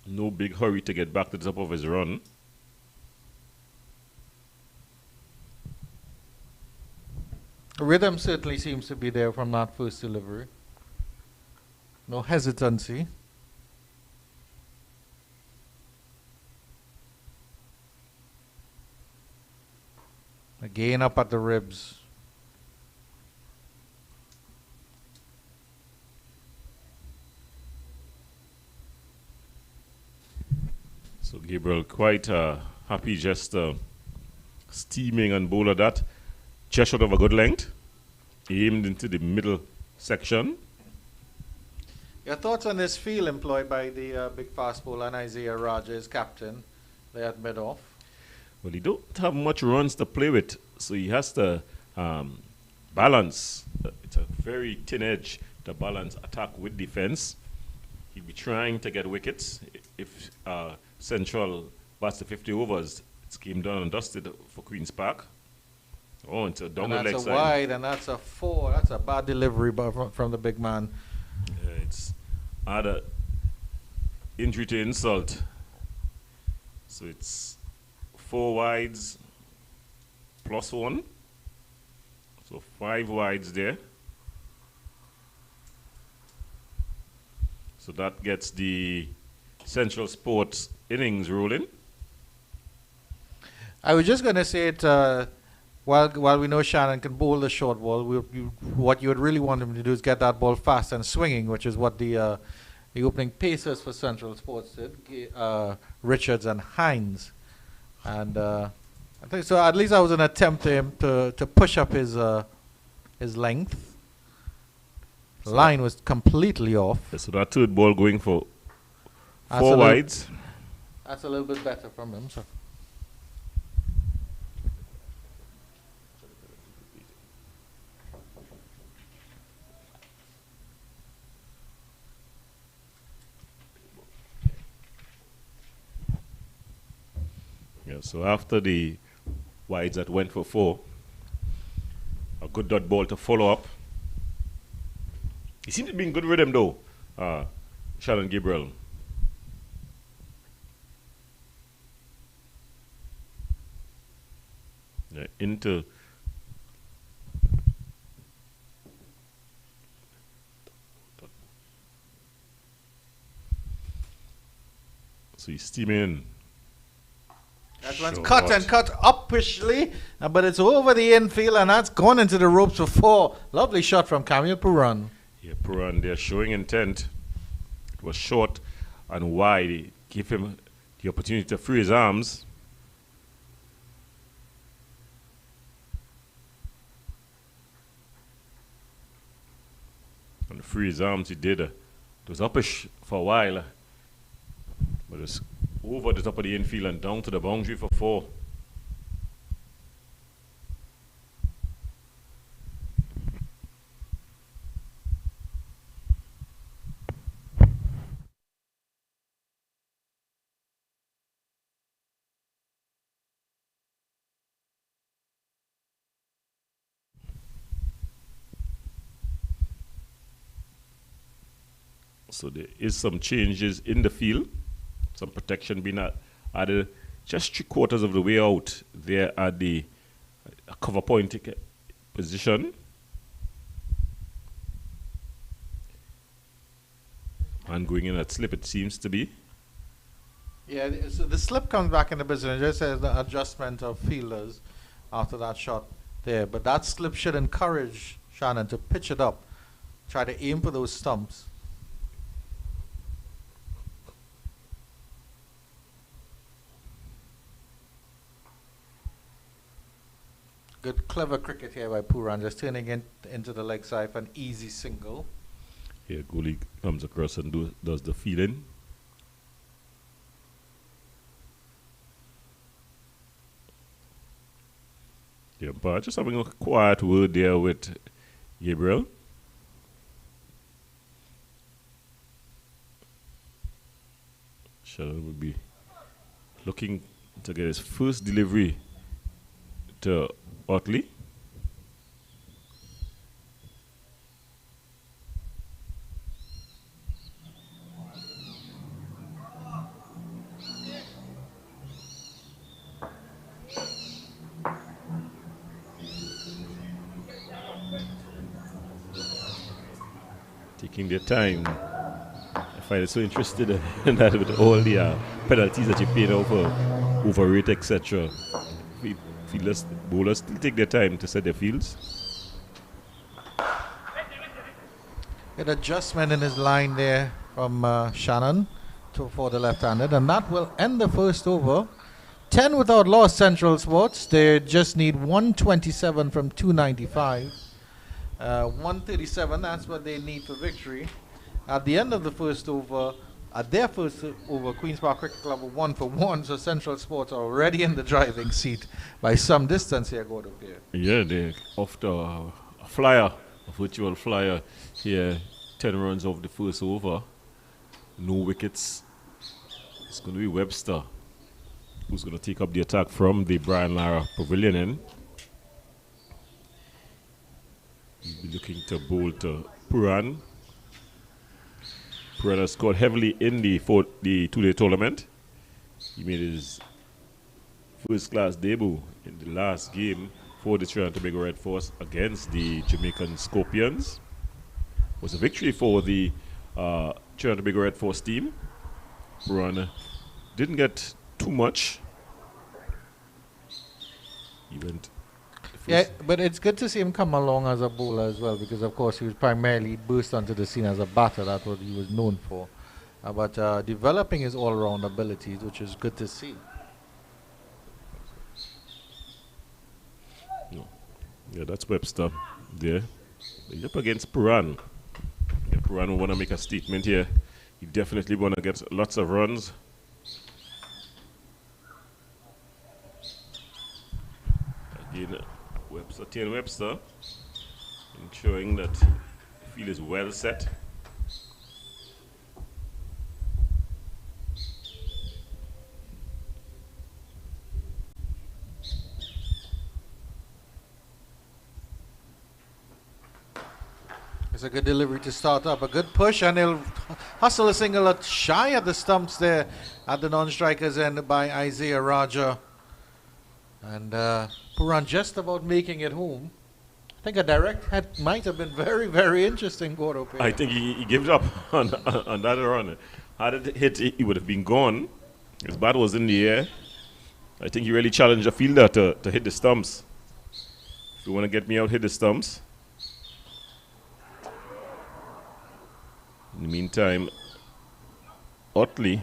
[SPEAKER 2] No big hurry to get back to the top of his run.
[SPEAKER 1] Rhythm certainly seems to be there from that first delivery. No hesitancy. Again up at the ribs.
[SPEAKER 2] So Gabriel quite happy, just steaming and bowl of that. Just short of a good length. Aimed into the middle section.
[SPEAKER 1] Your thoughts on this field employed by the big fast bowler and Isaiah Rogers, captain, there at mid-off?
[SPEAKER 2] Well, he don't have much runs to play with, so he has to balance. It's a very thin edge to balance attack with defense. He'll be trying to get wickets. If Central bats the 50 overs, it's game done and dusted for Queen's Park. Oh, it's a double leg side.
[SPEAKER 1] That's a wide, and that's a 4. That's a bad delivery from the big man.
[SPEAKER 2] Yeah, it's add injury to insult. So it's 4 wides plus 1. So 5 wides there. So that gets the Central Sports innings rolling.
[SPEAKER 1] I was just going to say it. While we know Shannon can bowl the short ball, what you would really want him to do is get that ball fast and swinging, which is what the opening pacers for Central Sports did, Richards and Hines. And I think so. At least that was an attempt to him to push up his length.
[SPEAKER 2] So
[SPEAKER 1] Line was completely off.
[SPEAKER 2] So that third ball going for
[SPEAKER 1] That's
[SPEAKER 2] four
[SPEAKER 1] a little-
[SPEAKER 2] wides.
[SPEAKER 1] That's a little bit better from him. So.
[SPEAKER 2] Yeah, so after the wides that went for 4, a good dot ball to follow up. He seemed to be in good rhythm though, Shannon Gabriel. Yeah, into so he's steaming in.
[SPEAKER 1] That one's
[SPEAKER 2] Short.
[SPEAKER 1] cut and cut upishly, but it's over the infield, and that's gone into the ropes for 4. Lovely shot from Camille Puran.
[SPEAKER 2] Yeah, Puran there showing intent. It was short and wide. It gave him the opportunity to free his arms. And to free his arms, he did. It was uppish for a while, but it's over the top of the infield and down to the boundary for 4. So there is some changes in the field, some protection being added just 3/4 of the way out there at the cover point position. And going in at slip, it seems to be.
[SPEAKER 1] Yeah, so the slip comes back in the business just as the adjustment of fielders after that shot there. But that slip should encourage Shannon to pitch it up, try to aim for those stumps. Good, clever cricket here by Puran, just turning it into the leg side for an easy single.
[SPEAKER 2] Here, goalie comes across and does the feeling. Yeah, but just having a quiet word there with Gabriel. Shannon will be looking to get his first delivery to Otley. Taking their time. I find it so interested in that with all the penalties that you pay now for overrate, etc. Fielders, bowlers still take their time to set their fields.
[SPEAKER 1] An adjustment in his line there from Shannon for the left-handed, and that will end the first over. 10 without loss, Central Sports. They just need 127 from 295. 137, that's what they need for victory. At the end of the first over, at their first over, Queen's Park Cricket Club were 1 for 1, so Central Sports are already in the driving seat by some distance here, Gordo Pierre.
[SPEAKER 2] Yeah, they're off to a flyer, a virtual flyer here. 10 runs off the first over. No wickets. It's going to be Webster who's going to take up the attack from the Brian Lara Pavilion end. He'll be looking to bowl to Puran. Puran has scored heavily in the two-day tournament. He made his first-class debut in the last game for the Trinidad and Tobago Red Force against the Jamaican Scorpions. It was a victory for the Trinidad and Tobago Red Force team. Puran didn't get too much. went.
[SPEAKER 1] Yeah, but it's good to see him come along as a bowler as well, because of course he was primarily burst onto the scene as a batter. That's what he was known for. But developing his all-round abilities, which is good to see.
[SPEAKER 2] Yeah, that's Webster there. He's up against Puran. Yeah, Puran will want to make a statement here. He definitely want to get lots of runs. Again, Webster, ensuring that the field is well set.
[SPEAKER 1] It's a good delivery to start up. A good push, and he'll hustle a single shy at the stumps there at the non-strikers end by Isaiah Raja. And Puran just about making it home. I think a direct hit might have been very, very interesting, Gordo.
[SPEAKER 2] I think he gives up on that run. Had it hit, he would have been gone. His bat was in the air. I think he really challenged the fielder to hit the stumps. If you want to get me out, hit the stumps. In the meantime, Otley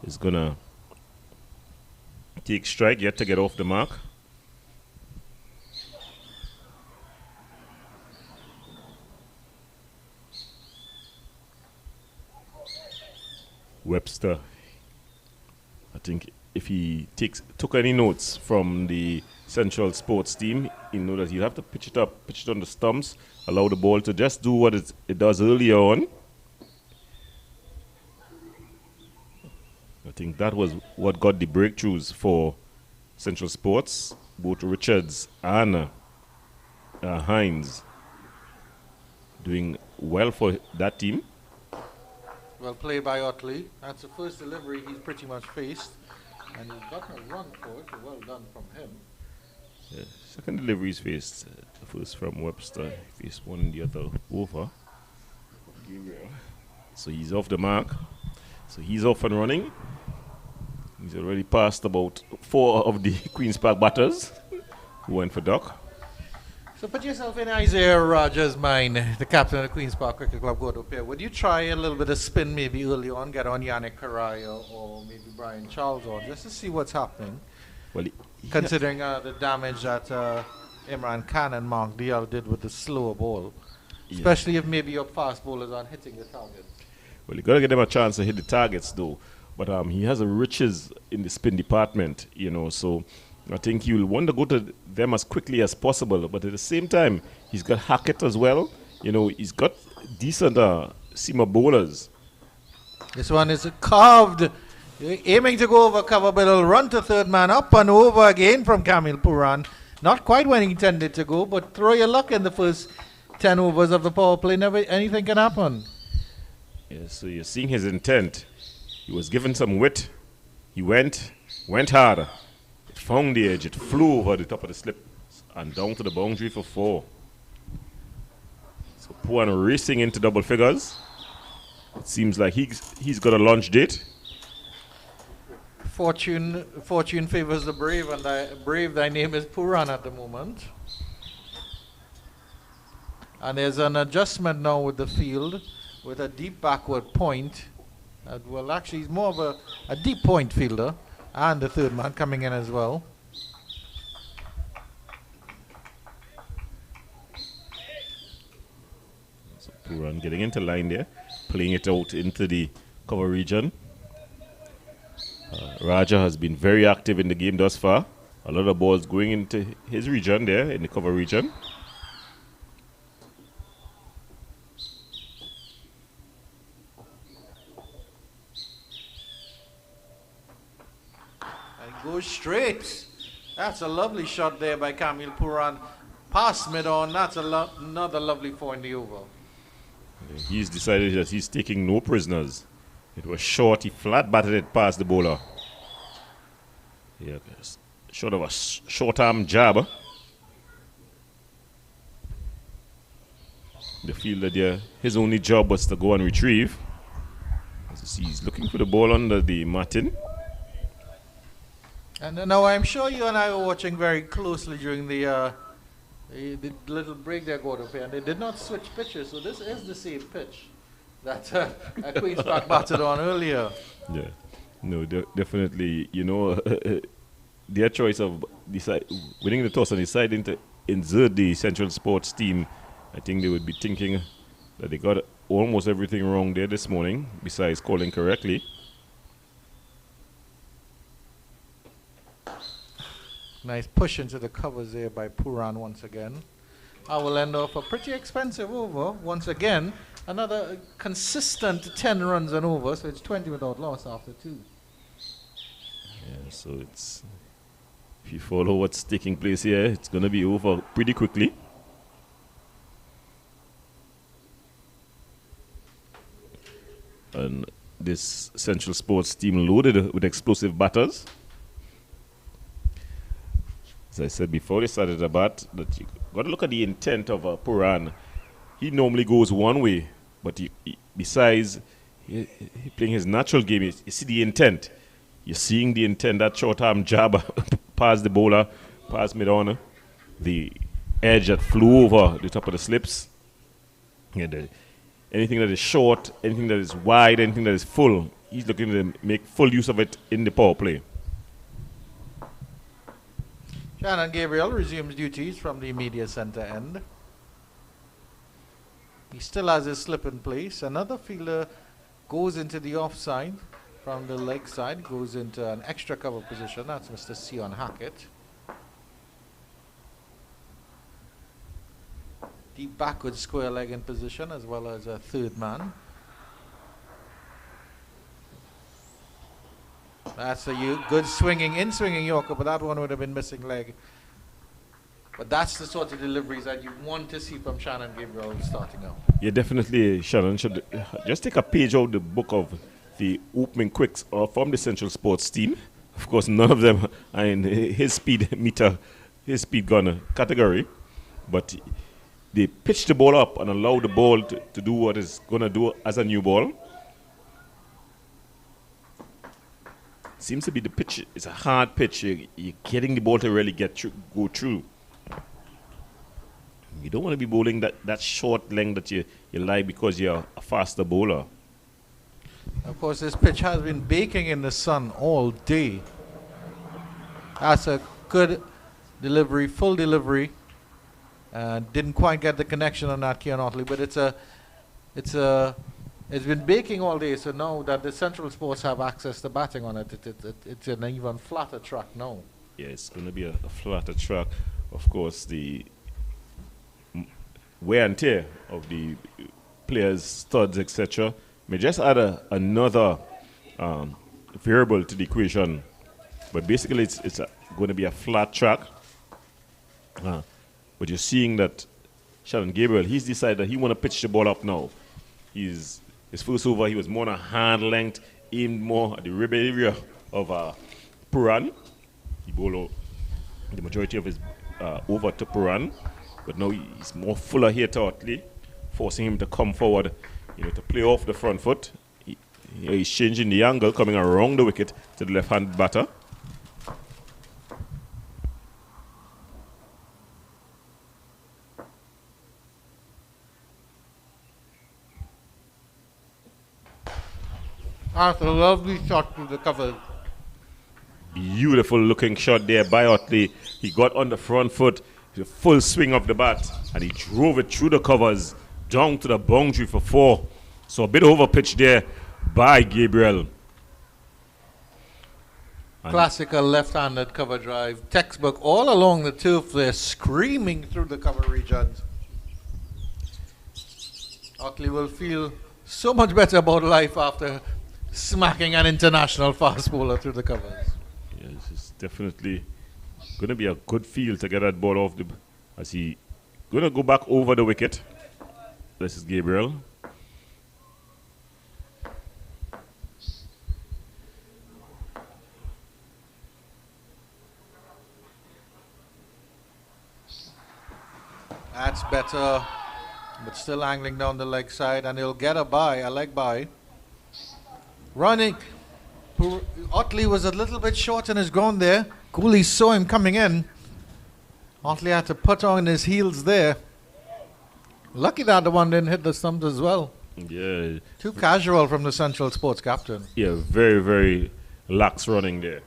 [SPEAKER 2] is going to take strike yet to get off the mark. Webster, I think if he took any notes from the Central Sports team, he know that he'll have to pitch it on the stumps, allow the ball to just do what it does earlier on. I think that was what got the breakthroughs for Central Sports, both Richards and Hines doing well for that team.
[SPEAKER 1] Well played by Otley. That's the first delivery he's pretty much faced, and he's gotten a run for it, so well done from him.
[SPEAKER 2] Yeah, second delivery is faced. The first from Webster, he faced one and the other over. So he's off the mark. So he's off and running. He's already passed about 4 of the Queen's Park batters who went for duck.
[SPEAKER 1] So put yourself in Isaiah Rogers' mind, the captain of the Queen's Park Cricket Club, go up here. Would you try a little bit of spin maybe early on, get on Yannick Karaya or maybe Brian Charles on, just to see what's happening?
[SPEAKER 2] Well,
[SPEAKER 1] considering the damage that Imran Khan and Mark Dial did with the slower ball, especially if maybe your fast bowlers aren't hitting the target.
[SPEAKER 2] Well, you got to get them a chance to hit the targets, though. But he has a riches in the spin department, so I think he will want to go to them as quickly as possible. But at the same time, he's got Hackett as well. He's got decent seamer bowlers.
[SPEAKER 1] This one is carved, aiming to go over cover, but he'll run to third man, up and over again from Kamil Puran. Not quite when he intended to go, but throw your luck in the first 10 overs of the power play. Never anything can happen.
[SPEAKER 2] Yeah, so you're seeing his intent. He was given some wit. He went hard. It found the edge. It flew over the top of the slip and down to the boundary for 4. So Puan racing into double figures. It seems like he's got a launch date.
[SPEAKER 1] Fortune favors the brave, and thy name is Puran at the moment. And there's an adjustment now with the field with a deep backward point. Well, actually, he's more of a deep point fielder, and the third man coming in as well.
[SPEAKER 2] So Puran getting into line there, playing it out into the cover region. Raja has been very active in the game thus far. A lot of balls going into his region there, in the cover region.
[SPEAKER 1] Goes straight. That's a lovely shot there by Kamil Puran. Past mid-on. That's another lovely 4 in the over.
[SPEAKER 2] He's decided that he's taking no prisoners. It was short. He flat batted it past the bowler. Yeah, short of a short-arm jab. The fielder there, his only job was to go and retrieve. As you see, he's looking for the ball under the matting.
[SPEAKER 1] And now I'm sure you and I were watching very closely during the little break they're going to play, and they did not switch pitches, so this is the same pitch that Queen's Park batted on earlier.
[SPEAKER 2] Yeah. No, definitely, their choice of winning the toss and deciding to insert the Central Sports team, I think they would be thinking that they got almost everything wrong there this morning, besides calling correctly.
[SPEAKER 1] Nice push into the covers there by Puran once again. I will end off a pretty expensive over once again. Another consistent 10 runs and over, so it's 20 without loss after 2.
[SPEAKER 2] Yeah, so if you follow what's taking place here, it's going to be over pretty quickly. And this Central Sports team loaded with explosive batters. As I said before they started the bat, that you got to look at the intent of Puran. He normally goes one way, but besides he playing his natural game, you see the intent. You're seeing the intent, that short-arm jab past the bowler, past mid-on, the edge that flew over the top of the slips. Yeah, anything that is short, anything that is wide, anything that is full, he's looking to make full use of it in the power play.
[SPEAKER 1] Shannon Gabriel resumes duties from the media center end. He still has his slip in place. Another fielder goes into the offside from the leg side, goes into an extra cover position. That's Mr. Sion Hackett. Deep backward square leg in position, as well as a third man. That's a good swinging Yorker, but that one would have been missing leg. But that's the sort of deliveries that you want to see from Shannon Gabriel starting out.
[SPEAKER 2] Yeah, definitely Shannon should just take a page out of the book of the opening quicks from the Central Sports team. Of course, none of them are in his speed gun category. But they pitch the ball up and allow the ball to do what it's going to do as a new ball. Seems to be the pitch. It's a hard pitch. You're getting the ball to really go through. You don't want to be bowling that short length that you like because you're a faster bowler.
[SPEAKER 1] Of course, this pitch has been baking in the sun all day. That's a good delivery, full delivery. Didn't quite get the connection on that, Keon Otley, but it's been baking all day, so now that the Central Sports have access to batting on it, it's an even flatter track now.
[SPEAKER 2] Yeah, it's going to be a flatter track. Of course, the wear and tear of the players, studs, etc. may just add another variable to the equation. But basically, it's going to be a flat track. But you're seeing that Shannon Gabriel, he's decided that he want to pitch the ball up now. His first over, he was more on a hand length, aimed more at the rib area of Puran. He bowled the majority of his over to Puran, but now he's more fuller here to Otley, forcing him to come forward, to play off the front foot. He's changing the angle, coming around the wicket to the left-hand batter.
[SPEAKER 1] That's a lovely shot to the cover.
[SPEAKER 2] Beautiful looking shot there by Otley. He got on the front foot, the full swing of the bat, and he drove it through the covers, down to the boundary for 4. So a bit over pitch there by Gabriel.
[SPEAKER 1] Classical left-handed cover drive. Textbook all along the turf there, screaming through the cover regions. Otley will feel so much better about life after smacking an international fast bowler through the covers.
[SPEAKER 2] Yes, it's definitely going to be a good feel to get that ball off as he going to go back over the wicket. This is Gabriel.
[SPEAKER 1] That's better, but still angling down the leg side, and he'll get a leg by. Running, Otley was a little bit short on his ground there. Cooley saw him coming in. Otley had to put on his heels there. Lucky that the one didn't hit the stumps as well.
[SPEAKER 2] Yeah.
[SPEAKER 1] Too casual from the Central Sports captain.
[SPEAKER 2] Yeah, very, very lax running there.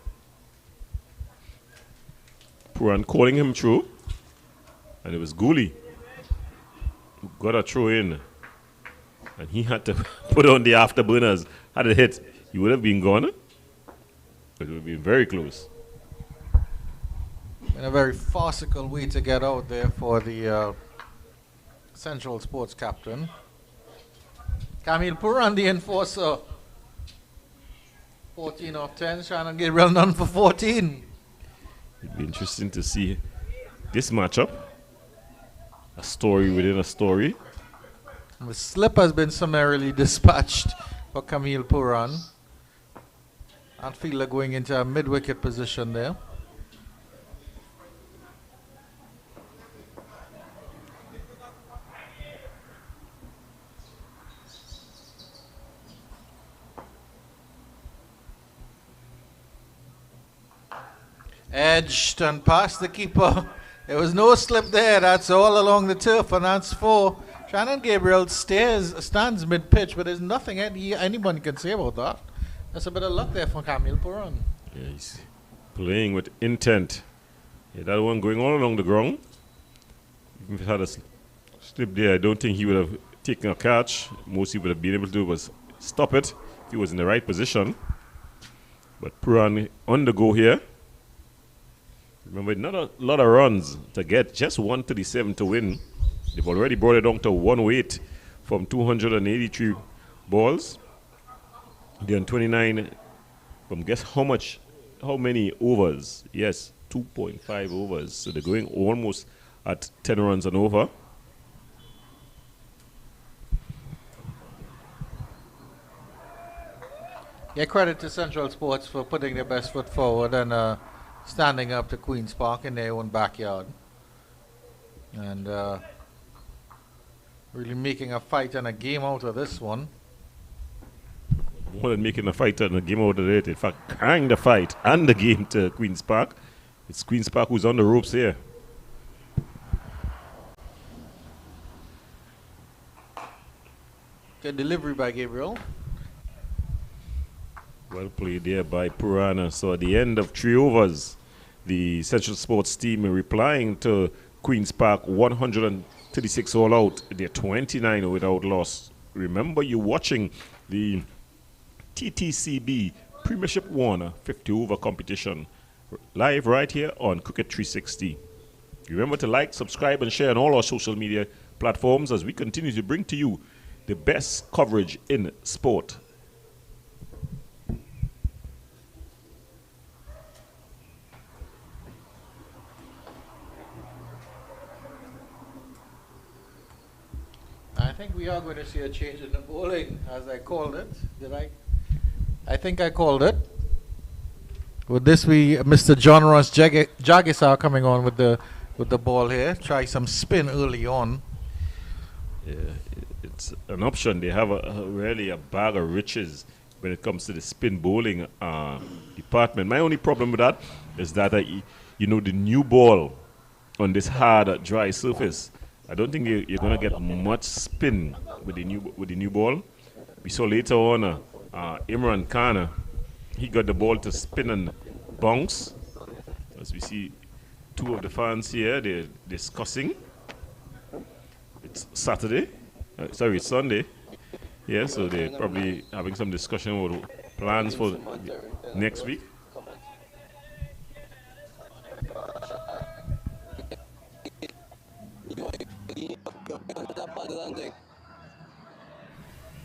[SPEAKER 2] Puran calling him through. And it was Gooley who got a throw in. And he had to put on the afterburners. Had it hit, he would have been gone. But it would have been very close.
[SPEAKER 1] In a very farcical way to get out there for the Central Sports captain. Camille Puran, the enforcer. 14 off 10. Shannon Gabriel none for 14.
[SPEAKER 2] It'd be interesting to see this matchup. A story within a story.
[SPEAKER 1] The slip has been summarily dispatched for Camille Puran. Outfielder going into a mid-wicket position there. Edged and past the keeper. There was no slip there. That's all along the turf, and that's 4. Shannon Gabriel stands mid-pitch, but there's nothing anyone can say about that. That's a bit of luck there for Camille Puran.
[SPEAKER 2] Yeah, he's playing with intent. Yeah, that one going all along the ground. Even if he had a slip there, I don't think he would have taken a catch. Most he would have been able to do was stop it if he was in the right position. But Puran on the go here. Remember, not a lot of runs to get, just 137 to win. They've already brought it down to 108 from 283 balls. They're on 29 from guess how many overs? Yes, 2.5 overs. So they're going almost at 10 runs and over.
[SPEAKER 1] Yeah, credit to Central Sports for putting their best foot forward and standing up to Queen's Park in their own backyard. And really making a fight and a game out of this one.
[SPEAKER 2] More than making a fight and a game out of it, in fact, carrying the fight and the game to Queen's Park. It's Queen's Park who's on the ropes here.
[SPEAKER 1] Good delivery by Gabriel.
[SPEAKER 2] Well played there by Purana. So at the end of 3 overs, the Central Sports team replying to Queen's Park 136 all out. They're 29 without loss. Remember, you're watching the TTCB Premiership 1 50 over competition live right here on Cricket 360. Remember to like, subscribe, and share on all our social media platforms as we continue to bring to you the best coverage in sport.
[SPEAKER 1] I think we are going to see a change in the bowling, as I called it. Did I? I think I called it. Would this be Mr. John Ross Jagisar coming on with the ball here? Try some spin early on.
[SPEAKER 2] Yeah, it's an option. They have really a bag of riches when it comes to the spin bowling department. My only problem with that is that the new ball on this hard dry surface. I don't think you're going to get much spin with the new ball. We saw later on Imran Khan, he got the ball to spin and bounce. As we see 2 of the fans here, they're discussing. It's Saturday. It's Sunday. Yeah, so they're probably having some discussion about plans for next week.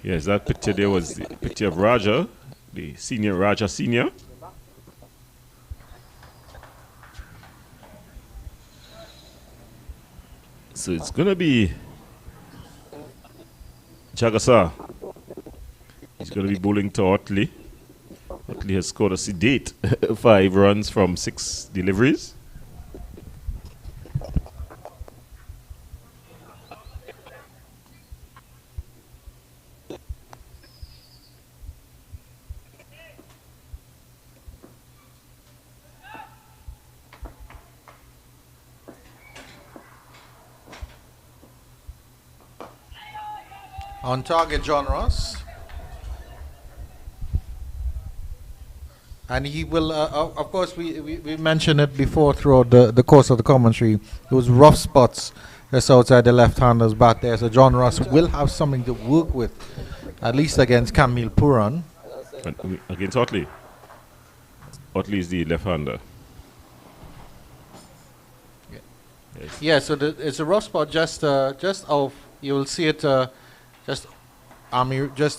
[SPEAKER 2] Yes, that picture there was the picture of Raja, the senior Raja Senior. So it's going to be Jagasar. He's going to be bowling to Otley. Otley has scored a sedate 5 runs from 6 deliveries.
[SPEAKER 1] On target, John Ross. And he will, of course, we mentioned it before throughout the course of the commentary. Those rough spots just outside the left-hander's bat there. So John Ross will have something to work with, at least against Camille Puran.
[SPEAKER 2] Against Otley. Otley is the left-hander.
[SPEAKER 1] Yeah.
[SPEAKER 2] Yes.
[SPEAKER 1] Yeah, so it's a rough spot just off. You will see it just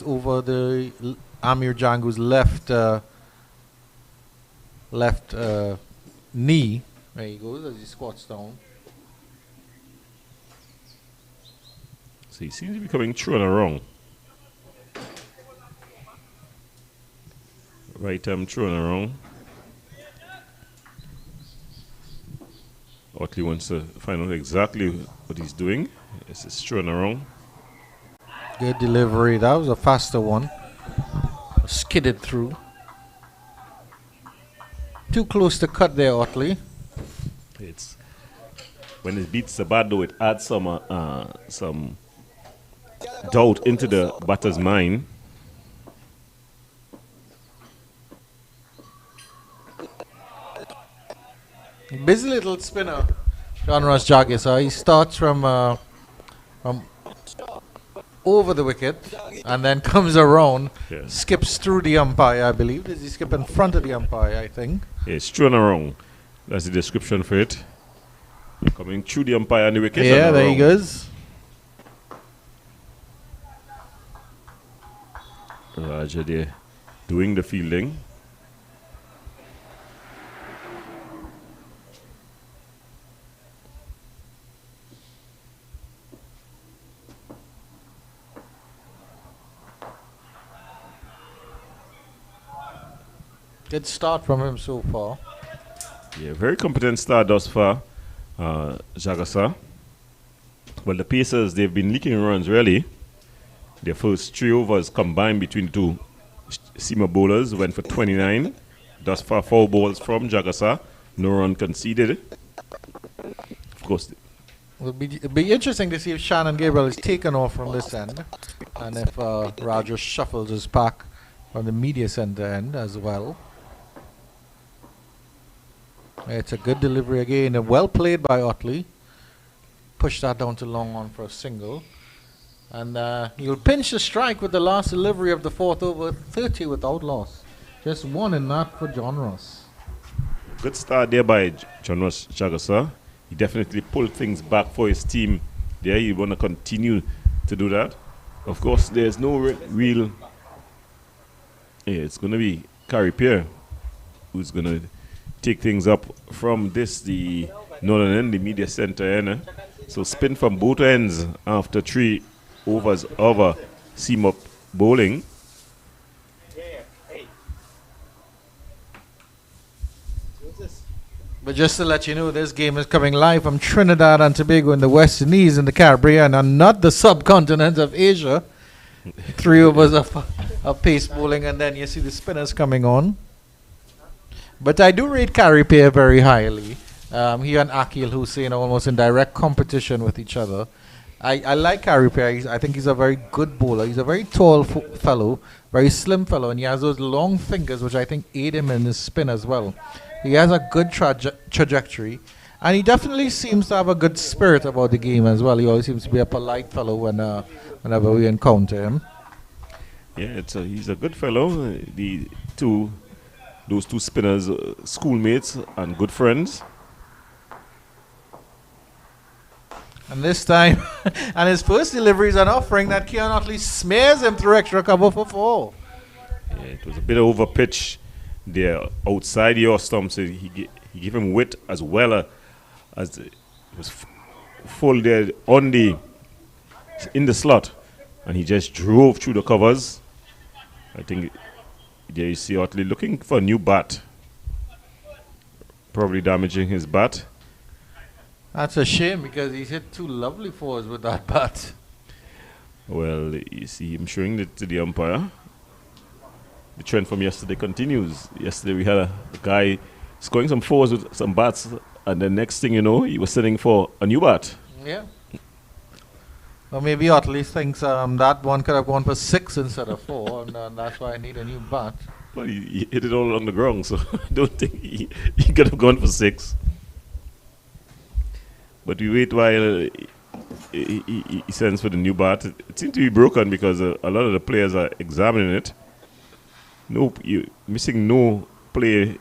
[SPEAKER 1] over the Amir Jangu's left knee. There he goes as he squats down.
[SPEAKER 2] So he seems to be coming true and wrong. Right arm true and wrong. Otley wants to find out exactly what he's doing. Yes, it's true and wrong.
[SPEAKER 1] Good delivery. That was a faster one. Skidded through. Too close to cut there, Otley.
[SPEAKER 2] It's when it beats the bat, though, it adds some doubt into the batter's mind.
[SPEAKER 1] Busy little spinner, John Ross Jagisa. He starts from over the wicket and then comes around,
[SPEAKER 2] Yes.
[SPEAKER 1] skips through the umpire, I believe. Does he skip in front of the umpire, I think?
[SPEAKER 2] Yeah, it's true and wrong. That's the description for it. Coming through the umpire and the wicket.
[SPEAKER 1] Yeah,
[SPEAKER 2] and
[SPEAKER 1] there he
[SPEAKER 2] wrong.
[SPEAKER 1] goes.
[SPEAKER 2] Raja there doing the fielding.
[SPEAKER 1] Good start from him so far.
[SPEAKER 2] Yeah, very competent start thus far, Jagasa. Well, the Pacers, they've been leaking runs, really. Their first 3 overs combined between the two seamer bowlers went for 29. Thus far, 4 balls from Jagasa. No run conceded. Of course.
[SPEAKER 1] It'll be interesting to see if Shannon Gabriel is taken off from this end and if Roger shuffles his pack from the media center end as well. It's a good delivery again, and well played by Otley. Push that down to long on for a single. And you'll pinch the strike with the last delivery of the 4th over, 30 without loss. Just 1 in that for John Ross.
[SPEAKER 2] Good start there by John Ross Jagasa. He definitely pulled things back for his team there. He want to continue to do that. Of course, there's no real... Yeah, it's going to be Carrie Pierre who's going to take things up from this, the northern end, the media center end. So spin from both ends after 3 overs of seam-up bowling.
[SPEAKER 1] But just to let you know, this game is coming live from Trinidad and Tobago in the West Indies in the Caribbean and not the subcontinent of Asia. 3 overs of pace bowling, and then you see the spinners coming on. But I do rate Carrie Pierre very highly. He and Akil Hussein are almost in direct competition with each other. I like Carrie Pierre. I think he's a very good bowler. He's a very tall fellow, very slim fellow, and he has those long fingers which I think aid him in his spin as well. He has a good trajectory, and he definitely seems to have a good spirit about the game as well. He always seems to be a polite fellow whenever we encounter him.
[SPEAKER 2] Yeah, he's a good fellow. Those two spinners, schoolmates and good friends.
[SPEAKER 1] And this time, and his first delivery is an offering that Keon Otley smears him through extra cover for 4.
[SPEAKER 2] Yeah, it was a bit over pitch there outside your stump, so he gave him width as well as it was full there in the slot, and he just drove through the covers. I think there you see Otley looking for a new bat, probably damaging his bat.
[SPEAKER 1] That's a shame because he's hit 2 lovely 4s with that bat.
[SPEAKER 2] Well, you see him showing it to the umpire. The trend from yesterday continues. Yesterday we had a guy scoring some 4s with some bats, and the next thing you know, he was sitting for a new bat.
[SPEAKER 1] Yeah. Or maybe Otley thinks that one could have gone for 6 instead of 4, and that's why I need a new bat.
[SPEAKER 2] Well, he hit it all along the ground, so I don't think he could have gone for 6. But we wait while he sends for the new bat. It seems to be broken because a lot of the players are examining it. Nope, you missing no play,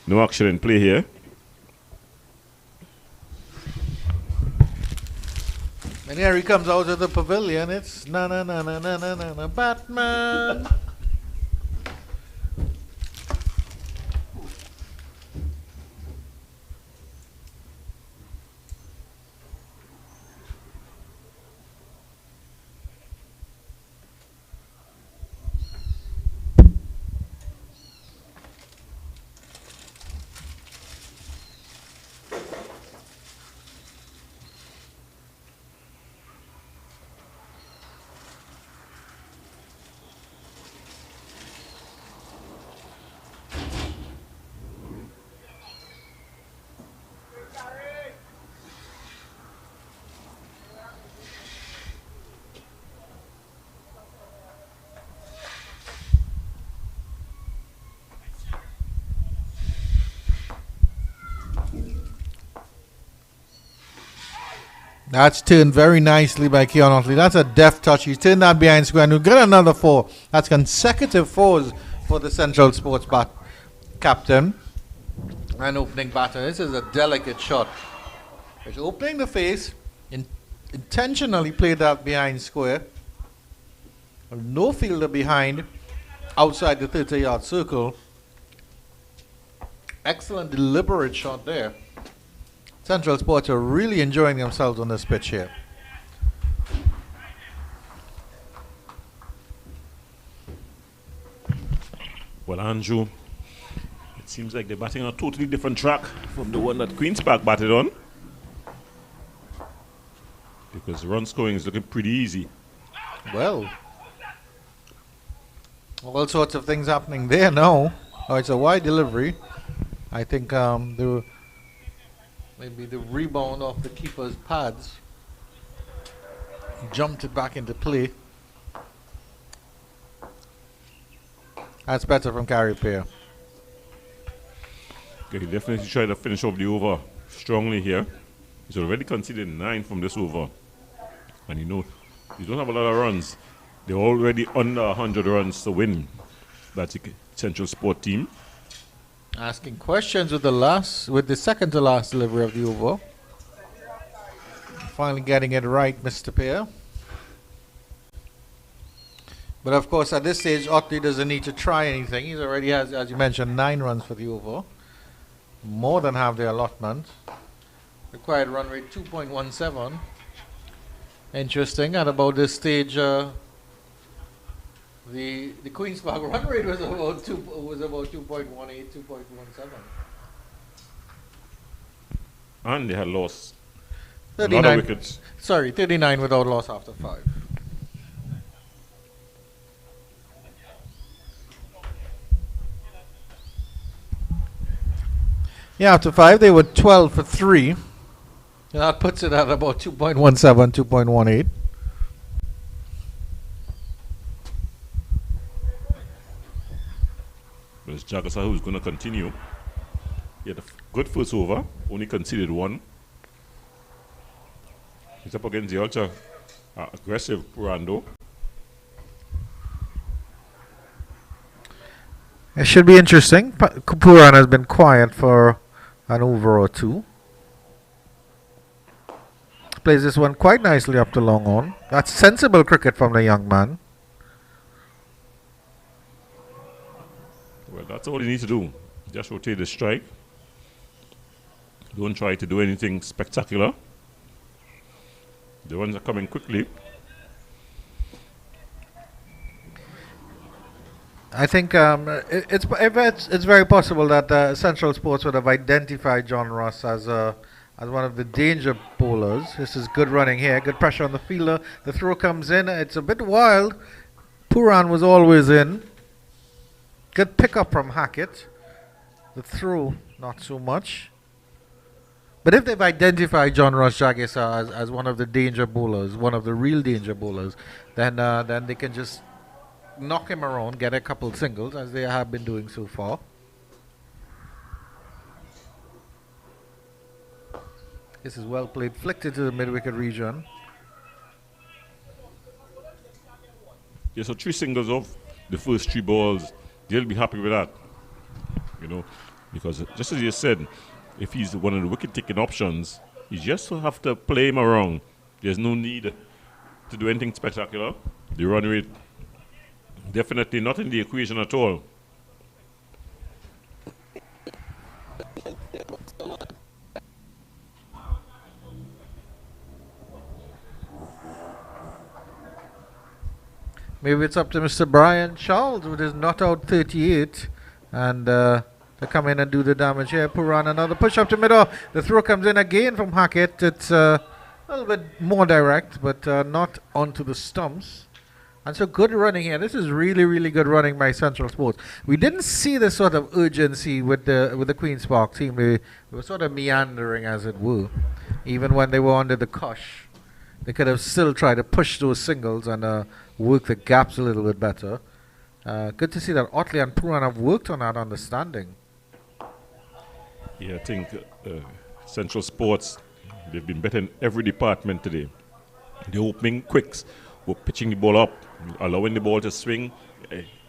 [SPEAKER 2] no action in play here.
[SPEAKER 1] And here he comes out of the pavilion. It's na na na na na na na Batman. That's turned very nicely by Keon Otley. That's a deft touch. He's turned that behind square and we'll get another 4. That's consecutive 4s for the Central Sports captain and opening batter. This is a delicate shot. It's opening the face. Intentionally played that behind square. No fielder behind outside the 30-yard circle. Excellent deliberate shot there. Central Sports are really enjoying themselves on this pitch here.
[SPEAKER 2] Well, Andrew, it seems like they're batting on a totally different track from the one that Queen's Park batted on. Because run scoring is looking pretty easy.
[SPEAKER 1] Well, all sorts of things happening there now. Oh, it's a wide delivery. I think maybe the rebound off the keeper's pads jumped it back into play. That's better from Gary Pear.
[SPEAKER 2] Okay, he definitely tried to finish off the over strongly here. He's already conceded 9 from this over. And you don't have a lot of runs. They're already under 100 runs to win. That's the Central Sport team.
[SPEAKER 1] Asking questions with the second to last delivery of the over. Finally getting it right, Mr. Pear. But of course, at this stage, Otley doesn't need to try anything. He already has, as you mentioned, 9 runs for the over. More than half the allotment. Required run rate 2.17. Interesting. At about this stage, the Queen's Park run rate was about 2.18, 2.17.
[SPEAKER 2] And they had lost
[SPEAKER 1] 39,
[SPEAKER 2] a lot of wickets.
[SPEAKER 1] Sorry, 39 without loss after 5. Yeah, after 5 they were 12 for 3. And that puts it at about 2.17, 2.18.
[SPEAKER 2] But it's Jagasa who's going to continue. He had a good first over, only conceded 1. He's up against the ultra aggressive Purando.
[SPEAKER 1] It should be interesting. Puran has been quiet for an over or 2. Plays this one quite nicely up the long on. That's sensible cricket from the young man.
[SPEAKER 2] Well, that's all you need to do. Just rotate the strike. Don't try to do anything spectacular. The runs are coming quickly.
[SPEAKER 1] I think it's very possible that Central Sports would have identified John Ross as one of the danger bowlers. This is good running here, good pressure on the fielder. The throw comes in. It's a bit wild. Puran was always in. Good pickup from Hackett. The throw, not so much.
[SPEAKER 4] But if they've identified John Ross Jagisa as one of the danger bowlers, one of the real danger bowlers, then they can just knock him around, get a couple singles, as they have been doing so far. This is well played, flicked into the mid-wicket region.
[SPEAKER 2] Yeah, so 3 singles off the first 3 balls. They'll be happy with that, you know, because just as you said, if he's one of the wicket-taking options, you just have to play him around. There's no need to do anything spectacular. The run rate definitely not in the equation at all.
[SPEAKER 4] Maybe it's up to Mr. Brian Charles with his not out 38 and to come in and do the damage here. Puran, another push up to middle. The throw comes in again from Hackett. It's a little bit more direct, but not onto the stumps. And so good running here. This is really, really good running by Central Sports. We didn't see this sort of urgency with the Queen's Park team. They were sort of meandering, as it were. Even when they were under the cosh, they could have still tried to push those singles and work the gaps a little bit better. Good to see that Otley and Puran have worked on that understanding.
[SPEAKER 2] Yeah, I think Central Sports, they've been better in every department today. The opening quicks were pitching the ball up, allowing the ball to swing,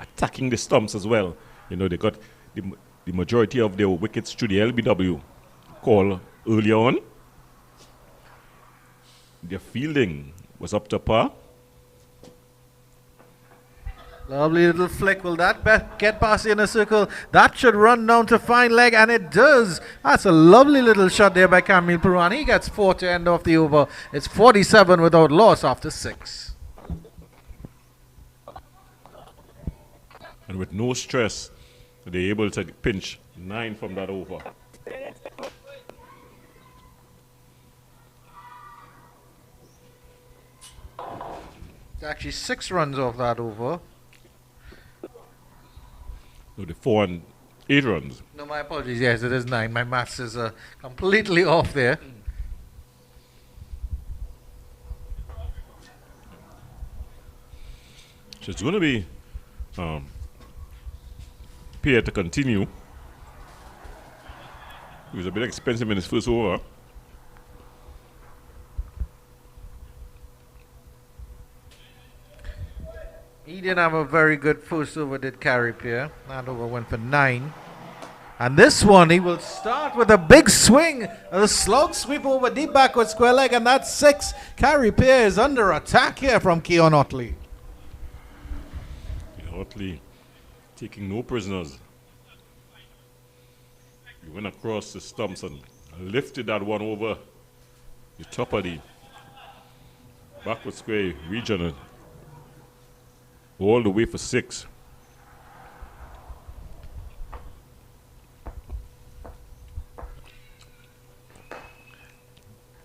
[SPEAKER 2] attacking the stumps as well. You know, they got the majority of their wickets through the LBW call early on. Their fielding was up to par.
[SPEAKER 4] Lovely little flick. Will that get past the inner circle? That should run down to fine leg, and it does. That's a lovely little shot there by Kamil Puran. He gets 4 to end off the over. It's 47 without loss after 6.
[SPEAKER 2] And with no stress, they're able to pinch 9 from that over.
[SPEAKER 4] It's actually 6 runs off that over.
[SPEAKER 2] No, the 4 and 8 runs.
[SPEAKER 4] No, my apologies. Yes, it is 9. My maths is completely off there.
[SPEAKER 2] So it's going to be Pierre to continue. He was a bit expensive in his first over.
[SPEAKER 4] He didn't have a very good first over, did Carey Pierre. That over went for 9. And this one, he will start with a big swing. A slog sweep over deep backward square leg, and that's 6. Carey Pierre is under attack here from Keon Otley.
[SPEAKER 2] Otley taking no prisoners. He went across the stumps and lifted that one over the top of the backward square region all the way for 6.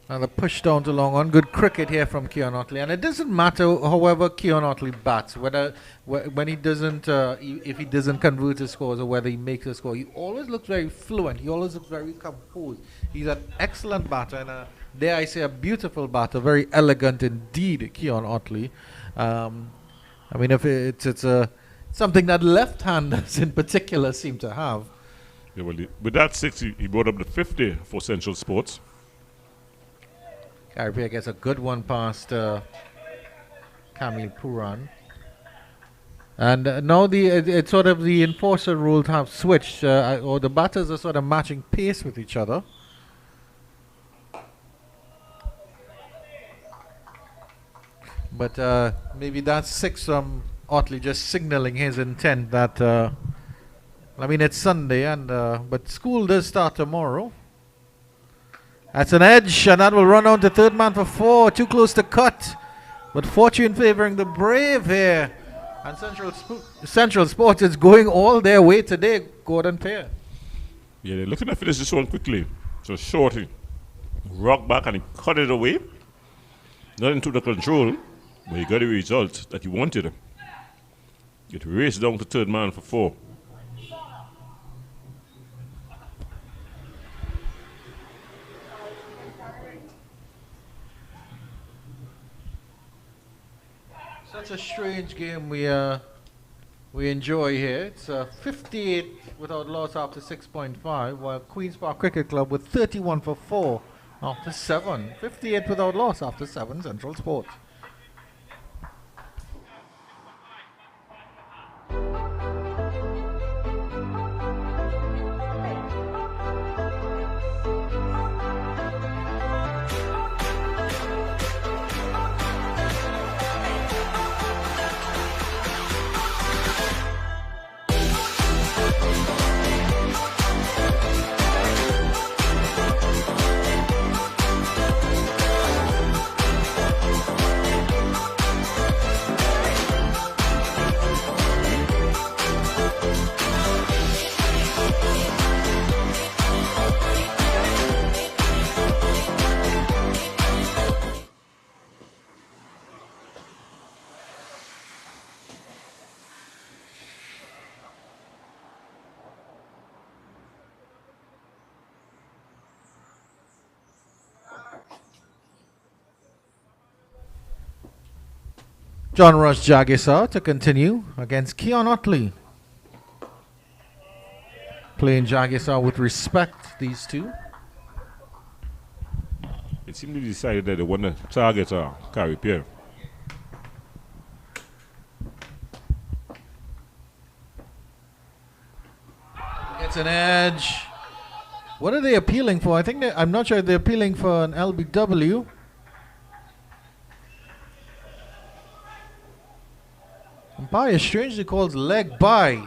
[SPEAKER 4] And the push down to long on. Good cricket here from Keon Otley. And it doesn't matter, however, Keon Otley bats, whether when he doesn't, if he doesn't convert his scores or whether he makes a score, he always looks very fluent. He always looks very composed. He's an excellent batter, and dare I say, a beautiful batter, very elegant indeed, Keon Otley. I mean, if it's something that left-handers in particular seem to have.
[SPEAKER 2] Yeah, well, with that 6, he brought up the 50 for Central Sports.
[SPEAKER 4] Carey Pierre gets a good one past Kamil Puran. And now it's sort of the enforcer rules have switched, or the batters are sort of matching pace with each other. But maybe that's 6 from Otley just signaling his intent that, I mean, it's Sunday, and but school does start tomorrow. That's an edge, and that will run on to third man for 4. Too close to cut. But fortune favoring the brave here. And Central Sports is going all their way today, Gordon Pierre.
[SPEAKER 2] Yeah, they're looking to finish this one quickly. So Shorty rocked back and he cut it away. Not into the control, but he got the result that he wanted. It raced down to third man for 4.
[SPEAKER 4] That's a strange game we enjoy here. It's 58 without loss after 6.5, while Queen's Park Cricket Club with 31 for 4 after 7. 58 without loss after 7, Central Sports. John Rush Jagisar to continue against Keon Utley. Playing Jagisar with respect, these two.
[SPEAKER 2] It seemed to be decided that they want to target Carrie Pierre.
[SPEAKER 4] Gets an edge. What are they appealing for? I'm not sure if they're appealing for an LBW. Umpire strangely calls leg by.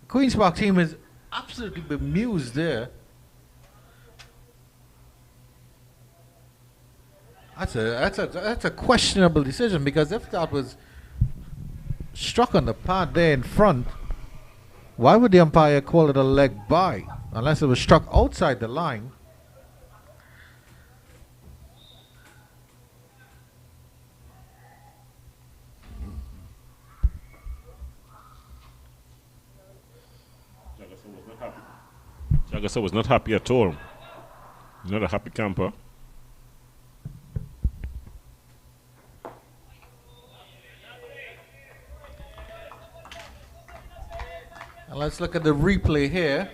[SPEAKER 4] Queen's Park team is absolutely bemused there. That's a questionable decision, because if that was struck on the pad there in front, why would the umpire call it a leg by unless it was struck outside the line?
[SPEAKER 2] Jagisar was not happy at all. He's not a happy camper.
[SPEAKER 4] And let's look at the replay here.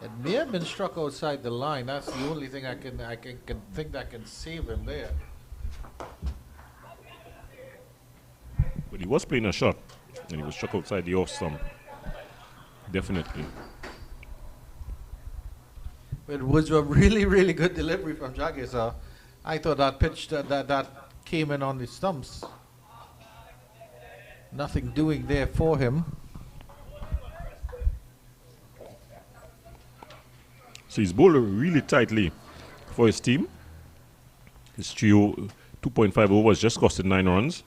[SPEAKER 4] It may have been struck outside the line. That's the only thing I can think that can save him there.
[SPEAKER 2] But he was playing a shot, and he was struck outside the off stump. Definitely.
[SPEAKER 4] It was a really, really good delivery from Jagisar. I thought that pitch that came in on the stumps. Nothing doing there for him.
[SPEAKER 2] So he's bowled really tightly for his team. His trio, 2.5 overs, just costed 9 runs.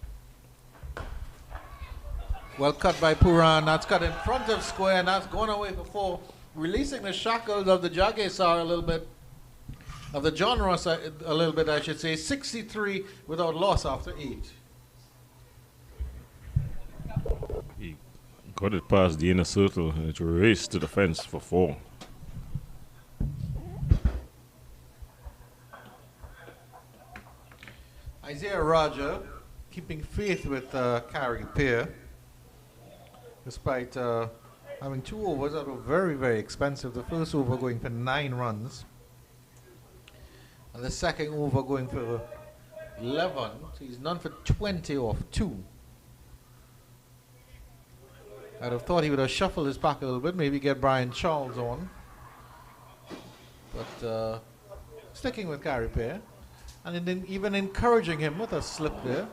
[SPEAKER 4] Well cut by Puran. That's cut in front of square, and that's gone away for 4. Releasing the shackles of the Jagisar a little bit. Of the John Ross a little bit, I should say. 63 without loss after 8.
[SPEAKER 2] He got it past the inner circle, and it raced to the fence for 4.
[SPEAKER 4] Isaiah Raja keeping faith with Carrie Pierre. Despite having 2 overs that were very, very expensive. The first over going for 9 runs. And the second over going for 11. So he's none for 20 off 2. I'd have thought he would have shuffled his pack a little bit. Maybe get Brian Charles on. But sticking with Carrie Pierre. And then even encouraging him with a slip there.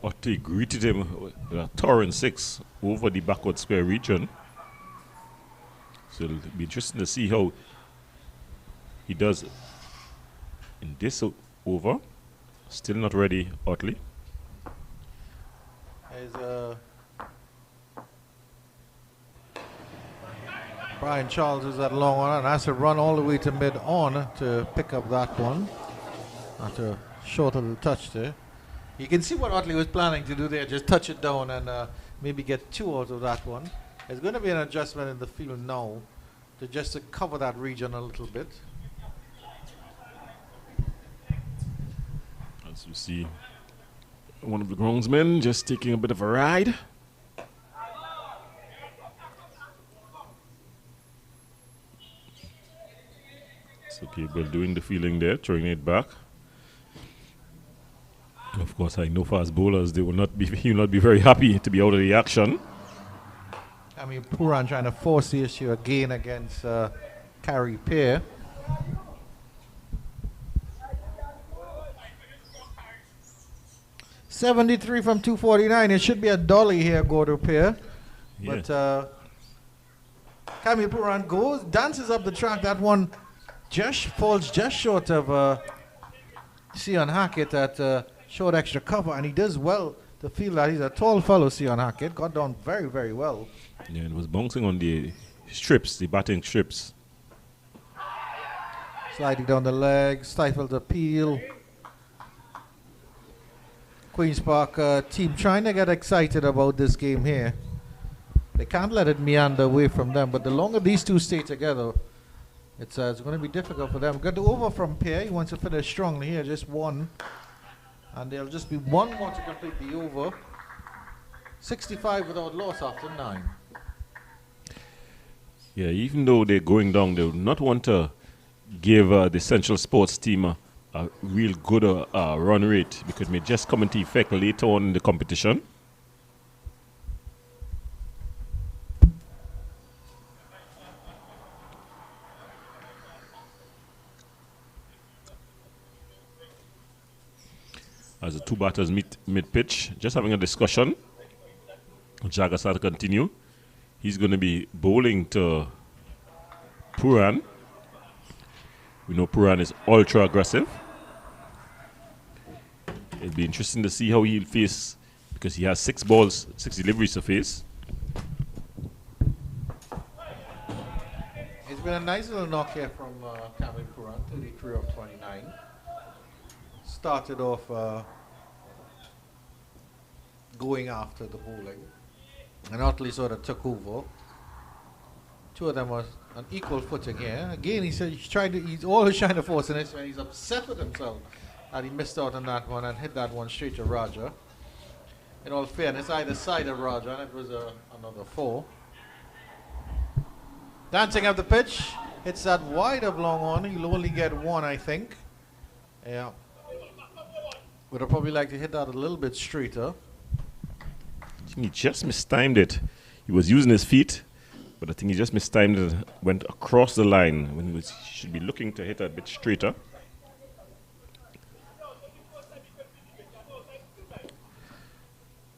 [SPEAKER 2] Otte greeted him with a torrent 6 over the backward square region. So it'll be interesting to see how he does in this over. Still not ready, Otley.
[SPEAKER 4] Brian Charles is that long on and has to run all the way to mid-on to pick up that one. After a short little touch there. You can see what Otley was planning to do there. Just touch it down and maybe get 2 out of that one. There's going to be an adjustment in the field now just to cover that region a little bit.
[SPEAKER 2] As you see, one of the groundsmen just taking a bit of a ride. So Gabriel doing the feeling there, throwing it back. Of course, I know fast bowlers, he will not be very happy to be out of the action.
[SPEAKER 4] I mean, Puran trying to force the issue again against Carrie Pear. .73 from 249. It should be a dolly here, go to Pear.
[SPEAKER 2] Yeah.
[SPEAKER 4] But Camille Puran dances up the track. That one just falls just short of Sion Hackett at short extra cover, and he does well to feel that. He's a tall fellow, Sion Hackett. Got down very, very well.
[SPEAKER 2] Yeah, it was bouncing on the strips, the batting strips.
[SPEAKER 4] Sliding down the leg, stifled the peel. Queen's Park team trying to get excited about this game here. They can't let it meander away from them, but the longer these two stay together, it's going to be difficult for them. Got the over from Pierre. He wants to finish strongly here, just one. And there'll just be one more to complete the over. 65 without loss after 9.
[SPEAKER 2] Yeah, even though they're going down, they would not want to give the Central Sports team a real good run rate, because it may just come into effect later on in the competition. As the two batters meet mid-pitch, just having a discussion. Jagasar to continue. He's going to be bowling to Puran. We know Puran is ultra aggressive. It'll be interesting to see how he'll face, because he has 6 balls, 6 deliveries to face.
[SPEAKER 4] It's been a nice little knock here from Camille Puran, 33 of 29. Started off going after the bowling, and Otley sort of took over. Two of them was on equal footing here. Again, he said he's always trying to force it, and he's upset with himself that he missed out on that one and hit that one straight to Raja. In all fairness, either side of Raja, and it was another 4. Dancing up the pitch, it's that wide of long on. He'll only get 1, I think. Yeah. Would have probably liked to hit that a little bit straighter.
[SPEAKER 2] He just mistimed it. He was using his feet, but I think he just mistimed it, went across the line when he should be looking to hit a bit straighter.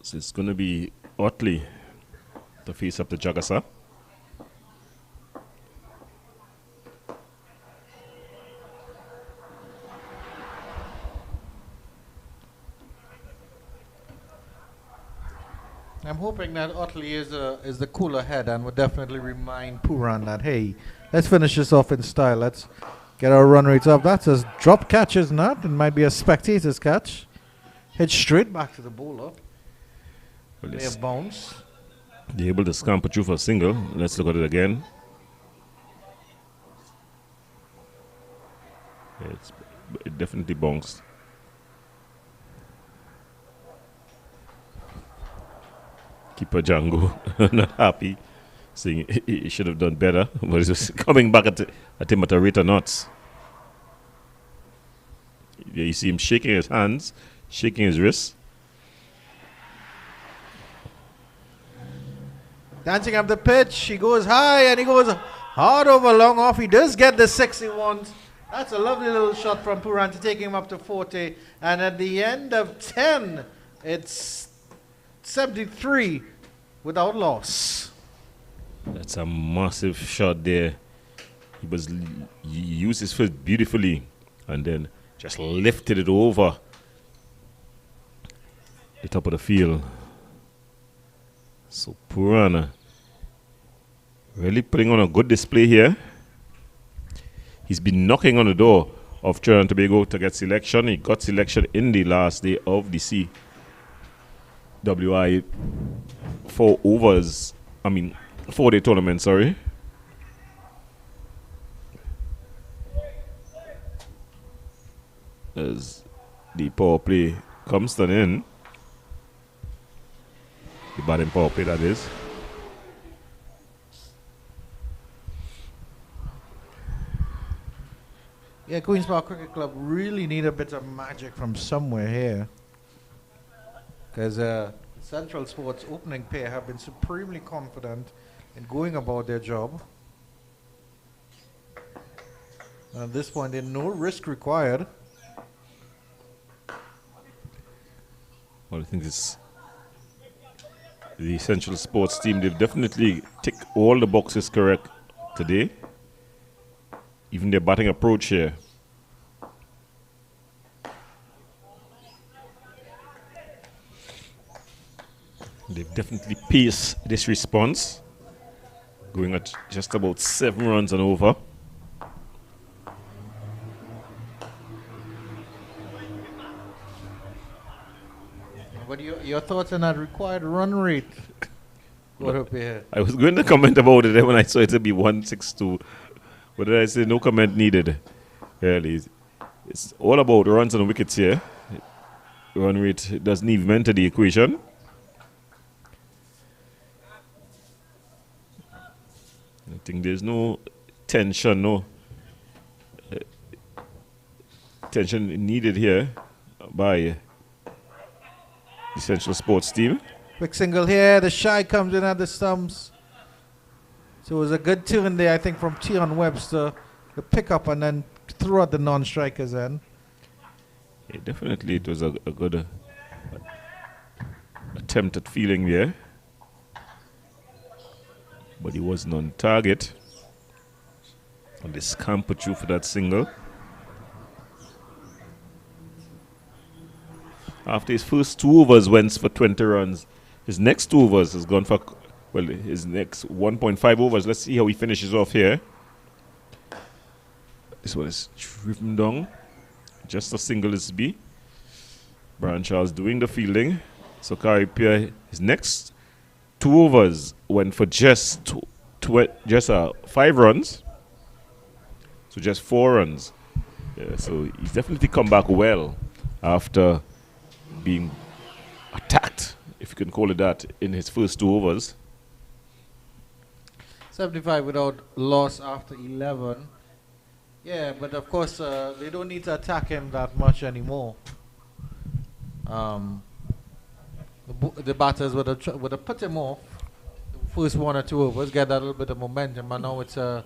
[SPEAKER 2] So it's going to be Otley to face up the Jagasar.
[SPEAKER 4] I'm hoping that Otley is the cooler head and would definitely remind Puran that, hey, let's finish this off in style. Let's get our run rates up. That's a drop catch, is not. It might be a spectator's catch. Hit straight back to the bowler.
[SPEAKER 2] Well,
[SPEAKER 4] May have bounce.
[SPEAKER 2] they're able to scamper through for a single. Let's look at it again. Yeah, it definitely bounced. Keeper Django not happy, saying he should have done better, but he's just coming back at him at a rate of knots. Yeah, you see him shaking his hands, shaking his wrists.
[SPEAKER 4] Dancing up the pitch. He goes high and he goes hard over long off. He does get the 61. That's a lovely little shot from Puran to take him up to 40. And at the end of 10, it's 73 without loss.
[SPEAKER 2] That's a massive shot there. He used his foot beautifully and then just lifted it over the top of the field. So Purana really putting on a good display here. He's been knocking on the door of Trinidad and Tobago to get selection. He got selection in the last day of the CWI 4-day tournament, sorry. as the power play comes to an end. The batting power play, that is.
[SPEAKER 1] Yeah, Queen's Park Cricket Club really need a bit of magic from somewhere here. Because Central Sports opening pair have been supremely confident in going about their job. And at this point, there's no risk required.
[SPEAKER 2] Well, I think it's the Central Sports team. They've definitely ticked all the boxes correct today. Even their batting approach here. They've definitely paced this response, going at just about 7 runs and over.
[SPEAKER 1] What are your thoughts on that required run rate? What up here?
[SPEAKER 2] I was going to comment about it when I saw it to be 162. But did I say no comment needed? Really, it's all about runs and wickets here. Run rate doesn't even enter the equation. I think there's no tension, tension needed here by the Central Sports team.
[SPEAKER 1] Quick single here. The shy comes in at the stumps. So it was a good turn there, I think, from Tion Webster. The pickup and then threw out the non-strikers in.
[SPEAKER 2] Yeah, definitely it was a good attempt at fielding there. But he wasn't on target. And they scampered through for that single. After his first 2 overs went for 20 runs, his next 2 overs has gone for, well, his next 1.5 overs. Let's see how he finishes off here. This one is driven down. Just a single is B. Brian Charles doing the fielding. So Caripia, his next 2 overs went for just 5 runs. So just 4 runs. Yeah, so he's definitely come back well after being attacked, if you can call it that, in his first 2 overs.
[SPEAKER 1] 75 without loss after 11. Yeah, but of course they don't need to attack him that much anymore. The batters would have put him off the first 1 or 2 overs, get that little bit of momentum, and now it's a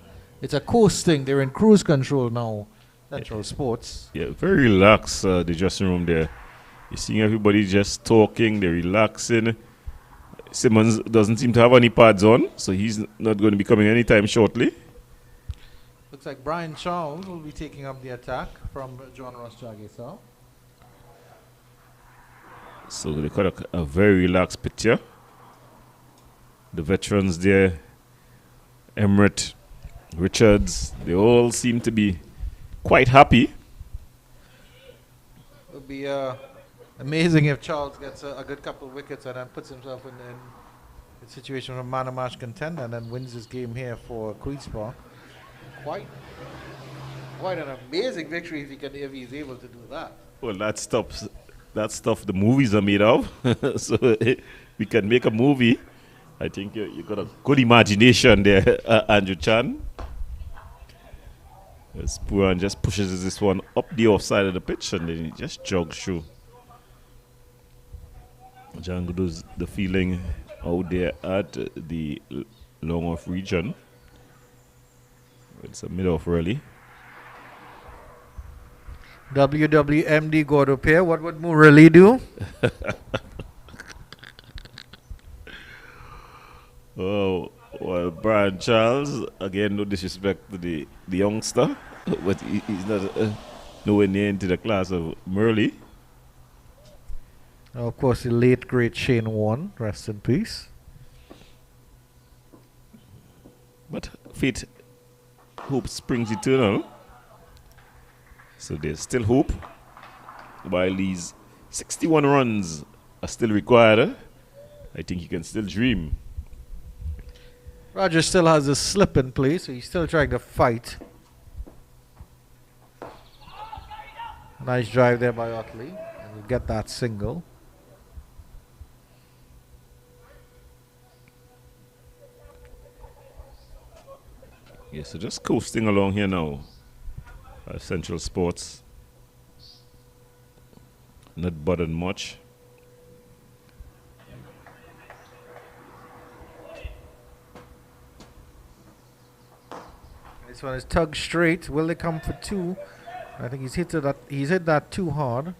[SPEAKER 1] coasting. They're in cruise control now. Central Sports.
[SPEAKER 2] Yeah, very relaxed, the dressing room there. You're seeing everybody just talking, they're relaxing. Simmons doesn't seem to have any pads on, so he's not going to be coming anytime shortly.
[SPEAKER 1] Looks like Brian Charles will be taking up the attack from John Ross Jagiso.
[SPEAKER 2] So they got a very relaxed picture. The veterans there, Emmerich, Richards, they all seem to be quite happy.
[SPEAKER 1] It would be amazing if Charles gets a good couple of wickets and then puts himself in a situation of man of match contender and then wins this game here for Queen's Park. Quite an amazing victory if he's able to do that.
[SPEAKER 2] Well, that stuff the movies are made of. So we can make a movie. I think you got a good imagination there, Andrew Chan. Puran just pushes this one up the offside of the pitch and then he just jogs through. Django does the feeling out there at the long off region. It's a mid-off really.
[SPEAKER 1] WWMD Gordo pair. What would Murali do?
[SPEAKER 2] Oh, well, Brian Charles, again, no disrespect to the youngster, but he's not nowhere near into the class of Murley.
[SPEAKER 1] Of course, the late great Shane Warne, rest in peace.
[SPEAKER 2] But fate, hope springs eternal. So there's still hope. While these 61 runs are still required, I think you can still dream.
[SPEAKER 1] Roger still has a slip in play, so he's still trying to fight.
[SPEAKER 4] Nice drive there by Otley. And you get that single.
[SPEAKER 2] Yes, so just coasting along here now. Central Sports. Not bothered much.
[SPEAKER 4] This one is tugged straight. Will they come for two? I think he's hit that too hard.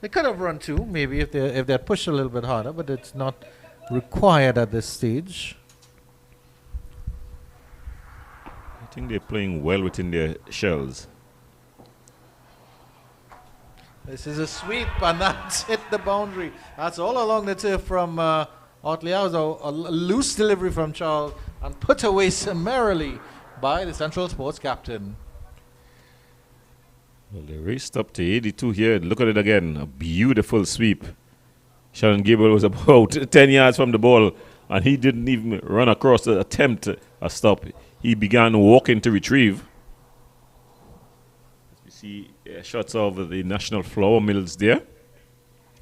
[SPEAKER 4] They could have run two, maybe if they had pushed a little bit harder, but it's not required at this stage.
[SPEAKER 2] I think they're playing well within their shells.
[SPEAKER 4] This is a sweep, and that's hit the boundary. That's all along the turf from Otley. That was a loose delivery from Charles and put away summarily by the Central Sports captain.
[SPEAKER 2] Well, they raced up to 82 here. Look at it again. A beautiful sweep. Shannon Gable was about 10 yards from the ball, and he didn't even run across to attempt a stop. He began walking to retrieve. As we see shots of the national flour mills there.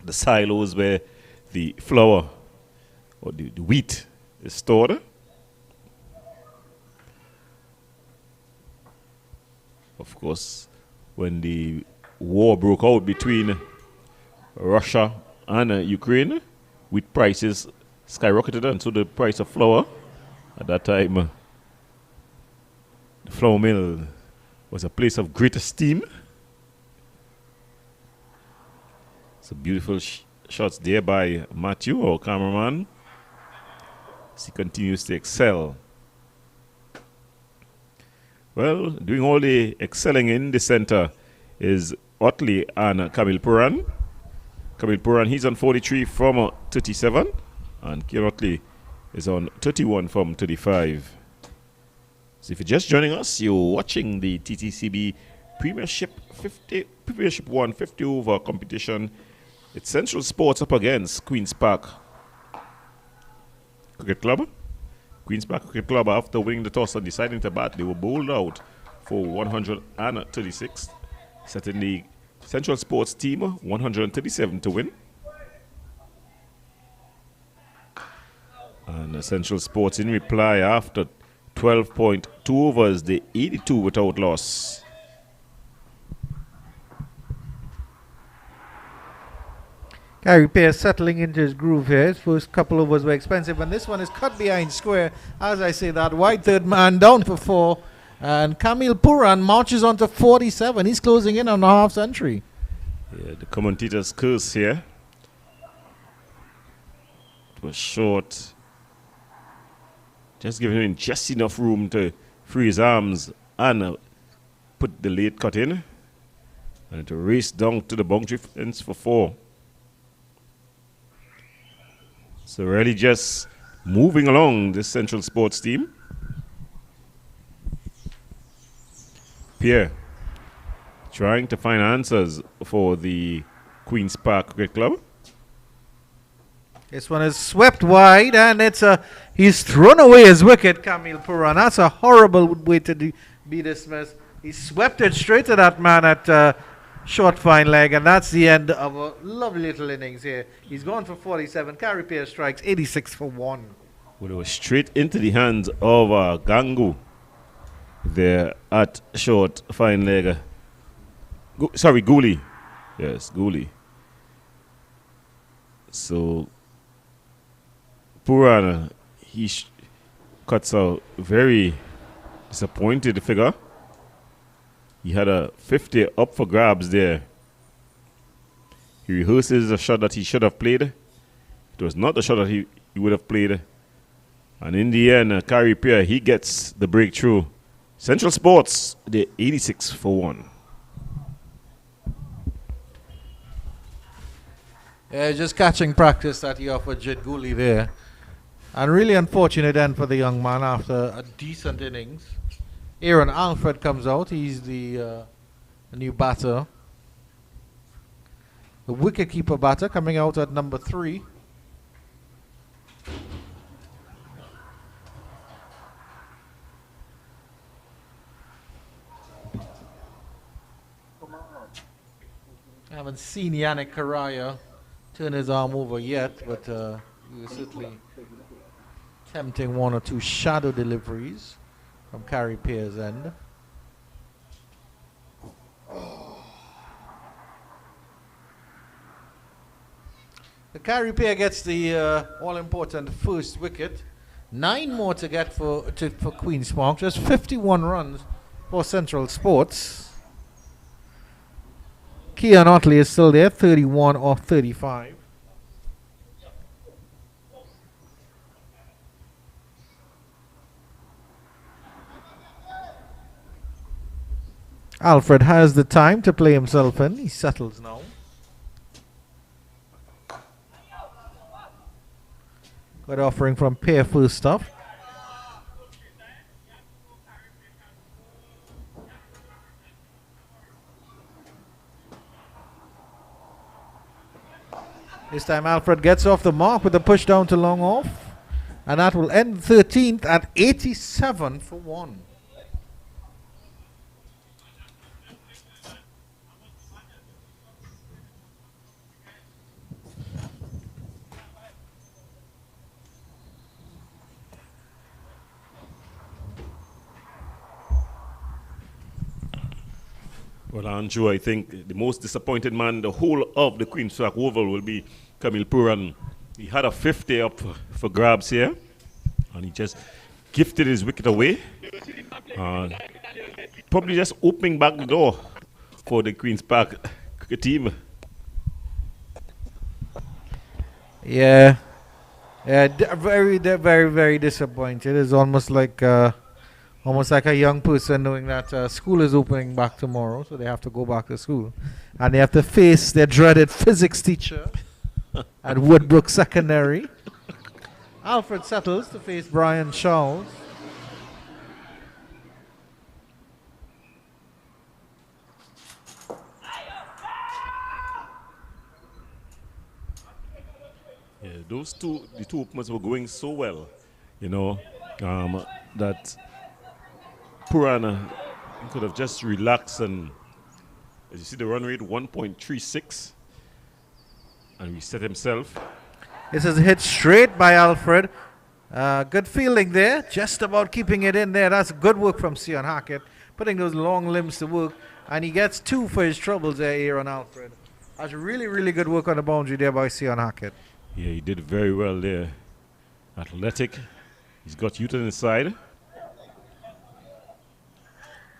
[SPEAKER 2] The silos where the flour or the wheat is stored. Of course, when the war broke out between Russia and Ukraine, wheat prices skyrocketed, and so the price of flour at that time, the flour mill was a place of great esteem. So beautiful shots there by Matthew, our cameraman, as he continues to excel. Well, doing all the excelling in the center is Otley and Camille Puran. Camille Puran, he's on 43 from 37. And Kian Otley is on 31 from 35. So if you're just joining us, you're watching the TTCB Premiership 150 over competition. It's Central Sports up against Queen's Park Cricket Club. Queen's Park Cricket Club, after winning the toss and deciding to bat, they were bowled out for 136, setting the Central Sports team 137 to win. And Central Sports in reply after 12.2 overs, the 82 without loss.
[SPEAKER 4] Gary Pierce settling into his groove here. His first couple overs were expensive, and this one is cut behind square. As I say that, wide third man down for 4, and Camille Puran marches on to 47. He's closing in on a half century.
[SPEAKER 2] Yeah, the commentator's curse here. It was short. Just giving him just enough room to free his arms and put the late cut in. And to race down to the boundary fence for 4. So really just moving along this Central Sports team. Pierre trying to find answers for the Queen's Park Cricket Club.
[SPEAKER 4] This one is swept wide, and he's thrown away his wicket, Camille Puran. That's a horrible way to be dismissed. He swept it straight to that man at short fine leg, and that's the end of a lovely little innings here. He's gone for 47. Gary Pierce strikes 86 for 1.
[SPEAKER 2] Well, it was straight into the hands of Gangu there at short fine leg. Gooley. Yes, Gooley. So Puran, he cuts a very disappointed figure. He had a 50 up for grabs there. He rehearses a shot that he should have played. It was not the shot that he would have played. And in the end, Gary Pierre, he gets the breakthrough. Central Sports, they're 86 for 1.
[SPEAKER 4] Yeah, just catching practice that he offered Jid Gooley there. And really unfortunate end for the young man after a decent innings. Aaron Alfred comes out. He's the new batter. The wicketkeeper batter coming out at number 3. Haven't seen Yannick Karaya turn his arm over yet, but he was certainly attempting one or two shadow deliveries from Carrie Pierre's end. The Carrie Pierre gets the all-important first wicket. 9 more to get for Queen's Park. Just 51 runs for Central Sports. Kean Otley is still there, 31 off 35. Alfred has the time to play himself in. He settles now. Good offering from Pierre first up. This time Alfred gets off the mark with a push down to long off. And that will end 13th at 87 for 1.
[SPEAKER 2] Well, Andrew, I think the most disappointed man in the whole of the Queen's Park Oval will be Camille Puran. He had a 50 up for grabs here, and he just gifted his wicket away. Probably just opening back the door for the Queen's Park cricket team.
[SPEAKER 4] Yeah, very disappointed. It's almost like a young person knowing that school is opening back tomorrow, so they have to go back to school, and they have to face their dreaded physics teacher at Woodbrook Secondary. Alfred settles to face Brian Charles.
[SPEAKER 2] Yeah, the two openers were going so well, you know, that Purana could have just relaxed, and as you see the run rate 1.36, and reset himself.
[SPEAKER 4] This is hit straight by Alfred. Good fielding there, just about keeping it in there. That's good work from Sion Hackett, putting those long limbs to work, and he gets 2 for his troubles there, Aaron Alfred. That's really good work on the boundary there by Sion Hackett.
[SPEAKER 2] Yeah, he did very well there. Athletic. He's got youth on his side.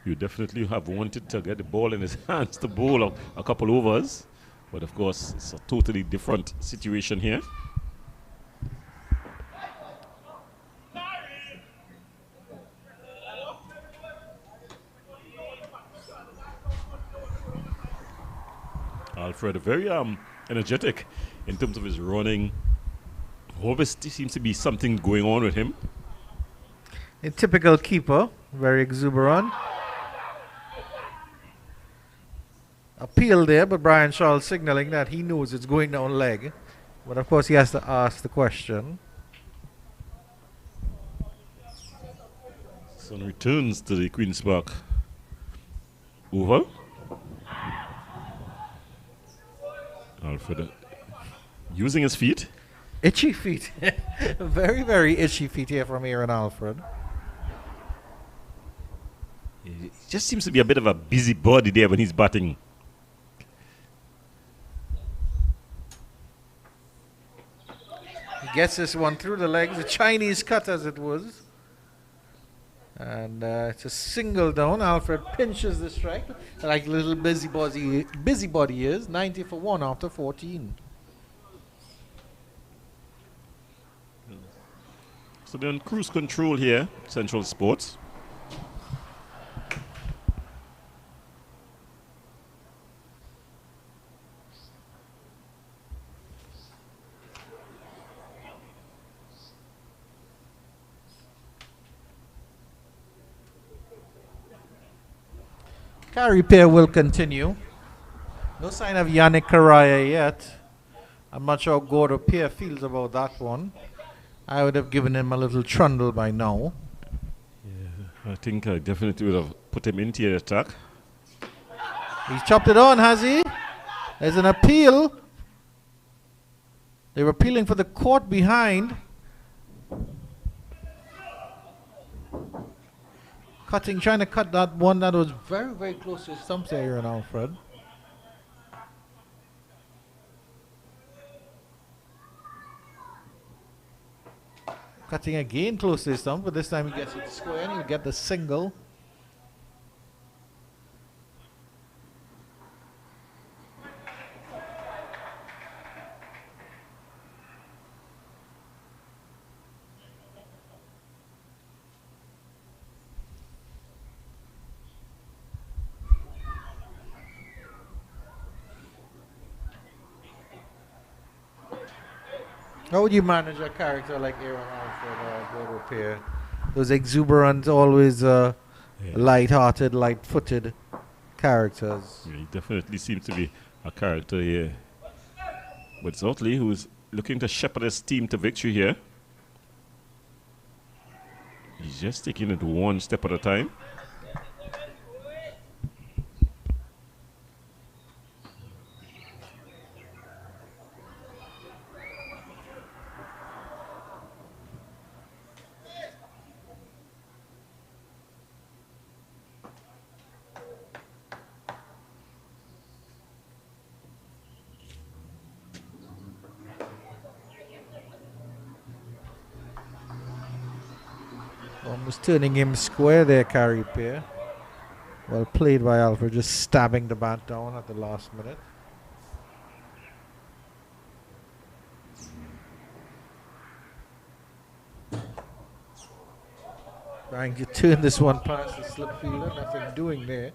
[SPEAKER 2] You definitely have wanted to get the ball in his hands to bowl a couple overs. But of course, it's a totally different situation here. Alfred, very energetic in terms of his running. Always seems to be something going on with him.
[SPEAKER 4] A typical keeper, very exuberant. Appeal there, but Brian Shaw signaling that he knows it's going down leg. But of course he has to ask the question.
[SPEAKER 2] Son returns to the Queen's Park Oval. Alfred using his feet.
[SPEAKER 4] Itchy feet. very itchy feet here from Aaron Alfred.
[SPEAKER 2] He just seems to be a bit of a busybody there when he's batting.
[SPEAKER 4] He gets this one through the legs, a Chinese cut as it was. And it's a single down. Alfred pinches the strike like little busybody is. 90 for 1 after 14.
[SPEAKER 2] So they're on cruise control here, Central Sports.
[SPEAKER 4] Carry pair will continue. No sign of Yannick Karaya yet. I'm not sure how Gordo Pierre feels about that one. I would have given him a little trundle by now.
[SPEAKER 2] Yeah, I think I definitely would have put him into the attack.
[SPEAKER 4] He's chopped it on, has he?
[SPEAKER 1] There's an appeal. They were appealing for the court behind. Trying to cut that one that was very, very close to his stumps area now, Fred. Cutting again close to his stump, but this time he gets it square and he'll get the single. How would you manage a character like Aaron Alfred repair? Those exuberant, always light-hearted, light-footed characters.
[SPEAKER 2] Yeah, he definitely seems to be a character here. But it's Otley who's looking to shepherd his team to victory here. He's just taking it one step at a time.
[SPEAKER 1] Almost turning him square there, carry pair. Well played by Alfred, just stabbing the bat down at the last minute. Trying to turn this one past the slip fielder, nothing doing there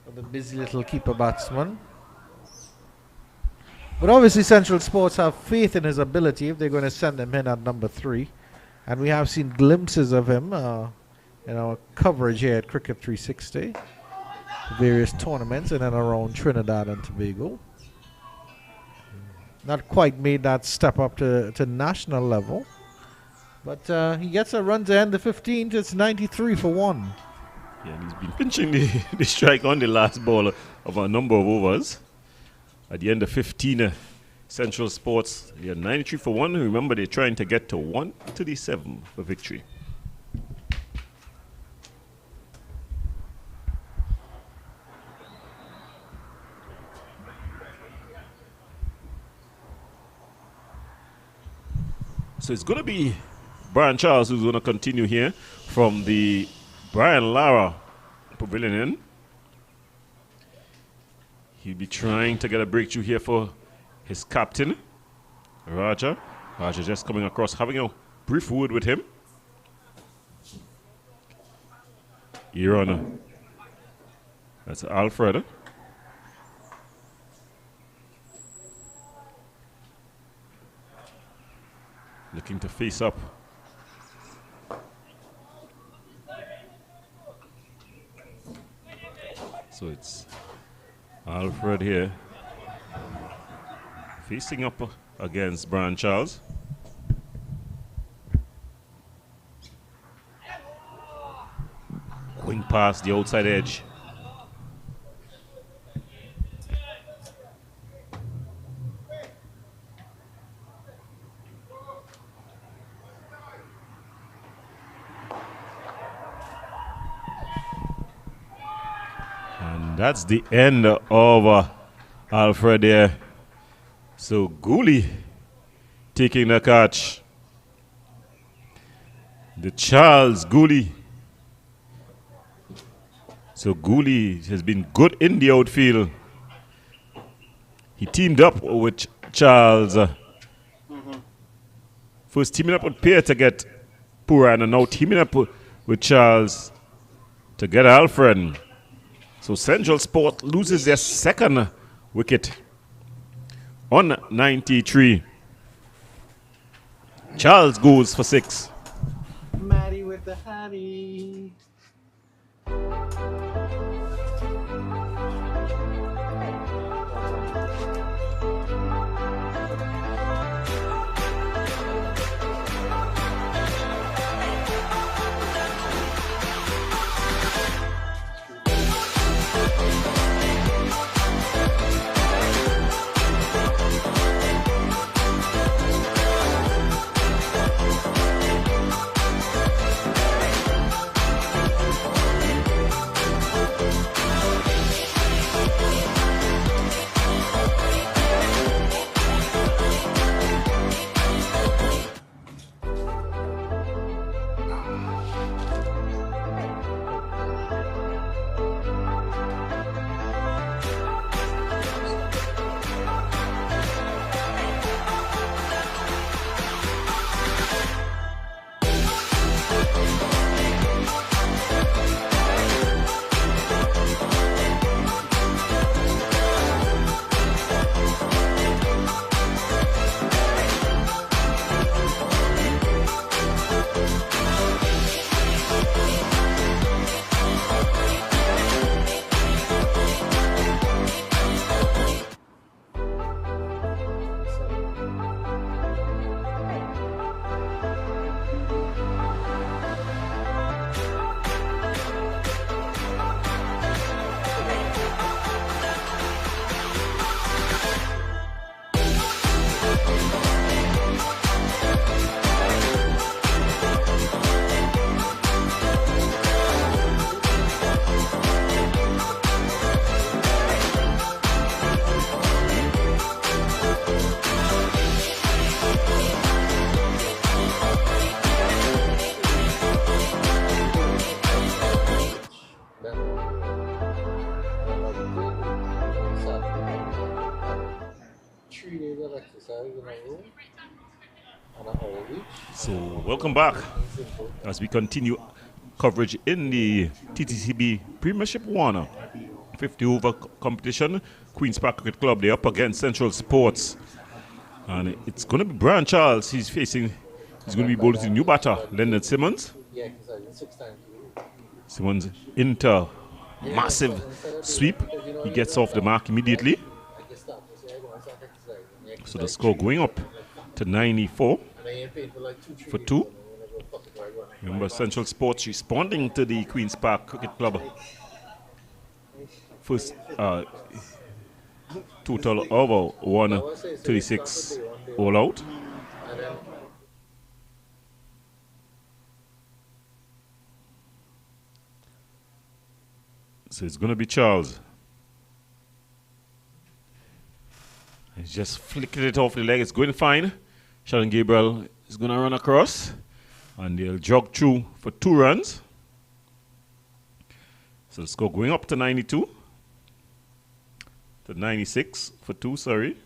[SPEAKER 1] for the busy little keeper batsman. But obviously Central Sports have faith in his ability if they're going to send him in at number 3. And we have seen glimpses of him in our coverage here at Cricket 360, various tournaments in and around Trinidad and Tobago. Not quite made that step up to national level, but he gets a run to end the 15th. It's 93 for 1.
[SPEAKER 2] Yeah, and he's been pinching the strike on the last ball of a number of overs. At the end of 15, Central Sports, they are 93 for 1. Remember, they're trying to get to 137 for victory. So it's going to be Brian Charles who's going to continue here from the Brian Lara Pavilion Inn. He'll be trying to get a breakthrough here for his captain, Raja. Raja just coming across, having a brief word with him. Your Honor. That's Alfred. Looking to face up. So it's Alfred here facing up against Brian Charles. Going past the outside edge. And that's the end of Alfred there. So Gooley taking the catch. The Charles Gooley. So Gooley has been good in the outfield. He teamed up with Charles. First teaming up with Pierre to get Puran, and now teaming up with Charles to get Alfred. So Central Sport loses their second wicket on 93. Charles goes for 6.
[SPEAKER 1] Maddie with the honey.
[SPEAKER 2] So welcome back as we continue coverage in the TTCB Premiership 1 50 over competition. Queen's Park Cricket Club, they're up against Central Sports. And it's going to be Brian Charles. He's going to be bowling to the new batter, Leonard Simmons. Simmons into massive sweep. He gets off the mark immediately. So the score going up to 94 for 2. Remember, Central Sports responding to the Queen's Park Cricket Club. First total over 136 all out. So it's going to be Charles. He's just flicking it off the leg. It's going fine. Sheldon Gabriel is going to run across. And they'll jog through for 2 runs. So the score going up to 92. To 96 for 2, sorry.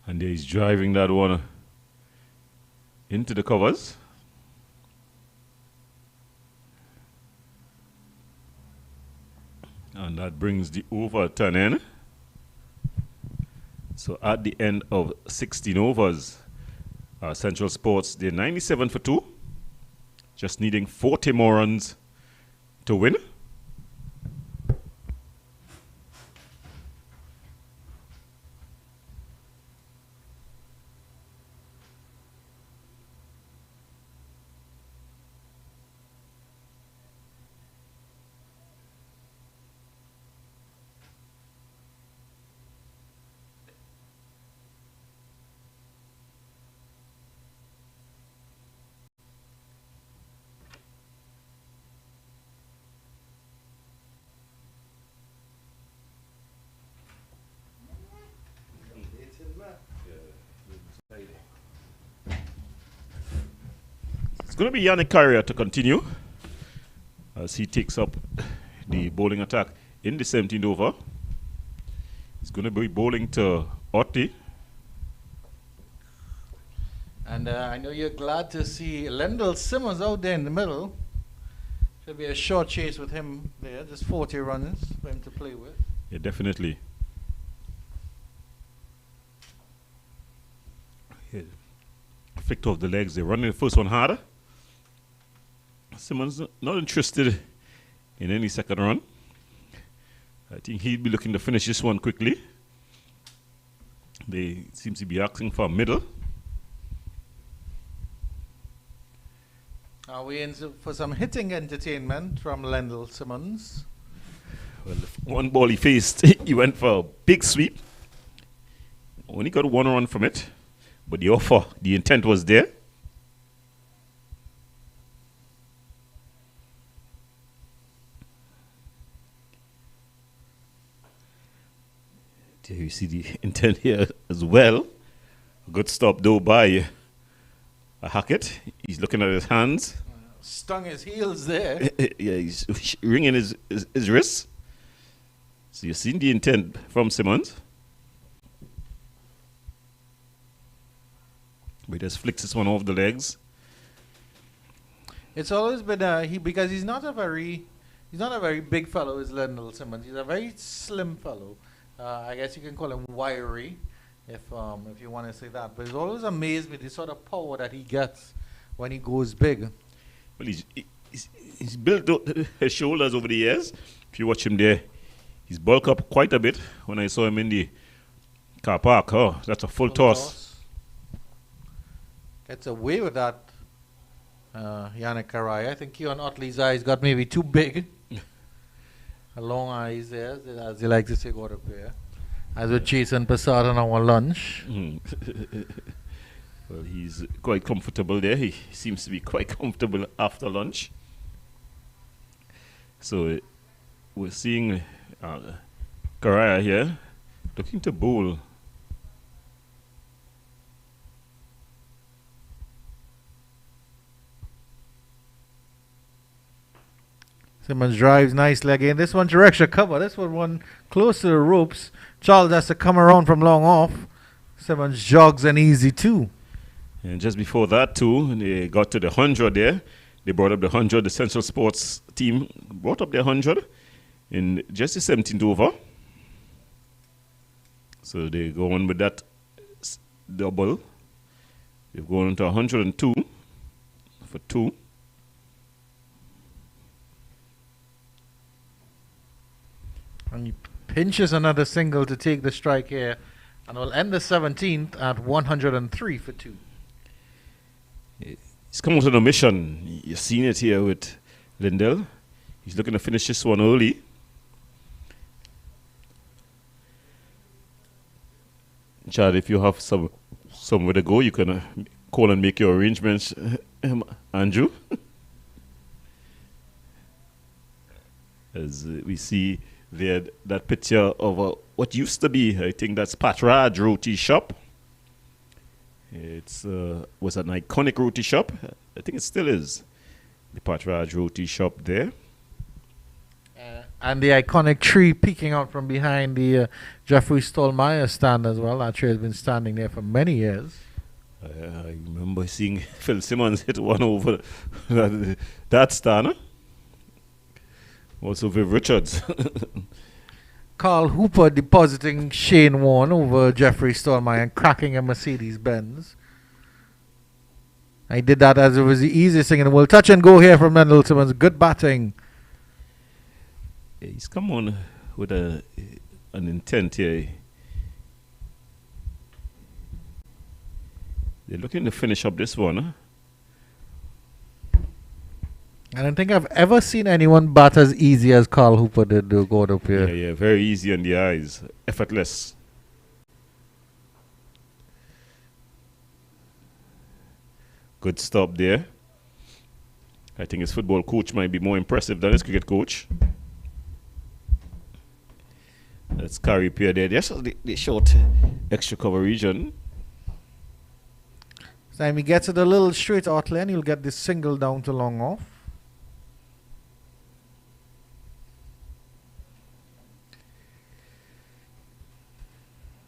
[SPEAKER 2] And he's driving that one into the covers. And that brings the over to an end. So at the end of 16 overs, Central Sports, they're 97 for 2. Just needing 40 more runs to win. It's going to be Yannick Carrier to continue as he takes up the bowling attack in the 17th over. He's going to be bowling to Otti.
[SPEAKER 1] And I know you're glad to see Lendl Simmons out there in the middle. Should be a short chase with him there. Just 40 runs for him to play with.
[SPEAKER 2] Yeah, definitely. Yeah. Flicked off the legs. They're running the first one harder. Simmons not interested in any second run. I think he'd be looking to finish this one quickly. They seem to be asking for a middle.
[SPEAKER 1] Are we in for some hitting entertainment from Lendl Simmons?
[SPEAKER 2] Well, one ball he faced, he went for a big sweep. Only got 1 run from it, but the intent was there. There you see the intent here as well. A good stop though by Hackett. He's looking at his hands.
[SPEAKER 1] Stung his heels there.
[SPEAKER 2] Yeah, he's wringing his wrists. So you've seen the intent from Simmons. But he just flicks this one off the legs.
[SPEAKER 1] It's always been because he's not a very big fellow, is Lendl Simmons. He's a very slim fellow. I guess you can call him wiry, if you want to say that. But it's always amazed with the sort of power that he gets when he goes big.
[SPEAKER 2] Well, he's built his shoulders over the years. If you watch him there, he's bulked up quite a bit. When I saw him in the car park, oh, that's a full toss.
[SPEAKER 1] Gets away with that, Yannick Karai. I think Keon Otley's eyes got maybe too big. Long eyes there, as he likes to say, got up there. As we're chasing Passat on our lunch.
[SPEAKER 2] Well, he's quite comfortable there. He seems to be quite comfortable after lunch. So we're seeing Karaya here looking to bowl.
[SPEAKER 4] Simmons drives nicely again. This one direction cover. This one close to the ropes. Charles has to come around from long off. Simmons jogs an easy 2.
[SPEAKER 2] And just before that, too, they got to the 100 there. They brought up the 100. The Central Sports team brought up their 100 in just the 17th over. So they go on with that double. They've gone into 102 for 2.
[SPEAKER 4] And he pinches another single to take the strike here. And will end the 17th at 103 for 2.
[SPEAKER 2] He's come out on a mission. You've seen it here with Lindell. He's looking to finish this one early. Chad, if you have somewhere to go, you can call and make your arrangements, Andrew. As we see there, that picture of what used to be, I think that's Patraj Roti Shop. It's was an iconic roti shop. I think it still is. The Patraj Roti Shop there.
[SPEAKER 4] And the iconic tree peeking out from behind the Jeffrey Stallmeyer stand as well. That tree has been standing there for many years.
[SPEAKER 2] I remember seeing Phil Simmons hit one over that stand. Also Viv Richards.
[SPEAKER 4] Carl Hooper depositing Shane Warne over Jeffrey Stallmeyer and cracking a Mercedes-Benz. I did that as it was the easiest thing in the world. Touch and go here from Lendl Simmons. Good batting.
[SPEAKER 2] He's come on with an intent here. They're looking to finish up this one. Huh?
[SPEAKER 4] I don't think I've ever seen anyone bat as easy as Carl Hooper did to go up here.
[SPEAKER 2] Yeah, very easy on the eyes. Effortless. Good stop there. I think his football coach might be more impressive than his cricket coach. That's Carry Pier there. Just the short extra cover region.
[SPEAKER 4] Time he gets it a little straight out lane, you'll get this single down to long off.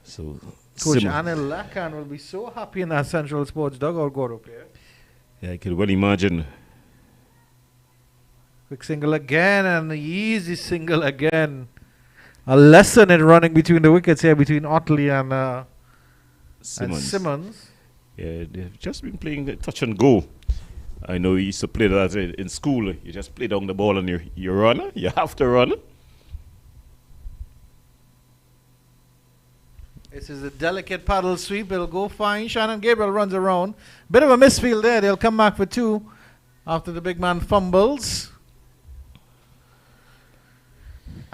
[SPEAKER 2] So
[SPEAKER 4] Coach Anil Lakan will be so happy in that Central Sports dugout go up here.
[SPEAKER 2] Yeah, I can well imagine.
[SPEAKER 4] Quick single again and the easy single again. A lesson in running between the wickets here between Otley and Simmons.
[SPEAKER 2] Yeah, they've just been playing touch and go. I know you used to play that in school. You just play down the ball and you run. You have to run.
[SPEAKER 4] This is a delicate paddle sweep. It'll go fine. Shannon Gabriel runs around. Bit of a misfield there. They'll come back for 2 after the big man fumbles.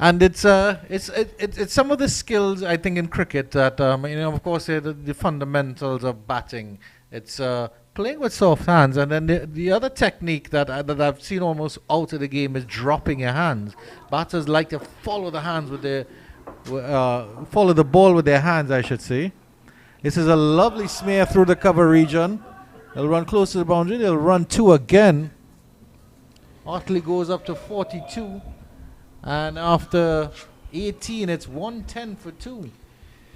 [SPEAKER 4] And it's some of the skills I think in cricket that of course the fundamentals of batting. It's playing with soft hands, and then the other technique that I've seen almost out of the game is dropping your hands. Batters like to follow the hands with their follow the ball with their hands, I should say. This is a lovely smear through the cover region. They'll run close to the boundary. They'll run 2 again. Otley goes up to 42. And after 18, it's 110 for 2.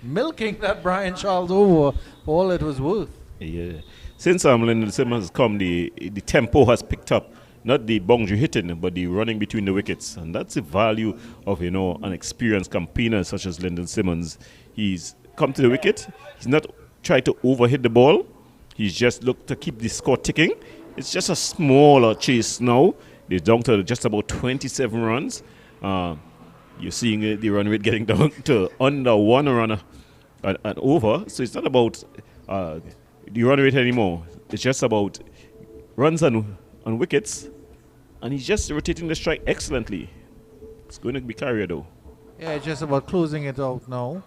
[SPEAKER 4] Milking that Brian Charles over for all it was worth.
[SPEAKER 2] Yeah. Since Lendl Simmons has come, the tempo has picked up. Not the boundary hitting, but the running between the wickets. And that's the value of, an experienced campaigner such as Lendl Simmons. He's come to the wicket. He's not tried to overhit the ball. He's just looked to keep the score ticking. It's just a smaller chase now. They're down to just about 27 runs. You're seeing the run rate getting down to under 1 run and over. So it's not about the run rate anymore. It's just about runs on wickets. And he's just rotating the strike excellently. It's going to be carrier though.
[SPEAKER 4] Yeah, it's just about closing it out now.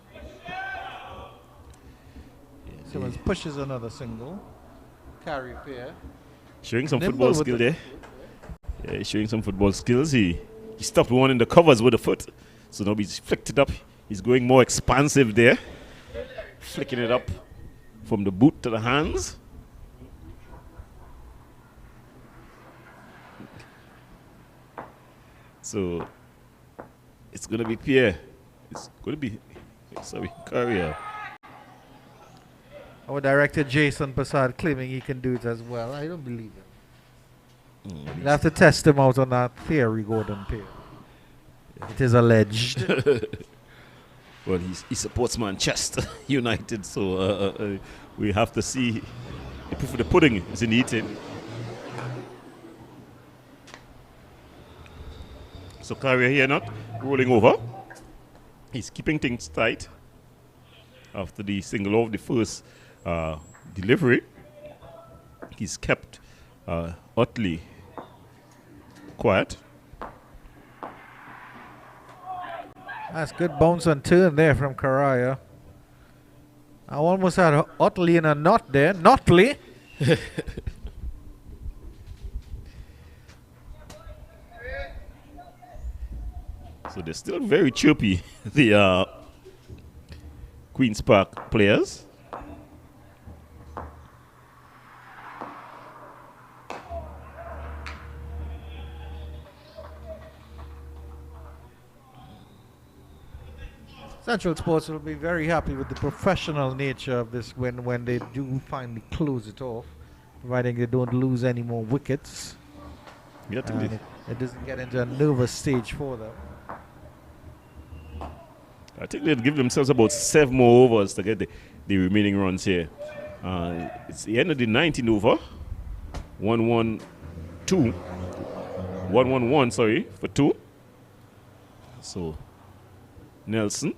[SPEAKER 4] Simmons pushes another single. Carry pair.
[SPEAKER 2] Showing some football skill there. Yeah, he's showing some football skills. He stopped one in the covers with the foot. So now he's flicked it up. He's going more expansive there. Flicking it up from the boot to the hands. So it's going to be Pierre. It's going to be, sorry, Carrier.
[SPEAKER 4] Our director Jason Passad claiming he can do it as well. I don't believe him. You'll have to test him out on that theory, Gordon Pierre. It is alleged.
[SPEAKER 2] Well, he supports Manchester United, so we have to see. The proof of the pudding is in the eating. So Carrier here not rolling over. He's keeping things tight after the single off the first delivery. He's kept utterly quiet.
[SPEAKER 4] That's good bounce and turn there from Karaya. I almost had Otley in a knot there. Notley.
[SPEAKER 2] So they're still very chirpy, the Queen's Park players.
[SPEAKER 4] Central Sports will be very happy with the professional nature of this win when they do finally close it off, providing they don't lose any more wickets.
[SPEAKER 2] Yeah,
[SPEAKER 4] It doesn't get into a nervous stage for them.
[SPEAKER 2] I think they'll give themselves about 7 more overs to get the remaining runs here. It's the end of the 19th over. 1-1-2. 1-1-1, sorry, for 2. So, Nelson.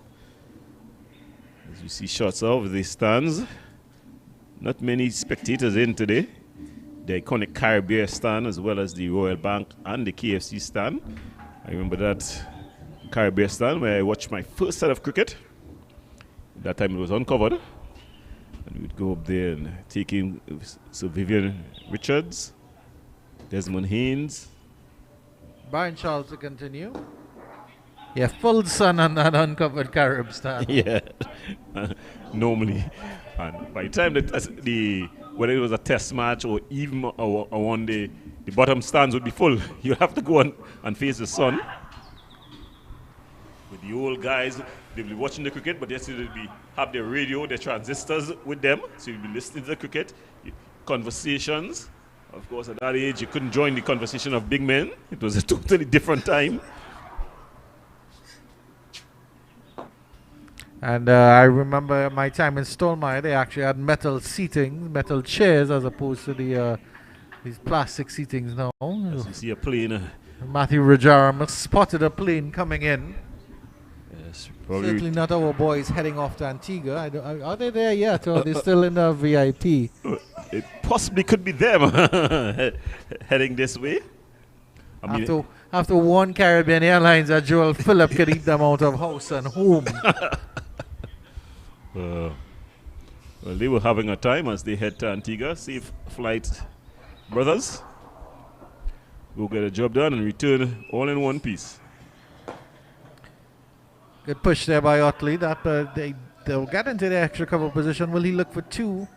[SPEAKER 2] As you see shots of the stands. Not many spectators in today. The iconic Caribbean stand as well as the Royal Bank and the KFC stand. I remember that Caribbean stand where I watched my first set of cricket. That time it was uncovered. And we'd go up there and take in Sir Vivian Richards, Desmond Haynes.
[SPEAKER 4] Brian Charles to continue. Yeah, full sun on that uncovered Carib stand.
[SPEAKER 2] Yeah, normally. And by the time whether it was a test match or even a one day, the bottom stands would be full. You have to go and face the sun. With the old guys, they'll be watching the cricket, but they'll have their radio, their transistors with them, so you'll be listening to the cricket, conversations. Of course, at that age, you couldn't join the conversation of big men. It was a totally different time.
[SPEAKER 4] And I remember my time in Stolmeyer, they actually had metal seating, metal chairs, as opposed to these plastic seatings now.
[SPEAKER 2] As you see a plane.
[SPEAKER 4] Matthew Rajaram spotted a plane coming in.
[SPEAKER 2] Yes,
[SPEAKER 4] certainly not our boys heading off to Antigua. Are they there yet, or are they still in the VIP?
[SPEAKER 2] It possibly could be them heading this way.
[SPEAKER 4] After one Caribbean Airlines, Joel Phillip could eat them out of house and home.
[SPEAKER 2] Well, they were having a time as they head to Antigua. Safe flight, brothers. We'll get a job done and return all in one piece.
[SPEAKER 4] Good push there by Otley. They'll get into the extra cover position. Will he look for 2?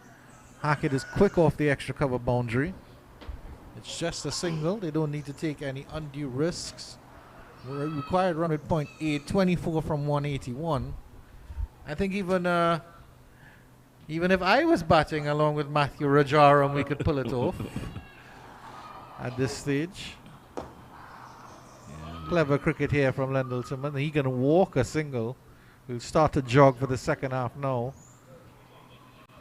[SPEAKER 4] Hackett is quick off the extra cover boundary. It's just a single. They don't need to take any undue risks. Required run at 0.8, 24 from 181. I think even if I was batting along with Matthew Rajaram, we could pull it off at this stage. Clever cricket here from Lendl Simmons. He can walk a single. We'll start to jog for the second half now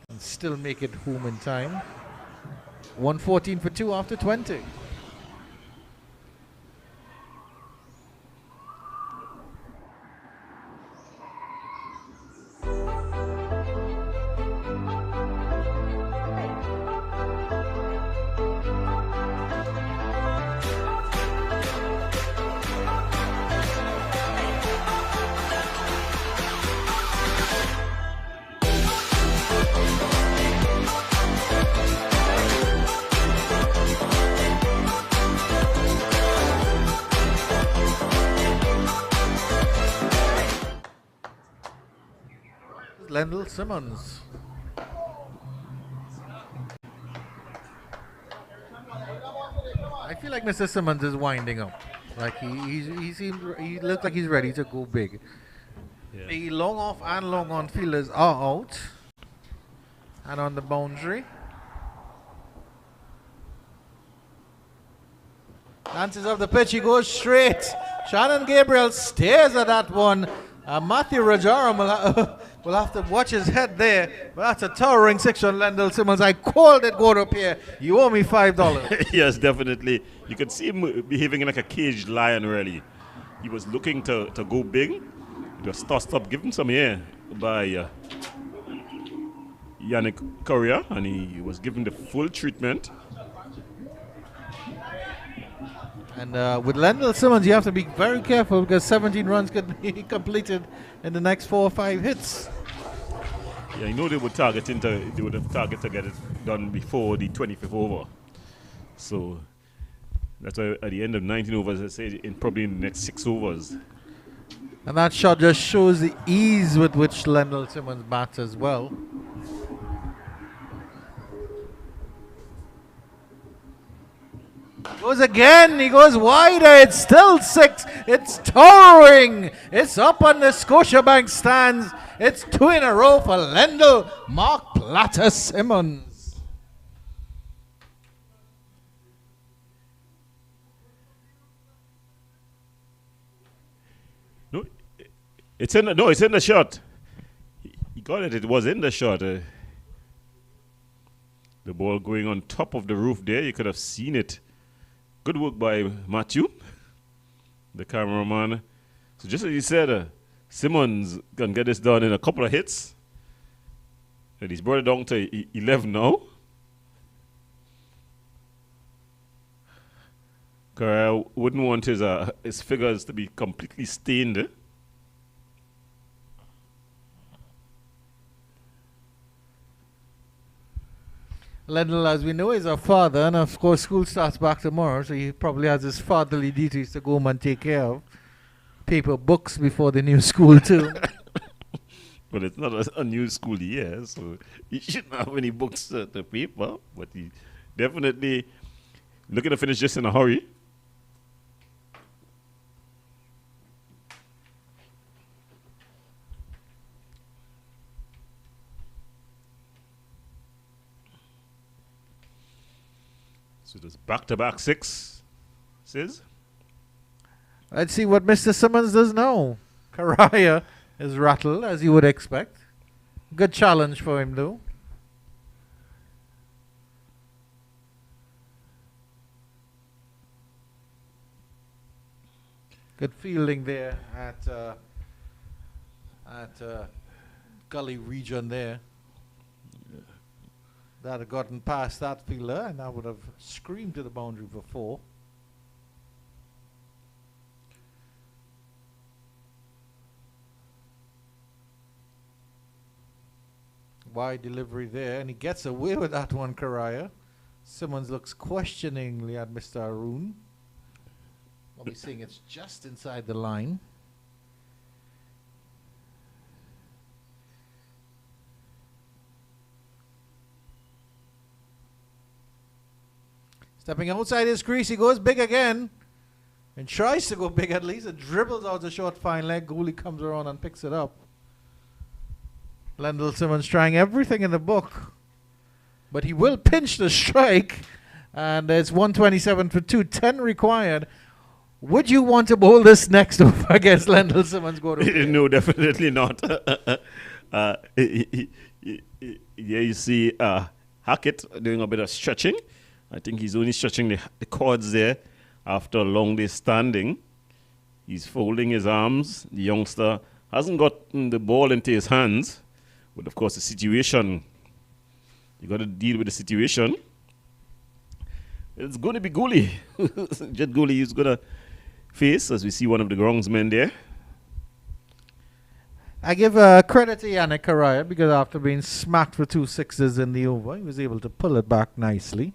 [SPEAKER 4] and still make it home in time. 114 for 2 after 20. Lendl Simmons. I feel like Mr. Simmons is winding up. Like he looks like he's ready to go big.
[SPEAKER 2] Yeah.
[SPEAKER 4] The long off and long on fielders are out and on the boundary.
[SPEAKER 1] Dances up the pitch, he goes straight. Shannon Gabriel stares at that one. Matthew Rajaram will have to watch his head there. But that's a towering six on Lendl Simmons. I called it going up here. You owe me $5.
[SPEAKER 2] Yes, definitely. You could see him behaving like a caged lion, really. He was looking to go big. It was tossed up, given some air by Yannick Correa, and he was given the full treatment.
[SPEAKER 1] And with Lendl Simmons, you have to be very careful because 17 runs could be completed in the next 4 or 5 hits.
[SPEAKER 2] Yeah, I know they would have target to get it done before the 25th over. So that's why at the end of 19 overs, I say probably in the next 6 overs.
[SPEAKER 1] And that shot just shows the ease with which Lendl Simmons bats as well. Goes again, he goes wider, it's still 6, it's towering, it's up on the Scotiabank stands, it's 2 in a row for Lendl Mark Platter Simmons.
[SPEAKER 2] No, it's in the shot. He got it, it was in the shot. The ball going on top of the roof there, you could have seen it. Good work by Matthew, the cameraman. So just as you said, Simmons can get this done in a couple of hits. And he's brought it down to 11 now. Correa wouldn't want his figures to be completely stained.
[SPEAKER 1] Lendl, as we know, is a father, and of course school starts back tomorrow, so he probably has his fatherly duties to go home and take care of. Paper books before the new school too.
[SPEAKER 2] But it's not a new school year, so he shouldn't have any books to paper. But he definitely looking to finish this in a hurry. So there's back-to-back sixes.
[SPEAKER 1] Let's see what Mr. Simmons does now. Correa is rattled, as you would expect. Good challenge for him, though. Good fielding there at gully region there. That had gotten past that fielder, and that would have screamed to the boundary for 4. Wide delivery there, and he gets away with that one, Correa. Simmons looks questioningly at Mr. Arun. What we're seeing, it's just inside the line. Stepping outside his crease, he goes big again. And tries to go big at least. It dribbles out the short fine leg. Gooley comes around and picks it up. Lendl Simmons trying everything in the book. But he will pinch the strike. And it's 127 for 2. 10 required. Would you want to bowl this next over against Lendl Simmons?
[SPEAKER 2] No, definitely not. Yeah, you see Hackett doing a bit of stretching. I think he's only stretching the cords there after a long day standing. He's folding his arms. The youngster hasn't gotten the ball into his hands. But, of course, the situation, you got to deal with the situation. It's going to be Gooley. Jet Gooley is going to face, as we see one of the groundsmen there.
[SPEAKER 1] I give credit to Yannick Correa because after being smacked for 2 sixes in the over, he was able to pull it back nicely.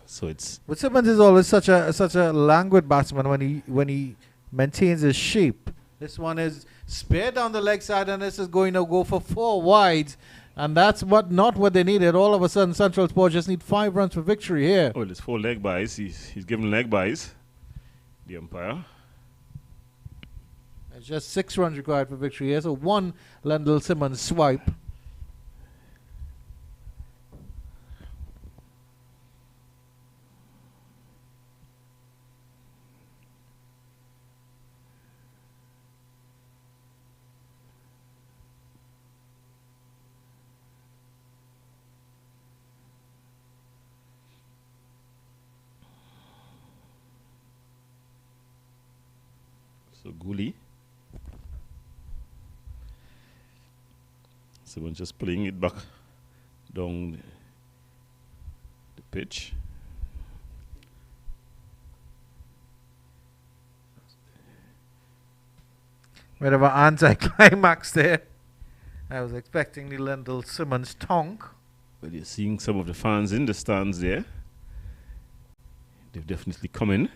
[SPEAKER 2] So it's.
[SPEAKER 1] But Simmons is always such a languid batsman when he maintains his shape. This one is speared down the leg side, and this is going to go for 4 wides. And that's not what they needed. All of a sudden, Central Sport just need 5 runs for victory here.
[SPEAKER 2] Well, it's 4 leg buys. He's given leg buys, the umpire.
[SPEAKER 1] It's just 6 runs required for victory here. So 1 Lendl Simmons swipe.
[SPEAKER 2] So Gooley. Someone just playing it back down the pitch.
[SPEAKER 4] Bit of an anti-climax there. I was expecting the Lendl Simmons tonk.
[SPEAKER 2] Well, you're seeing some of the fans in the stands there. They've definitely come in.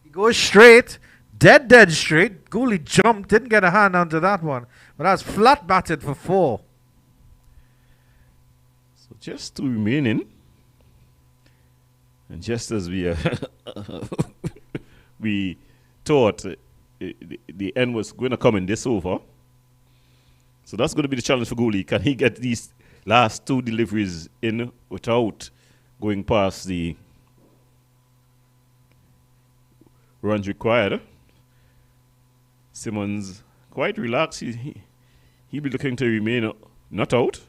[SPEAKER 4] He goes straight, dead straight. Gooley jumped, didn't get a hand onto that one. But that's flat batted for 4.
[SPEAKER 2] So just 2 remaining. And just as we we thought the end was going to come in this over. So that's going to be the challenge for Gooley. Can he get these last 2 deliveries in without going past the runs required? Simmons quite relaxed. He'll be looking to remain not out.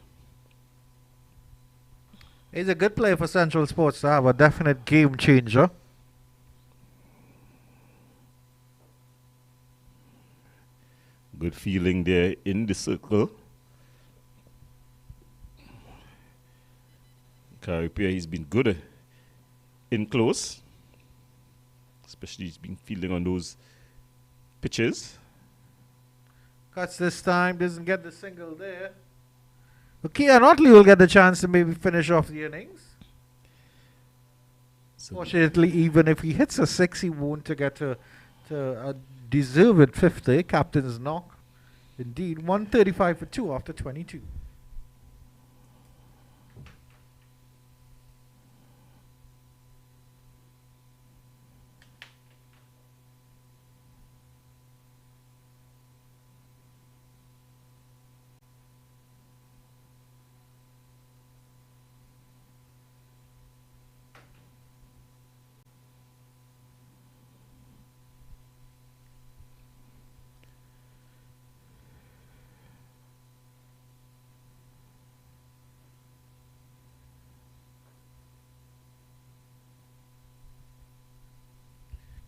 [SPEAKER 4] He's a good player for Central Sports to have, a definite game changer.
[SPEAKER 2] Good feeling there in the circle. Caripia, he's been good in close. Especially he's been fielding on those pitches.
[SPEAKER 4] Cuts this time, doesn't get the single there. But Kean Otley will get the chance to maybe finish off the innings.
[SPEAKER 2] So
[SPEAKER 4] Fortunately, even if he hits a 6, he won't to get to a deserved 50. Captain's knock. Indeed, 135 for 2 after 22.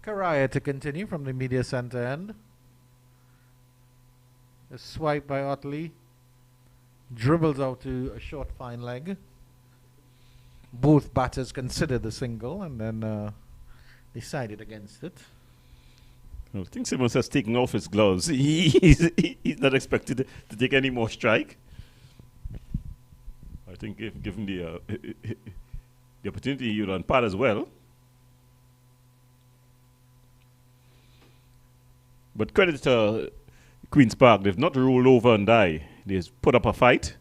[SPEAKER 4] Karaya to continue from the media center end. A swipe by Otley. Dribbles out to a short fine leg. Both batters considered the single and then decided against it.
[SPEAKER 2] I think Simmons has taken off his gloves. He's not expected to take any more strike. I think if given the opportunity, he'll run part as well. But credit to Queen's Park, they've not rolled over and die. They've put up a fight.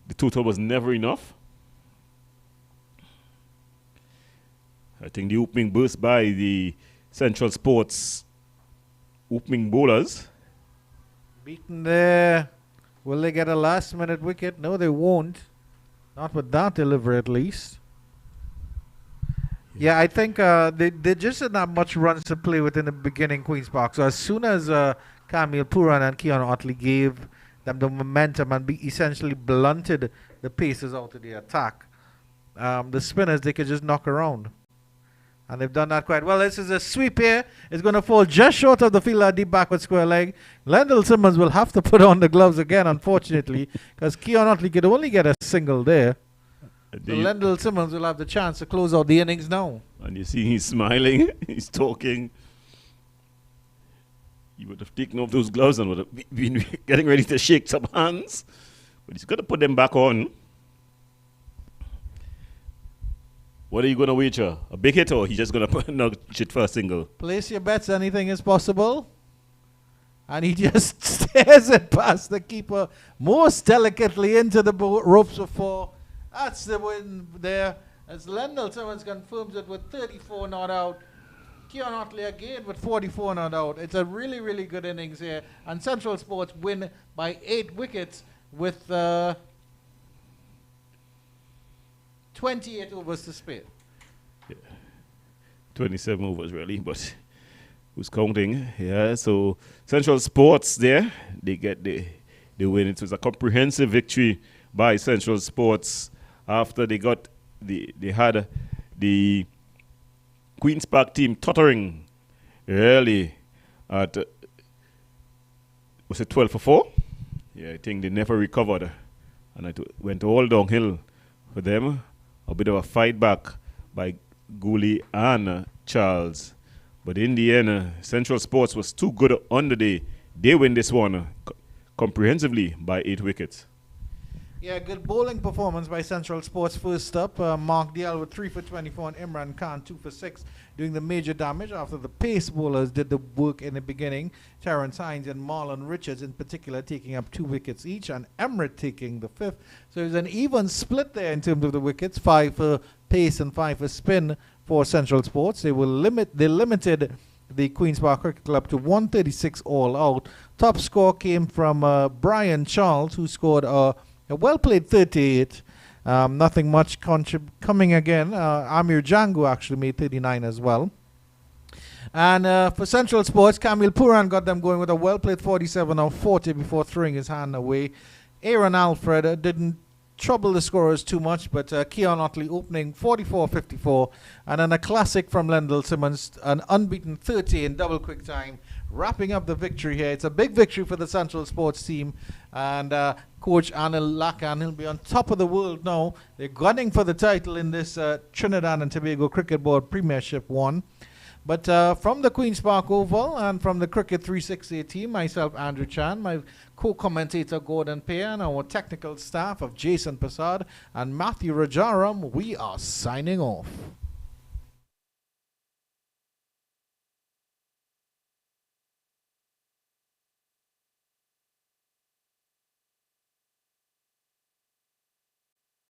[SPEAKER 2] The total was never enough. I think the opening burst by the Central Sports opening bowlers.
[SPEAKER 4] Beaten there. Will they get a last minute wicket? No, they won't. Not with that delivery at least. Yeah, I think they just didn't have much runs to play with in the beginning, Queen's Park. So as soon as Camille Puran and Keon Otley gave them the momentum and essentially blunted the paces out of the attack, the spinners, they could just knock around. And they've done that quite well. This is a sweep here. It's going to fall just short of the fielder, deep backward square leg. Lendl Simmons will have to put on the gloves again, unfortunately, because Keon Otley could only get a single there. So Lendl Simmons will have the chance to close out the innings now.
[SPEAKER 2] And you see he's smiling, he's talking. He would have taken off those gloves and would have been getting ready to shake some hands. But he's got to put them back on. What are you going to wager? A big hit or he's just going to nudge it for a single?
[SPEAKER 1] Place your bets. Anything is possible. and he just stares it past the keeper most delicately into the ropes of 4. That's the win there. As Lendl Simmons confirms it with 34 not out. Keon Otley again with 44 not out. It's a really, really good innings here. And Central Sports win by 8 wickets with 28 overs to spare.
[SPEAKER 2] Yeah. 27 overs really, but who's counting? Yeah, so Central Sports there, they get the win. It was a comprehensive victory by Central Sports after they had the Queen's Park team tottering early at, was it 12 for 4? Yeah, I think they never recovered. And it went all downhill for them. A bit of a fight back by Gooley and Charles. But in the end, Central Sports was too good on the day. They win this one comprehensively by 8 wickets.
[SPEAKER 1] Yeah, good bowling performance by Central Sports. First up, Mark Dial with 3 for 24 and Imran Khan 2 for 6, doing the major damage after the pace bowlers did the work in the beginning. Terrence Hines and Marlon Richards in particular taking up 2 wickets each, and Emrit taking the 5th. So it was an even split there in terms of the wickets, 5 for pace and 5 for spin for Central Sports. They limited the Queen's Park Cricket Club to 136 all out. Top score came from Brian Charles, who scored a well-played 38. Nothing much coming again. Amir Django actually made 39 as well. And for Central Sports, Kamil Puran got them going with a well-played 47 of 40 before throwing his hand away. Aaron Alfred didn't trouble the scorers too much, but Keon Otley opening 44-54. And then a classic from Lendl Simmons, an unbeaten 30 in double quick time, wrapping up the victory here. It's a big victory for the Central Sports team. And Coach Anil Lakan, he'll be on top of the world now. They're gunning for the title in this Trinidad and Tobago Cricket Board Premiership 1. But from the Queen's Park Oval and from the Cricket 360 team, myself, Andrew Chan, my co-commentator Gordon Pear, and our technical staff of Jason Prasad and Matthew Rajaram, we are signing off.